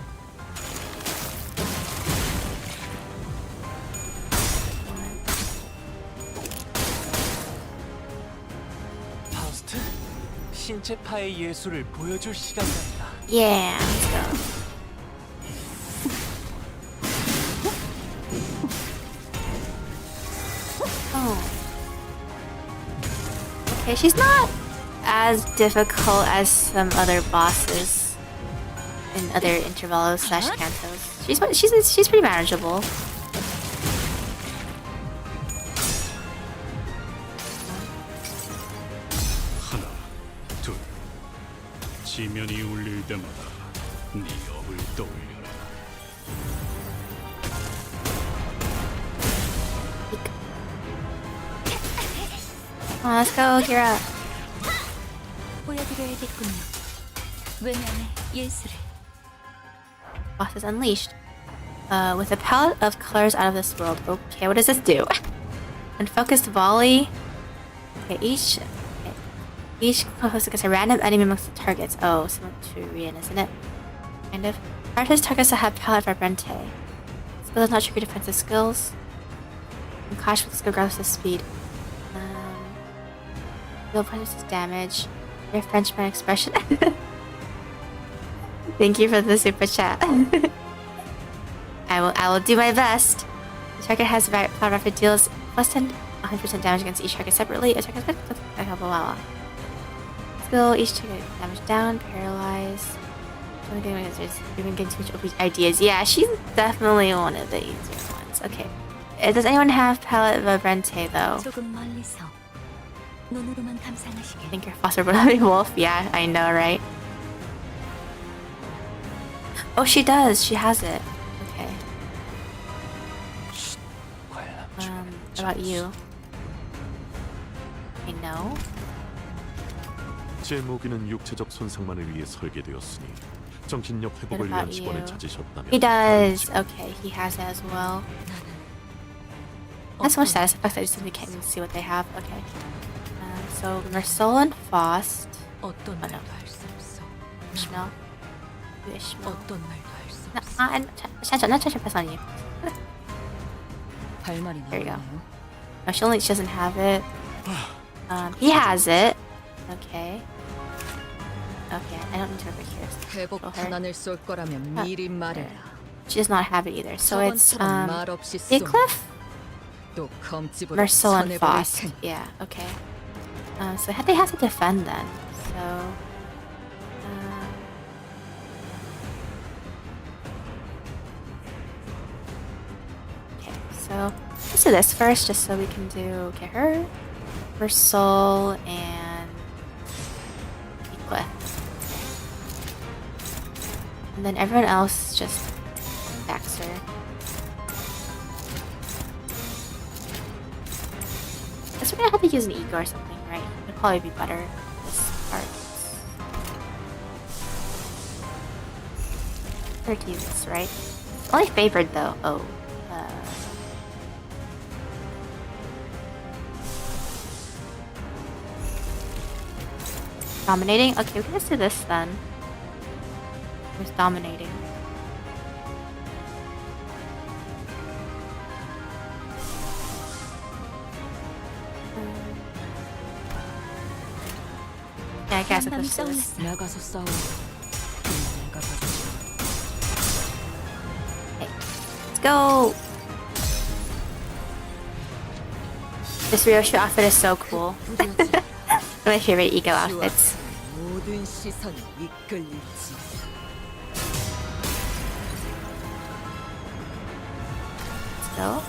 파우스트, 신체파의 예술을 보여줄 시간이다. Yeah, let's go. Oh. Okay, she's not as difficult as some other bosses in other intervallos slash cantos. She's pretty manageable. 하나, 둘. 지면이 울릴 때마다 네 업을 떠올려라. Oh, let's go, Kira. 보여드려야겠군요. 외면의 예술을. Boss is unleashed. With a palette of colors out of this world. Okay, what does this do? Unfocused volley. Okay, each host against a random enemy amongst the targets. Oh, similar to Rian, isn't it? Kind of. Targets that have palette vibrante. Skill does not trigger defensive skills. And clash with skill regardless of speed. Deal punches damage. Your Frenchman expression. Thank you for the super chat. I will do my best. The target has power rapid deals plus 100% damage against each target separately. A target skill each target damage down, paralyze. Even getting too much ideas. Yeah, she's definitely one of the easier ones. Okay. Does anyone have palette vibrante though? 조금 멀리서 눈으로만 감상하시게. I think you're foster brother wolf. Yeah, I know, right? Oh, she does. She has it. Okay. 관람 How about you? I know. 제 모기는 육체적 손상만을 위해 설계되었으니 정신력 회복을 What 위한 about 직원을 you? 찾으셨다면 He does. Okay, he has it as well. Not so much status effects. I just simply can't even see what they have. Okay. So Meursalt and Faust. 어떤 no. 말도 할 수 없어. Ishmael. You Ishmael. 어떤 말도 할 수 No, 없어. not trying to pass on you. 할 말이 There you go. 나오네요. No, she doesn't have it. He has it. Okay. Okay, I don't need to over here. 회복 her. 탄환을 쏠 거라면 미리 말해라. She does not have it either. So it's 저번처럼 말 없이 Cliff, 또 검집으로 Meursalt, and 쳐내버릴 Faust. 테니. Yeah. Okay. So they have to defend then. So. Okay. So let's do this first, just so we can do her, Meursalt, and Cliff. And then everyone else just backs her. I guess we're gonna have to use an ego or something, right? It'd probably be better this part. 30s, right? Only favored though. Oh. Dominating? Okay, we can just do this then. Who's dominating? Yeah, I guess 만남이 it's this. 떠올랐어요. 나가서 싸워. 내가 봐주지. Let's go! This Ryoshu outfit is so cool. One of my favorite ego outfits. 모든 시선이 이끌릴지. Let's go.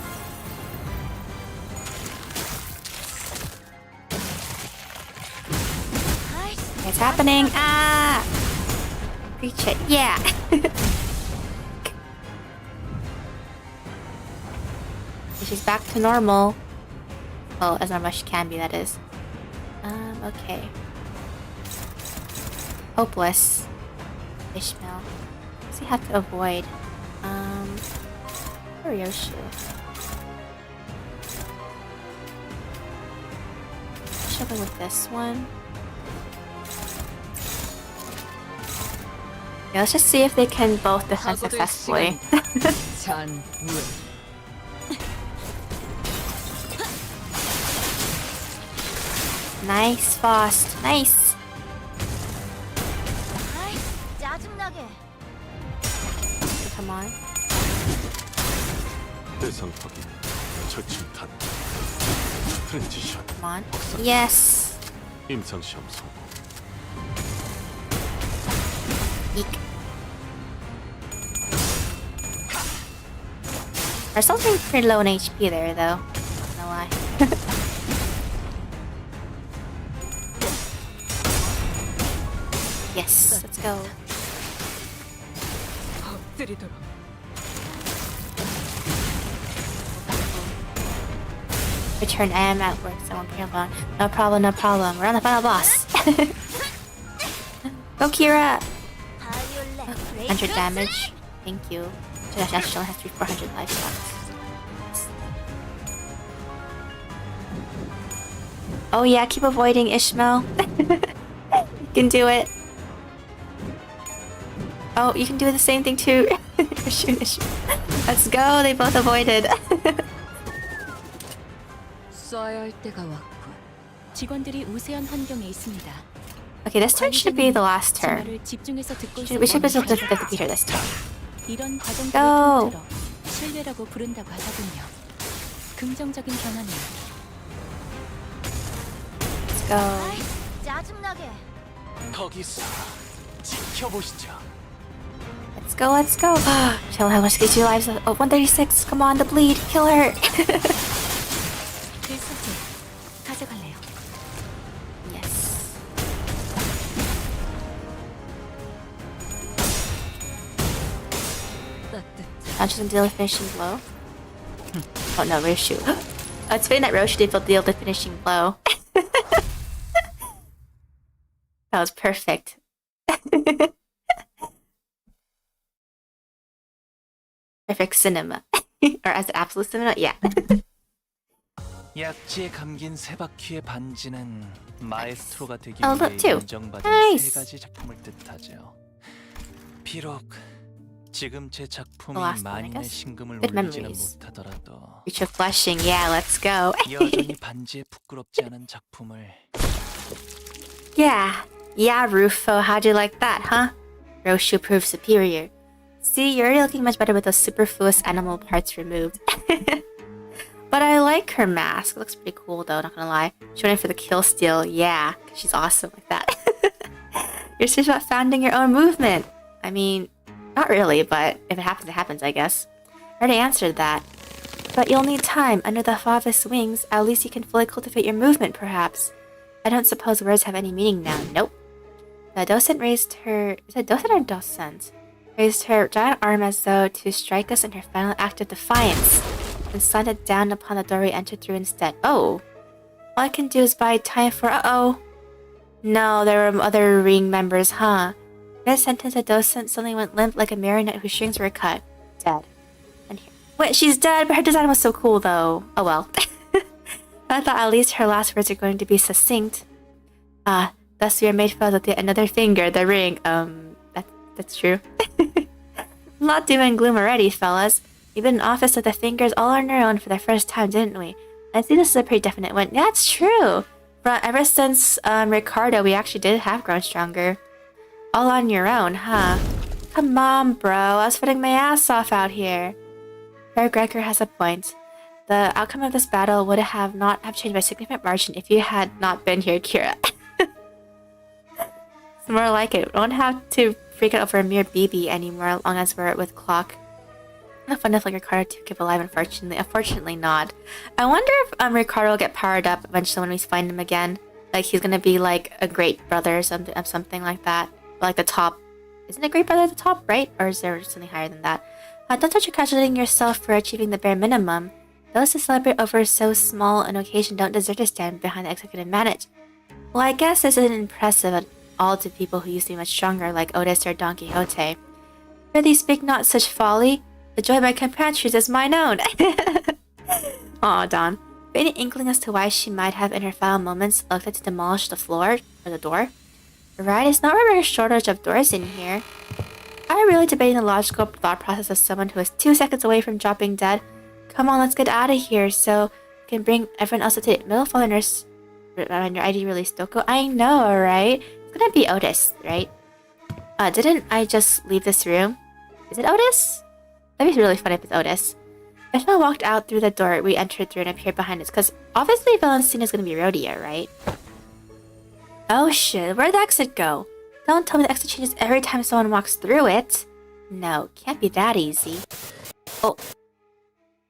It's happening! Ah! Reach it. Yeah! She's back to normal. Well, as normal as she can be, that is. Okay. Hopeless. Ishmael. What's he have to avoid? Ryoshu. Should go with this one. Yeah, let's just see if they can both defend successfully. 잔 물. Nice, fast. Nice. 아이, 짜증나게. Come on. 대상 확인, 절침탄, 트랜지션, Come on. Yes. 임상시험 성공. Eek. There's something pretty low in HP there, though. Not gonna lie. Yes, let's go. 엎드리도록. Return, I am at work, so I won't be alone. No problem, no problem. We're on the final boss. Go, Kira! 100 damage. Thank you. Josh actually has to be 400 life shots. Oh yeah, keep avoiding Ishmael. You can do it. Oh, you can do the same thing too. Shoot Ishmael. Let's go, they both avoided. 쏴야 할 때가 왔군. 직원들이 우세한 환경에 있습니다. Okay, this turn should be the last 제 turn. 말을 집중해서 듣고 We should be able to 있었거든요. defeat her this turn. 이런 과정들을 Go. 통틀어 신뢰라고 부른다고 하더군요. 긍정적인 변화는 Let's go. 짜증나게. 거기서 지켜보시죠. Let's go, let's go. She'll have 62 lives. Oh, 136. Come on, the bleed. Kill her. 필수지 가져갈래요. Yes. 따뜻해. Not just deal the finishing blow. Oh no, Roshu. Oh, it's fitting that Roshu did deal the finishing blow. That was perfect. Perfect cinema. Or as an absolute cinema? Yeah. 약지에 감긴 세 바퀴의 반지는 마에스트로가 되기 Oh, 위해 look too. 인정받은 Nice. 세 가지 작품을 뜻하죠. 비록 지금 제 작품이 The last one, I 만인의 guess. 신금을 Good 올리지는 memories. 못하더라도 Reach of blushing. Yeah, let's go. 여전히 반지에 부끄럽지 않은 작품을 Yeah. Yeah, Rufo. How'd you like that, huh? Roshu proved superior. See, you're already looking much better with those superfluous animal parts removed. But I like her mask. It looks pretty cool though, not gonna lie. She went in for the kill steal. Yeah, she's awesome like that. You're serious about founding your own movement. I mean, not really, but if it happens, it happens, I guess. I already answered that. But you'll need time. Under the father's wings, at least you can fully cultivate your movement, perhaps. I don't suppose words have any meaning now. Nope. The docent raised her... Is it docent or docent? Raised her giant arm as though to strike us in her final act of defiance, and slanted down upon the door we entered through instead. Oh. All I can do is buy time for... Uh-oh. No, there were other ring members, huh? Mid-sentence, a docent suddenly went limp like a marionette whose strings were cut. Dead. And here. Wait, she's dead, but her design was so cool, though. Oh well. I thought at least her last words are going to be succinct. Thus we are made foes with yet another finger, the ring. That's true. Not doom and gloom already, fellas. We've been in office with the fingers all on our own for the first time, didn't we? I think this is a pretty definite one. Yeah, it's true. But ever since Ricardo, we actually did have grown stronger. All on your own, huh? Come on, bro. I was putting my ass off out here. Fair Gregor has a point. The outcome of this battle would have not have changed by a significant margin if you had not been here, Kira. It's more like it. We don't have to freak out over a mere BB anymore as long as we're with Clock. Not fun if like Ricardo to keep alive, unfortunately. Unfortunately not. I wonder if Ricardo will get powered up eventually when we find him again. Like he's gonna be like a great brother or something like that. Like the top. Isn't a great brother the top, right? Or is there something higher than that? Don't touch congratulating yourself for achieving the bare minimum. Those who celebrate over so small an occasion don't deserve to stand behind the executive manage. Well, I guess this isn't impressive at all to people who used to be much stronger, like Otis or Don Quixote. Really speak not such folly. The joy of my compatriots is mine own. Aw, Don. Any inkling as to why she might have, in her final moments, elected to demolish the floor or the door? Right, it's not really a shortage of doors in here. Are you really debating the logical thought process of someone who is 2 seconds away from dropping dead? Come on, let's get out of here so we can bring everyone else up to date. Middle follow nurse on your ID really Stoko. I know, right? It's gonna be Otis, right? Didn't I just leave this room? Is it Otis? That'd be really funny if it's Otis. Ishmael walked out through the door we entered through and appeared behind us, because obviously Valentina is gonna be Rodya, right? Oh shit, where'd the exit go? Don't tell me the exit changes every time someone walks through it. No, can't be that easy. Oh.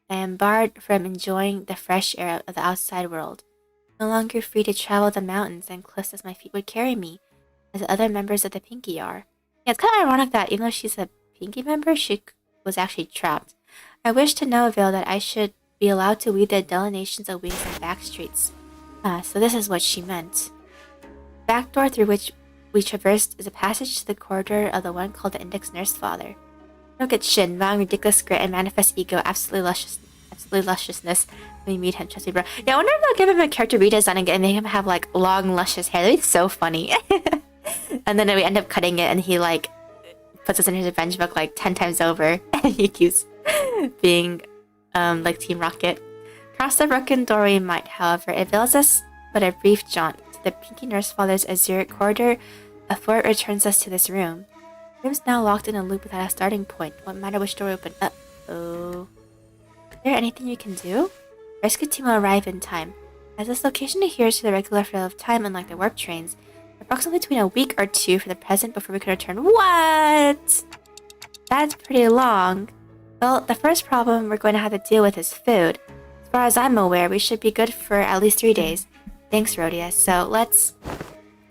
I am barred from enjoying the fresh air of the outside world. No longer free to travel the mountains and cliffs as my feet would carry me, as the other members of the Pinky are. Yeah, it's kind of ironic that even though she's a Pinky member, she was actually trapped. I wish to no avail that I should be allowed to weave the delineations of wings and back streets. So this is what she meant. The back door through which we traversed is a passage to the corridor of the one called the Index Nurse Father. Don't get shin, vowing ridiculous grit and manifest ego, absolutely lusciousness when we meet him, trust me, bro. Yeah, I wonder if they'll give him a character redesign and make him have like long, luscious hair. That'd be so funny. And then we end up cutting it, and he like puts us in his revenge book like 10 times over, and he keeps being like Team Rocket. Cross the broken door we might, however, it avails us but a brief jaunt to the Pinky Nurse Father's azure corridor before it returns us to this room. The room's now locked in a loop without a starting point. What matter which door we open? Uh-oh. Is there anything you can do? Rescue team will arrive in time. As this location adheres to the regular flow of time, unlike the warp trains, approximately between a week or two for the present before we can return. What? That's pretty long. Well, the first problem we're going to have to deal with is food. As far as I'm aware, we should be good for at least 3 days. Thanks, Rodya. So let's...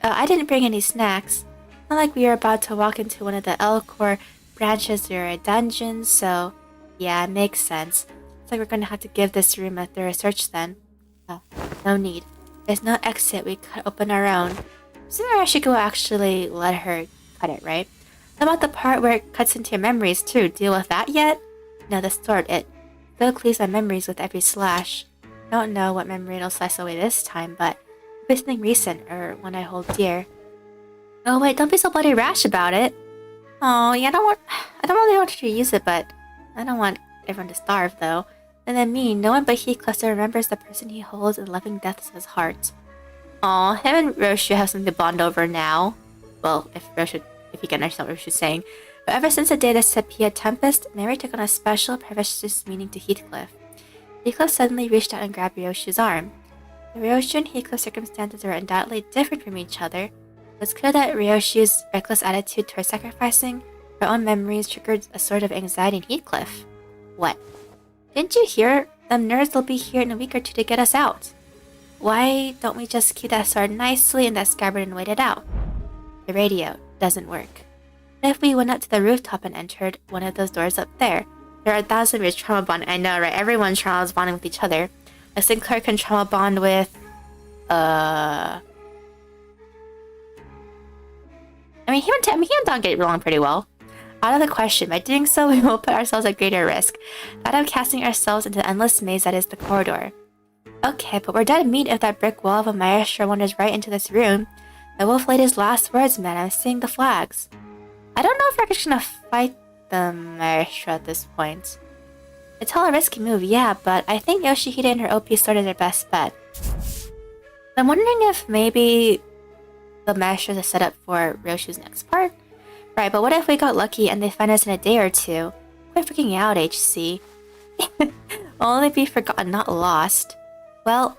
I didn't bring any snacks. Not like we are about to walk into one of the L-Core branches or a dungeon, so... Yeah, it makes sense. Looks like we're going to have to give this room a thorough search then. No need. There's no exit, we cut open our own. So I should go actually let her cut it, right? How about the part where it cuts into your memories too? Deal with that yet? No, the sword, it still cleaves my memories with every slash. I don't know what memory it'll slice away this time, but it'll be something recent or one I hold dear. Oh wait, don't be so bloody rash about it. Oh yeah, I don't really want you to use it, but I don't want everyone to starve though. And then me, no one but Heathcluster remembers the person he holds in the loving depths of his heart. Aw, him and Roshu have something to bond over now. Well, if you can understand what Roshu's saying. But ever since the day of the Sepia Tempest, Mary took on a special, precious meaning to Heathcliff. Heathcliff suddenly reached out and grabbed Ryoshu's arm. The Ryoshu and Heathcliff circumstances were undoubtedly different from each other. It was clear that Ryoshu's reckless attitude towards sacrificing her own memories triggered a sort of anxiety in Heathcliff. What? Didn't you hear? Them nerds will be here in a week or two to get us out. Why don't we just keep that sword nicely in that scabbard and wait it out? The radio doesn't work. What if we went up to the rooftop and entered one of those doors up there? There are 1,000 years trauma bonding. I know, right? Everyone's trauma is bonding with each other. A Sinclair can trauma bond with... I I mean, he and Don get along pretty well. Out of the question. By doing so, we will put ourselves at greater risk. That of casting ourselves into the endless maze that is the corridor. Okay, but we're dead meat if that brick wall of a maestro wanders right into this room. The wolf laid his last words, man. I'm seeing the flags. I don't know if we're actually gonna fight the maestro at this point. It's all a risky move, yeah, but I think Yoshihide and her OP sword is their best bet. I'm wondering if maybe the maestro is a setup for Ryoshu's next part? Right, but what if we got lucky and they find us in a day or two? Quit freaking out, HC. Only be forgotten, not lost. Well,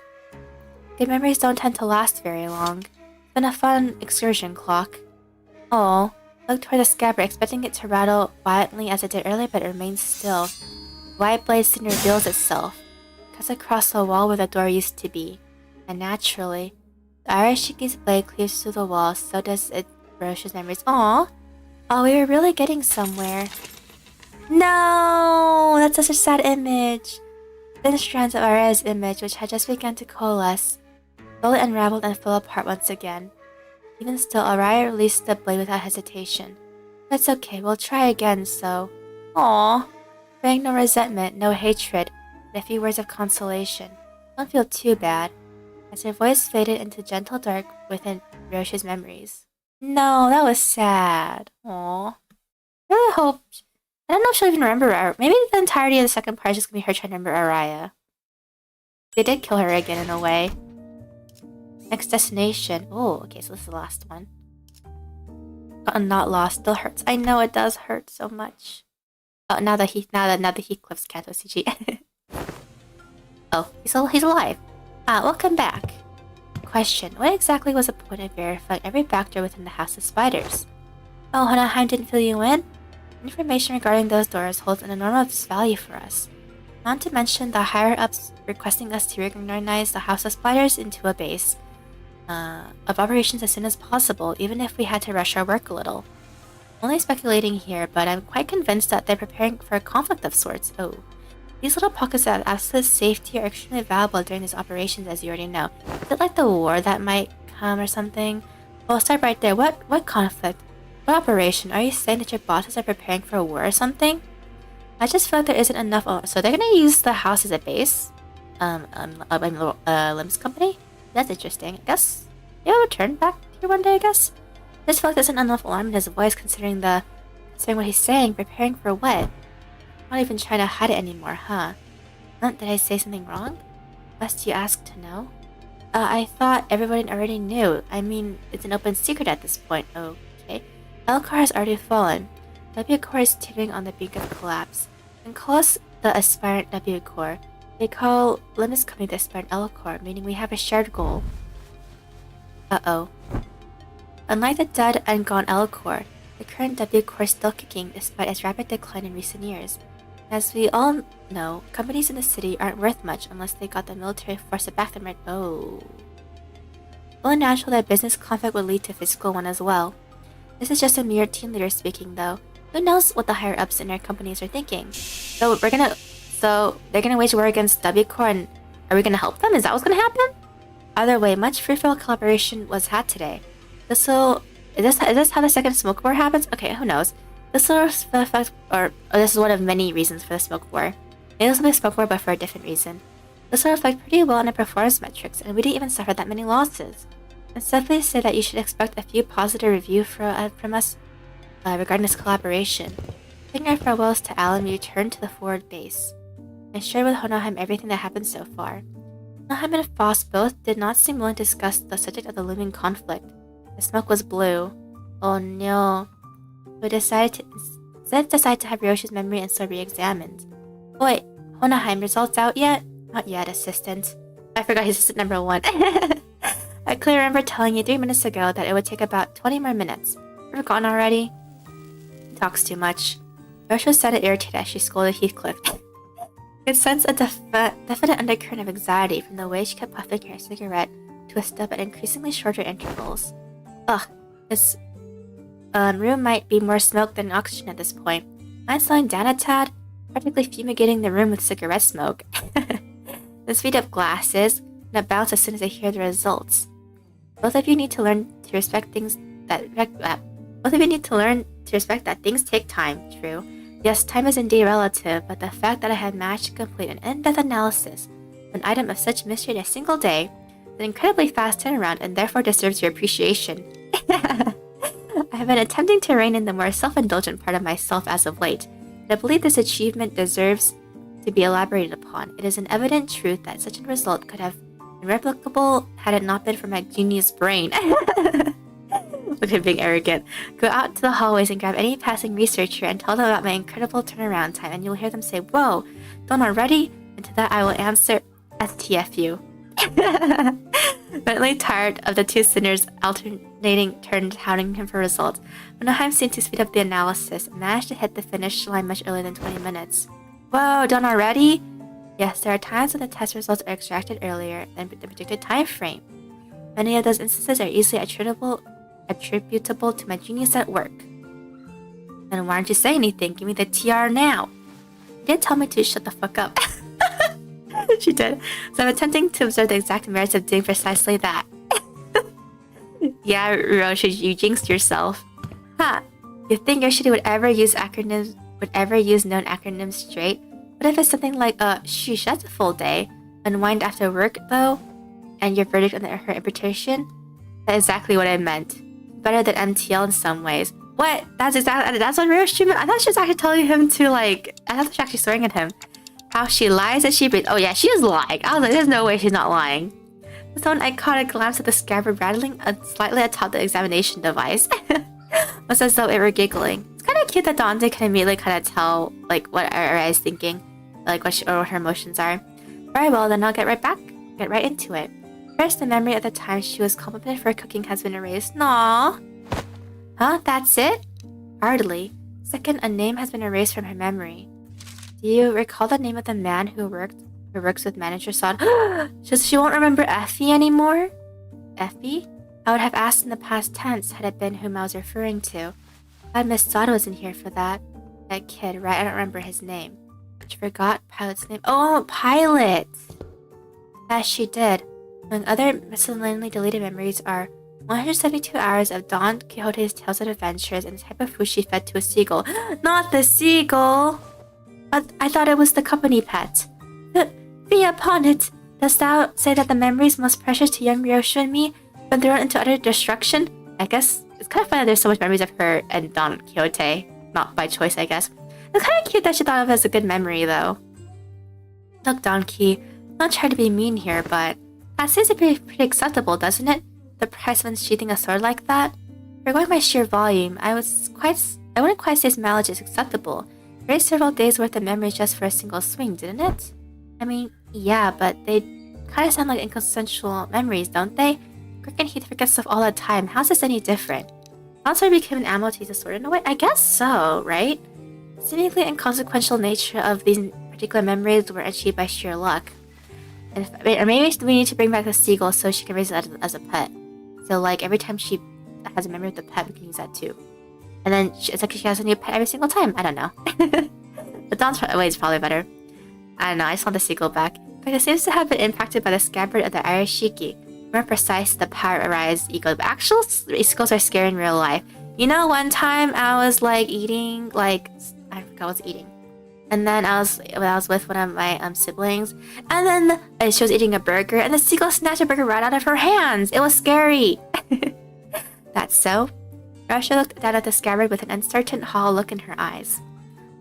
good memories don't tend to last very long. It's been a fun excursion, Clock. Oh, look toward the scabbard, expecting it to rattle violently as it did earlier, but it remains still. The white blade soon reveals itself, cuts across the wall where the door used to be. And naturally, the Arashiki's blade cleaves through the wall, so does it Ryoshu's memories. Aww! Oh, we were really getting somewhere. No! That's such a sad image. Thin strands of Araya's image, which had just begun to coalesce, slowly unraveled and fell apart once again. Even still, Araya released the blade without hesitation. That's okay, we'll try again, so... Aww. Bearing no resentment, no hatred, but a few words of consolation. Don't feel too bad. As her voice faded into gentle dark within Ryoshu's memories. No, that was sad. Aww. I really hope... I don't know if she'll even remember her. Maybe the entirety of the second part is just gonna be her trying to remember Araya. They did kill her again in a way. Next destination. Oh, okay, so this is the last one. Gotten not lost. Still hurts. I know it does hurt so much. Oh, now that Heathcliff's Canto CG. Oh, he's alive. Welcome back. Question: what exactly was the point of verifying every back door within the House of Spiders? Oh, Honaheim didn't fill you in? Information regarding those doors holds an enormous value for us. Not to mention the higher-ups requesting us to reorganize the House of Spiders into a base of operations as soon as possible, even if we had to rush our work a little. Only speculating here, but I'm quite convinced that they're preparing for a conflict of sorts. Oh. These little pockets of absolute safety are extremely valuable during these operations, as you already know. Is it like the war that might come or something? Well, start right there. What conflict? What operation? Are you saying that your bosses are preparing for a war or something? I just feel like there isn't enough. So they're gonna use the house as a base? Limbus company? That's interesting. I guess he'll return back here one day, I guess? I just feel like there isn't enough alarm in his voice considering what he's saying. Preparing for what? Not even trying to hide it anymore, huh? Did I say something wrong? Must you ask to know? I thought everyone already knew. I mean, it's an open secret at this point. Okay. L-Core has already fallen. W-Core is teetering on the brink of collapse. And call us the aspirant W-Core. They call Limbus Company the aspirant L-Core, meaning we have a shared goal. Uh-oh. Unlike the dead and gone L-Core, the current W-Core is still kicking despite its rapid decline in recent years. As we all know, companies in the city aren't worth much unless they got the military force to back them right. Oh. Only natural that business conflict would lead to physical one as well. This is just a mere team leader speaking though. Who knows what the higher ups in their companies are thinking? So they're gonna wage war against W-Core and are we gonna help them? Is that what's gonna happen? Either way, much free-for-all collaboration was had today. Is this how the second smoke war happens? Okay, who knows? This will affect, this is one of many reasons for the smoke war. Maybe this will be a smoke war, but for a different reason. This will reflect pretty well on our performance metrics, and we didn't even suffer that many losses. And simply say that you should expect a few positive reviews from us regarding this collaboration. Taking our farewells to Alan, we returned to the forward base. I shared with Honaheim everything that happened so far. Honaheim and Foss both did not seem willing to discuss the subject of the looming conflict. The smoke was blue. Oh no. We decided to have Ryoshi's memory and sword re-examined. Wait, Honaheim, results out yet? Not yet, assistant. I forgot he's assistant number 1. I clearly remember telling you 3 minutes ago that it would take about 20 more minutes. You forgotten already? He talks too much. Ryosha sounded irritated as she scolded Heathcliff. I could sense a definite undercurrent of anxiety from the way she kept puffing her cigarette to a stub at increasingly shorter intervals. Ugh, this room might be more smoke than oxygen at this point. Mind slowing down a tad? Practically fumigating the room with cigarette smoke. The speed of glasses, and a bounce as soon as I hear the results. Both of you need to learn to respect things that Both of you need to learn to respect that things take time, true. Yes, time is indeed relative, but the fact that I had managed to complete an in-depth analysis of an item of such mystery in a single day is an incredibly fast turnaround and therefore deserves your appreciation. I have been attempting to rein in the more self-indulgent part of myself as of late, but I believe this achievement deserves to be elaborated upon. It is an evident truth that such a result could have been replicable had it not been for my genius brain. Look at him being arrogant. Go out to the hallways and grab any passing researcher and tell them about my incredible turnaround time, and you'll hear them say, "Whoa, done already?" And to that I will answer, "STFU." Mentally tired of the two sinners alternating turns hounding him for results, Monoheim seemed to speed up the analysis and managed to hit the finish line much earlier than 20 minutes. Whoa, done already? Yes, there are times when the test results are extracted earlier than the predicted time frame. Many of those instances are easily attributable to my genius at work. Then why don't you say anything? Give me the TR now. She did tell me to shut the fuck up. She did. So I'm attempting to observe the exact merits of doing precisely that. Yeah, Roche, you jinxed yourself. Huh. You think Yoshida would ever use known acronyms straight? What if it's something like, sheesh, that's a full day. Unwind after work, though? And your verdict on her interpretation? That's exactly what I meant. Better than MTL in some ways. What? That's what Rio's treatment? I thought she was actually telling him to, like... I thought she was actually swearing at him. How she lies as she breathes. Oh yeah, she was lying. I was like, there's no way she's not lying. So when I caught a glimpse of the scabbard rattling slightly atop the examination device. Almost as though it were giggling. It's kind of cute that Dante can immediately kind of tell, like, what Arai is thinking. Like, what her emotions are. Very well, then I'll get right into it. First, the memory of the time she was complimented for cooking has been erased. Aww. Huh? That's it? Hardly. Second, a name has been erased from her memory. Do you recall the name of the man who works with manager Sod? She won't remember Effie anymore? Effie? I would have asked in the past tense had it been whom I was referring to. Glad Miss Sod was in here for that. That kid, right? I don't remember his name. She forgot Pilot's name. Oh, Pilot! As she did. Among other miscellaneously deleted memories are 172 hours of Don Quixote's tales of adventures and the type of food she fed to a seagull. Not the seagull! I thought it was the company pet. Be upon it! Dost thou say that the memories most precious to young Ryoshu and me been thrown into utter destruction? I guess it's kind of funny that there's so much memories of her and Don Quixote. Not by choice, I guess. It's kind of cute that she thought of it as a good memory, though. Look, Donkey, I'm not trying to be mean here, but that seems to be pretty acceptable, doesn't it? The price of unsheathing a sword like that? For going by sheer volume, I wouldn't quite say its mileage is acceptable. Raised several days worth of memories just for a single swing, didn't it? I mean, yeah, but they kind of sound like inconsensual memories, don't they? Greg and Heath forget stuff all the time. How's this any different? Also became an ammo to use a sword in a way? I guess so, right? Seemingly inconsequential nature of these particular memories were achieved by sheer luck. Or maybe we need to bring back the seagull so she can raise it as a pet. So like every time she has a memory of the pet, we can use that too. And then it's like she has a new pet every single time. I don't know. But Dawn's way is probably better. I don't know, I just want the seagull back. But it seems to have been impacted by the scabbard of the Arashiki. More precise, the power Arai's ego. But actual seagulls are scary in real life. You know, one time I was like eating, like, I forgot what I was eating. And then I was with one of my siblings. And then she was eating a burger and the seagull snatched a burger right out of her hands. It was scary. That's so. Rasha looked down at the scabbard with an uncertain, hollow look in her eyes.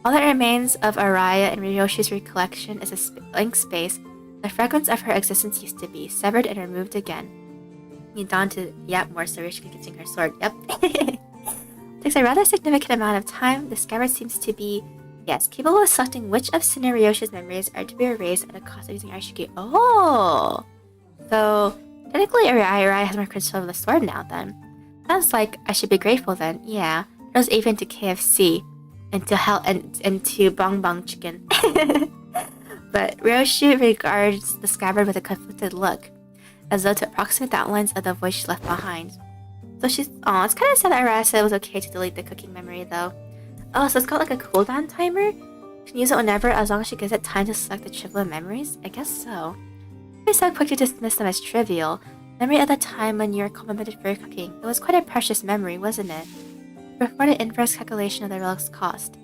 All that remains of Araya and Ryoshi's recollection is a blank space. The fragments of her existence used to be, severed and removed again. Need Dawn to yap more so Ryoshu can continue her sword. Yep. Takes a rather significant amount of time. The scabbard seems to be, yes, capable of selecting which of Sinner Ryoshi's memories are to be erased at a cost of using Arashiki. Oh! So, technically Araya has more control over the sword now then. Sounds like I should be grateful then. Yeah. It goes even to KFC. And to hell and to Bong Bong Chicken. But Ryoshu regards the scabbard with a conflicted look, as though to approximate the outlines of the voice she left behind. So she's oh, it's kinda sad that Araya said it was okay to delete the cooking memory though. Oh, so it's got like a cooldown timer? She can use it whenever as long as she gives it time to select the triple memories? I guess so. Be so quick to dismiss them as trivial. Memory of the time when you were complimented for your cooking. It was quite a precious memory, wasn't it? Perform an inverse calculation of the relic's cost.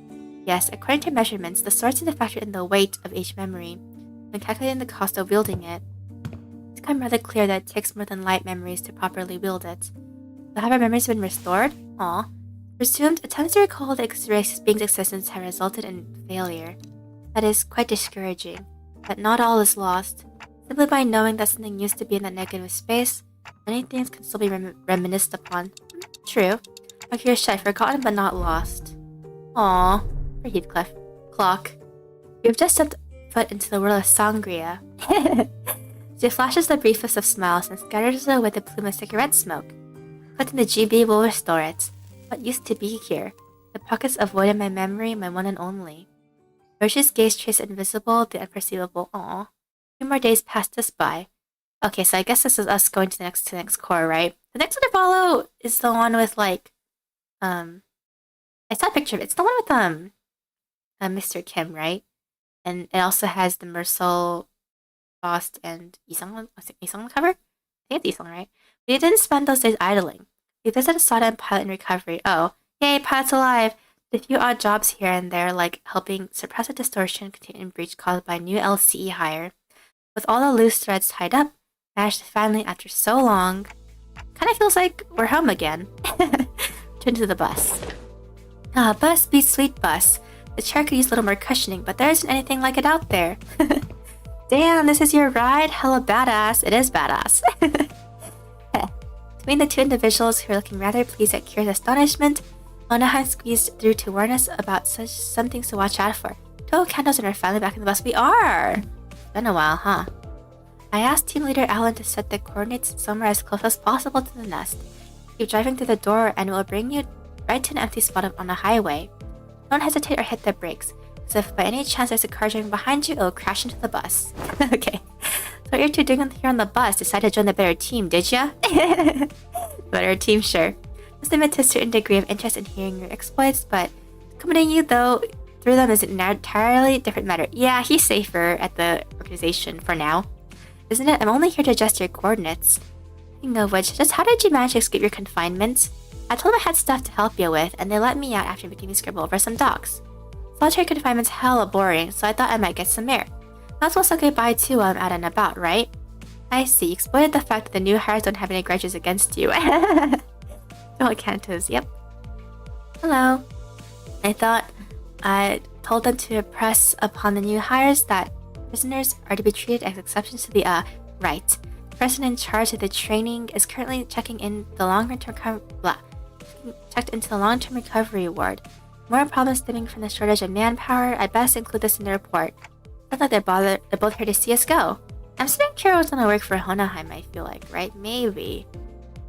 Yes, according to measurements, the source is factored in the weight of each memory. When calculating the cost of wielding it, it's become rather clear that it takes more than light memories to properly wield it. So have our memories been restored? Aw. Presumed attempts to recall the being's existence have resulted in failure. That is quite discouraging. But not all is lost. Simply by knowing that something used to be in that negative space, many things can still be reminisced upon. True. Akira forgotten but not lost. Aww. For Heathcliff. Clock. You have just stepped foot into the world of Sangria. She flashes the briefest of smiles and scatters away the plume of cigarette smoke. Collecting the GB will restore it. What used to be here? The pockets of void in my memory, my one and only. Roche's gaze traced invisible, the unperceivable. Aw. 2 more days passed us by. Okay, so I guess this is us going to the next core, right? The next intervallo is the one with like, I saw a picture of it. It's the one with Mr. Kim, right? And it also has the Meursalt, Frost, and Isang on the cover. I think it's Isang, right? We didn't spend those days idling. We visited Sada and Pilot in recovery. Oh, yay, Pilot's alive! A few odd jobs here and there, like helping suppress a distortion contained breach caused by a new LCE hire. With all the loose threads tied up, managed to finally, after so long, kind of feels like we're home again. Turn to the bus. Bus beats sweet bus. The chair could use a little more cushioning, but there isn't anything like it out there. Damn, this is your ride? Hella badass. It is badass. Between the 2 individuals who are looking rather pleased at Kira's astonishment, Onahan squeezed through to warn us about some things to watch out for. Total candles and are finally back in the bus. We are! It's been a while, huh? I asked team leader Alan to set the coordinates somewhere as close as possible to the nest. Keep driving through the door and it will bring you right to an empty spot on a highway. Don't hesitate or hit the brakes, because if by any chance there's a car driving behind you, it will crash into the bus. Okay. So what you're 2 doing here on the bus? Decided to join the better team, did ya? Better team, sure. Must admit to a certain degree of interest in hearing your exploits, but accommodating you though through them is an entirely different matter. Yeah, he's safer at the organization for now. Isn't it? I'm only here to adjust your coordinates. Speaking of which, just how did you manage to escape your confinement? I told them I had stuff to help you with, and they let me out after making me scribble over some docs. Solitary confinement's hella boring, so I thought I might get some air. Not supposed to say goodbye too while I'm out and about, right? I see. You exploited the fact that the new hires don't have any grudges against you. Oh, Cantos, yep. Hello. I thought I told them to impress upon the new hires that prisoners are to be treated as exceptions to the, right. The person in charge of the training is currently checking in the checked into the long-term recovery ward. More problems stemming from the shortage of manpower. I best include this in the report. Sounds like they're both here to see us go. I'm certain Kira was gonna work for Honaheim, I feel like, right? Maybe.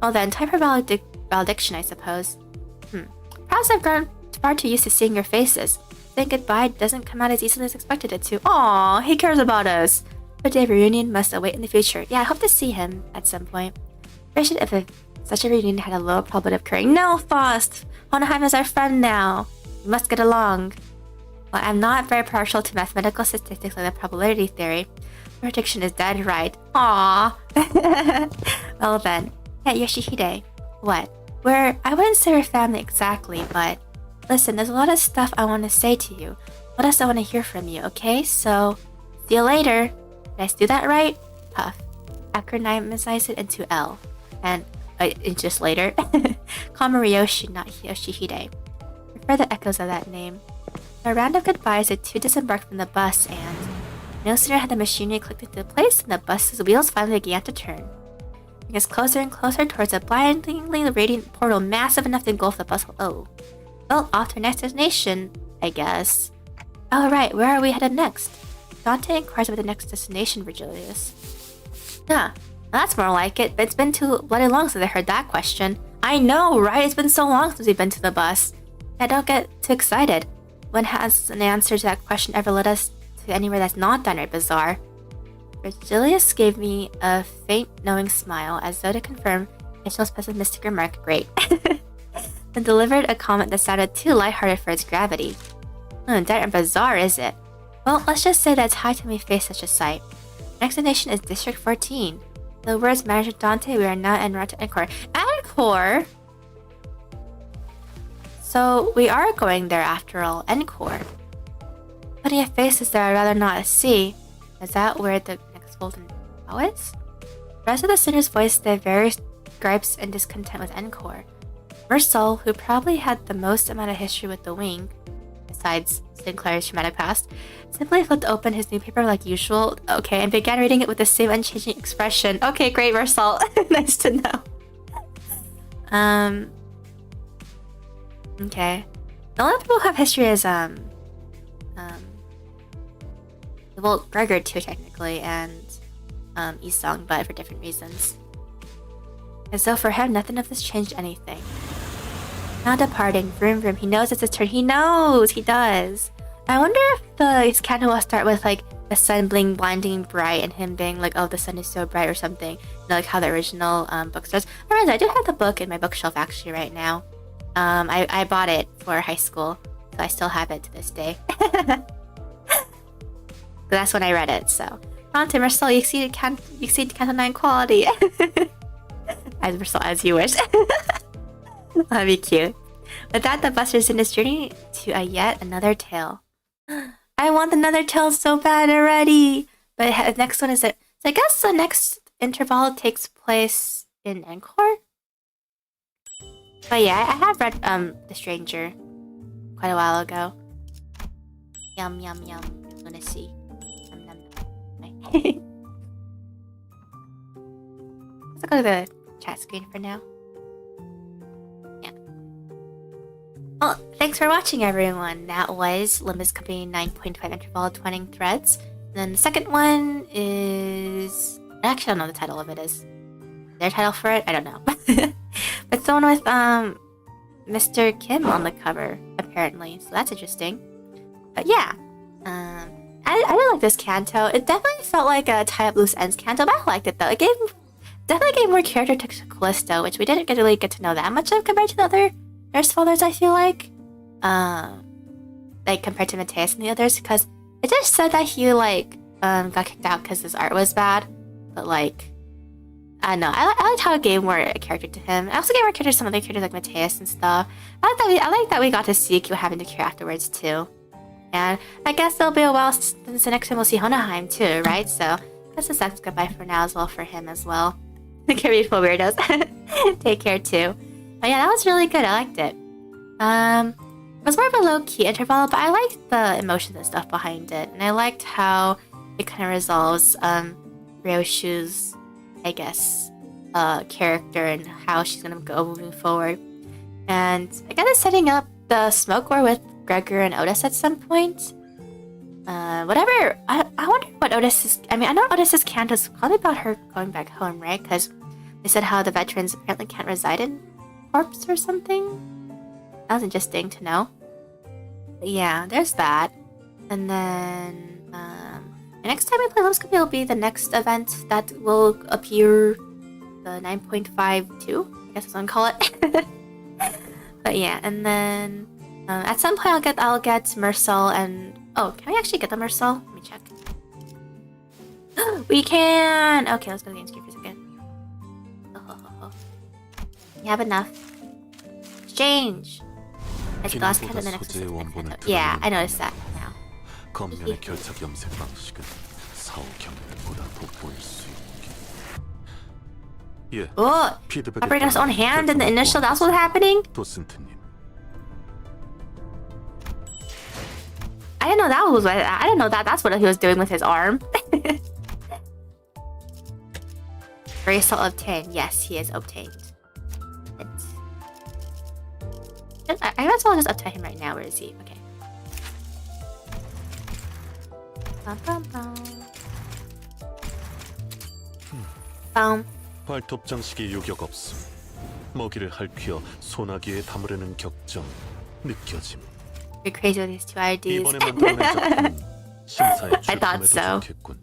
Well then, time for valediction, I suppose. Perhaps I've grown far too used to seeing your faces. Saying goodbye doesn't come out as easily as expected it to. Aww, he cares about us. Our day of reunion must await in the future. Yeah, I hope to see him at some point. Appreciate if such a reunion had a low probability of occurring. No, Faust! Honaheim is our friend now. We must get along. Well, I'm not very partial to mathematical statistics like the probability theory. Your prediction is dead right. Aww. Well then. Yeah, Yoshihide. What? I wouldn't say we're family exactly, but listen, there's a lot of stuff I want to say to you. What else I want to hear from you, okay? So, see you later. Did I do that right? Puff. Acronymicize it into L. And just later. Call me Ryoshi, not Yoshihide. Prefer the echoes of that name. For a round of goodbyes, the 2 disembarked from the bus and no sooner had the machinery clicked into place than the bus's wheels finally began to turn. Bring us closer and closer towards a blindingly radiant portal massive enough to engulf the bus. Oh. Well, off to our next destination, I guess. Alright, where are we headed next? Dante inquires about the next destination, Virgilius. Huh. Well, that's more like it, but it's been too bloody long since I heard that question. I know, right? It's been so long since we've been to the bus. I don't get too excited. When has an answer to that question ever led us to anywhere that's not downright bizarre? Virgilius gave me a faint, knowing smile, as though to confirm Mitchell's pessimistic remark. Great. Then delivered a comment that sounded too lighthearted for its gravity. Downright bizarre, is it? Well, let's just say that it's high time we face such a sight. Next destination is District 14. In the words Manager Dante, we are now en route to Encore. Encore? So we are going there after all, Encore. Putting a face is there I'd rather not see. Is that where the next golden cow is? The rest of the sinners voiced their various gripes and discontent with Encore. Meursalt, who probably had the most amount of history with the wing, besides Sinclair's traumatic past, simply flipped open his newspaper like usual, okay, and began reading it with the same unchanging expression. Okay, great, Meursalt. Nice to know. Okay. The only people who have history is, well, Gregor too, technically, and, Isong, but for different reasons. And so for him, nothing of this changed anything. Now departing, vroom vroom, he knows it's his turn. He knows! He does! I wonder if his Canto will start with, like, the sun being blinding bright and him being like, oh, the sun is so bright or something. You know, like how the original, book starts. I do have the book in my bookshelf, actually, right now. I bought it for high school, so I still have it to this day. But that's when I read it, so. Canto, Meursalt, you exceeded Canto 9 quality. As Meursalt, as you wish. That'd be cute. With that, the bus resumed his journey to yet another tale. I want another tale so bad already! But the next one is it. So I guess the next interval takes place in Encore? But yeah, I have read The Stranger quite a while ago. Yum yum yum. I'm gonna see. Yum, yum, yum. Let's go to the chat screen for now. Yeah. Well, thanks for watching, everyone. That was Limbus Company 9.5 Interval Twinning Threads. And then the second one is... Actually, I don't know what the title of it is. Their title for it? I don't know. But the one with Mr. Kim on the cover, apparently. So that's interesting. But yeah. I really like this Canto. It definitely felt like a tie up loose ends Canto, but I liked it though. It definitely gave more character to Callisto, which we didn't really get to know that much of compared to the other Nurse Fathers, I feel like. Like compared to Mateus and the others, because it just said that he like got kicked out because his art was bad. But like, I don't know. I liked how it gave more character to him. I also gave more character to some other characters like Mateus and stuff. I like that we got to see what happened to Kira afterwards too. And I guess it'll be a while since the next time we'll see Hohenheim too, right? So I guess it's that's goodbye for now as well for him as well. The beautiful weirdos. Take care too. But yeah, that was really good. I liked it. It was more of a low-key interval, but I liked the emotions and stuff behind it. And I liked how it kind of resolves Ryoshu's, I guess, character and how she's gonna go moving forward. And I guess it's setting up the smoke war with Gregor and Otis at some point. Whatever. I wonder what Otis is. I mean, I know Otis's Canto is probably about her going back home, right? Because they said how the veterans apparently can't reside in corpse or something. That was interesting to know. But yeah, there's that. And then the next time we play Limbus Company will be the next event that will appear, the 9.52. I guess that's what I call it. But yeah, and then at some point I'll get Meursalt and can we actually get the Meursalt? Let me check. We can. Okay, let's go to the game screen for a second. You have enough. Exchange. I think the last Canto, the next one. Yeah, I noticed that now. 겉면의 결착 염색 방식은 사후 경멸보다 돋보일 수 있게. 예. Oh, operating his own hand in the initial. That's what's happening. 도슨트님. I didn't know that was what. I didn't know that. That's what he was doing with his arm. Bracelet obtained. Yes, he is obtained. I guess I'll just uptie him right now. Where is he? Okay. Bum, bum, bum. Bum. 발톱 장식이 유격 없음. 먹이를 핥혀 소나기에 담으려는 격정 느껴짐. You're crazy with these two IDs. 이번에 만들어낸 작품은 심사의 I thought so. 출품에도 좋겠군.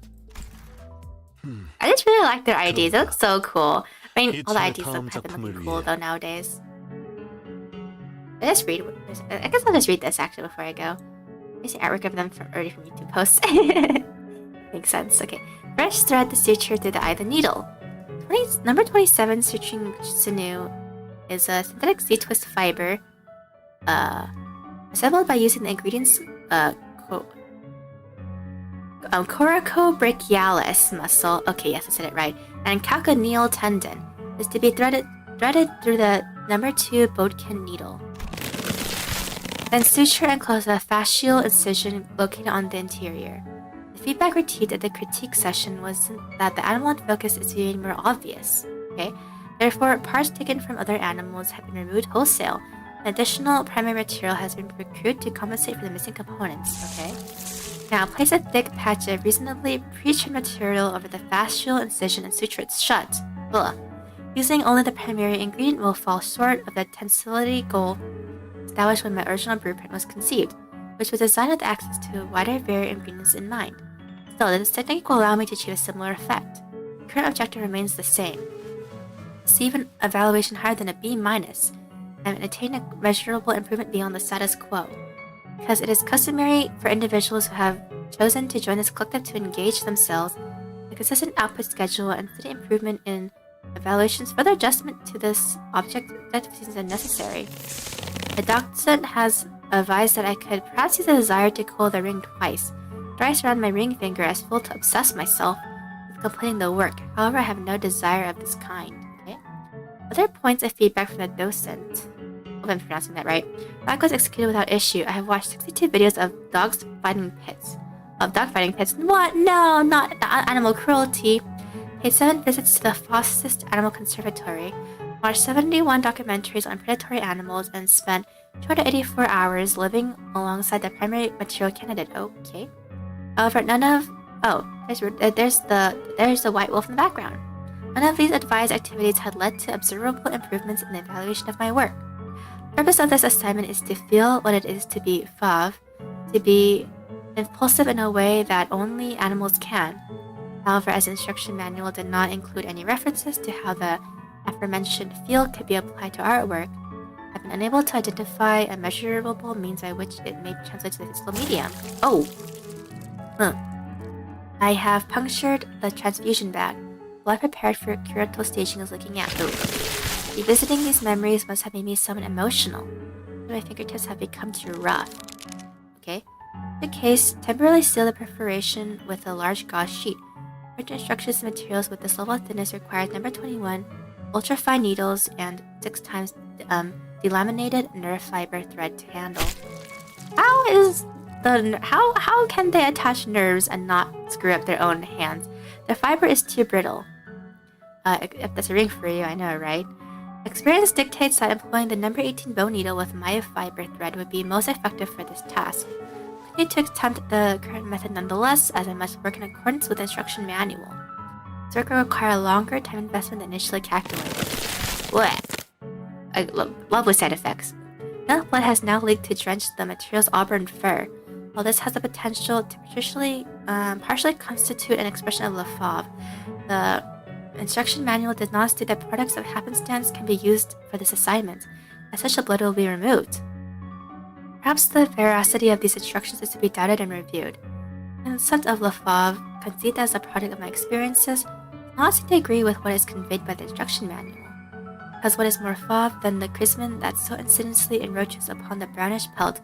I just really like their IDs. They look so cool. I mean, all the 이참에 IDs 다음 have been 작품을 looking cool 위해. though nowadays. I guess I'll just read this actually before I go. Here's the artwork of them already from YouTube posts. Makes sense. Okay. Fresh thread the suture through the eye of the needle. Number 27 suturing sinew is a synthetic Z-twist fiber. assembled by using the ingredients coracobrachialis muscle. Okay, yes, I said it right. And calcaneal tendon is to be threaded through the number 2 Bodkin needle. Then suture and close a fascial incision located on the interior. The feedback received at the critique session was that the animal in focus is being more obvious. Okay, therefore, parts taken from other animals have been removed wholesale. An additional primary material has been procured to compensate for the missing components. Okay. Now, place a thick patch of reasonably pre-trimmed material over the fascial incision and suture it shut. Ugh. Using only the primary ingredient will fall short of the tensility goal established when my original blueprint was conceived, which was designed with access to a wider variety of ingredients in mind. Still, this technique will allow me to achieve a similar effect. The current objective remains the same. Receive an evaluation higher than a B-, and attain a measurable improvement beyond the status quo. Because it is customary for individuals who have chosen to join this collective to engage themselves, a consistent output schedule and steady improvement in evaluations, further adjustment to this objective seems unnecessary. The docent has advised that I could perhaps use the desire to coil the ring twice around my ring finger as full to obsess myself with completing the work. However, I have no desire of this kind. Okay? Other points of feedback from the docent. Hope I'm pronouncing that right. That was executed without issue. I have watched 62 videos of dog fighting pits. What? No, not animal cruelty. Paid 7 visits to the Fossist Animal Conservatory. Watched 71 documentaries on predatory animals and spent 284 hours living alongside the primary material candidate. Okay. However, none of there's the white wolf in the background. None of these advised activities had led to observable improvements in the evaluation of my work. The purpose of this assignment is to feel what it is to be FAV, to be impulsive in a way that only animals can. However, as the instruction manual did not include any references to how the aforementioned field could be applied to artwork, I've been unable to identify a measurable means by which it may be translated to the physical medium. I have punctured the transfusion bag. While I prepared for curatorial staging is looking at. Revisiting these memories must have made me somewhat emotional. My fingertips have become too rough. Okay. In the case, temporarily seal the perforation with a large gauze sheet. Print instructions and materials with this level of thickness required number 21, ultra-fine needles, and 6 times delaminated nerve fiber thread to handle. How can they attach nerves and not screw up their own hands? The fiber is too brittle. If that's a ring for you, I know, right? Experience dictates that employing the number 18 bone needle with myofiber thread would be most effective for this task. Continue to attempt the current method nonetheless, as I must work in accordance with the instruction manual. This work will require a longer time investment than initially calculated. Lovely side effects. Enough blood has now leaked to drench the material's auburn fur. While this has the potential to partially constitute an expression of LaFave, the instruction manual does not state that products of happenstance can be used for this assignment, as such the blood will be removed. Perhaps the veracity of these instructions is to be doubted and reviewed. In the sense of LaFave, conceived as a product of my experiences, does not seem to agree with what is conveyed by the instruction manual. Because what is more fave than the chrisman that so insidiously encroaches upon the brownish pelt,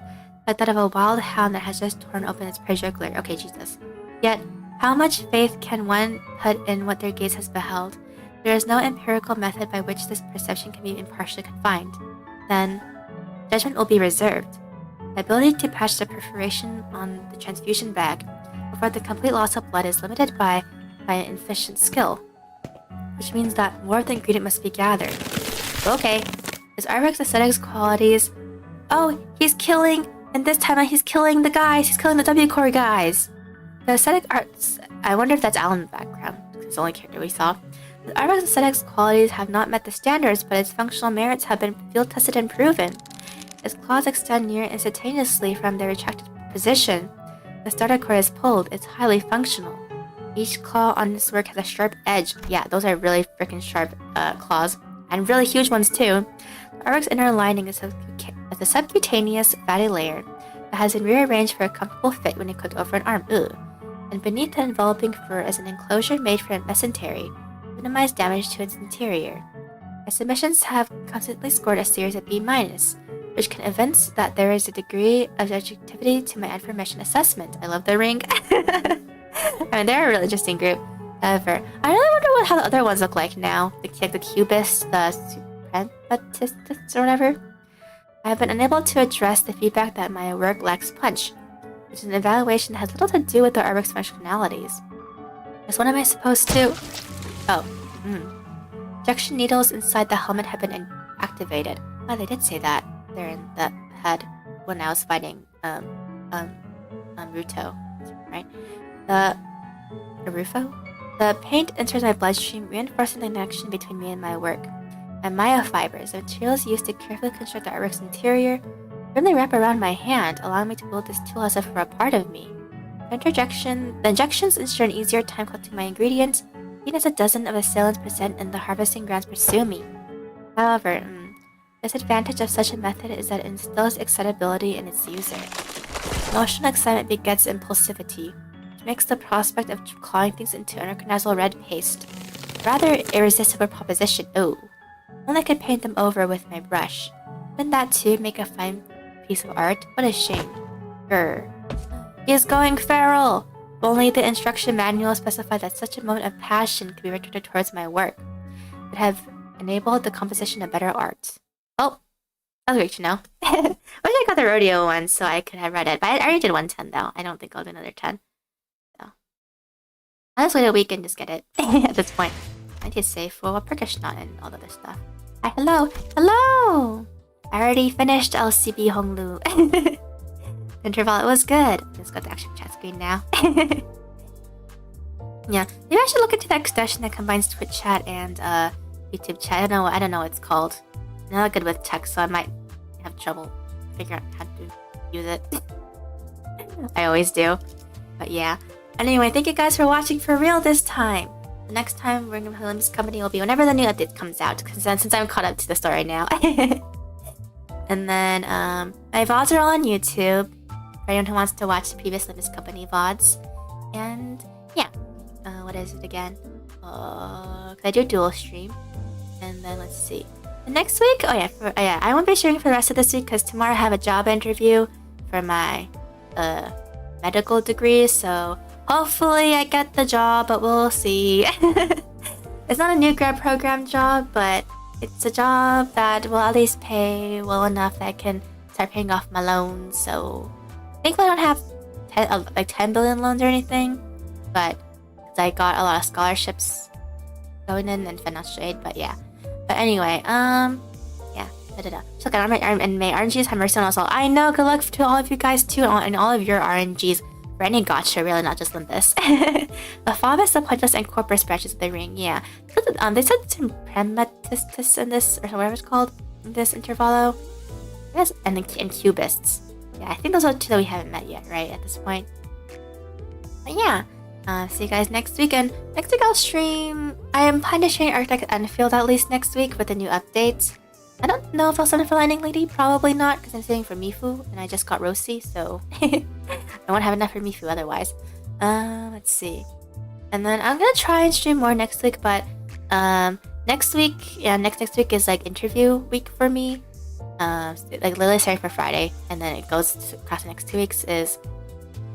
like that of a wild hound that has just torn open its prey jugular? Okay, Jesus. Yet, how much faith can one put in what their gaze has beheld? There is no empirical method by which this perception can be impartially confined. Then, judgment will be reserved. The ability to patch the perforation on the transfusion bag before the complete loss of blood is limited by inefficient skill, which means that more of the ingredient must be gathered. Okay, is Arvek's aesthetics qualities? Oh, he's killing, and this time he's killing the guys. He's killing the W Core guys. The aesthetic arts. I wonder if that's Alan in the background. It's the only character we saw. The Arvek's aesthetics qualities have not met the standards, but its functional merits have been field tested and proven. Its claws extend near instantaneously from their retracted position. The starter cord is pulled. It's highly functional. Each claw on this work has a sharp edge. Yeah, those are really freaking sharp claws. And really huge ones too. The artwork's inner lining is a subcutaneous fatty layer that has been rearranged for a comfortable fit when equipped over an arm. And beneath the enveloping fur is an enclosure made for mesentery to minimize damage to its interior. My submissions have constantly scored a series of B-, which can evince that there is a degree of objectivity to my information assessment. I love the ring. I mean, they're a really interesting group. However, I really wonder how the other ones look like now. Like the cubists, the suprematists, or whatever. I have been unable to address the feedback that my work lacks punch, which is an evaluation that has little to do with the artwork's functionalities. As what am I supposed to? Oh, Injection needles inside the helmet have been activated. Oh, they did say that. They're in the head when I was fighting Ruto, right? Rufo? The paint enters my bloodstream, reinforcing the connection between me and my work. And myofibers, the materials used to carefully construct the artwork's interior, firmly wrap around my hand, allowing me to wield this tool as if it were a part of me. The injections ensure an easier time collecting my ingredients, even as a dozen of assailants present in the harvesting grounds pursue me. However, the disadvantage of such a method is that it instills excitability in its user. Emotional excitement begets impulsivity, which makes the prospect of clawing things into unrecognizable red paste a rather irresistible proposition. Oh, only I could paint them over with my brush. Wouldn't that too make a fine piece of art? What a shame. He is going feral! Only the instruction manual specified that such a moment of passion could be directed towards my work. It would have enabled the composition of better art. Oh, that was great to know. I wish I got the rodeo one so I could have read it. But I already did 110 though. I don't think I'll do another 10. So I'll just wait a week and just get it at this point. I need to save for Perkishna and all the other stuff. Hi, hello! Hello! I already finished LCB Honglu. Intervallo, it was good. Let's go to the actual chat screen now. Yeah, maybe I should look into that extension that combines Twitch chat and YouTube chat. I don't know what it's called. I'm not good with tech, so I might have trouble figuring out how to use it. I always do. But yeah. Anyway, thank you guys for watching for real this time. The next time we're going to play Limbus Company will be whenever the new update comes out, since I'm caught up to the story now. And then my VODs are all on YouTube for anyone who wants to watch the previous Limbus Company VODs. And yeah, what is it again? I do dual stream. And then let's see. The next week, I won't be streaming for the rest of this week because tomorrow I have a job interview for my medical degree. So hopefully I get the job, but we'll see. It's not a new grad program job, but it's a job that will at least pay well enough that I can start paying off my loans. So thankfully I don't have 10 billion loans or anything, but I got a lot of scholarships going in and financial aid. But yeah. But anyway, yeah. So look, and May RNGs have mercy on us all. I know. Good luck to all of you guys too, and all of your RNGs for any gacha, really, not just Limbus. The Phobos, the Punches, and Corpus branches of the ring. Yeah. They said Suprematistus in this, or whatever it's called, in this intervallo. Yes, and Cubists. Yeah, I think those are two that we haven't met yet, right? At this point. But yeah. See you guys next week, and next week I'll stream. I am planning to stream Arctic Enfield at least next week with the new updates. I don't know if I'll send it for Lightning Lady, probably not, because I'm saving for Mifu, and I just got Rosie, so I won't have enough for Mifu otherwise. Let's see. And then I'm gonna try and stream more next week, but next week week is like interview week for me. Like literally starting for Friday, and then it goes across the next 2 weeks is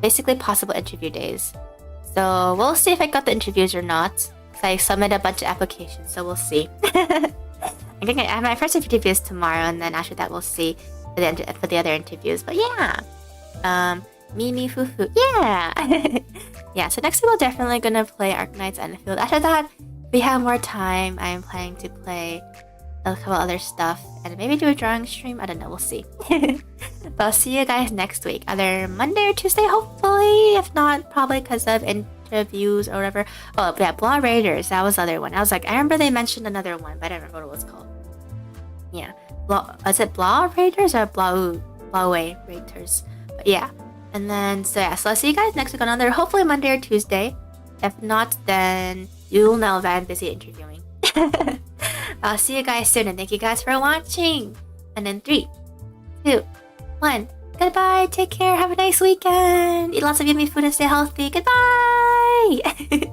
basically possible interview days. So we'll see if I got the interviews or not. So I submitted a bunch of applications, so we'll see. I think I have my first interviews tomorrow, and then after that we'll see for the other interviews. But yeah, Mimi Fufu, yeah, yeah. So next week we're definitely gonna play Arknights Enfield. After that, if we have more time, I am planning to play a couple other stuff and maybe do a drawing stream. I don't know, we'll see. But I'll see you guys next week, either Monday or Tuesday, hopefully. If not, probably because of interviews or whatever. Oh yeah, Blah Raiders, that was the other one. I was like, I remember they mentioned another one, but I don't remember what it was called. Yeah, is it Blah Raiders or Blaway Raiders? But yeah, and then so I'll see you guys next week on another, hopefully Monday or Tuesday. If not, then you'll know that I'm busy interviewing. I'll see you guys soon, and thank you guys for watching. And then 3, 2, 1. Goodbye. Take care. Have a nice weekend. Eat lots of yummy food and stay healthy. Goodbye.